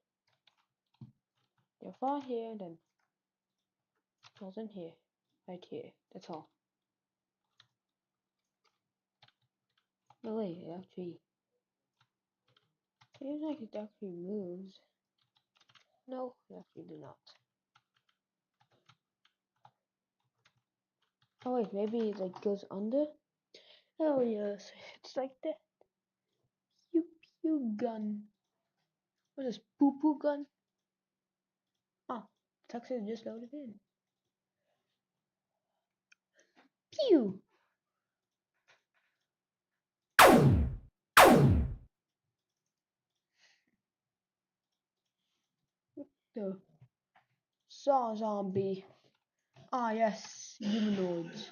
You'll find here and then goes in here. Right here. That's all. No wait, it actually seems like it actually moves. No, it actually do not. Oh wait, maybe it like goes under? Oh yes, it's like the pew pew gun. What is this, poo poo gun? Ah, it's actually just loaded in. Pew! The saw zombie. Ah yes, humanoids.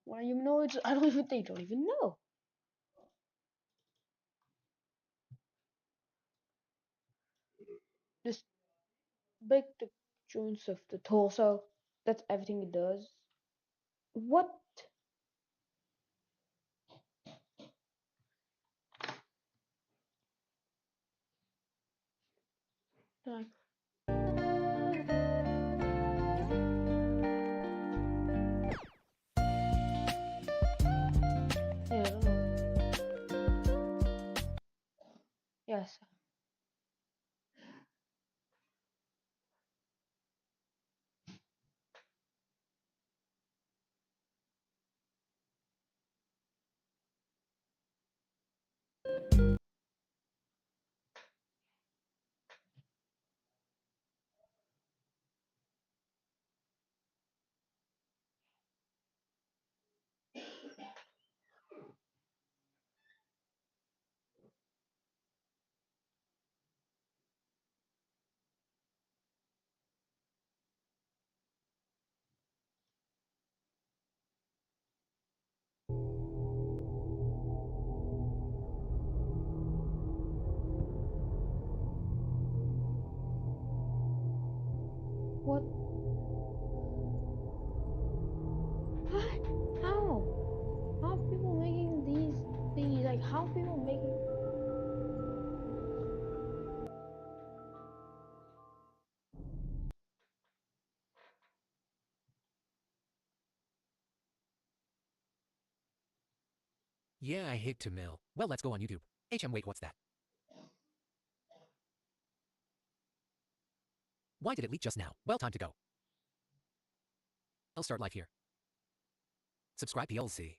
What are humanoids? I don't even think, don't even know. Just break the joints of the torso. That's everything it does. What? Like, yeah, I don't know. Yes. What? What? How? How are people making these things? Like, how are people making? Yeah, I hate to mill. Well, let's go on YouTube. Wait, what's that? Why did it leak just now? Well, time to go. I'll start live here. Subscribe PLC.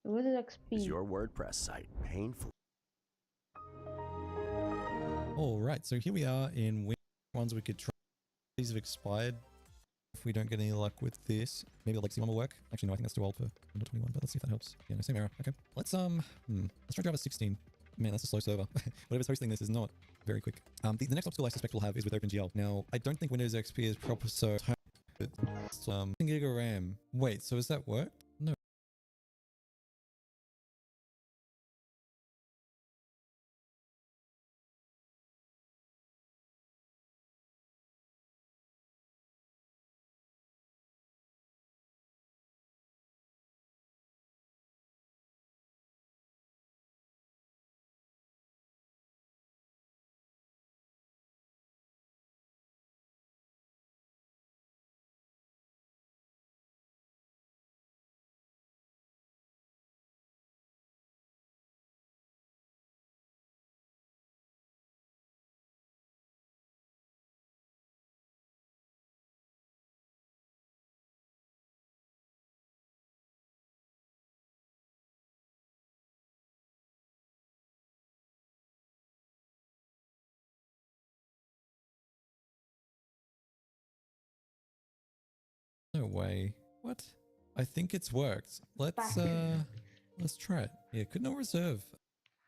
What is XP? Is your WordPress site painful? Alright, so here we are in Windows. Ones we could try. These have expired. If we don't get any luck with this, maybe the Legacy one will work. Actually, no, I think that's too old for Windows 21, but let's see if that helps. Yeah, no, same error. Okay, let's try Java 16. Man, that's a slow server. Whatever's hosting this is not very quick. The next obstacle I suspect we'll have is with OpenGL. Now, I don't think Windows XP is proper, so it's 10 gig of RAM. Wait, so has that worked? No. No way. What? I think it's worked. Let's try it. Yeah, could not reserve.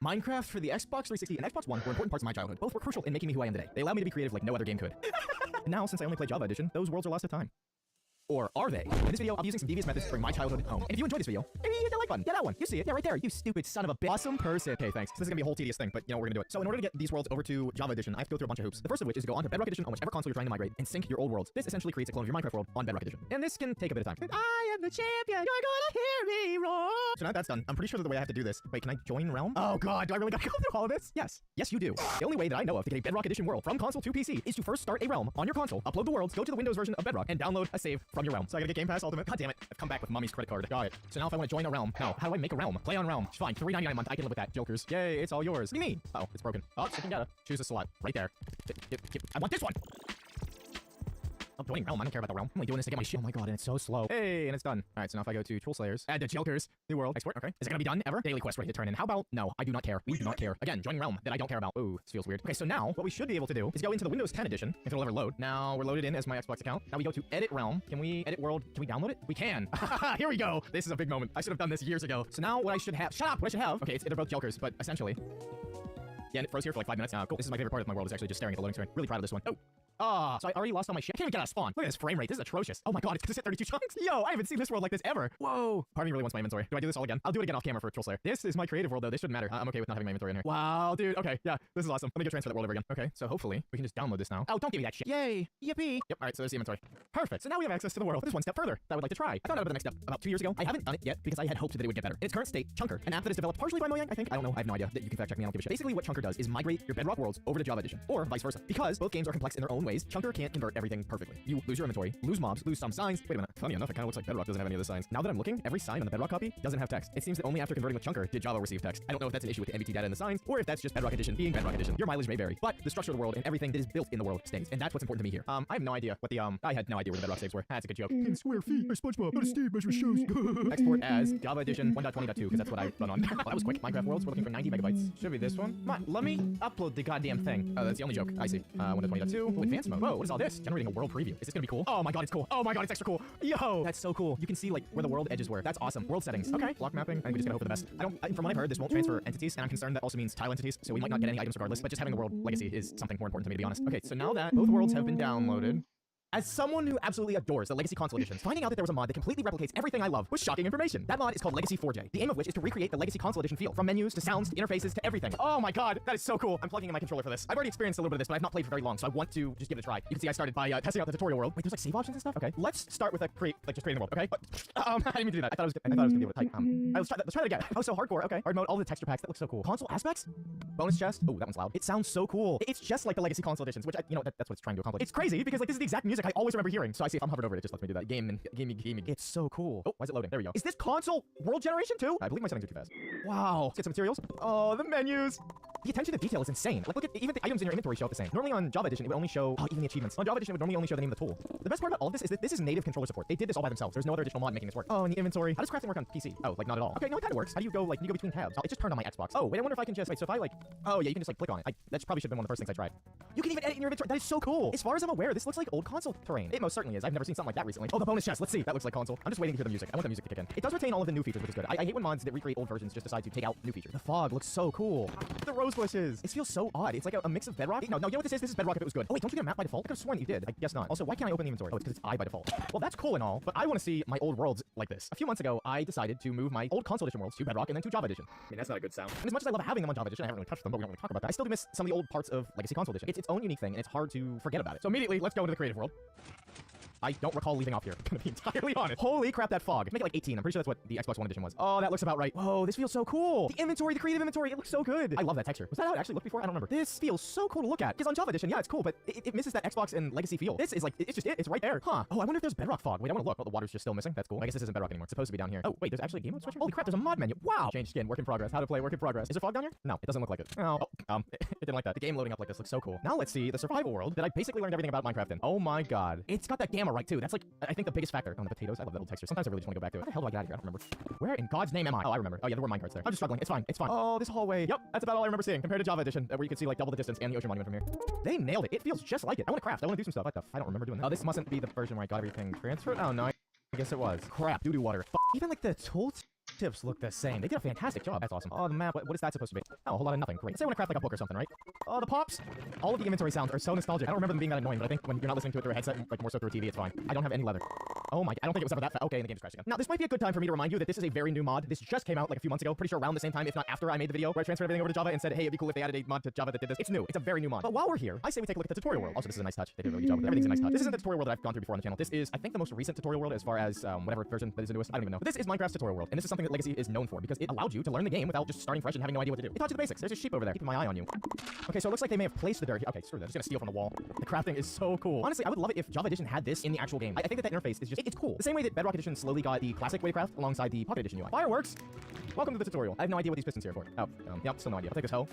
Minecraft for the Xbox 360 and Xbox One were important parts of my childhood. Both were crucial in making me who I am today. They allowed me to be creative like no other game could. Now, since I only play Java Edition, those worlds are lost to time. Or are they? In this video, I'll be using some devious methods to bring my childhood home. And if you enjoyed this video, maybe hit that like button. Yeah, that one. You see it. Yeah, right there. You stupid son of a bitch. Awesome person. Okay, thanks. So this is gonna be a whole tedious thing, but you know, we're gonna do it. So in order to get these worlds over to Java Edition, I have to go through a bunch of hoops. The first of which is to go onto Bedrock Edition on whichever console you're trying to migrate and sync your old worlds. This essentially creates a clone of your Minecraft world on Bedrock Edition. And this can take a bit of time. I am the champion. You're gonna hear me roar. So now that that's done, I'm pretty sure that the way I have to do this. Wait, can I join Realm? Oh god, do I really gotta go through all of this? Yes. Yes, you do. The only way that I know of to get a Bedrock Edition world from console to PC is to first start a Realm on your console, upload the worlds, go to the Windows version of Bedrock, and download a save from your Realm. So I gotta get Game Pass Ultimate. God damn it. I've come back with Mommy's credit card. Got it. So now if I want to join a Realm, no. How do I make a Realm? Play on Realm. Fine. $3.99 a month. I can live with that. Jokers. Yay, it's all yours. What do you mean? Oh, it's broken. Oh, it's data. Choose a slot. Right there. I want this one! I'm joining Realm. I don't care about the Realm. I'm only doing this to get my shit. Oh my god, and it's so slow. Hey, and it's done. Alright, so now if I go to Troll Slayers, add the Jokers, new world, export, okay. Is it gonna be done ever? Daily quest ready to turn in. How about, no, I do not care. We do not care. Again, joining Realm that I don't care about. Ooh, this feels weird. Okay, so now, what we should be able to do is go into the Windows 10 edition, if it'll ever load. Now, we're loaded in as my Xbox account. Now we go to Edit Realm. Can we edit world? Can we download it? We can. Here we go. This is a big moment. I should have done this years ago. So now what I should have, shut up, what I should have, okay, they're both Jokers, but essentially, yeah, and it froze here for like 5 minutes. Cool. This is my favorite part of my world, is actually just staring at the loading screen. Really proud of this one. Oh. Ah, so I already lost all my shit. I can't even get out of spawn. Look at this frame rate. This is atrocious. Oh my god, it's 32 chunks. Yo, I haven't seen this world like this ever. Whoa. Part of me really wants my inventory. Do I do this all again? I'll do it again off camera for Troll Slayer. This is my creative world, though. This shouldn't matter. I'm okay with not having my inventory in here. Wow, dude. Okay, yeah, this is awesome. Let me go transfer that world over again. Okay, so hopefully we can just download this now. Oh, don't give me that shit. Yay. Yippee. Yep, all right, so there's the inventory. Perfect. So now we have access to the world. There's one step further that I would like to try. I found out about the next step about 2 years ago. I haven't done it yet because I had hoped that it would get better. In its current state, Chunker, an app that is developed partially by Mojang, I think. I don't know. I have no idea. You can fact check me. I don't give a shit. Basically, what Chunker does is migrate your Bedrock worlds over to Java Edition, or vice versa. Because both games are complex in their own ways, Chunker can't convert everything perfectly. You lose your inventory, lose mobs, lose some signs. Wait a minute. Funny enough, it kind of looks like Bedrock doesn't have any of the signs. Now that I'm looking, every sign on the Bedrock copy doesn't have text. It seems that only after converting with Chunker did Java receive text. I don't know if that's an issue with the MBT data and the signs, or if that's just Bedrock Edition being Bedrock Edition. Your mileage may vary, but the structure of the world and everything that is built in the world stays. And that's what's important to me here. I have no idea what the I had no idea where the Bedrock saves were. That's a good joke. In square feet, or SpongeBob, or Steve measure shoes. Export as Java Edition 1.20.2, because that's what I run on. Well, that was quick. Minecraft worlds, we're looking for 90 megabytes. Should be this one. Come on, let me upload the goddamn thing. Oh, that's the only joke. I see. 1.20.2. Oh, advanced advanced mode. Whoa, what is all this? Generating a world preview. Is this gonna be cool? Oh my god, it's cool. Oh my god, it's extra cool. Yo, that's so cool. You can see like where the world edges were. That's awesome. World settings. Okay, block mapping. I think we just gotta hope for the best. From what I've heard, this won't transfer entities, and I'm concerned that also means tile entities, so we might not get any items regardless, but just having a world legacy is something more important to me, to be honest. Okay, so now that both worlds have been downloaded, as someone who absolutely adores the Legacy console editions, finding out that there was a mod that completely replicates everything I love was shocking information. That mod is called Legacy 4J, the aim of which is to recreate the Legacy console edition feel, from menus to sounds to interfaces to everything. Oh my god, that is so cool. I'm plugging in my controller for this. I've already experienced a little bit of this, but I've not played for very long, so I want to just give it a try. You can see I started by testing out the tutorial world. Wait, there's like save options and stuff? Okay, let's start with just creating the world, okay? I didn't mean to do that. I thought I was gonna be able to type. Let's try that again. Oh, so hardcore, okay. Hard mode, all the texture packs, that looks so cool. Console aspects? Bonus chest? Oh, that one's loud. It sounds so cool. It's just like the Legacy console editions, which that's what it's trying to accomplish. It's crazy because like this is the exact music I always remember hearing. So I see if I'm hovered over it, it just lets me do that. Gaming. It's so cool. Oh, why is it loading? There we go. Is this console world generation too? I believe my settings are too fast. Wow. Let's get some materials. Oh, the menus. The attention to detail is insane. Like, look at even the items in your inventory show up the same. Normally on Java Edition, it would only show even the achievements. On Java Edition, it would normally only show the name of the tool. The best part about all of this is that this is native controller support. They did this all by themselves. There's no other additional mod making this work. Oh, and the inventory. How does crafting work on PC? Oh, like not at all. Okay, no, it kind of works. How do you go, like, you go between tabs? It just turned on my Xbox. Oh, wait, I wonder if I can just, wait, so if I, like, oh, yeah, you can just, like, click on it. That probably should have been one of the first things I tried. You can even edit in your inventory. That is so cool. As far as I'm aware, this looks like old console terrain. It most certainly is. I've never seen something like that recently. Oh, the bonus chest. Let's see. That looks like console. I'm just waiting to hear the music. I want the music to kick in. It does retain all of the new features, which is good. I hate when mods that recreate old versions just decide to take out new features. The fog looks so cool. The rose bushes. It feels so odd. It's like a mix of Bedrock. No, you know what this is? This is Bedrock if it was good. Oh, wait, don't you get a map by default? I could have sworn that you did. I guess not. Also, why can't I open the inventory? Oh, it's because it's I by default. Well, that's cool and all, but I want to see my old worlds like this. A few months ago, I decided to move my old console edition worlds to Bedrock and then to Java Edition. I mean, that's not a good sound. And as much as I love having them on Java Edition, I haven't really touched them, but we don't really talk about that. I still do miss some of the old parts of Legacy console edition. It's its own unique thing, and it's hard to forget about it. So immediately, let's go into the creative world. I don't recall leaving off here. I'm gonna be entirely honest. Holy crap, that fog. Make it like 18. I'm pretty sure that's what the Xbox One edition was. Oh, that looks about right. Whoa, this feels so cool. The inventory, the creative inventory, it looks so good. I love that texture. Was that how it actually looked before? I don't remember. This feels so cool to look at. Because on Java Edition, yeah, it's cool, but it misses that Xbox and Legacy feel. This is like, it's just it. It's right there. Huh. Oh, I wonder if there's Bedrock fog. Wait, I want to look. Oh, the water's just still missing. That's cool. I guess this isn't Bedrock anymore. It's supposed to be down here. Oh, wait, there's actually a game mode switch? Holy crap, there's a mod menu. Wow. Change skin, work in progress. How to play, work in progress. Is there fog down here? No, it doesn't look like it. Oh, it didn't like that. The game loading up like this looks so cool. Now let's see the survival world that I basically learned everything about Minecraft in. Oh my god. It's got that gamma right too. That's like, I think the biggest factor. Oh, the potatoes. I love that old texture. Sometimes I really just want to go back to it. How the hell do I get out of here? I don't remember. Where in God's name am I? Oh, I remember. Oh yeah, there were minecarts there. I'm just struggling. It's fine. It's fine. Oh, this hallway. Yep, that's about all I remember seeing compared to Java Edition, where you can see like double the distance and the ocean monument from here. They nailed it. It feels just like it. I want to craft. I want to do some stuff. What the I don't remember doing that. Oh, this mustn't be the version where I got everything transferred. Oh no, I guess it was. Crap. Doo-doo water. Even like the tool tips look the same. They did a fantastic job. That's awesome. Oh, the map. What is that supposed to be? Oh, a whole lot of nothing. Great. Say I want to craft like a book or something, right? Oh, the pops. All of the inventory sounds are so nostalgic. I don't remember them being that annoying, but I think when you're not listening to it through a headset, like more so through a TV, it's fine. I don't have any leather. Oh my, I don't think it was ever that fast. Okay, and the game just crashed again. Now, this might be a good time for me to remind you that this is a very new mod. This just came out like a few months ago. Pretty sure around the same time, if not after I made the video where I transferred everything over to Java and said, hey, it'd be cool if they added a mod to Java that did this. It's new. It's a very new mod. But while we're here, I say we take a look at the tutorial world. Also, this is a nice touch. They did a really good job with it. Everything's a nice touch. This isn't the tutorial world that I've gone through before on the channel. This is, I think, the most recent tutorial world as far as whatever version that is the newest. I don't even know. But this is Minecraft's tutorial world, and this is something that Legacy is known for because it allowed you to learn the game without just starting fresh and having no idea what to do. It taught you the basics. There's a sheep over there keeping my eye on you. Okay, so it looks like they may have placed the dirt here. Okay, screw that. Just gonna steal from the wall. The crafting is so cool. Honestly, I would love it if Java Edition had this in the actual game. I think that interface is just, it's cool. The same way that Bedrock Edition slowly got the classic way to craft alongside the Pocket Edition UI. Fireworks! Welcome to the tutorial. I have no idea what these pistons here are for. Oh, yep, still no idea. I'll take this hoe.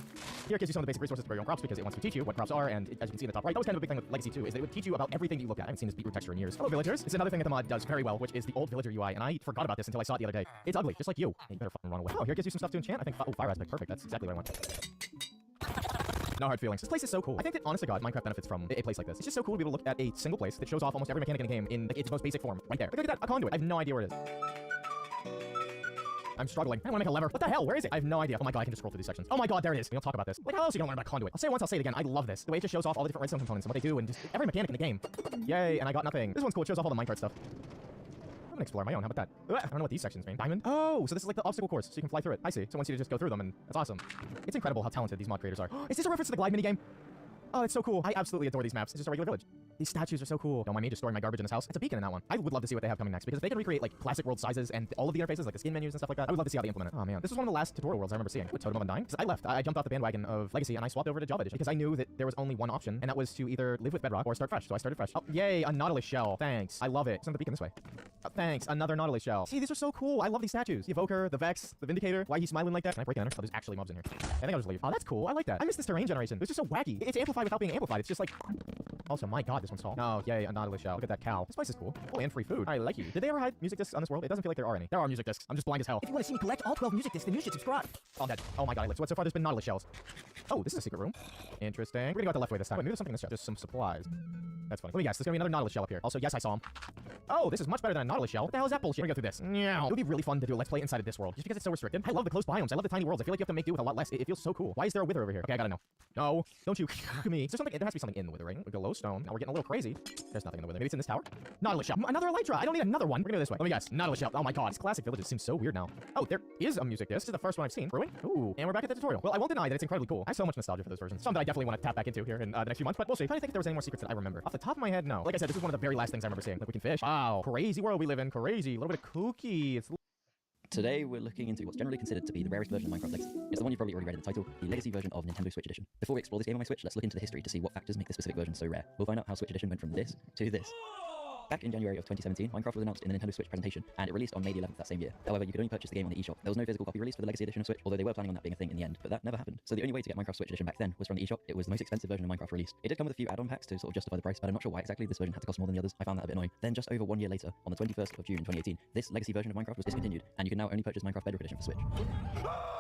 Here it gives you some of the basic resources to grow your own crops because it wants to teach you what crops are, and as you can see in the top right, that was kind of a big thing with Legacy 2, is that it would teach you about everything that you look at. I haven't seen this beetroot texture in years. Hello, villagers. It's another thing that the mod does very well, which is the old villager UI, and I forgot about this until I saw it the other day. It's ugly, just like you. Hey, you better fucking run away. Oh, here it gives you some stuff to enchant. I think, oh, fire aspect. Perfect. That's exactly what I want. No hard feelings. This place is so cool. I think that, honest to God, Minecraft benefits from a place like this. It's just so cool to be able to look at a single place that shows off almost every mechanic in the game in like, its most basic form. Right there. Look at that. A conduit. I have no idea where it is. I'm struggling. I want to make a lever. What the hell? Where is it? I have no idea. Oh my god, I can just scroll through these sections. Oh my god, there it is. We don't talk about this. Like, how else are you gonna learn about conduit? I'll say it once, I'll say it again. I love this. The way it just shows off all the different redstone components and what they do and just every mechanic in the game. Yay, and I got nothing. This one's cool. It shows off all the minecart stuff. I'm gonna explore my own. How about that? I don't know what these sections mean. Diamond? Oh, so this is like the obstacle course, so you can fly through it. I see. So I want you to just go through them, and that's awesome. It's incredible how talented these mod creators are. Is this a reference to the glide minigame? Oh, it's so cool. I absolutely adore these maps. It's just a regular village. These statues are so cool. Don't mind me just storing my garbage in this house. It's a beacon in that one. I would love to see what they have coming next, because if they can recreate like classic world sizes and all of the interfaces, like the skin menus and stuff like that, I would love to see how they implement it. Oh man, this was one of the last tutorial worlds I remember seeing. What, Totem of Undying? Because I left. I jumped off the bandwagon of Legacy and I swapped over to Java Edition because I knew that there was only one option, and that was to either live with Bedrock or start fresh. So I started fresh. Oh, yay, a Nautilus shell. Thanks. I love it. Send the beacon this way. Thanks. Another Nautilus shell. See, these are so cool. I love these statues. The Evoker, the Vex, the Vindicator. Why he's smiling like that? Can I break the ender? Oh, there's actually mobs in here. I think I'll just leave. Oh, that's cool. I like that. I miss this terrain generation. It's just so wacky. It's amplified without being amplified. It's just like Also, my god, this one's tall. Oh, yay, a Nautilus shell. Look at that cow. This place is cool. Oh, and free food. I like you. Did they ever hide music discs on this world? It doesn't feel like there are any. There are music discs. I'm just blind as hell. If you want to see me collect all 12 music discs, then you should subscribe. Oh, I'm dead. Oh my god, I lived. So far there's been Nautilus shells. Oh, this is a secret room. Interesting. We're gonna go out the left way this time. Wait, maybe there's something in this shell. Just some supplies. That's funny. Let me guess. There's gonna be another Nautilus shell up here. Also, yes, I saw him. Oh, this is much better than a Nautilus shell. What the hell is that bullshit? We're gonna go through this. Meow. It would be really fun to do a let's play inside of this world, just because it's so restricted. I love the closed biomes. I love the tiny worlds. I feel like you have to make do with a lot less. It feels so cool. Why is there a wither over here? Okay, I gotta know. No, don't you me. Is there something? There has to be something in the withering. Like a low stone. Now we're getting a little crazy. There's nothing in the wither. Maybe it's in this tower. Nautilus shell. Another elytra. I don't need another one. We're gonna go this way. Let me guess. Nautilus shell. Oh my god. These classic villages seem so weird now. Oh, there is a music disc. This is the first one I've seen. Brewing. Ooh, and we're back at the tutorial. Well, I won't deny that it's incredibly cool. I have so much nostalgia for those versions. Some that I definitely want to tap back into here in the next few months. But we'll see. I'm trying to think if there was any more secrets that I remember. Off the top of my head, no. Like I said, this is one of the very last things I remember seeing. Like we can fish. Wow, crazy world we live in. Crazy. A little bit of kooky. It's Today, we're looking into what's generally considered to be the rarest version of Minecraft Legacy. It's the one you've probably already read in the title, the Legacy version of Nintendo Switch Edition. Before we explore this game on my Switch, let's look into the history to see what factors make this specific version so rare. We'll find out how Switch Edition went from this to this. Back in January of 2017, Minecraft was announced in the Nintendo Switch presentation, and it released on May the 11th that same year. However, you could only purchase the game on the eShop. There was no physical copy released for the Legacy Edition of Switch, although they were planning on that being a thing in the end, but that never happened. So the only way to get Minecraft Switch Edition back then was from the eShop. It was the most expensive version of Minecraft released. It did come with a few add-on packs to sort of justify the price, but I'm not sure why exactly this version had to cost more than the others. I found that a bit annoying. Then just over 1 year later, on the 21st of June 2018, this Legacy version of Minecraft was discontinued, and you can now only purchase Minecraft Bedrock Edition for Switch.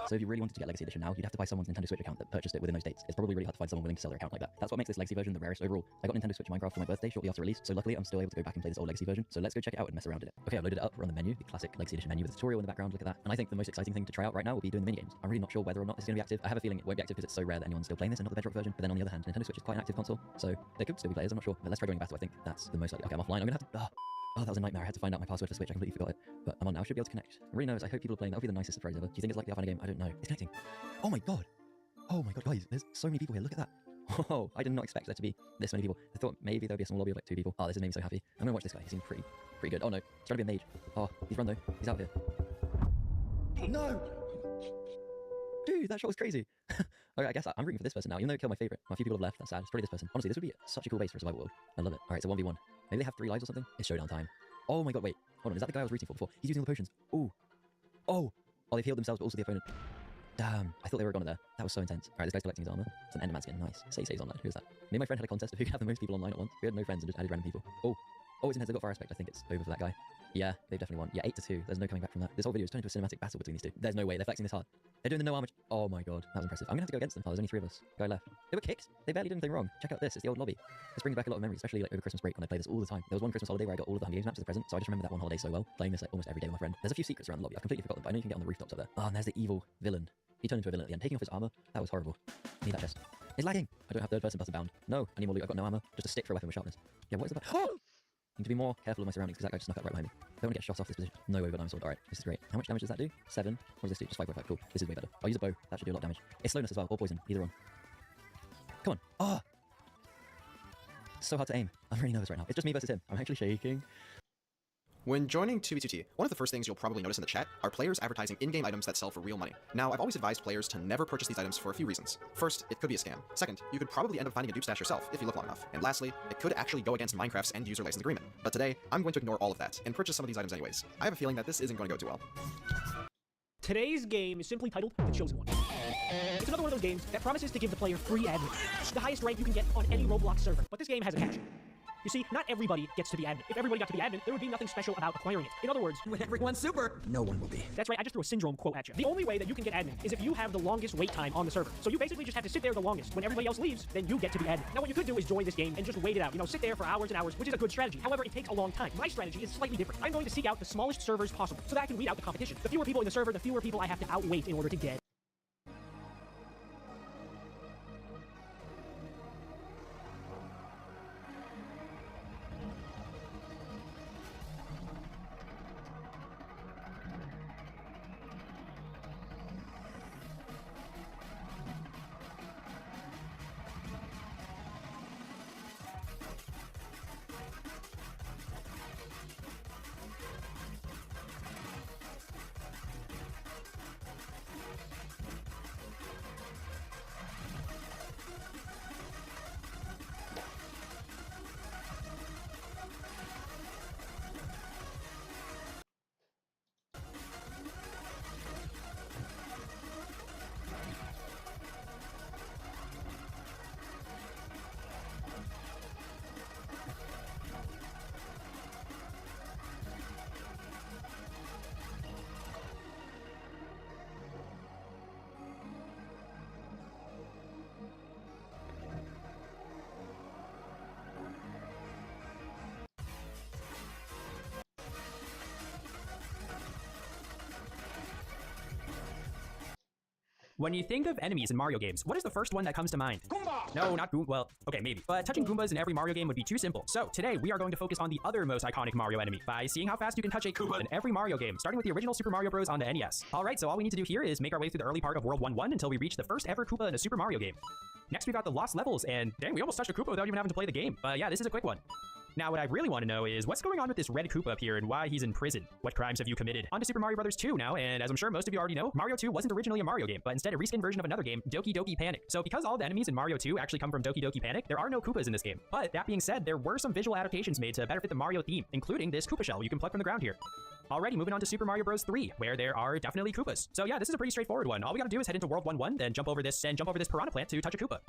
So if you really wanted to get Legacy Edition now, you'd have to buy someone's Nintendo Switch account that purchased it within those dates. It's probably really hard to find someone willing to sell their account like that. That's what makes this Legacy version the rarest overall. I got Nintendo Switch Minecraft for my birthday shortly after release, so luckily I'm still able to go back and play this old Legacy version. So let's go check it out and mess around with it. Okay, I've loaded it up. We're on the menu, the classic Legacy Edition menu with a tutorial in the background. Look at that. And I think the most exciting thing to try out right now will be doing the minigames. I'm really not sure whether or not this is going to be active. I have a feeling it won't be active because it's so rare that anyone's still playing this and not the Bedrock version. But then on the other hand, Nintendo Switch is quite an active console, so there could still be players. I'm not sure. But let's try joining battle. I think that's the most likely. Okay, I'm offline. I'm gonna have to. Oh, that was a nightmare. I had to find out my password for Switch. I completely forgot it. But I'm on now. I should be able to connect. Really knows. I hope people are playing. That would be the nicest surprise ever. Do you think it's likely I'll find a game? I don't know. It's connecting. Oh my god. Oh my god, guys. There's so many people here. Look at that. Oh, I did not expect there to be this many people. I thought maybe there'd be a small lobby of like 2 people. Oh, this has made me so happy. I'm gonna watch this guy. He seems pretty good. Oh no. He's trying to be a mage. Oh, he's run though. He's out here. No! Dude, that shot was crazy. Okay, I guess I'm rooting for this person now, even though it killed my favorite. A few people have left. That's sad. It's probably this person. Honestly, this would be such a cool base for a survival world. I love it. Alright, so 1v1. Maybe they have 3 lives or something? It's showdown time. Oh my god, wait. Hold on, is that the guy I was rooting for before? He's using all the potions. Ooh. Oh! Oh, they've healed themselves, but also the opponent. Damn, I thought they were gone there. That was so intense. Alright, this guy's collecting his armor. It's an Enderman skin. Nice. Say's online. Who's that? Me and my friend had a contest of who could have the most people online at once. We had no friends and just added random people. Oh. Oh, it's in Heads of Got Fire Aspect. I think it's over for that guy. Yeah, they've definitely won. Yeah, 8-2. There's no coming back from that. This whole video is turned into a cinematic battle between these two. There's no way. They're flexing this hard. They're doing the no armor. Oh my god. That was impressive. I'm gonna have to go against them. Oh, there's only 3 of us. Guy left. They were kicked. They barely did anything wrong. Check out this. It's the old lobby. This brings back a lot of memories, especially like over Christmas break when I play this all the time. There was one Christmas holiday where I got all of the Hunger Games maps as a present, so I just remember that one holiday so well, playing this like almost every day with my friend. There's a few secrets around the lobby. I've completely forgotten them, but I know you can get on the rooftops up there. Oh, and there's the evil villain. He turned into a villain at the end, taking off his armor. That was horrible. Need that chest. It's lagging. I don't have third person button bound. No, I need more loot. I've got no armor. Just a stick for a weapon with sharpness. Yeah, what is that? Oh! I need to be more careful of my surroundings because that guy just snuck up right behind me. I don't want to get shot off this position. No way, but I'm sword. Alright, this is great. How much damage does that do? 7. What does this do? Just 5.5. Cool. This is way better. I'll use a bow. That should do a lot of damage. It's slowness as well, or poison. Either one. Come on. Ah! Oh! So hard to aim. I'm really nervous right now. It's just me versus him. I'm actually shaking. When joining 2v2t, one of the first things you'll probably notice in the chat are players advertising in-game items that sell for real money. Now, I've always advised players to never purchase these items for a few reasons. First, it could be a scam. Second, you could probably end up finding a dupe stash yourself if you look long enough. And lastly, it could actually go against Minecraft's end-user license agreement. But today, I'm going to ignore all of that and purchase some of these items anyways. I have a feeling that this isn't going to go too well. Today's game is simply titled The Chosen One. It's another one of those games that promises to give the player free admin, the highest rank you can get on any Roblox server. But this game has a catch. You see, not everybody gets to be admin. If everybody got to be admin, there would be nothing special about acquiring it. In other words, when everyone's super, no one will be. That's right, I just threw a syndrome quote at you. The only way that you can get admin is if you have the longest wait time on the server. So you basically just have to sit there the longest. When everybody else leaves, then you get to be admin. Now what you could do is join this game and just wait it out. You know, sit there for hours and hours, which is a good strategy. However, it takes a long time. My strategy is slightly different. I'm going to seek out the smallest servers possible so that I can weed out the competition. The fewer people in the server, the fewer people I have to outwait in order to get. When you think of enemies in Mario games, what is the first one that comes to mind? Goomba! No, not Goomba. Well, okay, maybe. But touching Goombas in every Mario game would be too simple. So today, we are going to focus on the other most iconic Mario enemy by seeing how fast you can touch a Koopa in every Mario game, starting with the original Super Mario Bros. On the NES. Alright, so all we need to do here is make our way through the early part of World 1-1 until we reach the first ever Koopa in a Super Mario game. Next, we got the Lost Levels, and dang, we almost touched a Koopa without even having to play the game. But yeah, this is a quick one. Now, what I really want to know is what's going on with this red Koopa up here and why he's in prison. What crimes have you committed? On to Super Mario Bros. 2 now, and as I'm sure most of you already know, Mario 2 wasn't originally a Mario game, but instead a reskin version of another game, Doki Doki Panic. So because all the enemies in Mario 2 actually come from Doki Doki Panic, there are no Koopas in this game. But that being said, there were some visual adaptations made to better fit the Mario theme, including this Koopa shell you can pluck from the ground here. Alrighty, moving on to Super Mario Bros. 3, where there are definitely Koopas. So yeah, this is a pretty straightforward one. All we gotta do is head into World 1-1, then jump over this Piranha Plant to touch a Koopa.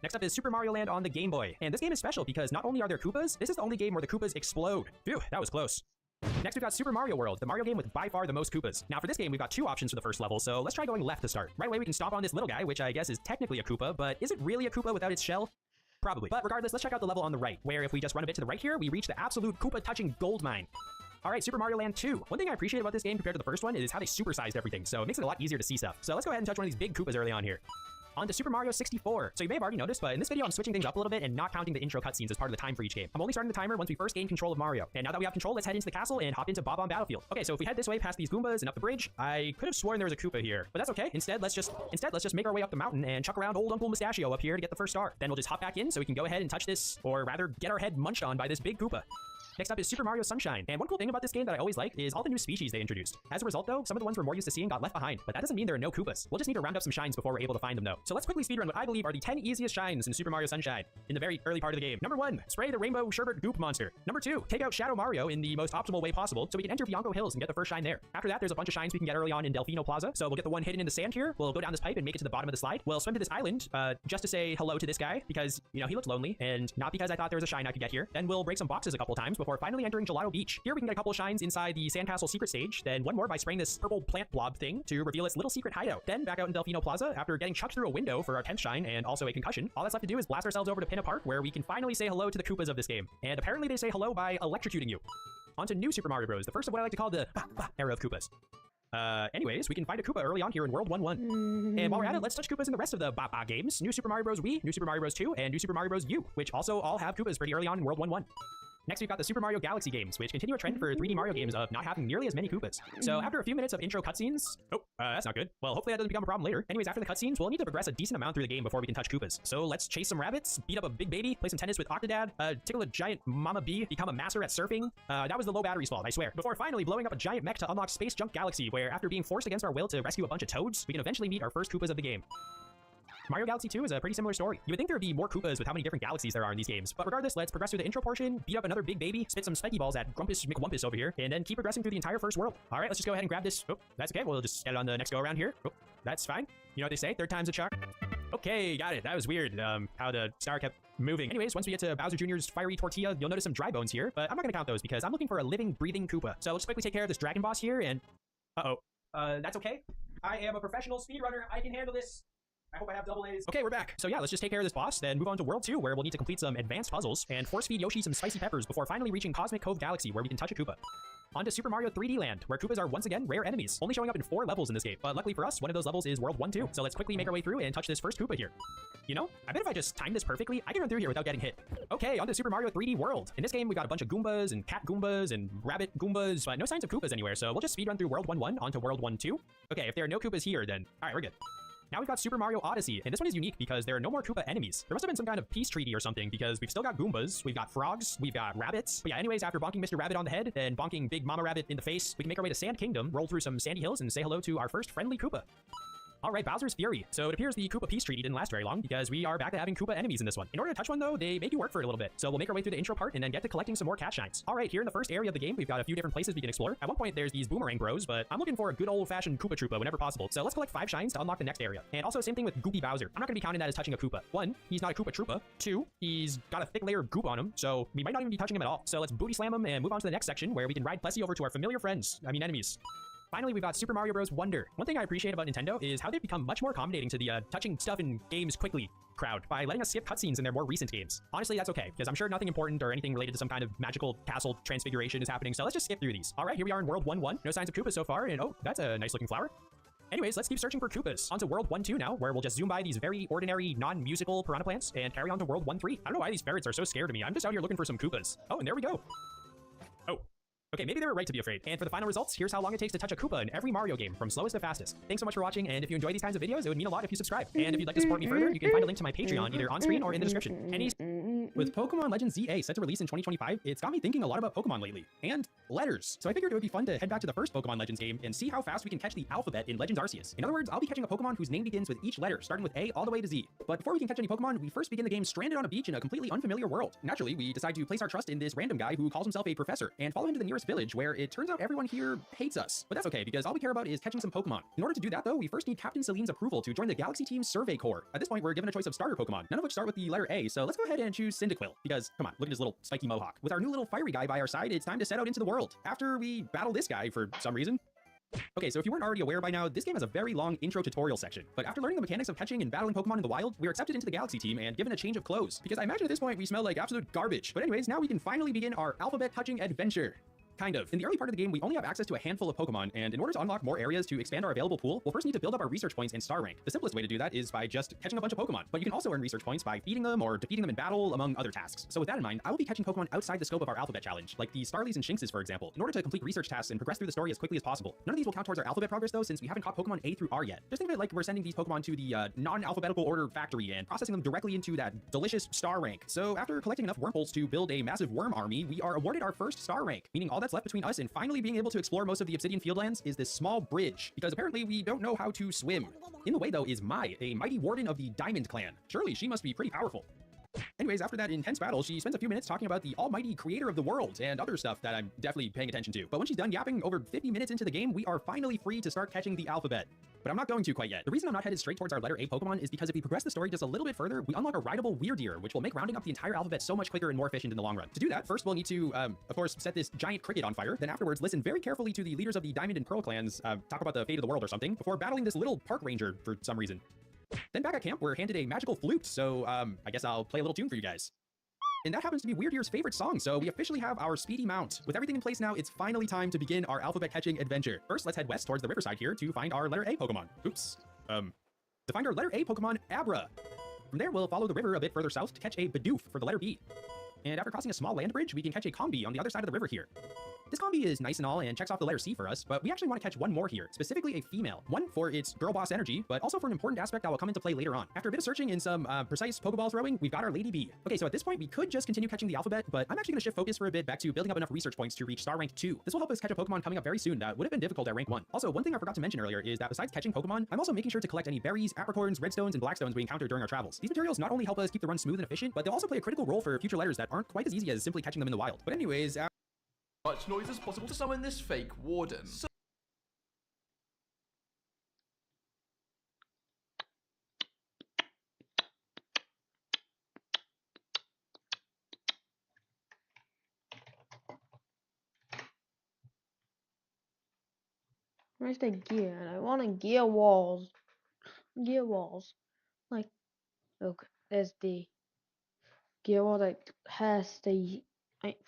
Next up is Super Mario Land on the Game Boy. And this game is special because not only are there Koopas, this is the only game where the Koopas explode. Phew, that was close. Next, we've got Super Mario World, the Mario game with by far the most Koopas. Now for this game, we've got two options for the first level, so let's try going left to start. Right away, we can stomp on this little guy, which I guess is technically a Koopa, but is it really a Koopa without its shell? Probably. But regardless, let's check out the level on the right, where if we just run a bit to the right here, we reach the absolute Koopa-touching gold mine. Alright, Super Mario Land 2. One thing I appreciate about this game compared to the first one is how they supersized everything, so it makes it a lot easier to see stuff. So let's go ahead and touch one of these big Koopas early on here. On to Super Mario 64. So you may have already noticed, but in this video I'm switching things up a little bit and not counting the intro cutscenes as part of the time for each game. I'm only starting the timer once we first gain control of Mario. And now that we have control, let's head into the castle and hop into Bob-omb Battlefield. Okay, so if we head this way past these Goombas and up the bridge, I could have sworn there was a Koopa here, but that's okay. Instead, let's just make our way up the mountain and chuck around old Uncle Mustachio up here to get the first star. Then we'll just hop back in so we can go ahead and touch this, or rather get our head munched on by this big Koopa. Next up is Super Mario Sunshine, and one cool thing about this game that I always like is all the new species they introduced. As a result though, some of the ones we're more used to seeing got left behind, but that doesn't mean there are no Koopas. We'll just need to round up some shines before we're able to find them though. So let's quickly speedrun what I believe are the 10 easiest shines in Super Mario Sunshine in the very early part of the game. Number 1, spray the rainbow sherbet goop monster. Number 2, take out Shadow Mario in the most optimal way possible so we can enter Bianco Hills and get the first shine there. After that, there's a bunch of shines we can get early on in Delfino Plaza, so we'll get the one hidden in the sand here, we'll go down this pipe and make it to the bottom of the slide. We'll swim to this island, just to say hello to this guy, because, you know, he looks lonely, and not because I thought there was a shine I could get here. Then we'll break some boxes a couple times before finally entering Gelato Beach. Here we can get a couple of shines inside the Sandcastle secret stage, then one more by spraying this purple plant blob thing to reveal its little secret hideout. Then back out in Delfino Plaza after getting chucked through a window for our 10th shine and also a concussion. All that's left to do is blast ourselves over to Pinna Park, where we can finally say hello to the Koopas of this game. And apparently they say hello by electrocuting you. On to New Super Mario Bros., the first of what I like to call the era of Koopas. Anyways, we can find a Koopa early on here in World 1-1. And while we're at it, let's touch Koopas in the rest of the games. New Super Mario Bros. Wii, New Super Mario Bros. 2, and New Super Mario Bros. U, which also all have Koopas pretty early on in World 1-1. Next, we've got the Super Mario Galaxy games, which continue a trend for 3D Mario games of not having nearly as many Koopas. So after a few minutes of intro cutscenes... Oh, that's not good. Well, hopefully that doesn't become a problem later. Anyways, after the cutscenes, we'll need to progress a decent amount through the game before we can touch Koopas. So let's chase some rabbits, beat up a big baby, play some tennis with Octodad, tickle a giant Mama Bee, become a master at surfing. That was the low battery's fault, I swear. Before finally blowing up a giant mech to unlock Space Junk Galaxy, where after being forced against our will to rescue a bunch of toads, we can eventually meet our first Koopas of the game. Mario Galaxy 2 is a pretty similar story. You would think there would be more Koopas with how many different galaxies there are in these games, but regardless, let's progress through the intro portion, beat up another big baby, spit some specky balls at Grumpus McWumpus over here, and then keep progressing through the entire first world. Alright, let's just go ahead and grab this. Oh, that's okay, we'll just get it on the next go around here. Oh, that's fine. You know what they say, third time's a charm. Okay, got it. That was weird, how the star kept moving. Anyways, once we get to Bowser Jr.'s fiery tortilla, you'll notice some dry bones here, but I'm not gonna count those because I'm looking for a living, breathing Koopa. So let's quickly take care of this dragon boss here, and... that's okay. I am a professional speedrunner. I can handle this. I hope I have double A's. Okay, we're back. So yeah, let's just take care of this boss, then move on to World 2, where we'll need to complete some advanced puzzles and force feed Yoshi some spicy peppers before finally reaching Cosmic Cove Galaxy, where we can touch a Koopa. On to Super Mario 3D Land, where Koopas are once again rare enemies, only showing up in 4 levels in this game. But luckily for us, one of those levels is World 1-2. So let's quickly make our way through and touch this first Koopa here. You know, I bet if I just time this perfectly, I can run through here without getting hit. Okay, on to Super Mario 3D World. In this game, we got a bunch of Goombas and cat Goombas and rabbit Goombas, but no signs of Koopas anywhere, so we'll just speedrun through World 1-1 onto World 1-2. Okay, if there are no Koopas here, then alright, we're good. Now we've got Super Mario Odyssey, and this one is unique because there are no more Koopa enemies. There must have been some kind of peace treaty or something, because we've still got Goombas, we've got frogs, we've got rabbits. But yeah, anyways, after bonking Mr. Rabbit on the head, and bonking Big Mama Rabbit in the face, we can make our way to Sand Kingdom, roll through some sandy hills, and say hello to our first friendly Koopa. Alright, Bowser's Fury. So it appears the Koopa peace treaty didn't last very long because we are back to having Koopa enemies in this one. In order to touch one though, they make you work for it a little bit. So we'll make our way through the intro part and then get to collecting some more cat shines. Alright, here in the first area of the game, we've got a few different places we can explore. At one point, there's these boomerang bros, but I'm looking for a good old-fashioned Koopa Troopa whenever possible. So let's collect 5 shines to unlock the next area. And also same thing with Goopy Bowser. I'm not gonna be counting that as touching a Koopa. 1, he's not a Koopa Troopa. 2, he's got a thick layer of goop on him, so we might not even be touching him at all. So let's booty slam him and move on to the next section where we can ride Plessy over to our familiar friends. I mean enemies. Finally, we've got Super Mario Bros. Wonder. One thing I appreciate about Nintendo is how they've become much more accommodating to the touching stuff in games quickly crowd by letting us skip cutscenes in their more recent games. Honestly, that's okay, because I'm sure nothing important or anything related to some kind of magical castle transfiguration is happening, so let's just skip through these. Alright, here we are in World 1-1. No signs of Koopa so far, and oh, that's a nice looking flower. Anyways, let's keep searching for Koopas. On to World 1-2 now, where we'll just zoom by these very ordinary, non-musical piranha plants and carry on to World 1-3. I don't know why these ferrets are so scared of me. I'm just out here looking for some Koopas. Oh, and there we go. Oh. Okay, maybe they were right to be afraid. And for the final results, here's how long it takes to touch a Koopa in every Mario game, from slowest to fastest. Thanks so much for watching, and if you enjoy these kinds of videos, it would mean a lot if you subscribe. And if you'd like to support me further, you can find a link to my Patreon either on screen or in the description. With Pokemon Legends ZA set to release in 2025, it's got me thinking a lot about Pokemon lately. And letters. So I figured it would be fun to head back to the first Pokemon Legends game and see how fast we can catch the alphabet in Legends Arceus. In other words, I'll be catching a Pokemon whose name begins with each letter, starting with A all the way to Z. But before we can catch any Pokemon, we first begin the game stranded on a beach in a completely unfamiliar world. Naturally, we decide to place our trust in this random guy who calls himself a professor, and follow him to the nearest village, where it turns out everyone here hates us. But that's okay, because all we care about is catching some Pokemon. In order to do that, though, we first need Captain Celine's approval to join the Galaxy Team's Survey Corps. At this point, we're given a choice of starter Pokemon, none of which start with the letter A, so let's go ahead and choose Cyndaquil, because, come on, look at his little spiky mohawk. With our new little fiery guy by our side, it's time to set out into the world, after we battle this guy for some reason. Okay, so if you weren't already aware by now, this game has a very long intro tutorial section. But after learning the mechanics of catching and battling Pokemon in the wild, we were accepted into the Galaxy Team and given a change of clothes. Because I imagine at this point we smell like absolute garbage. But anyways, now we can finally begin our alphabet touching adventure. Kind of. In the early part of the game, we only have access to a handful of Pokemon, and in order to unlock more areas to expand our available pool, we'll first need to build up our research points and star rank. The simplest way to do that is by just catching a bunch of Pokemon, but you can also earn research points by feeding them or defeating them in battle, among other tasks. So with that in mind, I will be catching Pokemon outside the scope of our alphabet challenge, like the Starlies and Shinxes, for example, in order to complete research tasks and progress through the story as quickly as possible. None of these will count towards our alphabet progress, though, since we haven't caught Pokemon A through R yet. Just think of it like we're sending these Pokemon to the non-alphabetical order factory and processing them directly into that delicious star rank. So after collecting enough Wurmples to build a massive worm army, we are awarded our first star rank, meaning all that's left between us and finally being able to explore most of the Obsidian Fieldlands is this small bridge, because apparently we don't know how to swim. In the way, though, is Mai, a mighty warden of the Diamond Clan. Surely she must be pretty powerful. Anyways, after that intense battle, she spends a few minutes talking about the almighty creator of the world and other stuff that I'm definitely paying attention to. But when she's done yapping over 50 minutes into the game, we are finally free to start catching the alphabet. But I'm not going to quite yet. The reason I'm not headed straight towards our letter A Pokemon is because if we progress the story just a little bit further, we unlock a rideable Weirdeer, which will make rounding up the entire alphabet so much quicker and more efficient in the long run. To do that, first we'll need to, of course, set this giant cricket on fire. Then afterwards, listen very carefully to the leaders of the Diamond and Pearl clans talk about the fate of the world or something, before battling this little park ranger for some reason. Then back at camp, we're handed a magical flute, so I guess I'll play a little tune for you guys. And that happens to be Weirdeer's favorite song, so we officially have our speedy mount. With everything in place now, it's finally time to begin our alphabet catching adventure. First, let's head west towards the riverside here to find our letter A Pokemon. Oops. To find our letter A Pokemon, Abra. From there, we'll follow the river a bit further south to catch a Bidoof for the letter B. And after crossing a small land bridge, we can catch a Combi on the other side of the river here. This Combi is nice and all and checks off the letter C for us, but we actually want to catch one more here, specifically a female. One for its girl boss energy, but also for an important aspect that will come into play later on. After a bit of searching and some precise Pokeball throwing, we've got our Lady B. Okay, so at this point, we could just continue catching the alphabet, but I'm actually going to shift focus for a bit back to building up enough research points to reach star rank 2. This will help us catch a Pokemon coming up very soon that would have been difficult at rank 1. Also, one thing I forgot to mention earlier is that besides catching Pokemon, I'm also making sure to collect any berries, apricorns, redstones, and blackstones we encounter during our travels. These materials not only help us keep the run smooth and efficient, but they'll also play a critical role for future letters that aren't quite as easy as simply catching them in the wild. But anyways, much noise as possible to summon this fake warden. Where's the gear? And I want a gear walls. Gear walls. Like, look, there's the gear wall that has the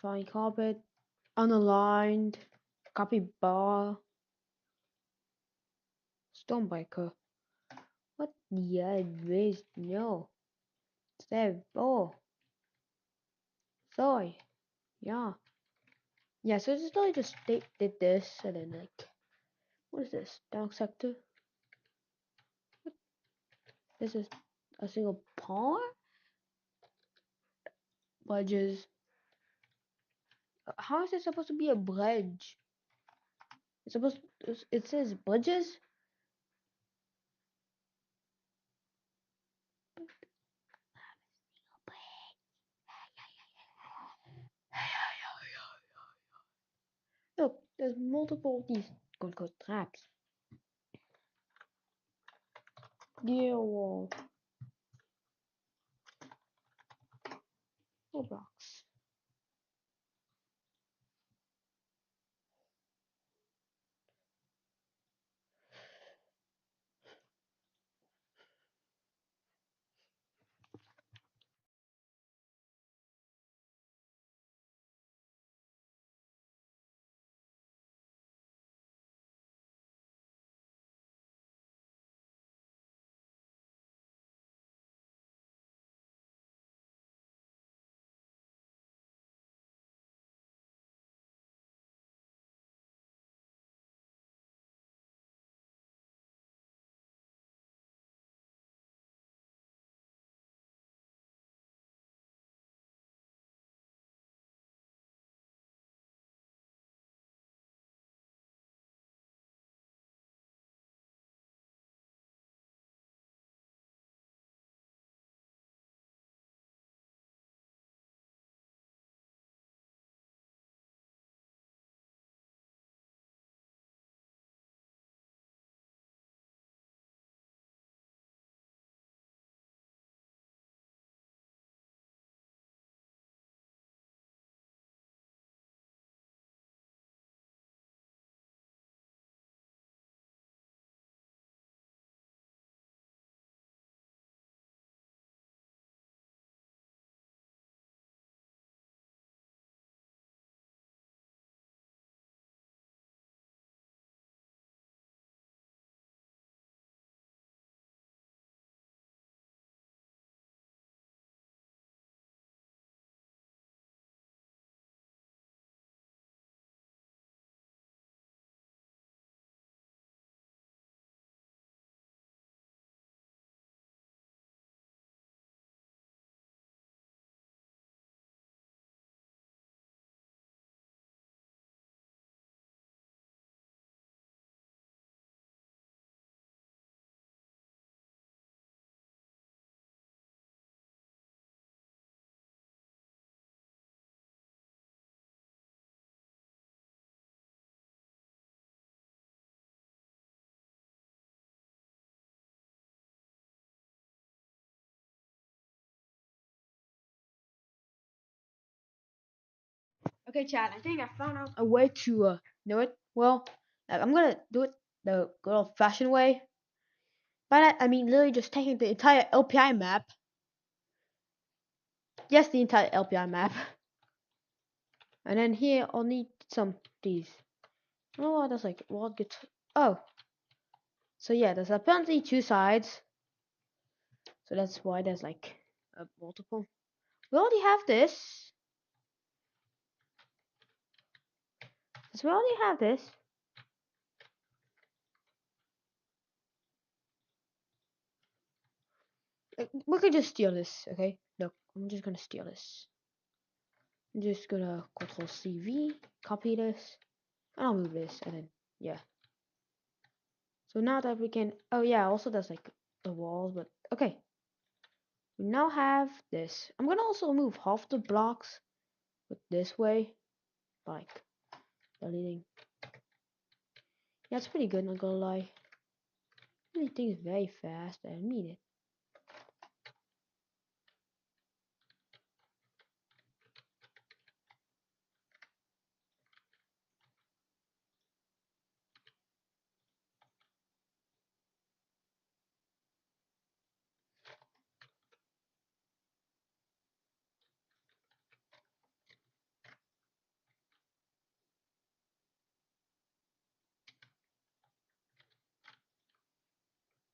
fine carpet, unaligned, capybara, Stormbreaker. What the advice? No. Save. Oh. Sorry. Yeah. Yeah, so just I just did this and then like, what is this? Dark Sector? What? This is a single pawn? Bridges. How is it supposed to be a bridge? It's supposed to, it says bridges? Look, there's multiple of these good traps. Gear wall. Roblox. Okay, chat. I think I found out a way to do it. Well, I'm gonna do it the good old-fashioned way. By that, I mean literally just taking the entire LPI map. Yes, the entire LPI map. And then here I'll need some these. Oh, that's like what gets. Oh, so yeah, there's apparently two sides. So that's why there's like multiple. We already have this. So we already have this. We could just steal this, okay? Look, I'm just gonna steal this. I'm just gonna Control CV, copy this, and I'll move this, and then yeah. So now that we can, oh yeah, also there's like the walls, but okay. We now have this. I'm gonna also move half the blocks, but this way, like deleting. Yeah, it's pretty good. Not gonna lie. Really things very fast. I admit it.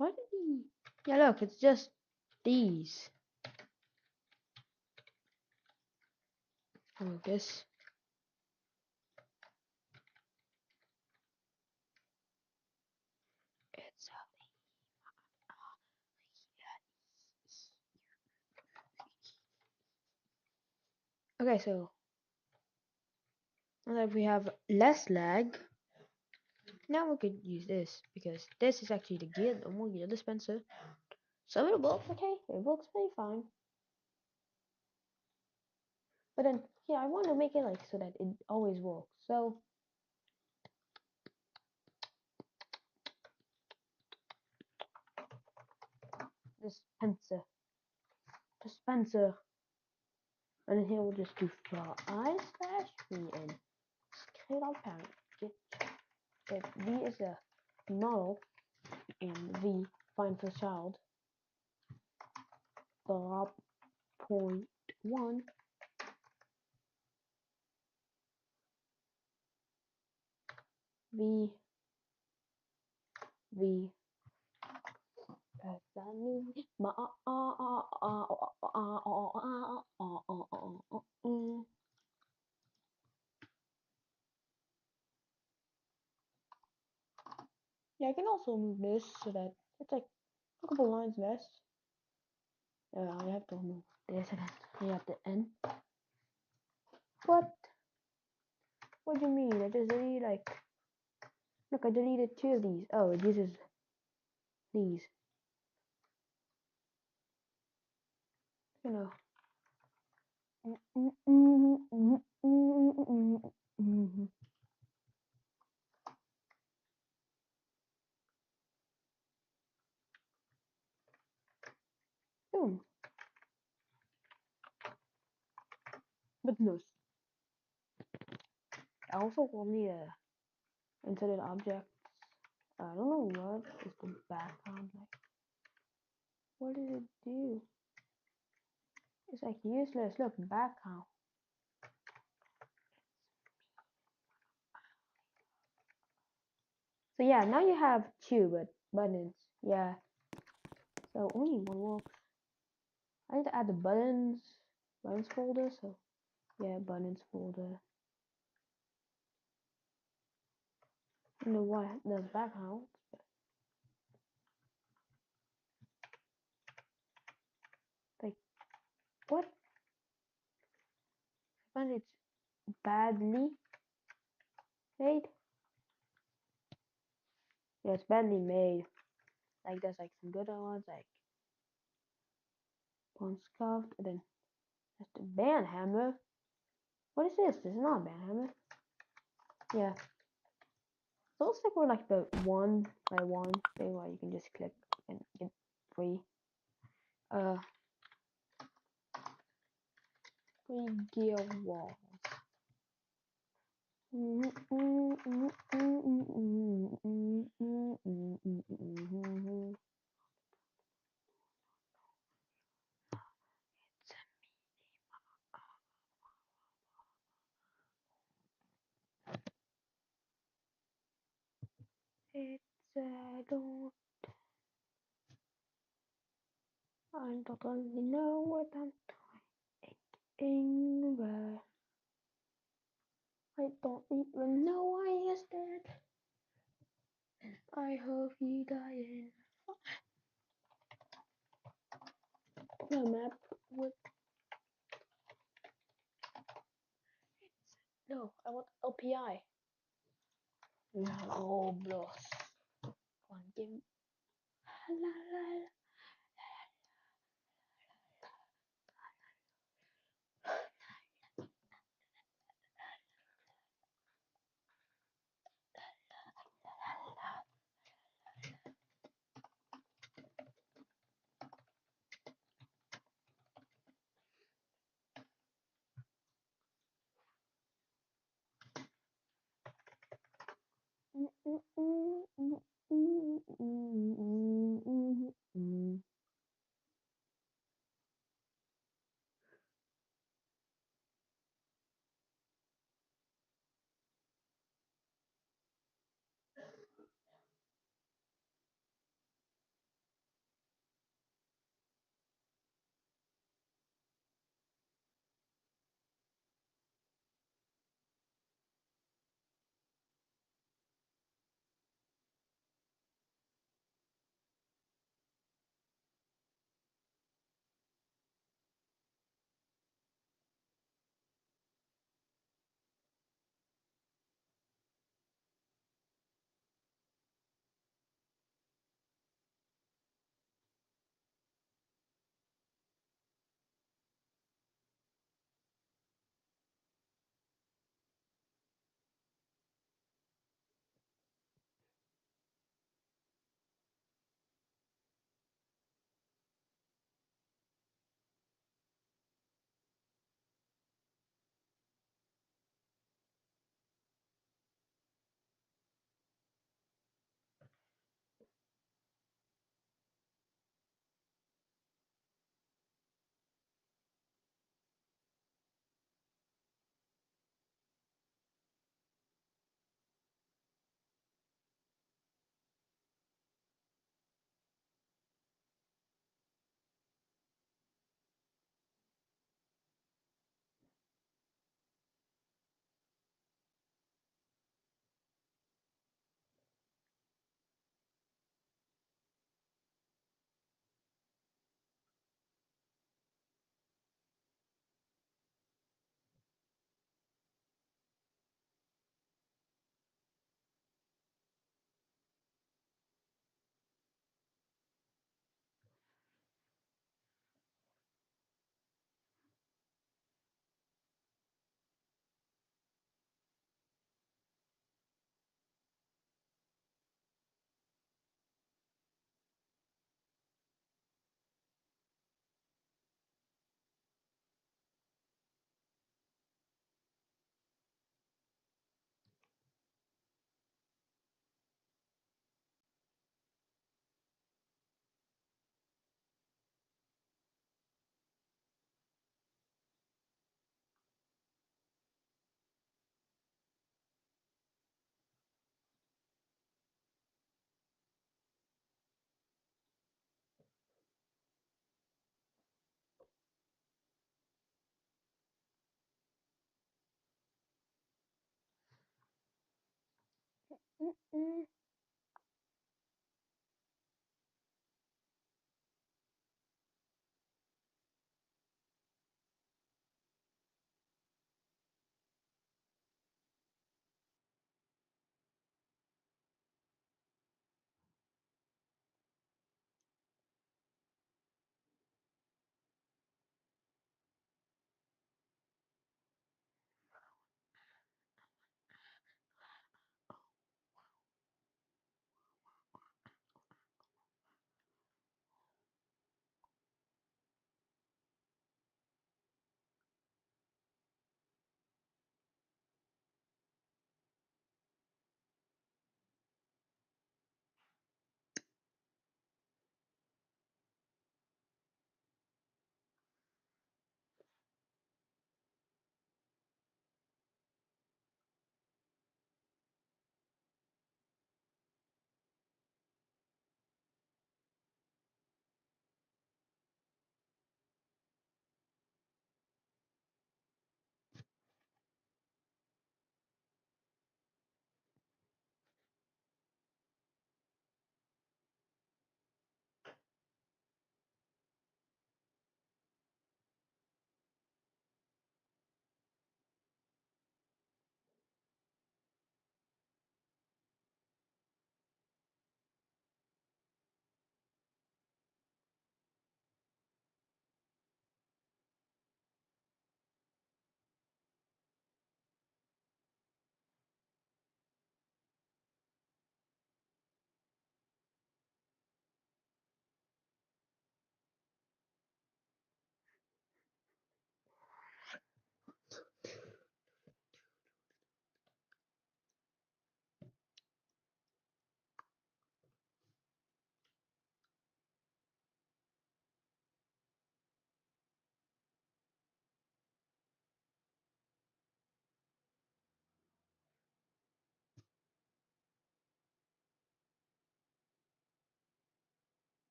Why did he? Yeah, look, it's just these. Oh, this. It's okay. So now that we have less lag, now we could use this because this is actually the gear, normal gear dispenser. So it works, okay? It works pretty fine. But then, yeah, I want to make it like so that it always works. So dispenser, and then here we'll just do for I/V and scale out parent. If V is a model and V find for child, drop 0.1. V yeah, I can also move this so that it's like a couple lines less. I have to move this and then I have the N. What do you mean? I just deleted like look, I deleted two of these. Oh, it uses these. You know. Boom. But no. I also will need a inserted object. I don't know what is the background like. What does it do? It's like useless. Look, background. So yeah, now you have two buttons. Yeah. So only one works. I need to add the buttons folder. So yeah, buttons folder. I don't know why there's background. Like what? I find it's badly made. Yeah, it's badly made. Like there's like some good ones like one scuffed and then there's the band hammer. What is this? This is not a band hammer. Yeah. So it looks like we're like the 1x1 thing where you can just click and get free. Free gear walls. It's don't. I don't really know what I'm doing, but I don't even know why he's dead. I hope he dying. The map with no, I want LPI. Roblox. One game. La la la.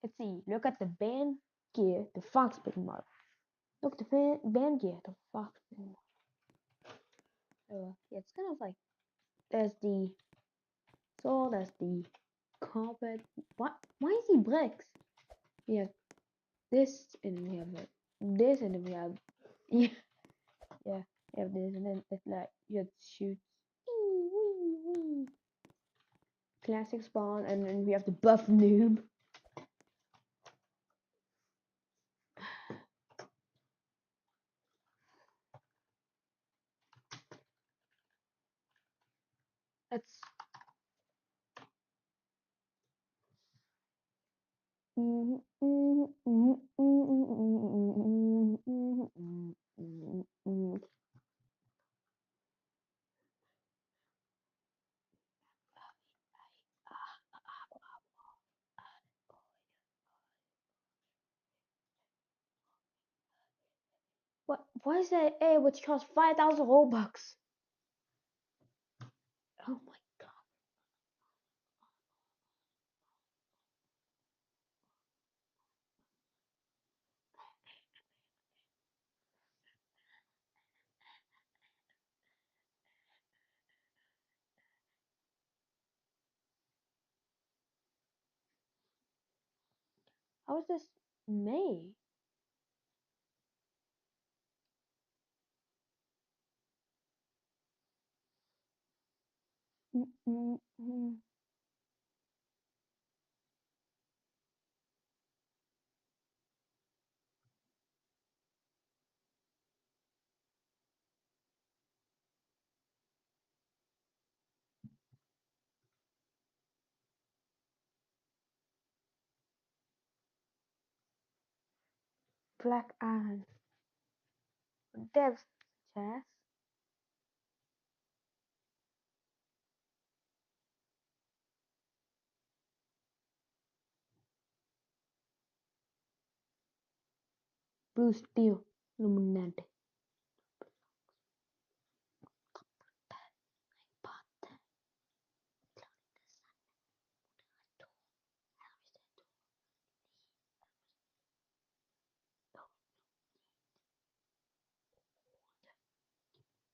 Let's see. Look at the band gear, the Fox Pit model. Look at the band gear, the Fox Pit model. Yeah, it's kind of like there's the saw, there's the carpet. What? Why is he bricks? We have this, and we have this, and then we have yeah, we have this, and then it's like you have shoots. Classic spawn, and then we have the buff noob. That's what? Why is that A which costs 5,000 Robux? Oh my god! How is this May? Black Iron. Devs chess. Blue Steel. Illuminati.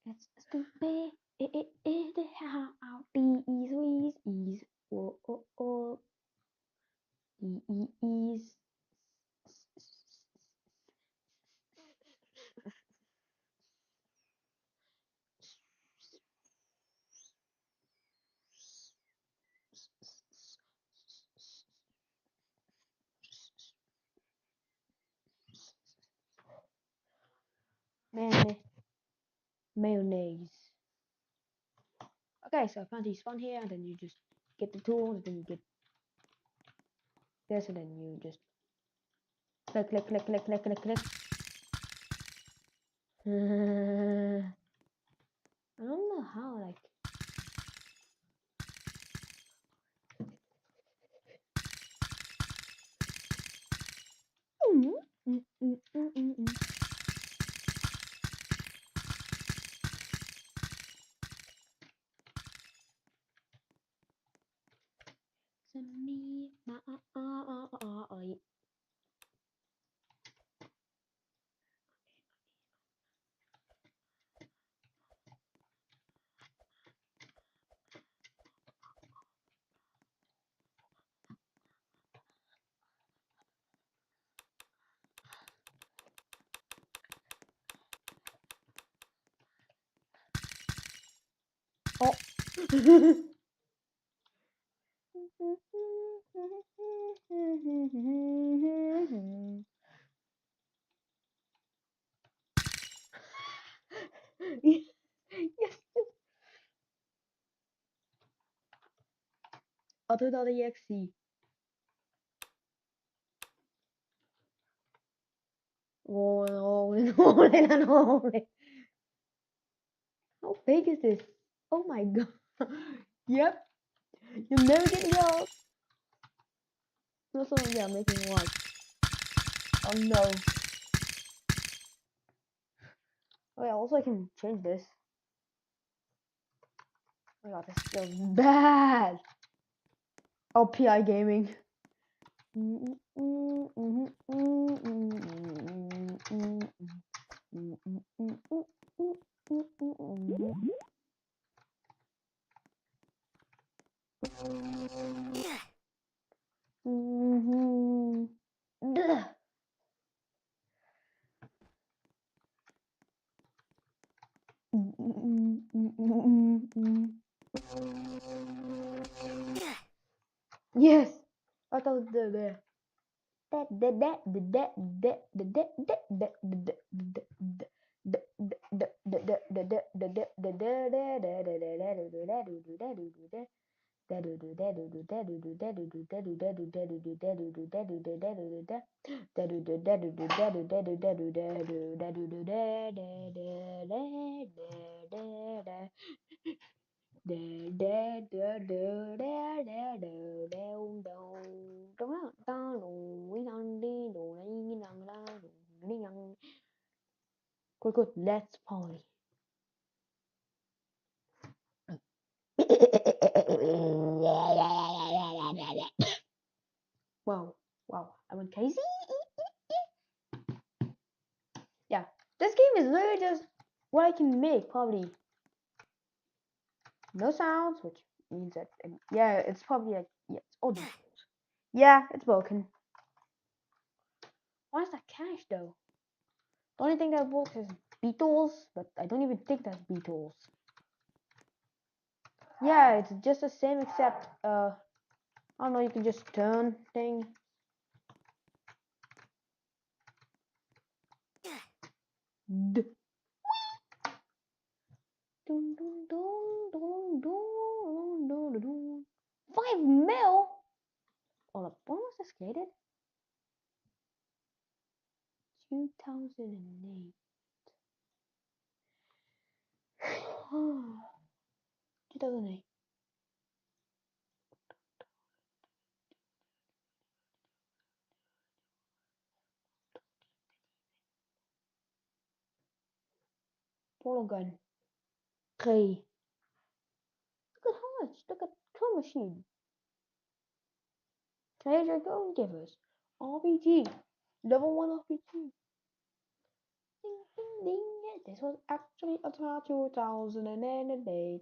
It's stupid. How the ease. Oh. Ease. Mayonnaise. Okay, so I found these spawn here, and then you just get the tool, and then you get this, and then you just click. I don't know how, like. Yes. Auto.exe. Rolling, rolling, and rolling. How big is this? Oh my god. Yep. You'll never get me out. Also, yeah, making one. Oh no. Oh yeah, also I can change this. Oh my god, this feels bad. Oh, PI Gaming. Duh. Yes. I thought the Good, let's party. Wow, I went crazy. Yeah, this game is literally just what I can make, probably. No sounds, which means that, yeah, it's probably like, yeah, it's old. Yeah, it's broken. Why is that cash though? The only thing that works is Beatles, but I don't even think that's Beatles. Yeah, it's just the same except, I don't know, you can just turn thing. D 5 mil? Hold up, when was this created? 2008. 2008. Polygon. Okay. Look at how much. Look at Chrome Machine. Treasure Go give us. RPG. Level 1 RPG. Ding, ding, ding. This was actually a 2008.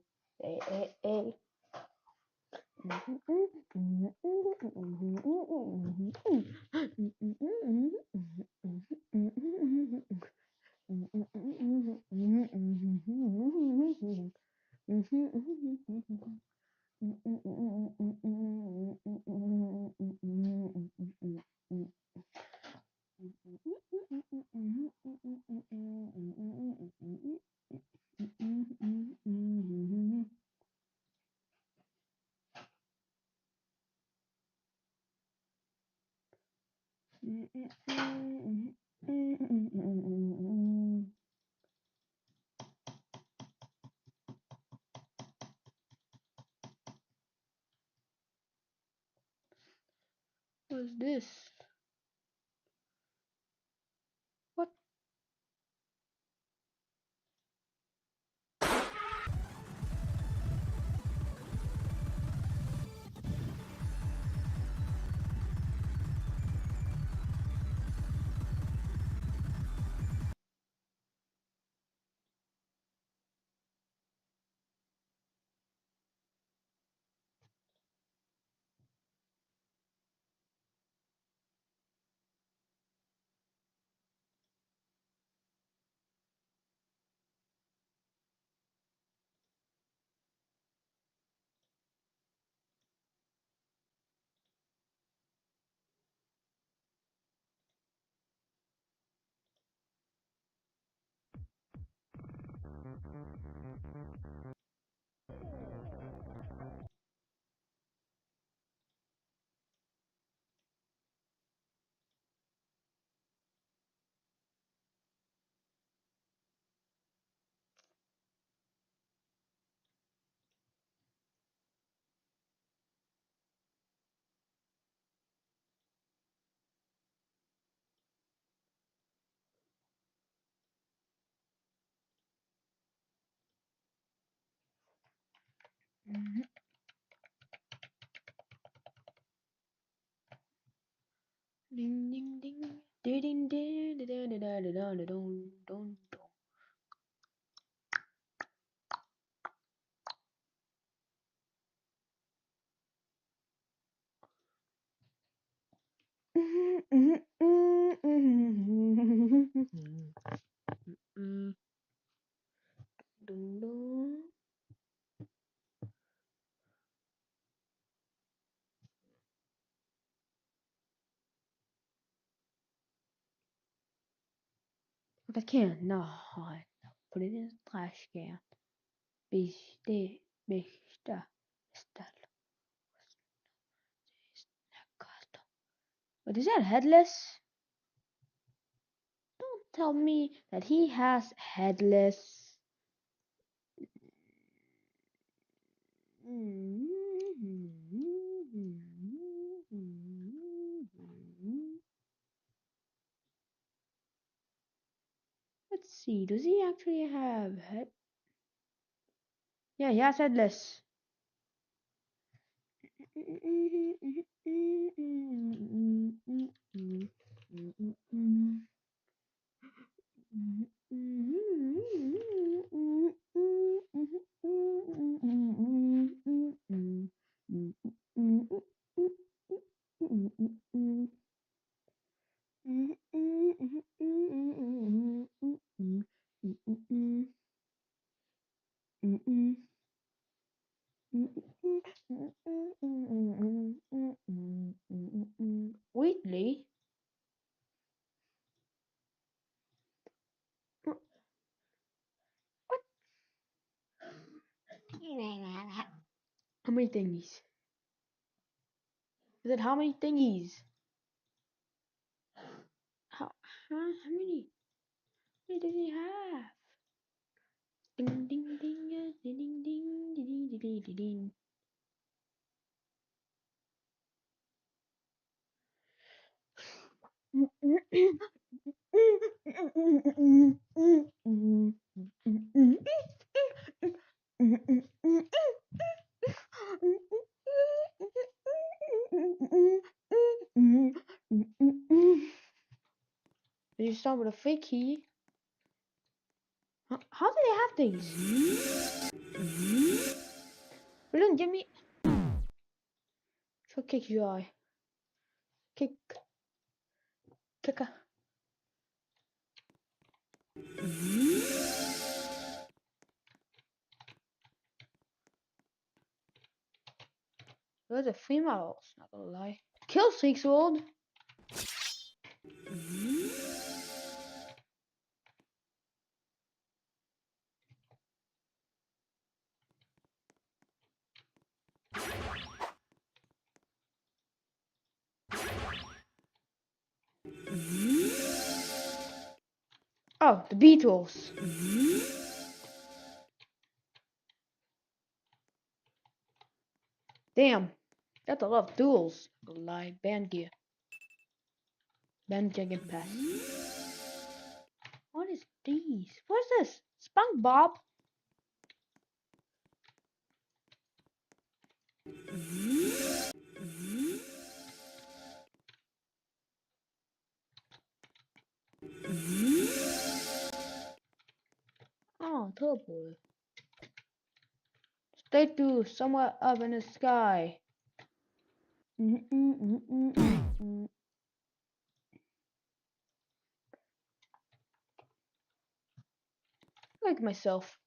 What's this? What? Ding ding ding. Ding ding ding ding ding ding ding ding ding. If I can, no, I put it in the trash can. Biste, bista, bista. But is that headless? Don't tell me that he has headless. Let's see, does he actually have head? Yeah, he has headless. Wheatley? How many thingies? Is it how many thingies? How many? How many does he have? Ding ding ding ding ding ding ding ding ding ding. Did you start with a fake key? How do they have things? Brilliant, give me. She'll kick your eye. Kicker. Those are females, not gonna lie. Kill Streaks World. Oh, the Beatles. Damn, that's a lot of duels. Not gonna lie, band gear. Bandwagon pass. What is these? What's this? SpongeBob? Oh, Turbo. Stay to somewhere up in the sky. Like myself.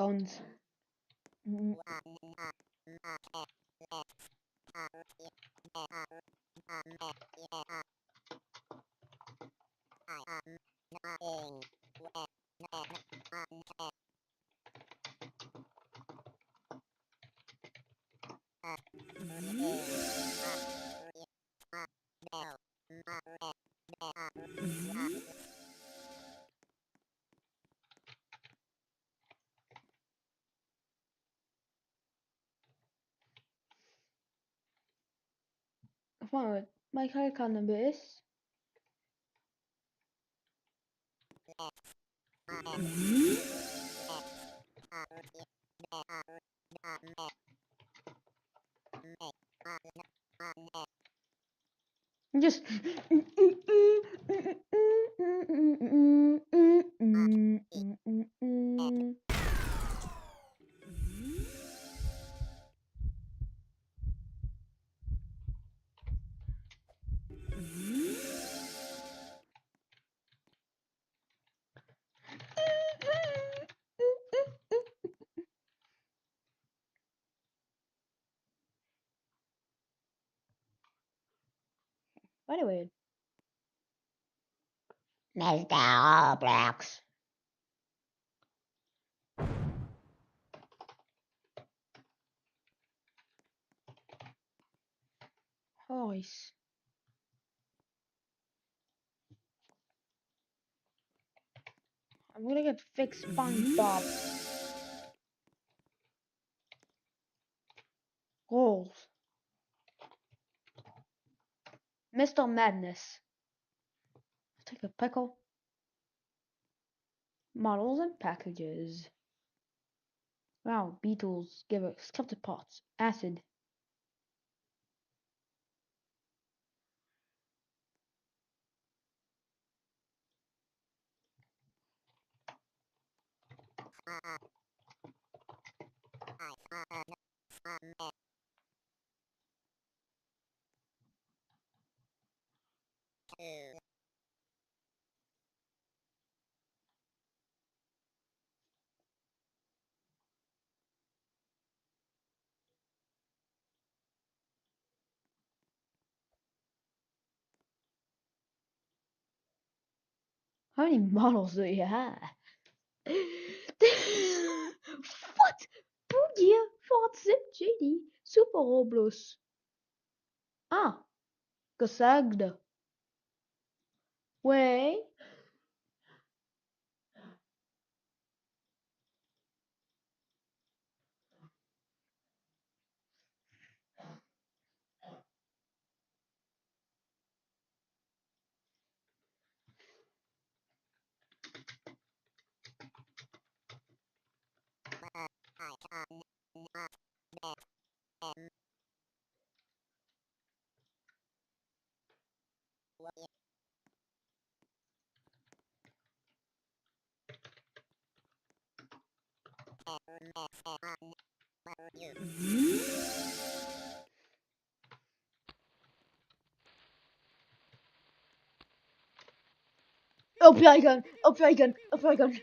sounds. Fan, Michael Cannabis. Just anyway. Mr. Roblox. Nice. I'm gonna get fixed SpongeBob. Goals. Mr. Madness. Take a pickle. Models and packages. Wow, beetles. Give it sculpted pots. Acid. How many models do you have? What? Boogie, Fortzip, JD, Super Roblox. Ah, gesagt. Wait. LPI gun, LPI gun, LPI gun.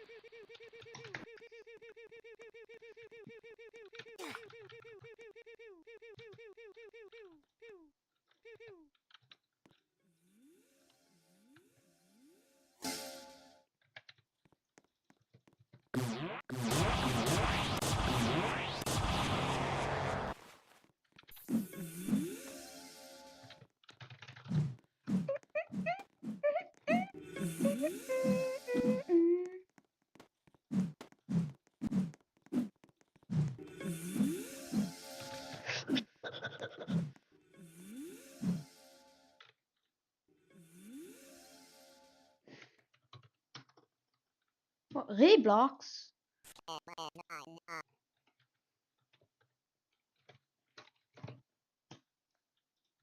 What, Roblox?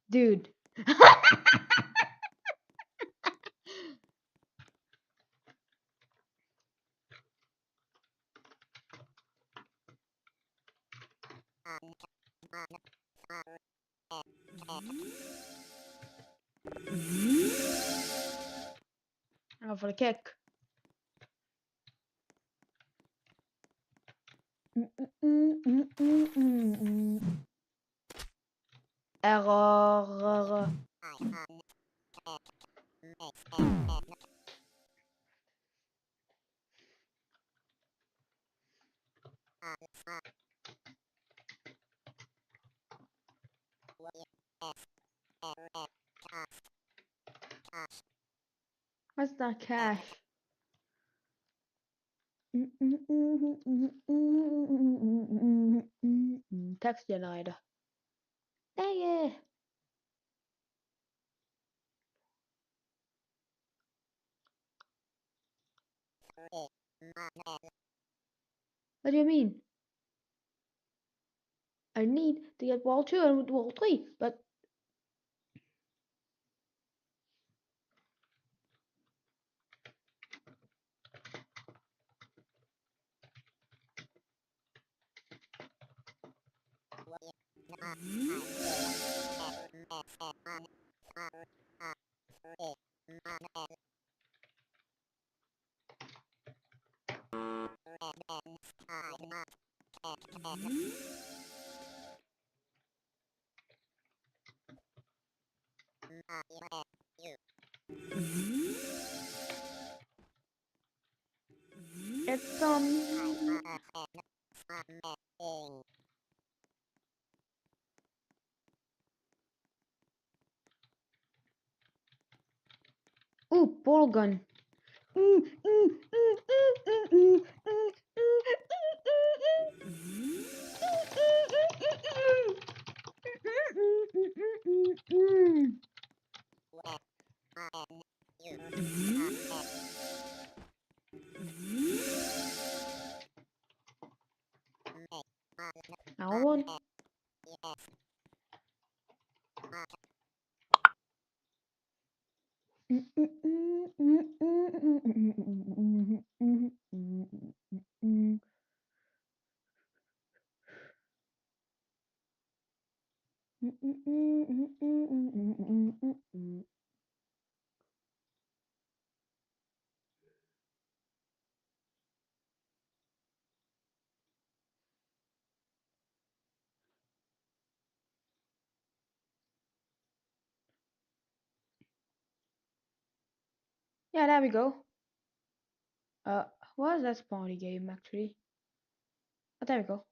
Dude. I'll go for the kick. Error. What's that cash? Text generator. Dang it. What do you mean? I need to get wall 2 and wall 3, but it's ooh, ball gun. Now one. Yeah, there we go. What is that party game actually? Oh, there we go.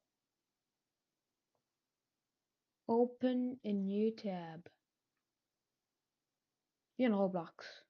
Open a new tab. In Roblox.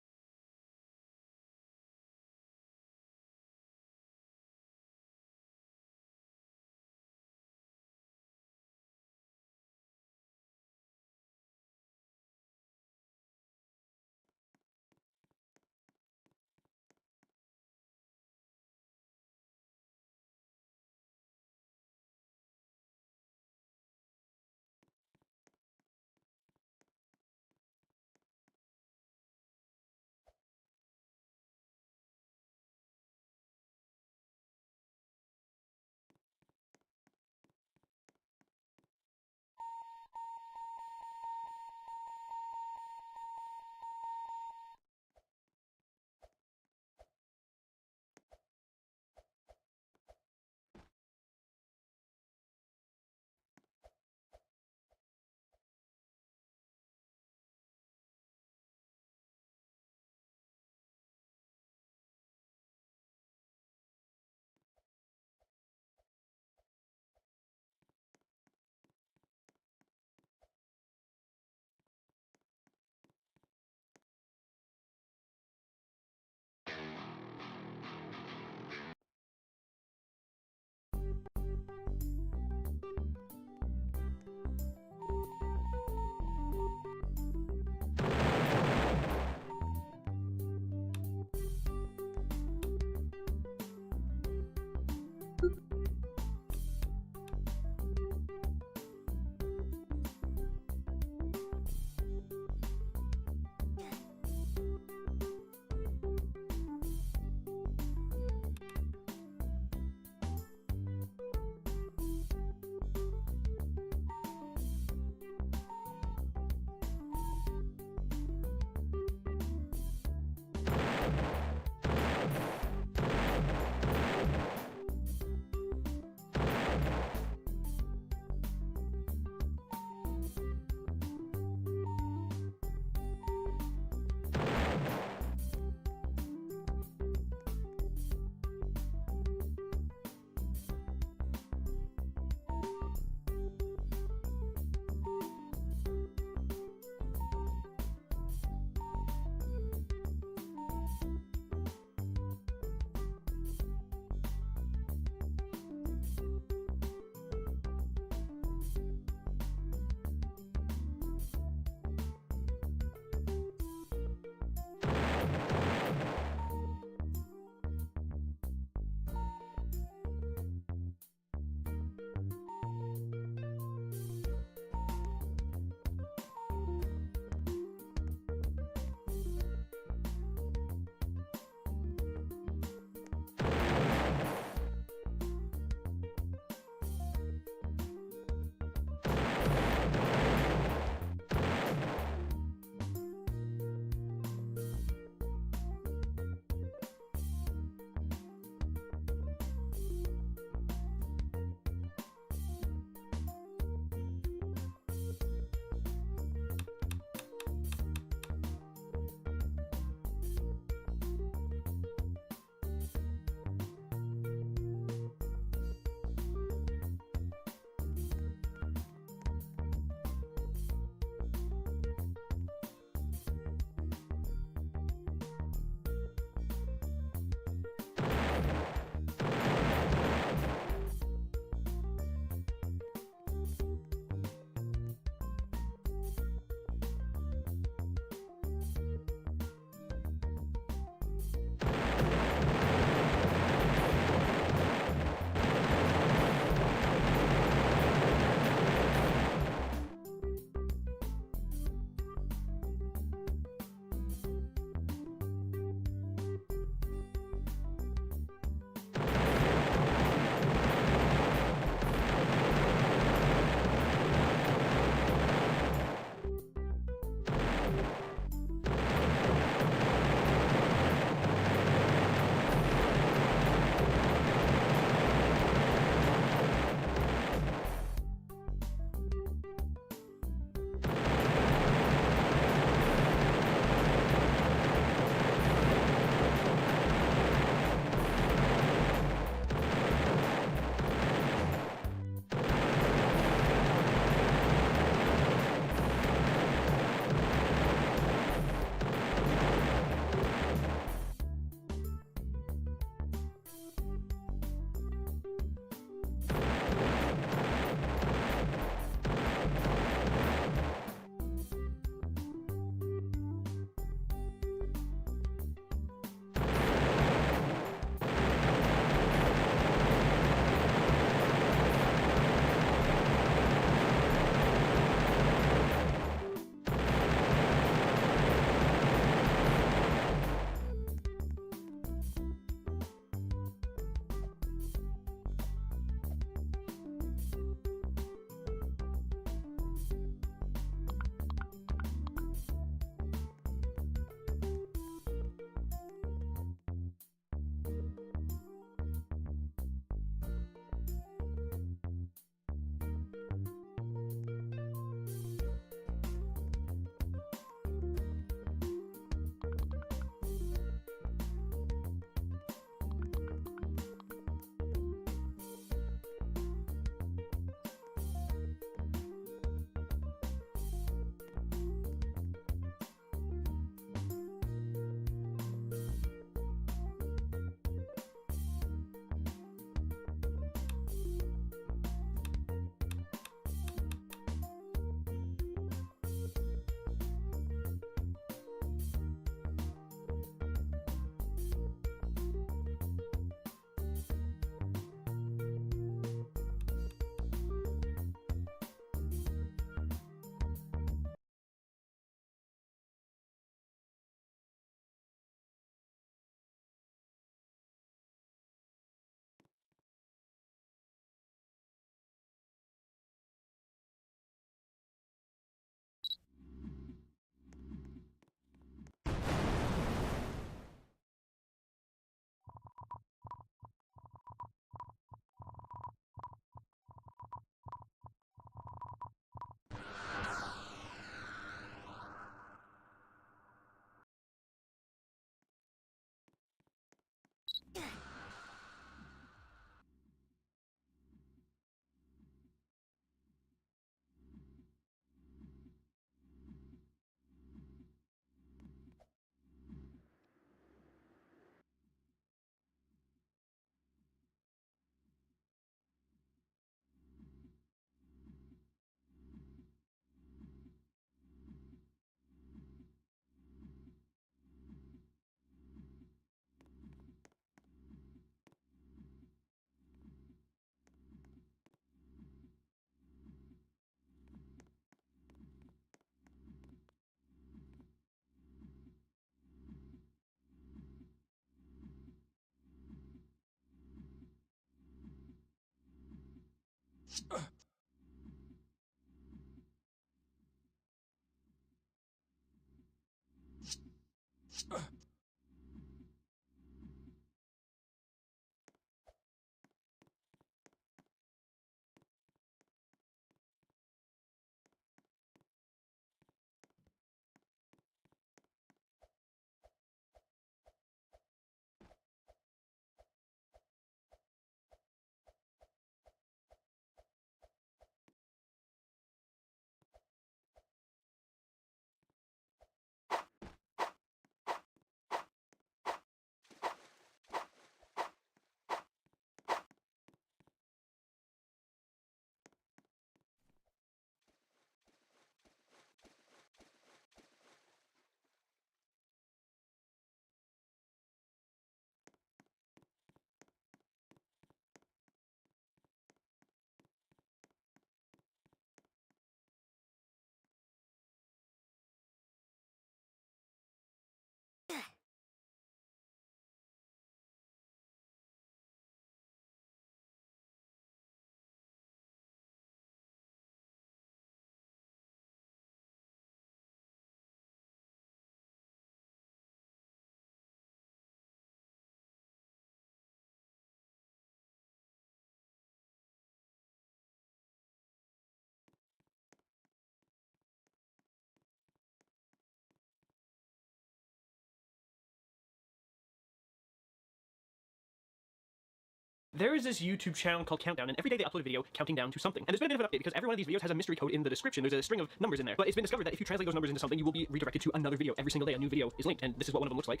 There is this YouTube channel called Countdown, and every day they upload a video counting down to something. And there's been a bit of an update because every one of these videos has a mystery code in the description. There's a string of numbers in there. But it's been discovered that if you translate those numbers into something, you will be redirected to another video. Every single day a new video is linked, and this is what one of them looks like.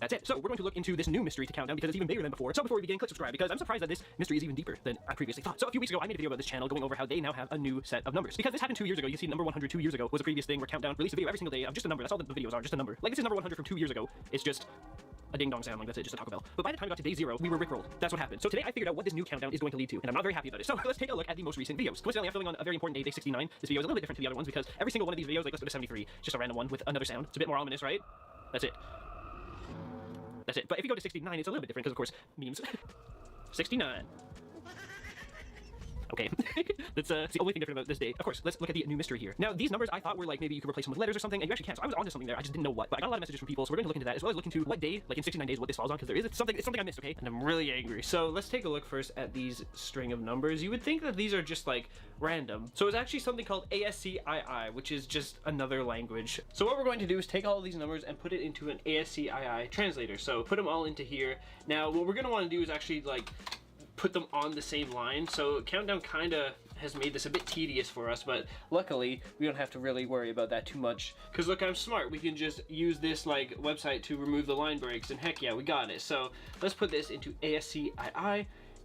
That's it. So we're going to look into this new mystery to Countdown because it's even bigger than before. So before we begin, click subscribe because I'm surprised that this mystery is even deeper than I previously thought. So a few weeks ago, I made a video about this channel going over how they now have a new set of numbers. Because this happened 2 years ago. You see number 100 2 years ago was a previous thing where Countdown released a video every single day of just a number. That's all the videos are, just a number. Like this is number 100 from 2 years ago. It's just a ding-dong sound, like that's it, just a Taco Bell. But by the time we got to day 0, we were rickrolled. That's what happened. So today I figured out what this new countdown is going to lead to, and I'm not very happy about it. So let's take a look at the most recent videos. Coincidentally, I'm filming on a very important day, day 69. This video is a little bit different to the other ones because every single one of these videos, like let's go to 73, just a random one with another sound. It's a bit more ominous, right? That's it. That's it. But if you go to 69, it's a little bit different because, of course, memes. 69. Okay, that's the only thing different about this day. Of course, let's look at the new mystery here. Now, these numbers I thought were like maybe you could replace them with letters or something, and you actually can't. So I was onto something there. I just didn't know what. But I got a lot of messages from people, so we're going to look into that as well as look into what day, like in 69 days, what this falls on, because it's something I missed. Okay, and I'm really angry. So let's take a look first at these string of numbers. You would think that these are just like random. So it's actually something called ASCII, which is just another language. So what we're going to do is take all of these numbers and put it into an ASCII translator. So put them all into here. Now, what we're going to want to do is actually like put them on the same line. So Countdown kind of has made this a bit tedious for us, but luckily we don't have to really worry about that too much. Because look, I'm smart. We can just use this like website to remove the line breaks, and heck yeah, we got it. So let's put this into ASCII,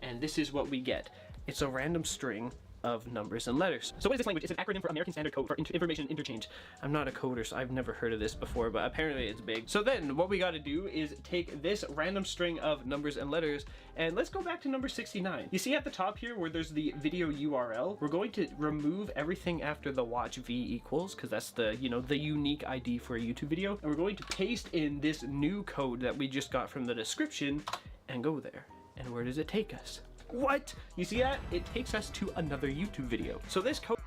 and this is what we get. It's a random string of numbers and letters. So what is this language? It's an acronym for American Standard Code for Information Interchange. I'm not a coder, so I've never heard of this before, but apparently it's big. So then what we got to do is take this random string of numbers and letters, and let's go back to number 69. You see at the top here where there's the video URL, we're going to remove everything after the watch v equals, because that's the, you know, the unique ID for a YouTube video, and we're going to paste in this new code that we just got from the description and go there. And where does it take us? What? You see that? It takes us to another YouTube video. So this code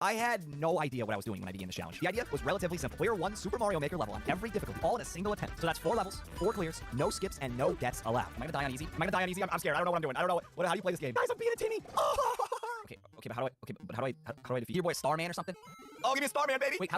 I had no idea what I was doing when I began this challenge. The idea was relatively simple. Clear one Super Mario Maker level on every difficulty, all in a single attempt. So that's 4 levels, 4 clears, no skips, and no deaths allowed. Am I gonna die on easy? Am I gonna die on easy? I'm scared. I don't know what I'm doing. I don't know how do you play this game? Guys, I'm being a Timmy. Oh! Okay, but how do I defeat your boy Starman or something? Oh, give me a Starman, baby! Wait,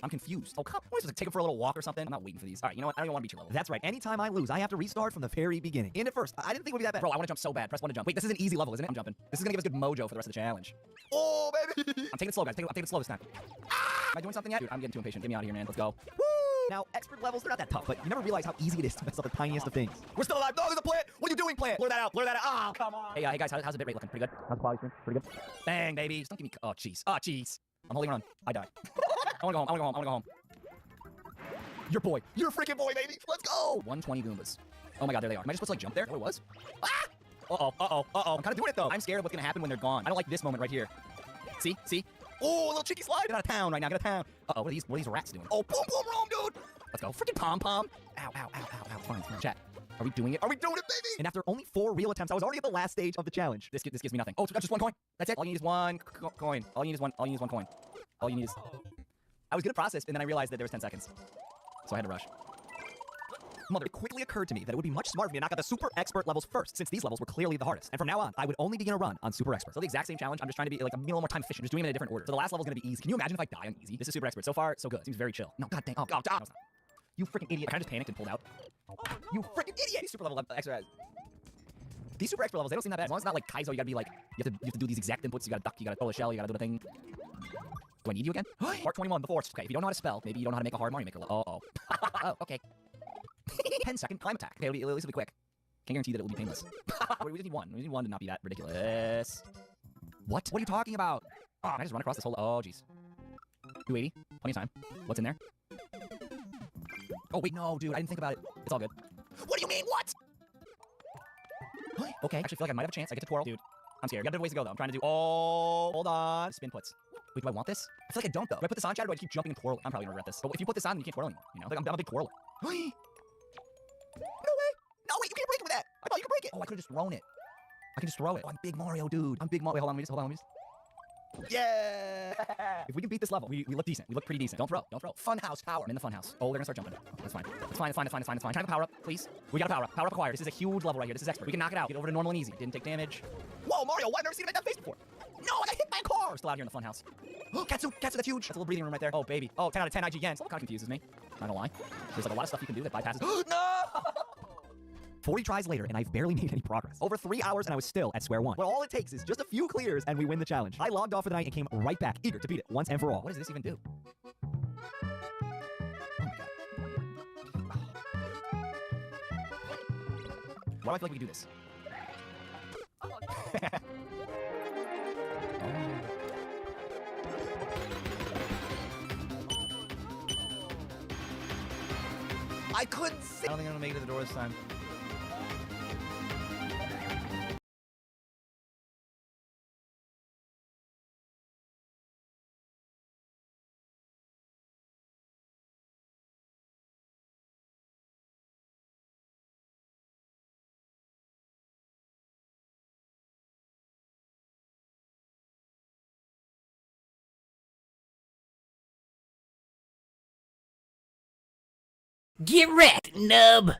I'm confused. Oh, come on. What is this, take him for a little walk or something? I'm not waiting for these. All right, you know what? I don't even want to beat your level. That's right. Anytime I lose, I have to restart from the very beginning. In at first. I didn't think it would be that bad. Bro, I want to jump so bad. Press 1 to jump. Wait, this is an easy level, isn't it? I'm jumping. This is gonna give us good mojo for the rest of the challenge. Oh, baby! I'm taking it slow, guys. I'm taking it slow this time. Am I doing something yet? Dude, I'm getting too impatient. Get me out of here, man. Let's go. Woo! Now, expert levels, they're not that tough, but you never realize how easy it is to mess up the tiniest of things. We're still alive. No, there's a plant. What are you doing, plant? Blur that out. Blur that out. Oh, come on. Hey, guys, how's the bit rate looking? Pretty good? How's the quality stream? Pretty good? Bang, baby. Just don't give me... Oh, jeez. Oh, jeez. I'm holding run. I die. I wanna go home. Your boy. Your freaking boy, baby. Let's go. 120 Goombas. Oh my god, there they are. Am I just supposed to, like, jump there? What it was? Ah! Uh-oh. I'm kind of doing it, though. I'm scared of what's gonna happen when they're gone. I don't like this moment right here. See? Oh, a little cheeky slide. Get out of town right now. Get out of town. Uh-oh, what are these rats doing? Oh, boom, Rome, dude. Let's go. Freaking pom-pom. Ow. Fine. Chat. Are we doing it? Are we doing it, baby? And after only 4 real attempts, I was already at the last stage of the challenge. This gives me nothing. Oh, that's just 1 coin. That's it. All you need is 1 coin. All you need is one coin. All you need is... I was gonna process, and then I realized that there was 10 seconds. So I had to rush. Mother, it quickly occurred to me that it would be much smarter for me to knock out the super expert levels first, since these levels were clearly the hardest. And from now on, I would only begin a run on super expert. So the exact same challenge, I'm just trying to be like a little more time efficient, just doing it in a different order. So the last level's gonna be easy. Can you imagine if I die on easy? This is super expert. So far, so good. Seems very chill. No, god dang. Oh, no, it's not. You freaking idiot. I kinda just panicked and pulled out. You freaking idiot! These super level extra. These super expert levels, they don't seem that bad. As long as it's not like Kaizo, you gotta be like, you have to do these exact inputs. You gotta duck, you gotta throw a shell, you gotta do the thing. Do I need you again? Part 21, the Force. Okay, if you don't know how to spell, maybe you don't know how to make a hard Mario Maker level. Oh, okay. 10-second climb attack. Okay, at least it'll be quick. Can't guarantee that it will be painless. We just need 1. We need 1 to not be that ridiculous. What? What are you talking about? Oh, can I just run across this whole... Oh, jeez. 280. Plenty of time. What's in there? Oh, wait, no, dude. I didn't think about it. It's all good. What do you mean, what? Okay, actually feel like I might have a chance. I get to twirl. Dude, I'm scared. Got a bit of ways to go, though. I'm trying to do... Oh, hold on. Spin puts. Wait, do I want this? I feel like I don't, though. Do I put this on, Chad, or do I keep jumping and twirling? I'm probably gonna regret this. But if you put this on, then you can't twirl anymore. You know? Like, I'm a big twirler. No way! No, wait, you can't break it with that! I thought you could break it! Oh, I could've just thrown it. I can just throw it. Oh, I'm Big Mario, dude. I'm Big Mario. Wait, hold on, let me just... Yeah! If we can beat this level, we look decent. We look pretty decent. Don't throw. Funhouse tower. I'm in the funhouse. Oh, they're gonna start jumping. That's fine. It's fine. Can I have a power up, please? We got a power up. Power up acquired. This is a huge level right here. This is expert. We can knock it out. Get over to normal and easy. Didn't take damage. Whoa, Mario, what? I've never seen him make that face before. No, I got hit by a car. We're still out here in the funhouse. Katsu, that's huge. That's a little breathing room right there. Oh, baby. Oh, 10 out of 10 IGN. Still kind of confuses me. Not gonna lie. There's like a lot of stuff you can do that bypasses. No! 40 tries later, and I've barely made any progress. Over 3 hours, and I was still at square one. But all it takes is just a few clears, and we win the challenge. I logged off for the night and came right back, eager to beat it once and for all. What does this even do? Why do I feel like we can do this? I couldn't see. I don't think I'm gonna make it to the door this time. Get wrecked, nub!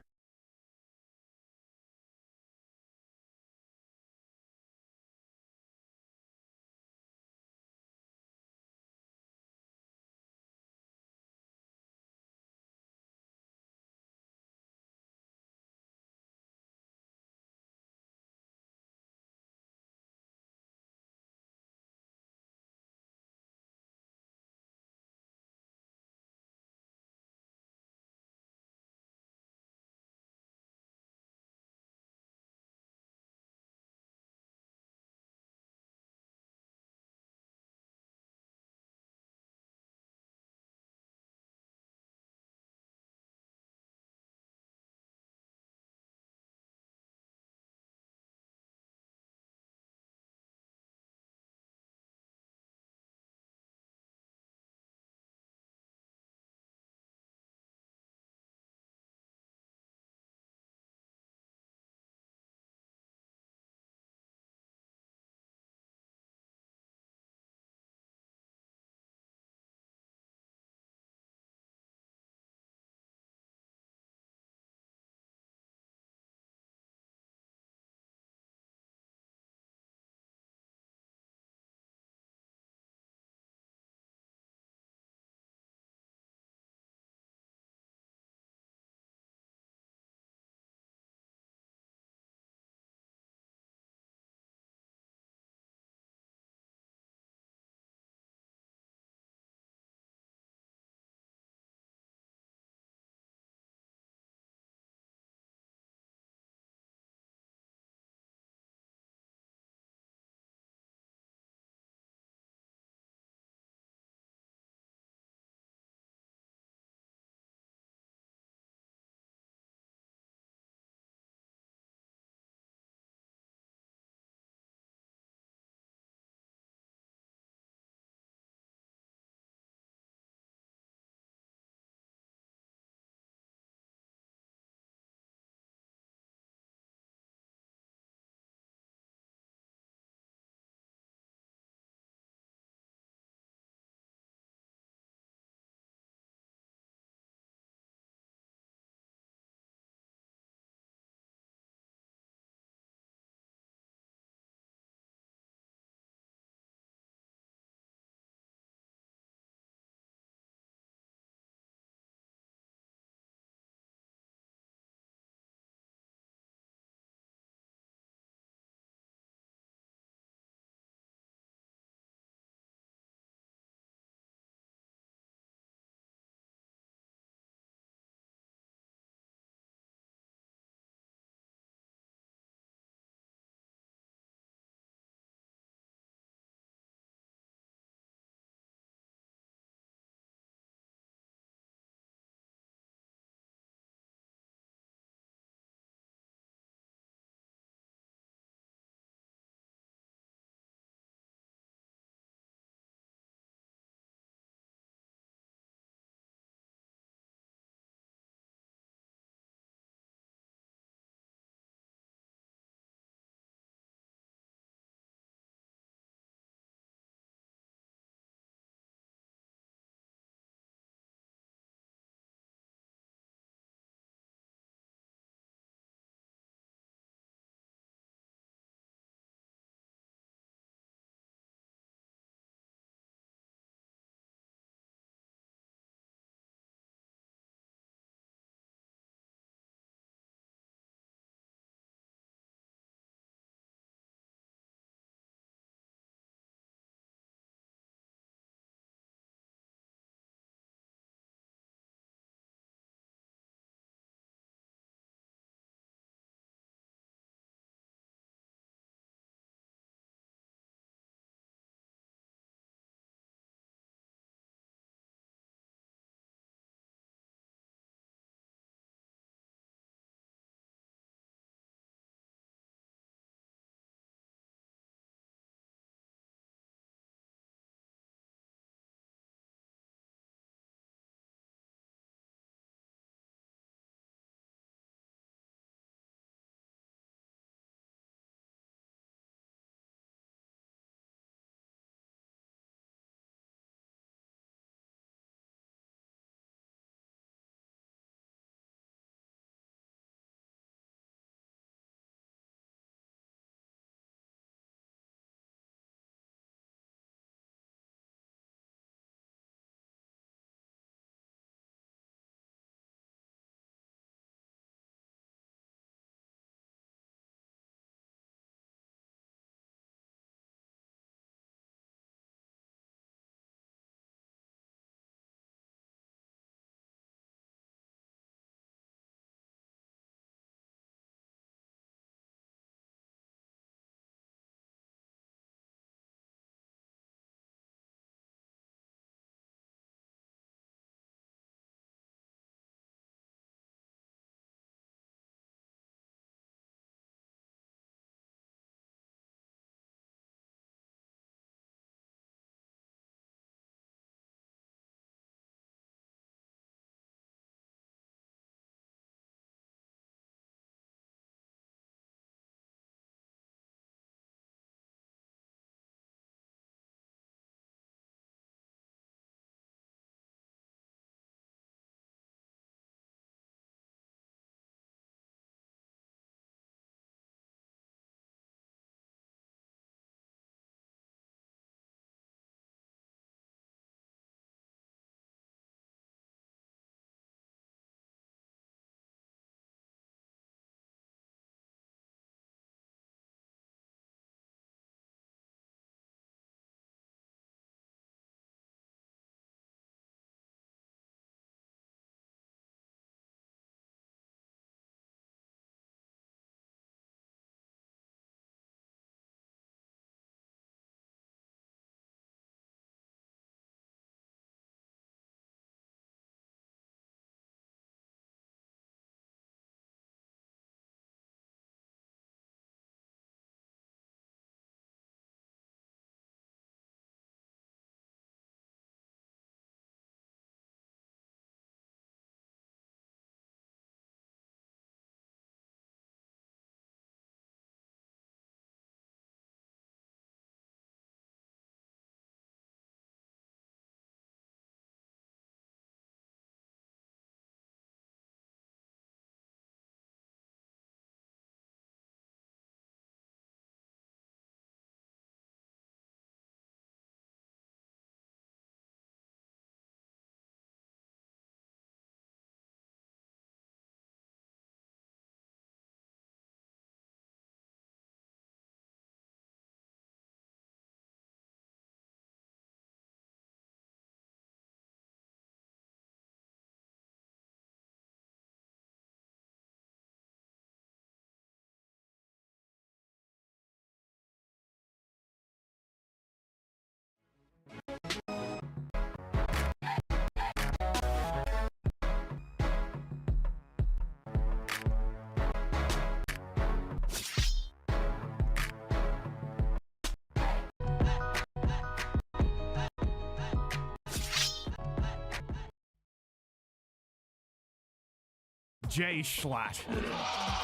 Jay Schlatt.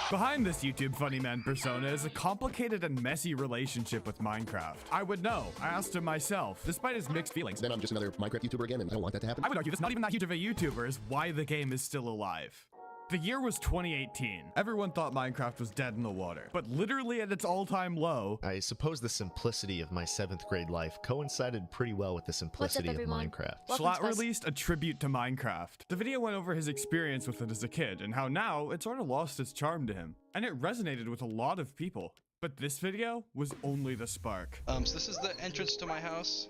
Behind this YouTube funny man persona is a complicated and messy relationship with Minecraft. I would know. I asked him myself, despite his mixed feelings. Then I'm just another Minecraft YouTuber again, and I don't want that to happen. I would argue this not even that huge of a YouTuber is why the game is still alive. The year was 2018. Everyone thought Minecraft was dead in the water, but literally at its all-time low. I suppose the simplicity of my 7th grade life coincided pretty well with the simplicity of Minecraft. Schlatt released a tribute to Minecraft. The video went over his experience with it as a kid and how now it sort of lost its charm to him. And it resonated with a lot of people. But this video was only the spark. So this is the entrance to my house.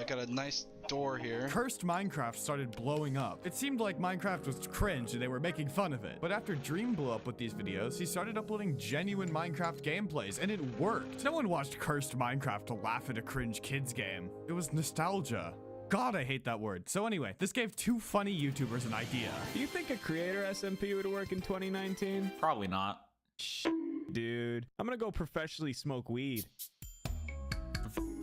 Got a nice door here. Cursed Minecraft started blowing up. It seemed like Minecraft was cringe and they were making fun of it. But after Dream blew up with these videos, he started uploading genuine Minecraft gameplays, and it worked. No one watched Cursed Minecraft to laugh at a cringe kids game. It was nostalgia. God, I hate that word. So anyway, this gave two funny YouTubers an idea. Do you think a creator SMP would work in 2019? Probably not. Dude, I'm gonna go professionally smoke weed.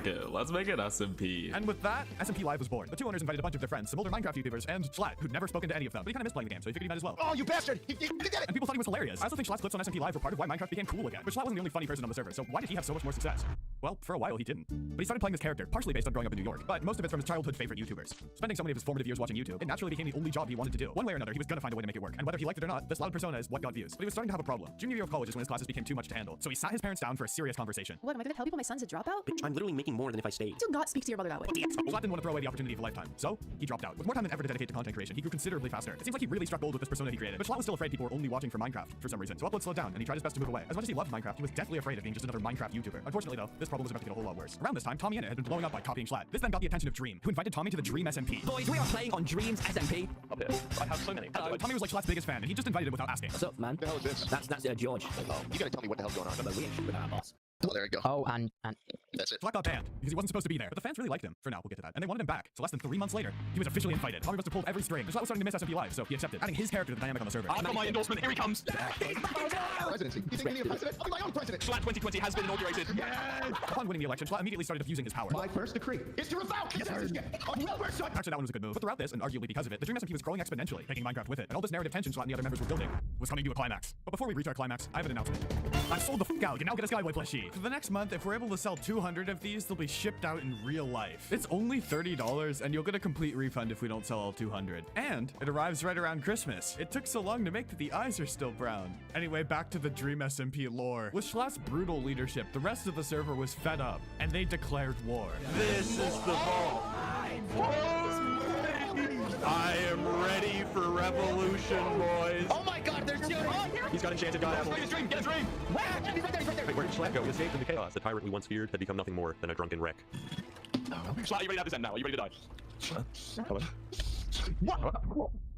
Yeah, let's make an SMP. And with that, SMP Live was born. The two owners invited a bunch of their friends, some older Minecraft YouTubers, and Schlatt, who'd never spoken to any of them. But he kind of missed playing the game, so he figured he might as well. Oh, you bastard! He did it! And people thought he was hilarious. I also think Schlatt's clips on SMP Live were part of why Minecraft became cool again. But Schlatt wasn't the only funny person on the server, so why did he have so much more success? Well, for a while he didn't. But he started playing this character, partially based on growing up in New York, but most of it's from his childhood favorite YouTubers. Spending so many of his formative years watching YouTube, it naturally became the only job he wanted to do. One way or another, he was gonna find a way to make it work. And whether he liked it or not, this loud persona is what got views. But he was starting to have a problem. Junior year of college is when his classes became too much to handle. So he sat his parents down for a serious conversation. What, am I gonna tell people my son's a dropout? Bitch, I'm literally making more than if I stayed. Do not speak to your mother that way. Schlatt didn't want to throw away the opportunity of a lifetime, so he dropped out. With more time than ever to dedicate to content creation, he grew considerably faster. It seems like he really struck gold with this persona he created, but Schlatt was still afraid people were only watching for Minecraft for some reason, so upload slowed down, and he tried his best to move away. As much as he loved Minecraft, he was deathly afraid of being just another Minecraft YouTuber. Unfortunately though, this problem was about to get a whole lot worse. Around this time, Tommy Innit had been blowing up by copying Schlatt. This then got the attention of Dream, who invited Tommy to the Dream SMP. Boys, we are playing on Dream's SMP. Up here. I have so many. Tommy was like Schlatt's biggest fan, and he just invited him without asking. What's up, man? The hell is this? That's George. Oh, you gotta tell me what the hell's going on. With our boss. Oh, there we go. Oh, and that's it. Schlatt got banned because he wasn't supposed to be there, but the fans really liked him. For now, we'll get to that. And they wanted him back. So less than 3 months later, he was officially invited. Tommy must have pulled every string. Schlatt was starting to miss SMP Live, so he accepted, adding his character to the dynamic on the server. I've got my endorsement. Here he comes. Presidency. You think me a president? I'll be my own president. Schlatt 2020 has been inaugurated. Yes! Upon winning the election, Schlatt immediately started abusing his power. My first decree is to revoke the censorship of Wilbur. Actually, that one was a good move. But throughout this, and arguably because of it, the Dream SMP was growing exponentially, taking Minecraft with it. And all this narrative tension Schlatt and the other members were building was coming to a climax. But before we reach our climax, I have an announcement. I've sold the f*** out. You can now get a Skyway plushie. For the next month, if we're able to sell 200 of these, they'll be shipped out in real life. It's only $30, and you'll get a complete refund if we don't sell all 200. And it arrives right around Christmas. It took so long to make that the eyes are still brown. Anyway, back to the Dream SMP lore. With Schlatt's brutal leadership, the rest of the server was fed up, and they declared war. This is the vault. I am ready for revolution, boys. oh my God, there's Junior. He's got enchanted god apple. Get a dream, get a dream. Wait, where did Schlatt go? He escaped into chaos. The tyrant we once feared had become nothing more than a drunken wreck. Schlatt, you ready to have this end now? Are you ready to die? Hello?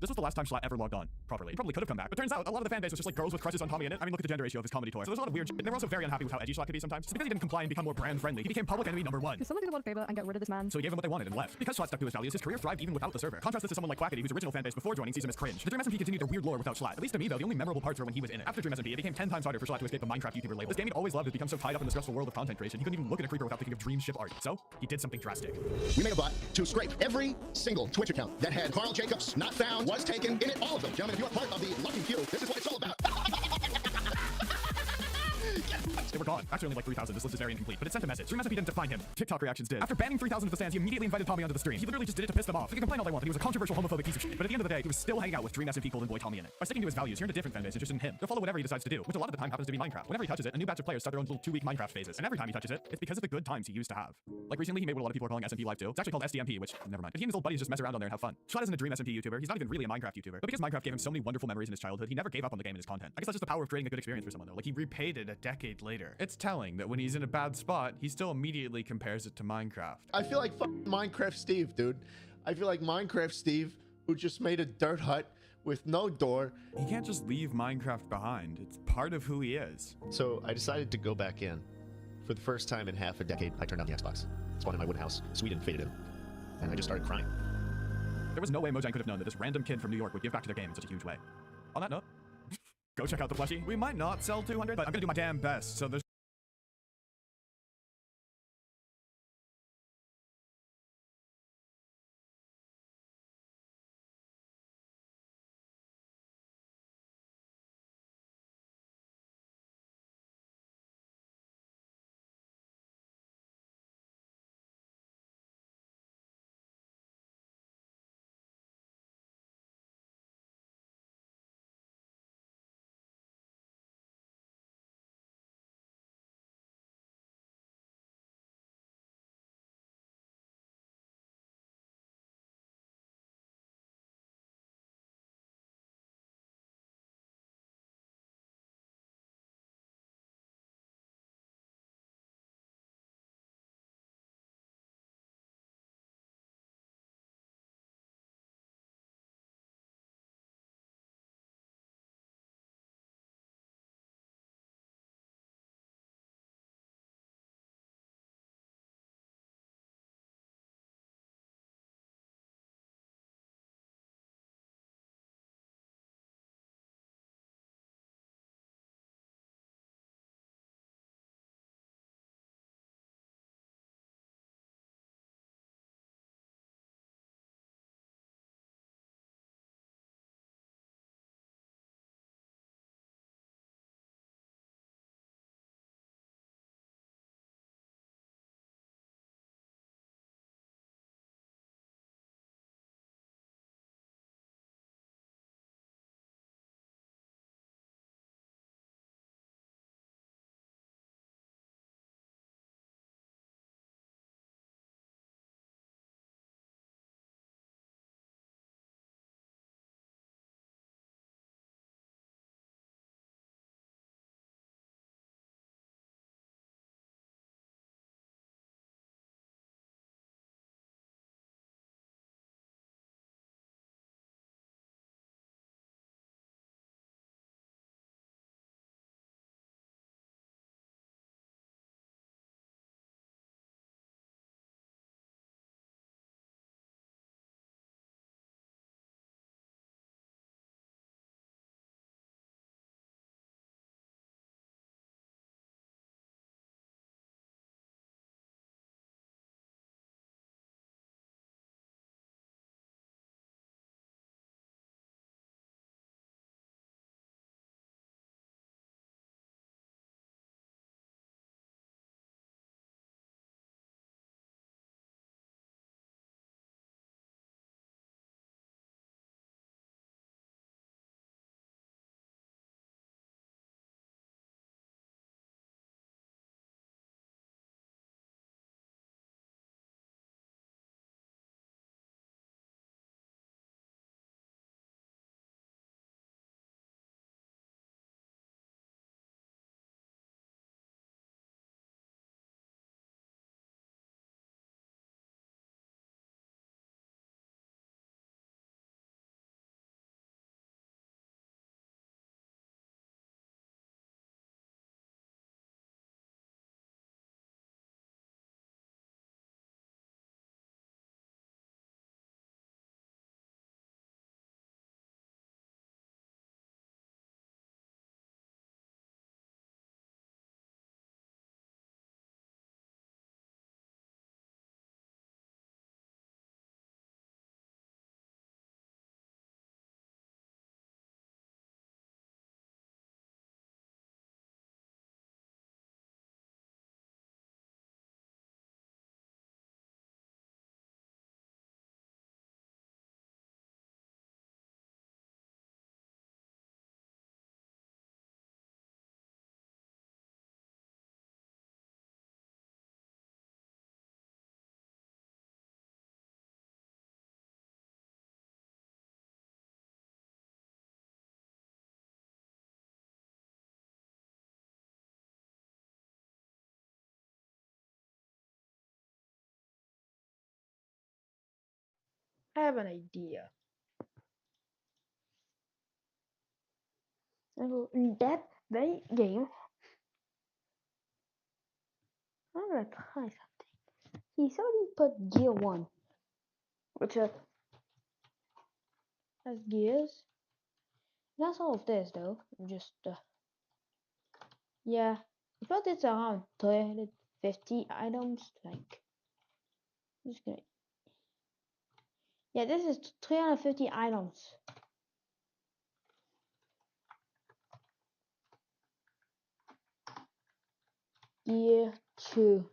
This was the last time Schlatt ever logged on properly. He probably could have come back, but turns out a lot of the fan base was just like girls with crushes on Tommy Innit. I mean, look at the gender ratio of his comedy tour. So there's a lot of weird shit. And they were also very unhappy with how edgy Schlatt could be sometimes. So because he didn't comply and become more brand friendly, he became public enemy #1. Could someone do the one favor and get rid of this man? So he gave them what they wanted and left. Because Schlatt stuck to his values, his career thrived even without the server. Contrast this to someone like Quackity, whose original fan base before joining sees him as cringe. The Dream SMP continued their weird lore without Schlatt. At least to me though, the only memorable parts were when he was in it. After Dream SMP, it became 10 times harder for Schlatt to escape the Minecraft YouTuber label. This game he'd always loved had become so tied up in the stressful world of content creation, he couldn't even look at a creeper without thinking of Dream ship art. So he did something drastic. We made a bot to scrape every single Twitch account that had Carl Jacobs not found, was taken, in it, all of them. Gentlemen, if you are part of the lucky few, this is what it's all about. They were gone. Actually, only like 3,000. This list is very incomplete, but it sent a message. Dream SMP didn't define him. TikTok reactions did. After banning 3,000 of the stands, he immediately invited Tommy onto the stream. He literally just did it to piss them off. They can complain all they want that he was a controversial homophobic piece of shit, but at the end of the day, he was still hanging out with Dream SMP golden boy Tommy Innit. By sticking to his values, he earned a different fan base interested in him. They'll follow whatever he decides to do, which a lot of the time happens to be Minecraft. Whenever he touches it, a new batch of players start their own little 2-week Minecraft phases, and every time he touches it, it's because of the good times he used to have. Like recently, he made what a lot of people are calling SMP Live 2. It's actually called SDMP, which never mind. But he and his old buddies just mess around on there and have fun. Schlatt isn't a Dream SMP YouTuber. He's not even really a Minecraft YouTuber. But because Minecraft gave him so many wonderful memories in his childhood, he never gave up on the game and his content. I guess that's just the power of creating a good experience for someone though. Like he repaid it a decade later. It's telling that when he's in a bad spot, he still immediately compares it to Minecraft. I feel like Minecraft Steve, dude. I feel like Minecraft Steve, who just made a dirt hut with no door. He can't just leave Minecraft behind. It's part of who he is. So I decided to go back in. For the first time in half a decade, I turned on the Xbox. Spawned in my wooden house. Sweden faded in. And I just started crying. There was no way Mojang could have known that this random kid from New York would give back to their game in such a huge way. On that note, go check out the plushie. We might not sell 200, but I'm gonna do my damn best, so there's I have an idea. So in that very game, I'm gonna try something. He's already put gear 1, which has gears. That's all of this though. Just yeah, I thought it's around 350 items. Like, just gonna yeah, this is 350 items. Gear 2.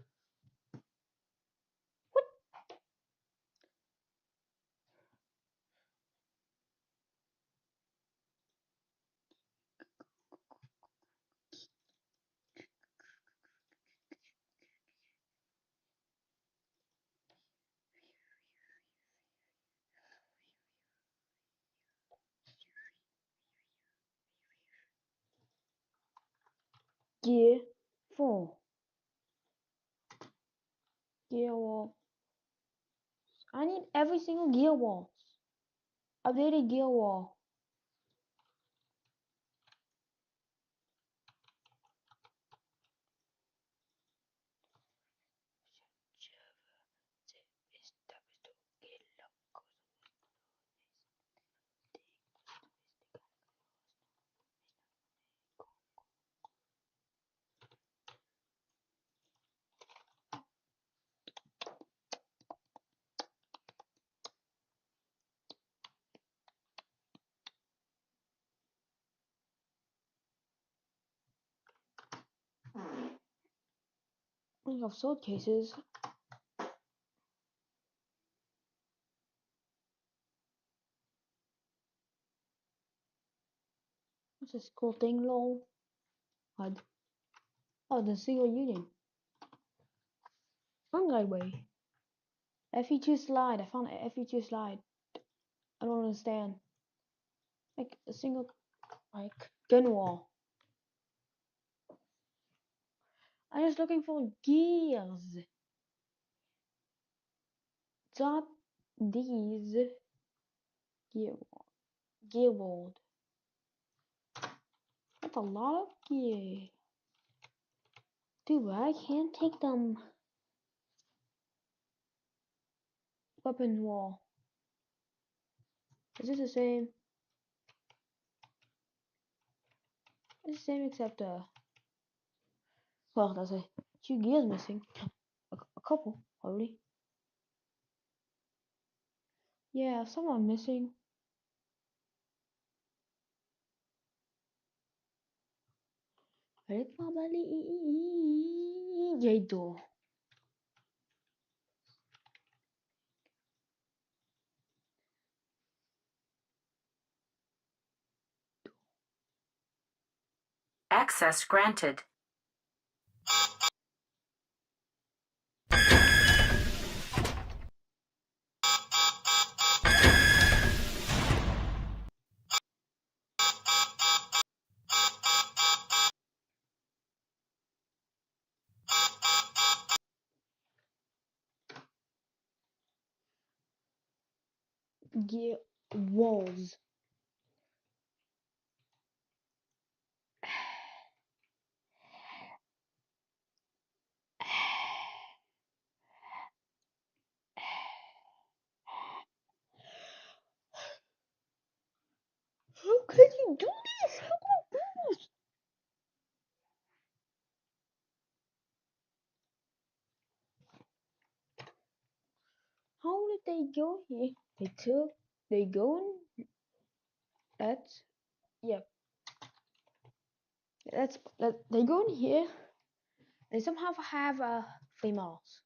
Gear 4. Gear wall. I need every single gear wall. Updated gear wall. We have sword cases. What's this cool thing, lol? HUD. Oh, the single unit. Way. FE2 slide. I found an FE2 slide. I don't understand. Like a single, like, gun wall. I'm just looking for gears. Not these. Gearboard. That's a lot of gear. Dude, but I can't take them. Weapon wall. Is this the same? It's the same except well, there's a 2 gears missing. A couple, probably. Yeah, some are missing. Balik dito. Access granted. Gear walls. How could you do this? How could you do this? How did they go here? They go in. That's, yeah. They go in here. They somehow have females.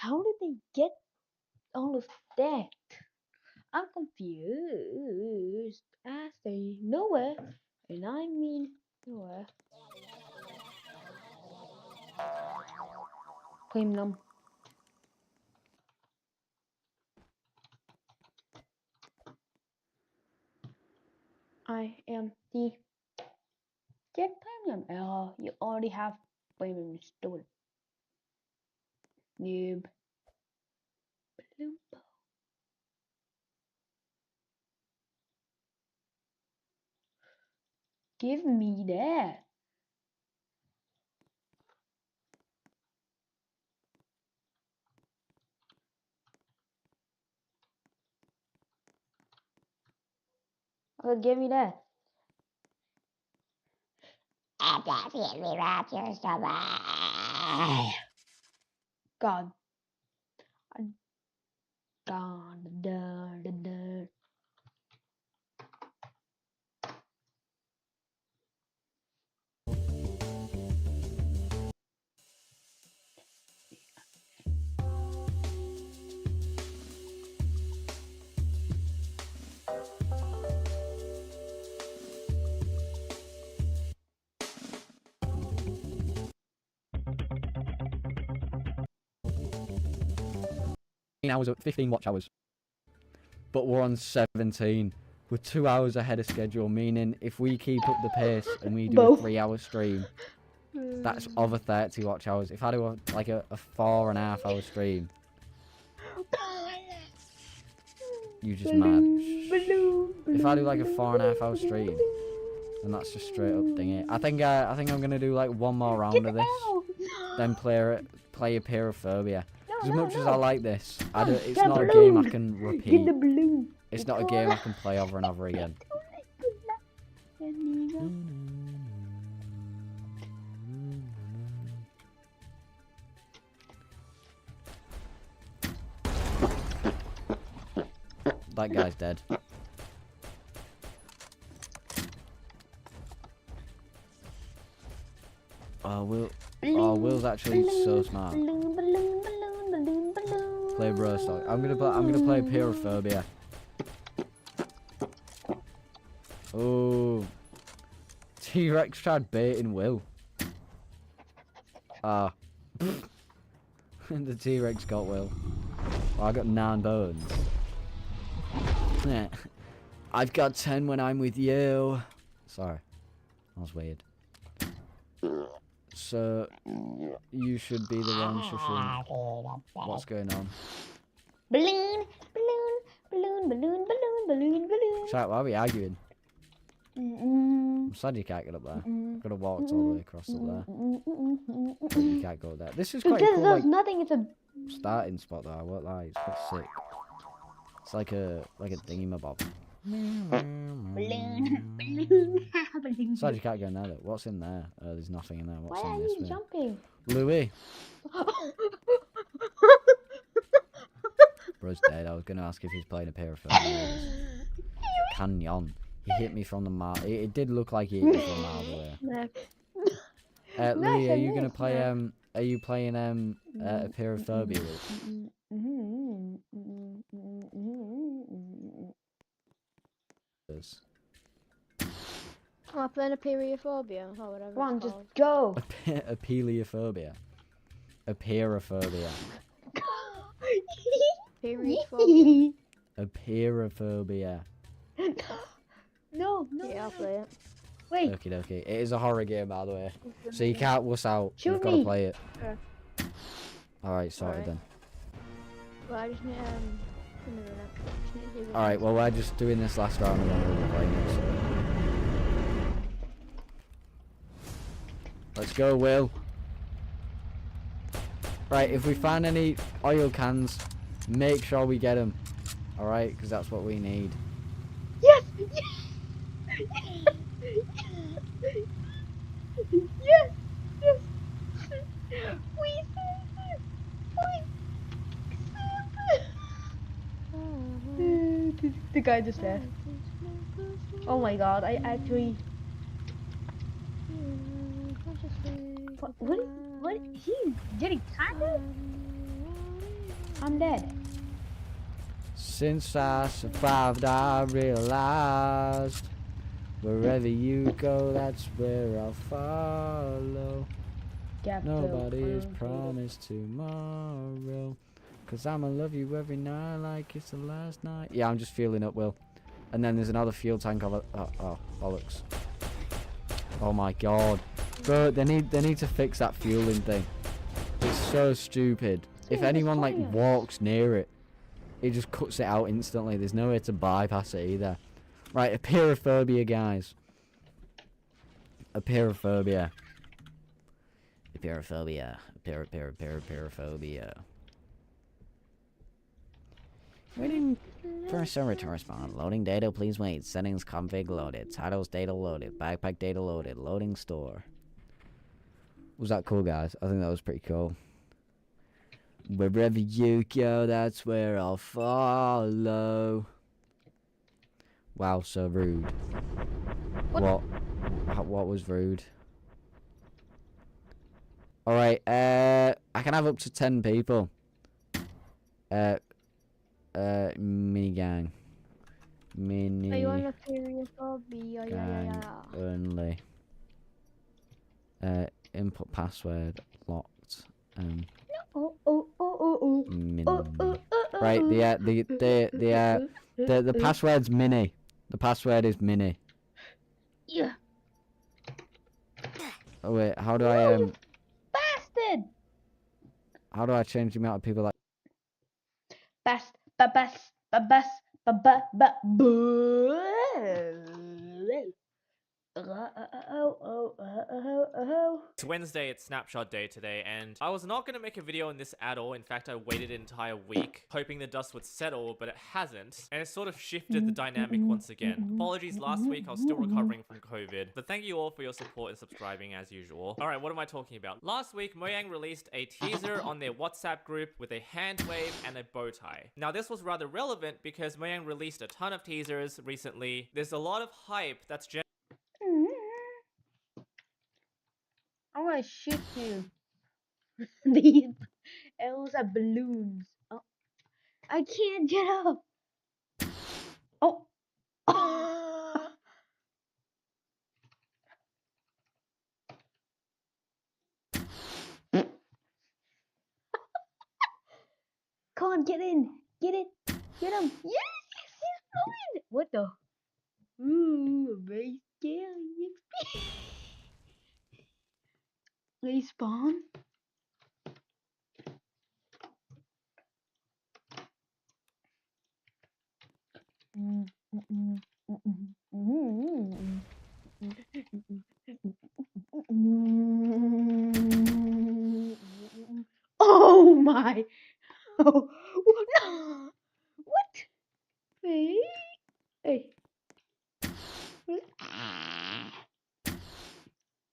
How did they get all of that? I'm confused. I say nowhere, and I mean nowhere. Claim them. I am the Jet Premium error. You already have Premium installed. Noob. Bloompo. Give me that. Oh, give me that. I got hit me right your stomach. God. God. Hours, 15 watch hours. But we're on 17. We're 2 hours ahead of schedule, meaning if we keep up the pace and we do a 3-hour stream, that's over 30 watch hours. If I do a 4.5 hour stream, you just mad. If I do like a 4.5 hour stream, then that's just straight up ding it. I think I'm gonna do like one more round of this, then play Apeirophobia. As much as I like this, it's not a game I can repeat. It's not a game I can play over and over again. That guy's dead. Will's actually so smart. Play Brostock. I'm gonna play Apeirophobia. Oh, T-Rex tried baiting Will. The T-Rex got Will. Oh, I got 9 bones. Yeah. I've got 10 when I'm with you. Sorry, that was weird. So, you should be the one shushing. What's going on? Balloon. Chat, why are we arguing? I'm sad you can't get up there. Could have walked all the way across up there. But you can't go there. This is quite Because cool, there's like, nothing, it's a starting spot though, I won't lie. It's quite sick. It's like a thingy-mabob. Balloon. Sad you can't go in there though. What's in there? There's nothing in there. What's Why in are this you one? jumping? Louis. Bro's dead. I was going to ask if he's playing Apeirophobia. Canyon. He hit me from the mile. It did look like he hit me from a mile away. Louis, are you going to play, are you playing, Apeirophobia with? I'm playing Apeirophobia or whatever. Come on, just go. Apeirophobia. Apeirophobia. Apeirophobia. Apeirophobia. No. Yeah, I'll play it. Wait. Okay. It is a horror game, by the way. So you can't wuss out. You've got to play it. Okay. Alright, sorted then. Well, I just need Alright, well, we're just doing this last round and then we'll be playing it. So. Let's go, Will. Right, if we find any oil cans, make sure we get them. Alright, because that's what we need. Yes! Yes! We the guy just left. Oh my god, I actually... What? He's getting tired? I'm dead. Since I survived, I realized wherever you go, that's where I'll follow. Nobody is promised tomorrow. Cause I'ma love you every night like it's the last night. Yeah, I'm just fueling up, Will. And then there's another fuel tank over. Oh, bollocks. Oh my god. Bro, they need to fix that fueling thing. It's so stupid. If anyone like walks near it, it just cuts it out instantly. There's no way to bypass it either. Right, apeirophobia, guys. Apeirophobia. Apeirophobia. Apeirophobia. Waiting for a server to respond. Loading data, please wait. Settings config loaded. Titles data loaded. Backpack data loaded. Loading store. Was that cool, guys? I think that was pretty cool. Wherever you go, that's where I'll follow. Wow, so rude. What was rude? Alright, I can have up to 10 people. Mini gang. Mini Are you on a Apeirophobia? gang only. Input password locked. Mini. Right, the password's mini. The password is mini. Yeah. Oh wait, how do I Bastard! how do I change the amount of people that It's Wednesday, it's Snapshot Day today, and I was not going to make a video on this at all. In fact, I waited an entire week, hoping the dust would settle, but it hasn't, and it sort of shifted the dynamic once again. Apologies, last week I was still recovering from COVID, but thank you all for your support and subscribing as usual. Alright, what am I talking about? Last week, Mojang released a teaser on their WhatsApp group with a hand wave and a bow tie. Now, this was rather relevant because Mojang released a ton of teasers recently. There's a lot of hype that's I'm gonna shoot you. These arrows are balloons. Oh, I can't get up. Oh. Come on, get in. Get it. Get him. Yes, he's going. What the? Ooh, very scary. Respawn. Oh my! Oh, no! What? Hey, hey.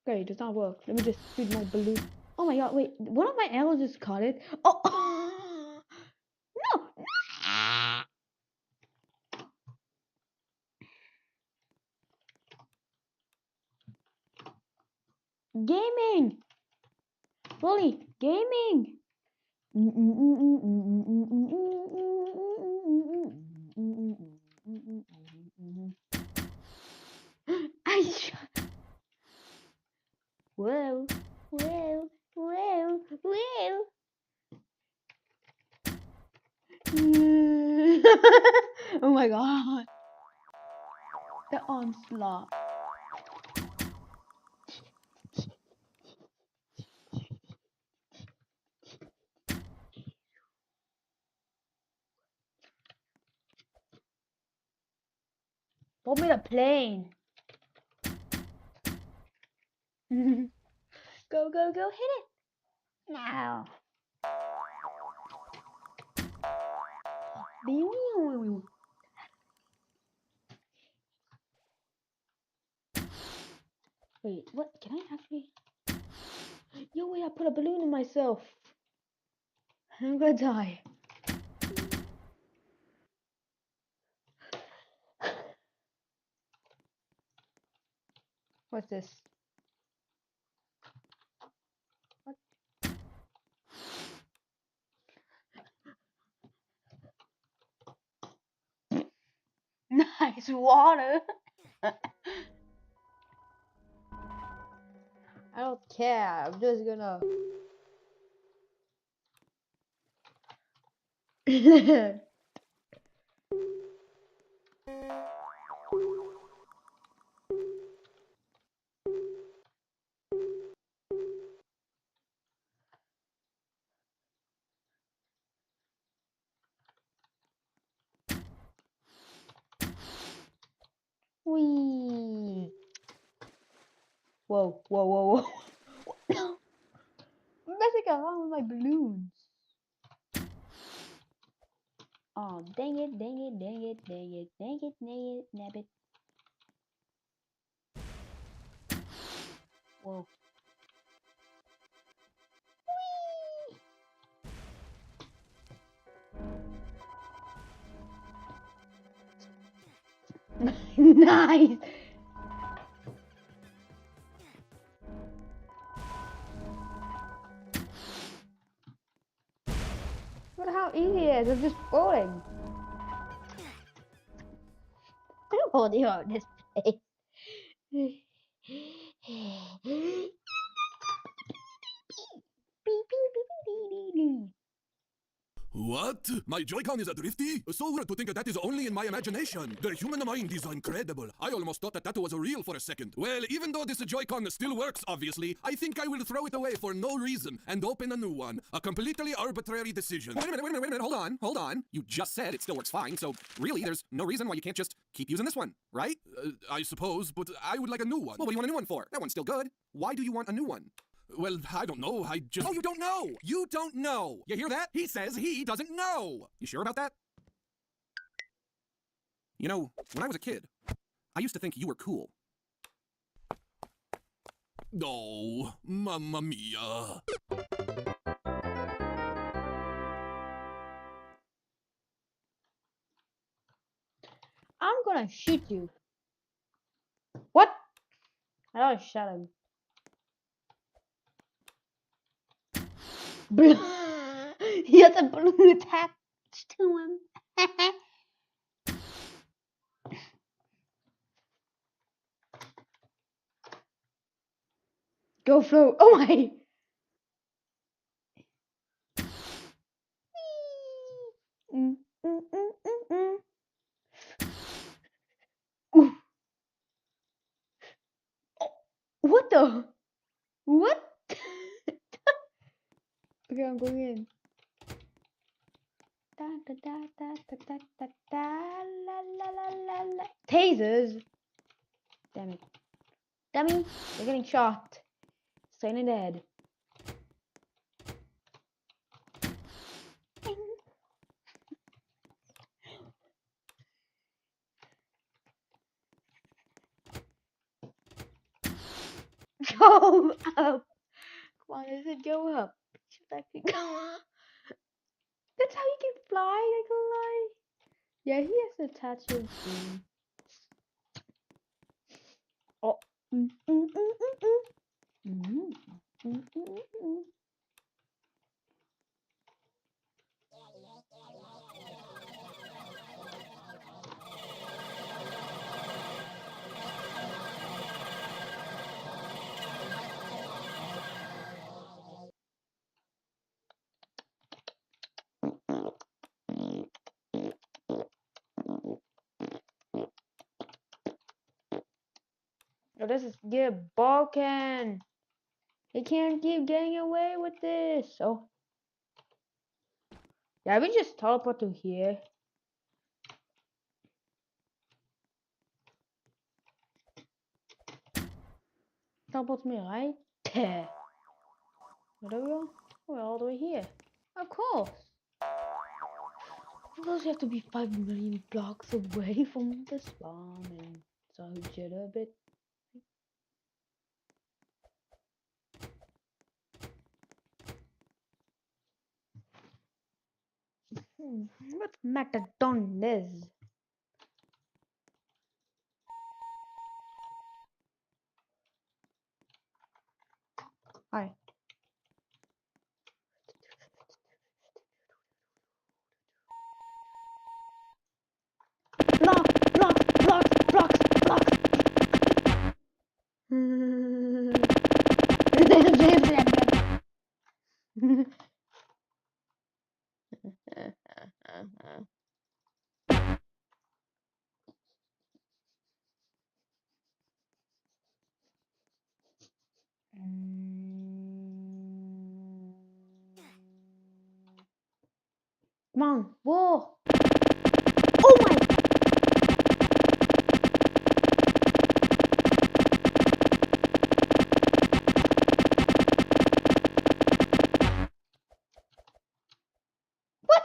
Okay, it does not work. Let me just shoot my balloon. Oh my god! Wait, one of my arrows just caught it. Oh! No! Gaming! Bully! Gaming! I shot. Whoa! Whoa! Whoa! Whoa! Oh my god! The onslaught. Put me the plane. Go, go, go, hit it. Now. Wait, what? Can I actually? Yo, wait, I put a balloon in myself. I'm gonna die. What's this? What? water. I don't care. I'm just gonna. Whee! Whoa, whoa, whoa, whoa. I'm messing around with my balloons. Oh, dang it, dang it, dang it, dang it, dang it, dang it, nab it. Whoa. Nice. Look at how easy it is. I'm just falling. I'm holding on this place. What? My Joy-Con is a drifty? So weird to think that is only in my imagination. The human mind is incredible. I almost thought that was real for a second. Well, even though this Joy-Con still works, obviously, I think I will throw it away for no reason and open a new one. A completely arbitrary decision. Wait a minute, hold on. You just said it still works fine, so really there's no reason why you can't just keep using this one, right? I suppose, but I would like a new one. Well, what do you want a new one for? That one's still good. Why do you want a new one? Well, I don't know. I just... Oh, you don't know! You don't know! You hear that? He says he doesn't know! You sure about that? You know, when I was a kid, I used to think you were cool. Oh, mamma mia. I'm gonna shoot you. What? I don't shot him. He has a balloon attached to him. Go float. Oh my. Ooh. What the? What? Okay, I'm going in. Da, da, da, da, da, da, da, da, la, la, la, la, la. Tasers. Damn it. Dummy, you're getting shot. Staying in dead. Go up. Come on, I said go up. Should I could go up? That's how you can fly, I can lie. Yeah, he has to attach his thing. Oh. Oh, this is get broken. They can't keep getting away with this. Oh. Yeah, we just teleport to here. Teleport me right there. Where do we go? We're all the way here. Of course. Of course, you have to be 5 million blocks away from the spawn and so shit a bit. What Macadon is? Hi. Block, block, block. Come on, whoa! Oh my! What?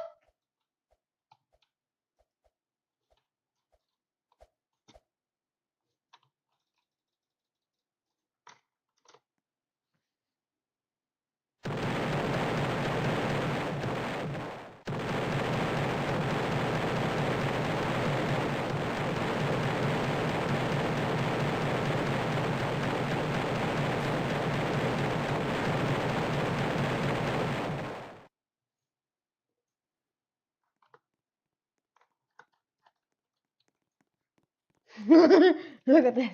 Look at this.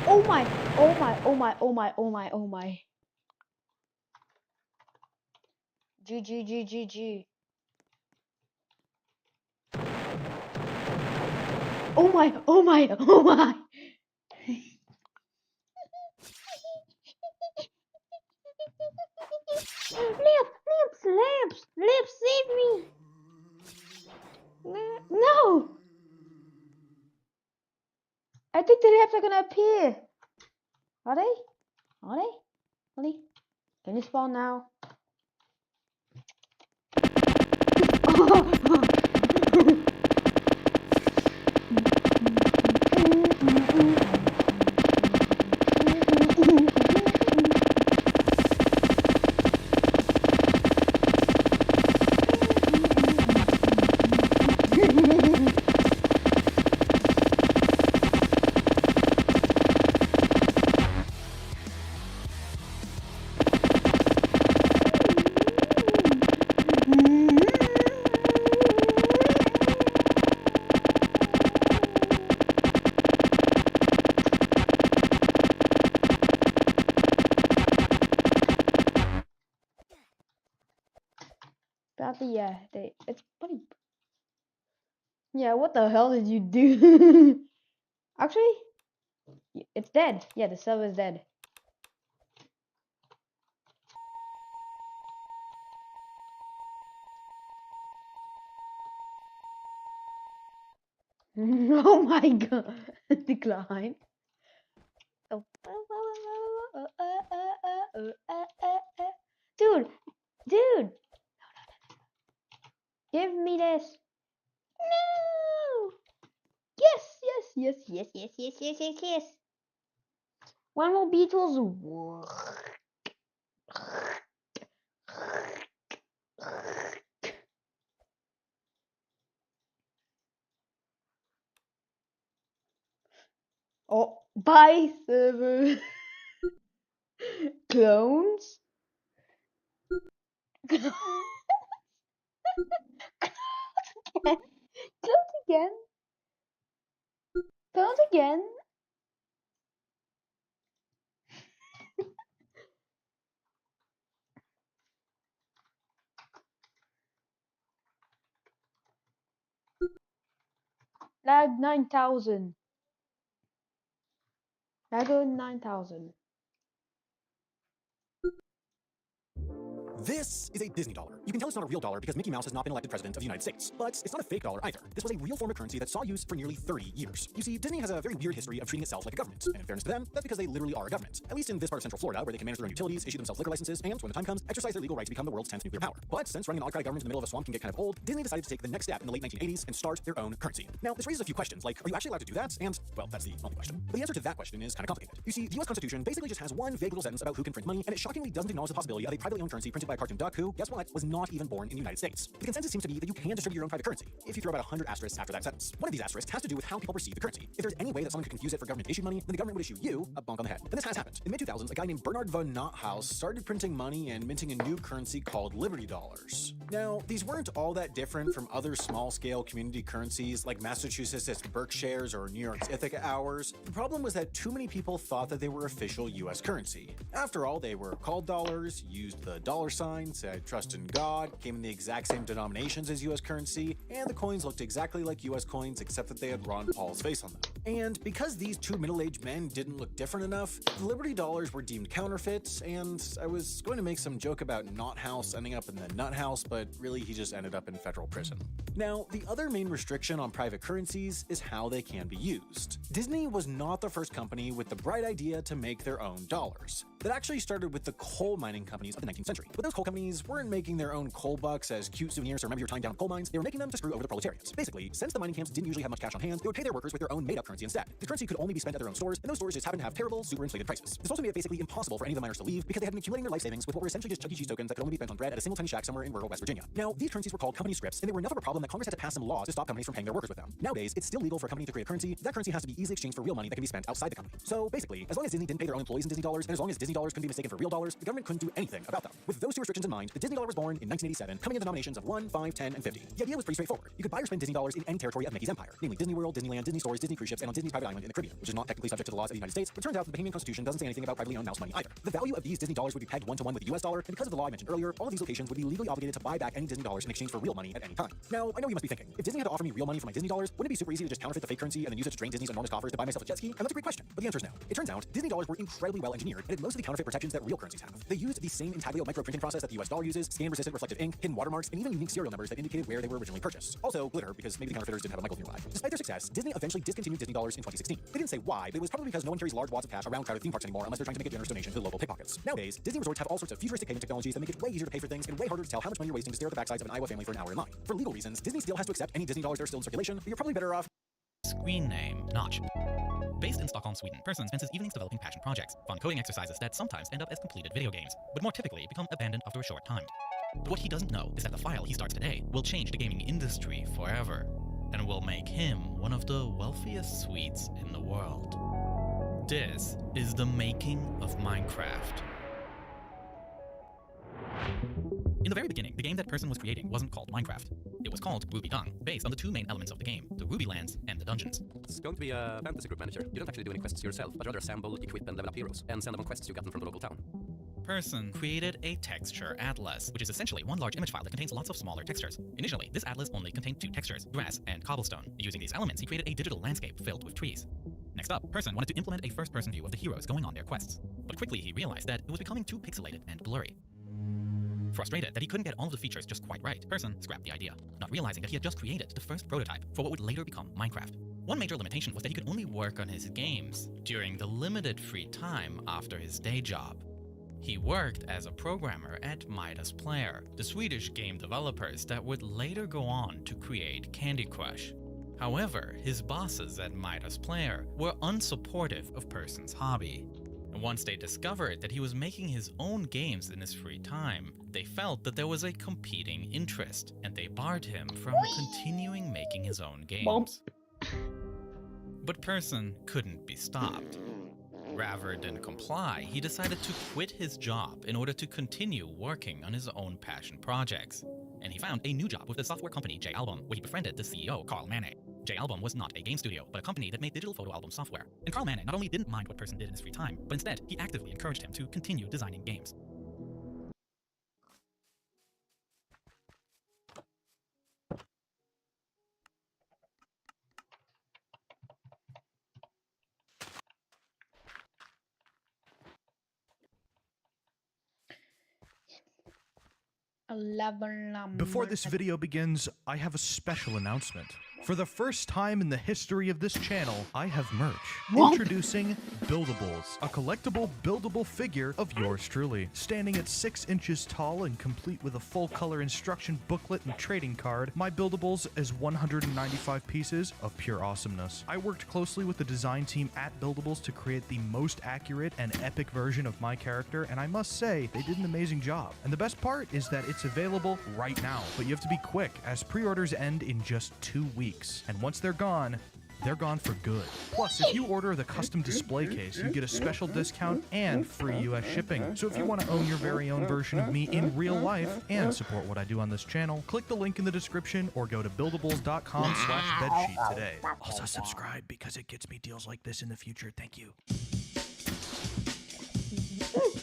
Oh my, oh my, oh my, oh my, oh my, oh my. G. Oh my, oh my, oh my. Lamps, save me. No. I think the lamps are gonna appear. Are they? Are they? Really? Can you spawn now? It's funny. Yeah, what the hell did you do? Actually, it's dead. Yeah, the server is dead. Oh my god. Decline. Oh. Dude. Give me this. No. Yes. When will Beatles work? Oh, bye server. Clones? Clones again? Clones again? Lag 9,000. Lag 9,000. This is a Disney dollar. You can tell it's not a real dollar because Mickey Mouse has not been elected president of the United States. But it's not a fake dollar either. This was a real form of currency that saw use for nearly 30 years. You see, Disney has a very weird history of treating itself like a government. And in fairness to them, that's because they literally are a government. At least in this part of Central Florida, where they can manage their own utilities, issue themselves liquor licenses, and when the time comes, exercise their legal right to become the world's 10th nuclear power. But since running an autocratic government in the middle of a swamp can get kind of old, Disney decided to take the next step in the late 1980s and start their own currency. Now, this raises a few questions, like, are you actually allowed to do that? And, well, that's the only question. But the answer to that question is kind of complicated. You see, the US Constitution basically just has one vague little sentence about who can print money, and it shockingly doesn't acknowledge the possibility of a privately owned currency printed by a cartoon duck who, guess what, was not even born in the United States. The consensus seems to be that you can distribute your own private currency if you throw about 100 asterisks after that sentence. One of these asterisks has to do with how people perceive the currency. If there's any way that someone could confuse it for government-issued money, then the government would issue you a bonk on the head. And this has happened. In the mid-2000s, a guy named Bernard von Nothaus started printing money and minting a new currency called Liberty Dollars. Now, these weren't all that different from other small-scale community currencies like Massachusetts' Berkshires or New York's Ithaca Hours. The problem was that too many people thought that they were official US currency. After all, they were called dollars, used the dollar sign said trust in God, came in the exact same denominations as US currency, and the coins looked exactly like US coins except that they had Ron Paul's face on them. And because these two middle-aged men didn't look different enough, the Liberty dollars were deemed counterfeit, and I was going to make some joke about Knothouse ending up in the nut house, but really he just ended up in federal prison. Now, the other main restriction on private currencies is how they can be used. Disney was not the first company with the bright idea to make their own dollars. That actually started with the coal mining companies of the 19th century. But those coal companies weren't making their own coal bucks as cute souvenirs to remember your time down in coal mines, they were making them to screw over the proletariats. Basically, since the mining camps didn't usually have much cash on hand, they would pay their workers with their own made-up currency instead. The currency could only be spent at their own stores, and those stores just happened to have terrible, super inflated prices. This also made it basically impossible for any of the miners to leave because they had been accumulating their life savings with what were essentially just Chuck E. Cheese tokens that could only be spent on bread at a single tiny shack somewhere in rural West Virginia. Now, these currencies were called company scripts, and they were enough of a problem that Congress had to pass some laws to stop companies from paying their workers with them. Nowadays, it's still legal for a company to create a currency. That currency has to be easily exchanged for real money that can be spent outside the company. So basically, as long as Disney didn't pay their own employees in Disney dollars, and as long as Disney dollars couldn't be mistaken for real dollars, the government couldn't do anything about them. With those two restrictions in mind, the Disney dollar was born in 1987, coming in denominations of 1, 5, 10, and 50. The idea was pretty straightforward. You could buy or spend Disney dollars in any territory of Mickey's empire, namely Disney World, Disneyland, Disney stores, Disney cruise ships, and on Disney's private island in the Caribbean, which is not technically subject to the laws of the United States, but turns out that the Bahamian Constitution doesn't say anything about privately owned mouse money either. The value of these Disney dollars would be pegged one-to-one with the US dollar, and because of the law I mentioned earlier, all of these locations would be legally obligated to buy back any Disney dollars in exchange for real money at any time. Now, I know you must be thinking, if Disney had to offer me real money for my Disney dollars, wouldn't it be super easy to just counterfeit the fake currency and then use it to drain Disney's enormous coffers to buy myself a jet ski? And that's a great question, but the answer is no. It turns out, Disney dollars were incredibly well engineered and had most of the counterfeit protections that real currencies have. They used the same intaglio microprinting process that the US dollar uses, scan-resistant reflective ink, hidden watermarks, and even unique serial numbers that indicated where they were originally purchased. Also, glitter, because maybe the counterfeiters didn't have a Michaels nearby. Despite their success, Disney eventually discontinued Disney dollars in 2016. They didn't say why, but it was probably because no one carries large wads of cash around crowded theme parks anymore unless they're trying to make a generous donation to the local pickpockets. Nowadays, Disney resorts have all sorts of futuristic payment technologies that make it way easier to pay for things and way harder to tell how much money you're wasting to stare at the backsides of an Iowa family for an hour in line. For legal reasons, Disney still has to accept any Disney dollars that are still in circulation, but you're probably better off. Screen name, Notch. Based in Stockholm, Sweden, Persson spends his evenings developing passion projects, fun coding exercises that sometimes end up as completed video games, but more typically become abandoned after a short time. But what he doesn't know is that the file he starts today will change the gaming industry forever, and will make him one of the wealthiest Swedes in the world. This is the making of Minecraft. In the very beginning, the game that Persson was creating wasn't called Minecraft. It was called Ruby Dung, based on the two main elements of the game, the Ruby Lands and the dungeons. It's going to be a fantasy group manager. You don't actually do any quests yourself, but rather assemble, equip, and level up heroes, and send them on quests you gotten from the local town. Persson created a texture atlas, which is essentially one large image file that contains lots of smaller textures. Initially, this atlas only contained two textures, grass and cobblestone. Using these elements, he created a digital landscape filled with trees. Next up, Persson wanted to implement a first-person view of the heroes going on their quests. But quickly he realized that it was becoming too pixelated and blurry. Frustrated that he couldn't get all of the features just quite right, Persson scrapped the idea, not realizing that he had just created the first prototype for what would later become Minecraft. One major limitation was that he could only work on his games during the limited free time after his day job. He worked as a programmer at Midas Player, the Swedish game developers that would later go on to create Candy Crush. However, his bosses at Midas Player were unsupportive of Persson's hobby. And once they discovered that he was making his own games in his free time, they felt that there was a competing interest, and they barred him from continuing making his own games. But Persson couldn't be stopped. Rather than comply, he decided to quit his job in order to continue working on his own passion projects. And he found a new job with the software company J-Album, where he befriended the CEO, Carl Manne. J-Album was not a game studio, but a company that made digital photo album software. And Carl Manne not only didn't mind what Persson did in his free time, but instead, he actively encouraged him to continue designing games. Before this video begins, I have a special announcement. For the first time in the history of this channel, I have merch. Introducing Buildables, a collectible buildable figure of yours truly. Standing at 6 inches tall and complete with a full color instruction booklet and trading card, my Buildables is 195 pieces of pure awesomeness. I worked closely with the design team at Buildables to create the most accurate and epic version of my character, and I must say, they did an amazing job. And the best part is that it's available right now, but you have to be quick, as pre-orders end in just 2 weeks. And once they're gone for good. Plus, if you order the custom display case, you get a special discount and free US shipping. So if you want to own your very own version of me in real life and support what I do on this channel, click the link in the description or go to buildables.com/bedsheet today. Also subscribe because it gets me deals like this in the future. Thank you.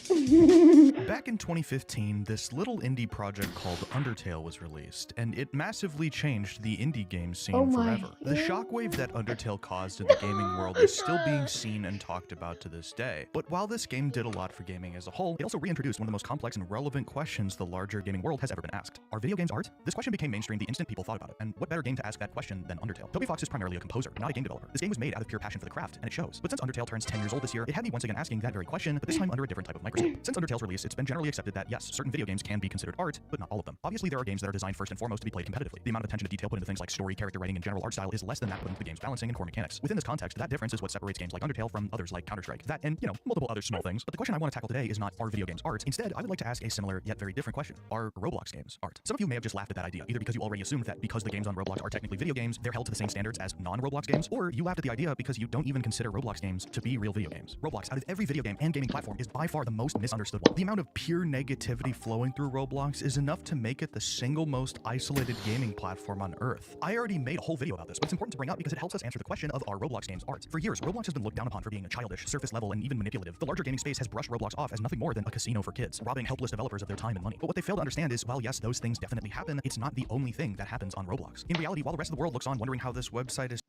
Back in 2015, this little indie project called Undertale was released, and it massively changed the indie game scene forever. The shockwave that Undertale caused in the gaming world is still being seen and talked about to this day. But while this game did a lot for gaming as a whole, it also reintroduced one of the most complex and relevant questions the larger gaming world has ever been asked. Are video games art? This question became mainstream the instant people thought about it, and what better game to ask that question than Undertale? Toby Fox is primarily a composer, not a game developer. This game was made out of pure passion for the craft, and it shows. But since Undertale turns 10 years old this year, it had me once again asking that very question, but this time under a different type of microscope. Since Undertale's release, it's been generally accepted that yes, certain video games can be considered art, but not all of them. Obviously, there are games that are designed first and foremost to be played competitively. The amount of attention to detail put into things like story, character writing, and general art style is less than that put into the game's balancing and core mechanics. Within this context, that difference is what separates games like Undertale from others like Counter-Strike. That and, multiple other small things. But the question I want to tackle today is not, are video games art? Instead, I would like to ask a similar yet very different question. Are Roblox games art? Some of you may have just laughed at that idea, either because you already assumed that because the games on Roblox are technically video games, they're held to the same standards as non-Roblox games, or you laughed at the idea because you don't even consider Roblox games to be real video games. Roblox, out of every video game and gaming platform, is by far the most misunderstood one. The amount of pure negativity flowing through Roblox is enough to make it the single most isolated gaming platform on Earth. I already made a whole video about this, but it's important to bring up because it helps us answer the question of are Roblox games art? For years, Roblox has been looked down upon for being childish, surface level, and even manipulative. The larger gaming space has brushed Roblox off as nothing more than a casino for kids, robbing helpless developers of their time and money. But what they fail to understand is, while yes, those things definitely happen, it's not the only thing that happens on Roblox. In reality, while the rest of the world looks on wondering how this website is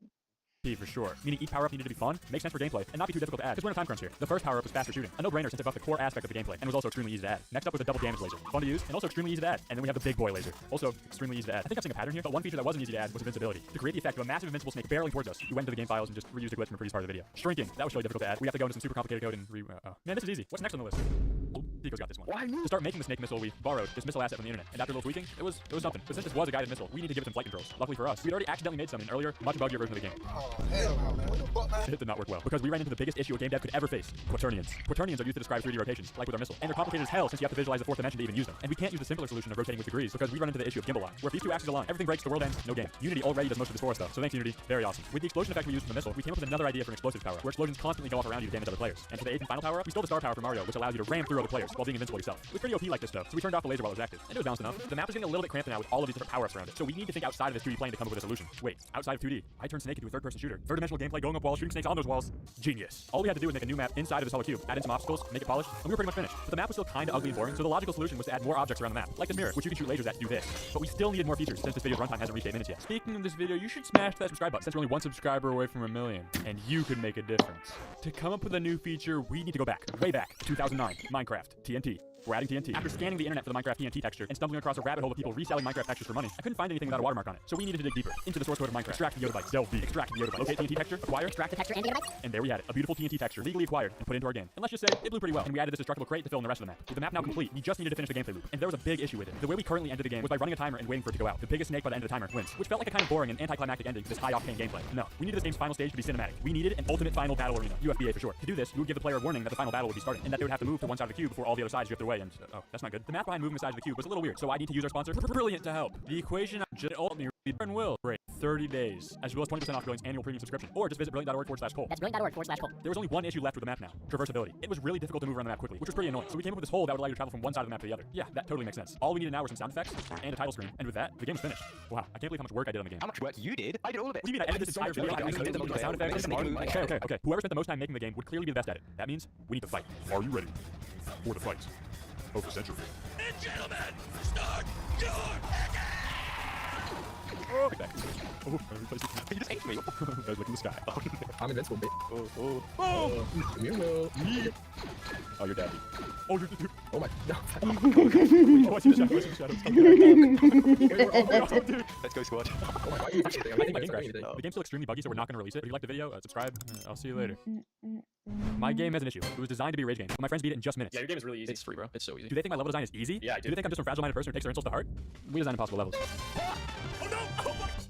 For sure. Meaning each power-up needed to be fun, make sense for gameplay, and not be too difficult to add, because we're in a time crunch here. The first power-up was faster shooting, a no-brainer since it buffed the core aspect of the gameplay, and was also extremely easy to add. Next up was the double damage laser, fun to use, and also extremely easy to add. And then we have the big boy laser, also extremely easy to add. I think I'm seeing a pattern here, but one feature that wasn't easy to add was invincibility. To create the effect of a massive invincible snake barreling towards us, we went into the game files and just reused a glitch from a previous part of the video. Shrinking, that was really difficult to add. We have to go into some super complicated code and Man, this is easy. What's next on the list? Pico's got this one. To start making the snake missile, we borrowed this missile asset from the internet, and after a little tweaking, it was something. But since this was a guided missile, we need to give it some flight controls. Luckily for us, we'd already accidentally made some in an earlier, much buggier version of the game. It did not work well, because we ran into the biggest issue a game dev could ever face: quaternions. Quaternions are used to describe 3D rotations, like with our missile, and they're complicated as hell since you have to visualize the fourth dimension to even use them. And we can't use the simpler solution of rotating with degrees, because we run into the issue of gimbal lock, where if these two axes align, everything breaks, the world ends, no game. Unity already does most of this for us though, so thanks Unity, very awesome. With the explosion effect we used from the missile, we came up with another idea for an explosives power, where explosions constantly go off around you to damage other players. And for the 8th and final power up, we stole the star power from Mario, which allows you to ram through other players while being invincible yourself. It was pretty OP like this stuff, so we turned off the laser while it was active, and it was balanced enough. The map is getting a little bit cramped now with all of these different power-ups around it, so we need to think outside of this 2D plane to come up with a solution. Wait, outside of 2D, I turned Snake into a third-person shooter. Third-dimensional gameplay, going up walls, shooting snakes on those walls. Genius. All we had to do was make a new map inside of this hollow cube, add in some obstacles, make it polished, and we were pretty much finished. But the map was still kinda ugly and boring, so the logical solution was to add more objects around the map, like this mirror, which you can shoot lasers at to do this. But we still needed more features since this video's runtime hasn't reached 8 minutes yet. Speaking of this video, you should smash that subscribe button since we're only one subscriber away from 1 million, and you could make a difference. To come up with a new feature, we need to go back, way back, 2009, Minecraft, TNT. We're adding TNT. After scanning the internet for the Minecraft TNT texture and stumbling across a rabbit hole of people reselling Minecraft textures for money, I couldn't find anything without a watermark on it. So we needed to dig deeper into the source code of Minecraft. Extract the Yoda bytes. Delve deep. Extract the Yoda bytes. Locate TNT texture. Acquire. Extract the texture and the Yoda bytes. And there we had it. A beautiful TNT texture, legally acquired and put into our game. And let's just say it blew pretty well. And we added this destructible crate to fill in the rest of the map. With the map now complete, we just needed to finish the gameplay loop. And there was a big issue with it. The way we currently ended the game was by running a timer and waiting for it to go out. The biggest snake by the end of the timer wins, which felt like a kind of boring and anticlimactic ending to this high-octane gameplay. No, we needed this game's final stage to be cinematic. We needed an ultimate final battle arena, UFBA for short. To do this, we would give the player a warning that the final battle would be starting, and that they would have to move to one side of the cube before all the other sides drifted away. And oh, that's not good. The math behind moving the sides of the cube was a little weird, so I need to use our sponsor Brilliant to help. The equation just ultimately and will break 30 days, as well as 20% off Brilliant's annual premium subscription, or just visit brilliant.org/Cole. That's brilliant.org/Cole. There was only one issue left with the map now: traversability. It was really difficult to move around the map quickly, which was pretty annoying. So we came up with this hole that would allow you to travel from one side of the map to the other. Yeah, that totally makes sense. All we needed now were some sound effects and a title screen, and with that, the game was finished. Wow, I can't believe how much work I did on the game. How much work you did? I did all of it. What do you mean I edited this entire video? My sound effects and okay. Whoever spent the most time making the game would clearly be the best at it. That means we need to fight. Are you ready for the fight of the century? And gentlemen, start your Oh, back. Oh, you just ate me. I was looking in the sky. I'm invincible, bitch. Oh. Oh, you're dead. Oh, you're oh my. No. Oh, I see the shadows. Dude. Let's go, squad. Oh my god, the game's still extremely buggy, so we're not going to release it. If you liked the video, subscribe. I'll see you later. My game has an issue. It was designed to be a rage game, but my friends beat it in just minutes. Yeah, your game is really easy. It's free, bro. It's so easy. Do they think my level design is easy? Yeah, I do. Do they think I'm just some fragile-minded person who takes their insults to heart? We design impossible levels.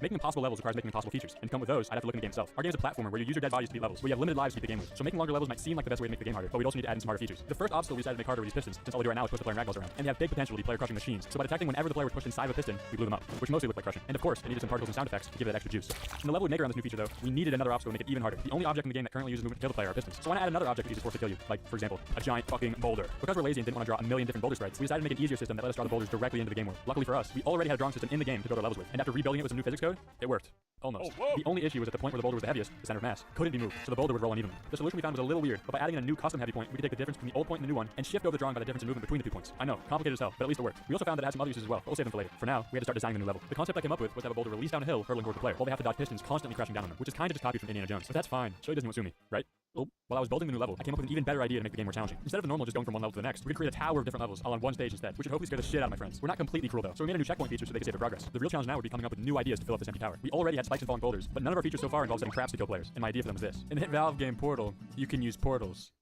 Making impossible levels requires making impossible features, and to come with those, I'd have to look in the game itself. Our game is a platformer where you use your dead bodies to beat levels, but you have limited lives to beat the game with. So making longer levels might seem like the best way to make the game harder, but we'd also need to add in some harder features. The first obstacle we decided to make harder were these pistons, since all we do right now is push the player in ragdolls around, and they have big potential to be player-crushing machines. So by detecting whenever the player was pushed inside of a piston, we blew them up, which mostly looked like crushing. And of course, it needed some particles and sound effects to give it extra juice. In the level we make around this new feature though, we needed another obstacle to make it even harder. The only object in the game that currently uses movement to kill the player are pistons. So why not add another object that uses force to kill you? Like, for example, a giant fucking boulder. Because we're lazy and didn't want to draw a million different boulder sprites, we decided to make an easier system that let us draw the boulders directly into the game world. Luckily for us, we already had a drawing system in the game to build our levels with, and after rebuilding it with some new physics code, code, it worked. Almost. The only issue was at the point where the boulder was the heaviest, the center of mass couldn't be moved, so the boulder would roll unevenly. The solution we found was a little weird, but by adding in a new custom heavy point, we could take the difference between the old point and the new one and shift over the drawing by the difference in movement between the 2 points. I know, complicated as hell, but at least it worked. We also found that it had some other uses as well, but we'll save them for later. For now, we had to start designing the new level. The concept I came up with was to have a boulder release down a hill, hurtling toward the player, while they have to dodge pistons constantly crashing down on them, which is kind of just copied from Indiana Jones. But that's fine. Shoei doesn't sue me, right? Well, while I was building the new level, I came up with an even better idea to make the game more challenging. Instead of the normal just going from one level to the next, we could create a tower of different levels all on one stage instead, which would hopefully scare the shit out of my friends. We're not completely cruel though, so we made a new checkpoint feature so they could save their progress. The real challenge now would be coming up with new ideas to fill up this empty tower. We already had spikes and falling boulders, but none of our features so far involve setting traps to kill players, and my idea for them is this. In the hit Valve game Portal, you can use portals.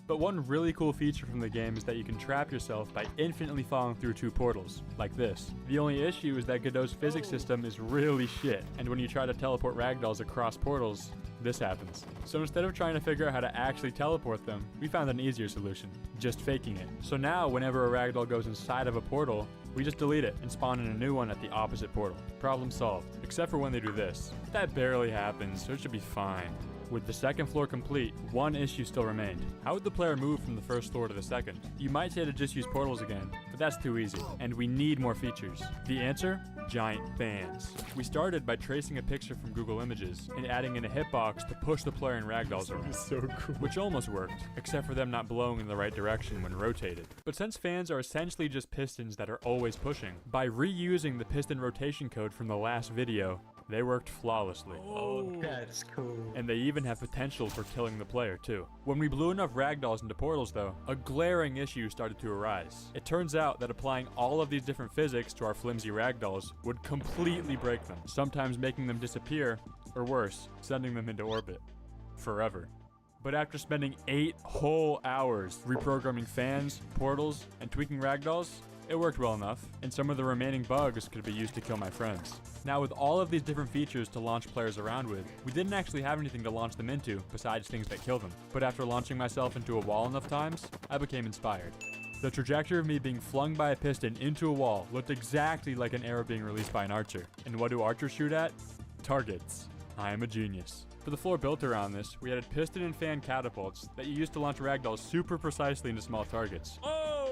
But one really cool feature from the game is that you can trap yourself by infinitely falling through 2 portals, like this. The only issue is that Godot's physics system is really shit, and when you try to teleport ragdolls across portals, this happens. So instead of trying to figure out how to actually teleport them, we found an easier solution, just faking it. So now whenever a ragdoll goes inside of a portal, we just delete it and spawn in a new one at the opposite portal. Problem solved. Except for when they do this. That barely happens, so it should be fine. With the second floor complete, one issue still remained. How would the player move from the first floor to the second? You might say to just use portals again, but that's too easy, and we need more features. The answer? Giant fans. We started by tracing a picture from Google Images and adding in a hitbox to push the player and ragdolls around. So cool. Which almost worked, except for them not blowing in the right direction when rotated. But since fans are essentially just pistons that are always pushing, by reusing the piston rotation code from the last video, they worked flawlessly. Oh, that's cool. And they even have potential for killing the player too. When we blew enough ragdolls into portals though, a glaring issue started to arise. It turns out that applying all of these different physics to our flimsy ragdolls would completely break them, sometimes making them disappear, or worse, sending them into orbit. Forever. But after spending 8 whole hours reprogramming fans, portals, and tweaking ragdolls, it worked well enough, and some of the remaining bugs could be used to kill my friends. Now with all of these different features to launch players around with, we didn't actually have anything to launch them into besides things that kill them. But after launching myself into a wall enough times, I became inspired. The trajectory of me being flung by a piston into a wall looked exactly like an arrow being released by an archer. And what do archers shoot at? Targets. I am a genius. For the floor built around this, we added piston and fan catapults that you use to launch ragdolls super precisely into small targets,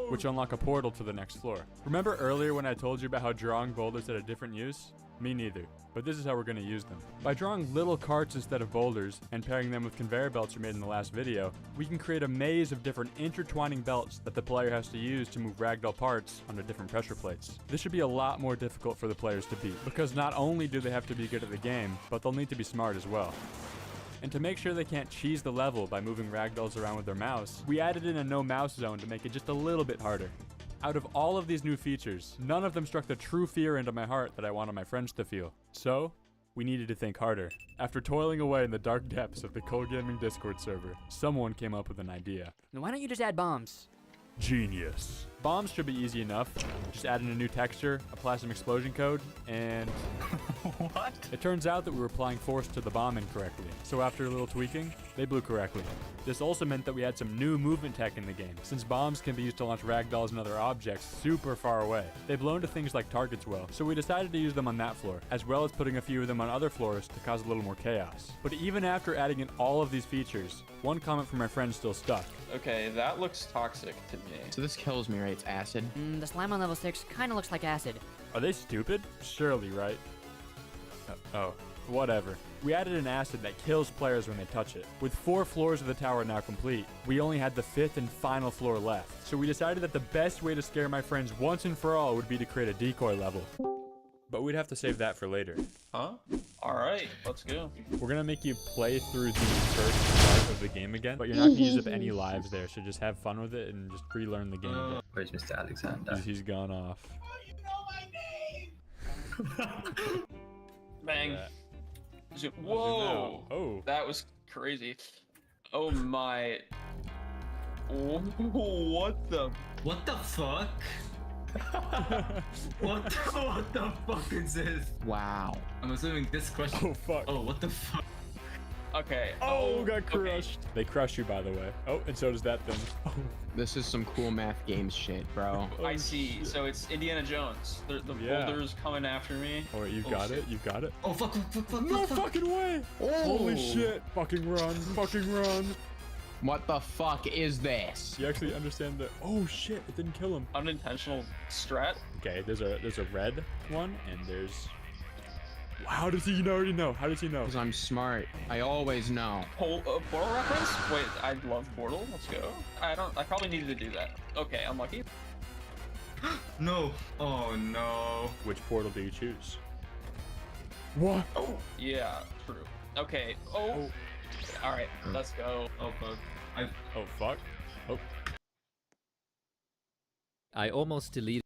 which unlock a portal to the next floor. Remember earlier when I told you about how drawing boulders had a different use? Me neither, but this is how we're going to use them. By drawing little carts instead of boulders and pairing them with conveyor belts we made in the last video, we can create a maze of different intertwining belts that the player has to use to move ragdoll parts under different pressure plates. This should be a lot more difficult for the players to beat, because not only do they have to be good at the game, but they'll need to be smart as well. And to make sure they can't cheese the level by moving ragdolls around with their mouse, we added in a no mouse zone to make it just a little bit harder. Out of all of these new features, none of them struck the true fear into my heart that I wanted my friends to feel. So, we needed to think harder. After toiling away in the dark depths of the Cold Gaming Discord server, someone came up with an idea. Now why don't you just add bombs? Genius. Bombs should be easy enough. Just add in a new texture, apply some explosion code, and... What? It turns out that we were applying force to the bomb incorrectly, so after a little tweaking, they blew correctly. This also meant that we had some new movement tech in the game, since bombs can be used to launch ragdolls and other objects super far away. They blow into things like targets well, so we decided to use them on that floor, as well as putting a few of them on other floors to cause a little more chaos. But even after adding in all of these features, one comment from my friend still stuck. Okay, that looks toxic to me. So this kills me, right? It's acid. The slime on level 6 kind of looks like acid. Are they stupid? Surely, right? Oh, whatever. We added an acid that kills players when they touch it. With 4 floors of the tower now complete, we only had the 5th and final floor left. So we decided that the best way to scare my friends once and for all would be to create a decoy level. But we'd have to save that for later. Huh? Alright, let's go. We're gonna make you play through the first part of the game again, but you're not gonna use up any lives there, so just have fun with it and just relearn the game again. Where's Mr. Alexander? He's gone off. Bang. Whoa! Oh. That was crazy. Oh my. What the? What the fuck? What the fuck is this? Wow. I'm assuming this question. Oh fuck. Oh, what the fuck? Okay. Oh, got crushed. Okay. They crush you, by the way. Oh, and so does that thing. Oh. This is some cool math games shit, bro. I see. So it's Indiana Jones. The boulders coming after me. Oh wait, you got it? You got it? Oh fuck! No fucking way! Oh. Holy shit! Fucking run! Fucking run! What the fuck is this? You actually understand the... Oh shit! It didn't kill him. Unintentional strat. Okay, there's a red one, and there's How does he already know? How does he know? Because I'm smart. I always know. Portal reference? Wait, I love Portal. Let's go. I probably needed to do that. Okay, unlucky. No. Oh no. Which portal do you choose? What? Oh, yeah, true. Okay. Oh. All right, let's go. Oh fuck. Oh fuck. Oh. I almost deleted.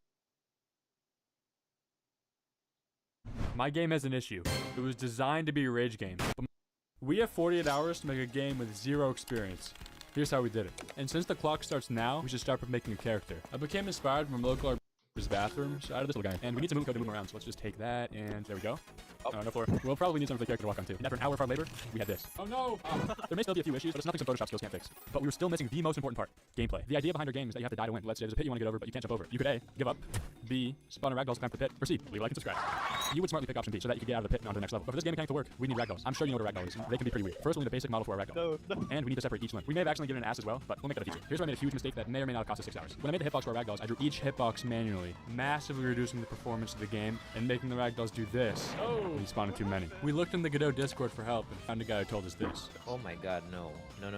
My game has an issue. It was designed to be a rage game. But we have 48 hours to make a game with 0 experience. Here's how we did it. And since the clock starts now, we should start with making a character. I became inspired from local bathroom, so out of this little guy. And we need some movement code to move him around, so let's just take that, and there we go. Oh, no floor. We'll probably need something for the character to walk onto. And after an hour of hard labor, we had this. Oh no! There may still be a few issues, but it's nothing some Photoshop skills can't fix. But we were still missing the most important part, gameplay. The idea behind our game is that you have to die to win. Let's say there's a pit you want to get over, but you can't jump over. You could A, give up, B, spawn a ragdolls, climb the pit, or C, leave a like and subscribe. You would smartly pick option B so that you could get out of the pit and onto the next level. But for this game mechanic to work, we need ragdolls. I'm sure you know what a ragdoll is. They can be pretty weird. First, we'll need a basic model for a ragdoll. And we need to separate each limb. We may have accidentally given an ass as well, but we'll make that a feature. Here's where I made a huge mistake that may or may not have cost us 6 hours. When I made the hitbox for our ragdolls, I drew each hitbox manually, massively reducing the performance of the game and making the ragdolls do this. Oh! We spawned too many. We looked in the Godot Discord for help and found a guy who told us this. Oh my god, no. No.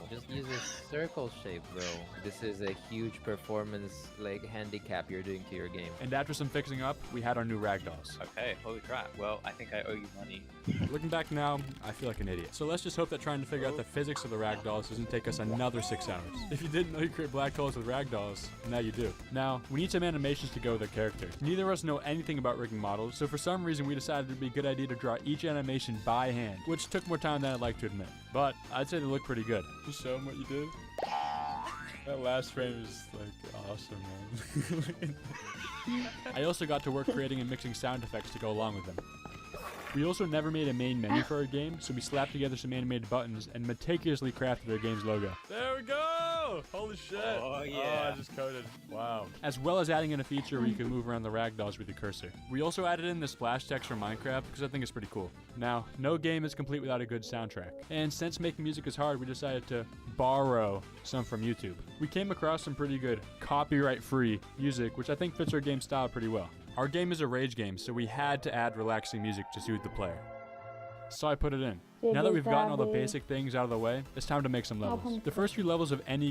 Just use a circle shape, bro. This is a huge performance, like, handicap you're doing to your game. And after some fixing up, we had our new ragdolls. Okay, holy crap. Well, I think I owe you money. Looking back now, I feel like an idiot. So let's just hope that trying to figure out the physics of the ragdolls doesn't take us another 6 hours. If you didn't know you create black holes with ragdolls, now you do. Now, we need some animations to go with their character. Neither of us know anything about rigging models, so for some reason we decided it would be a good idea to draw each animation by hand, which took more time than I'd like to admit. But I'd say they look pretty good. Just show them what you did. That last frame is like awesome, man. I also got to work creating and mixing sound effects to go along with them. We also never made a main menu for our game, so we slapped together some animated buttons and meticulously crafted our game's logo. There we go! Holy shit! Oh, yeah. Oh, I just coded. Wow. As well as adding in a feature where you can move around the ragdolls with your cursor. We also added in the splash text from Minecraft because I think it's pretty cool. Now, no game is complete without a good soundtrack. And since making music is hard, we decided to borrow some from YouTube. We came across some pretty good copyright-free music, which I think fits our game style pretty well. Our game is a rage game, so we had to add relaxing music to soothe the player. So I put it in. Now that we've gotten all the basic things out of the way, it's time to make some levels. The first few levels of any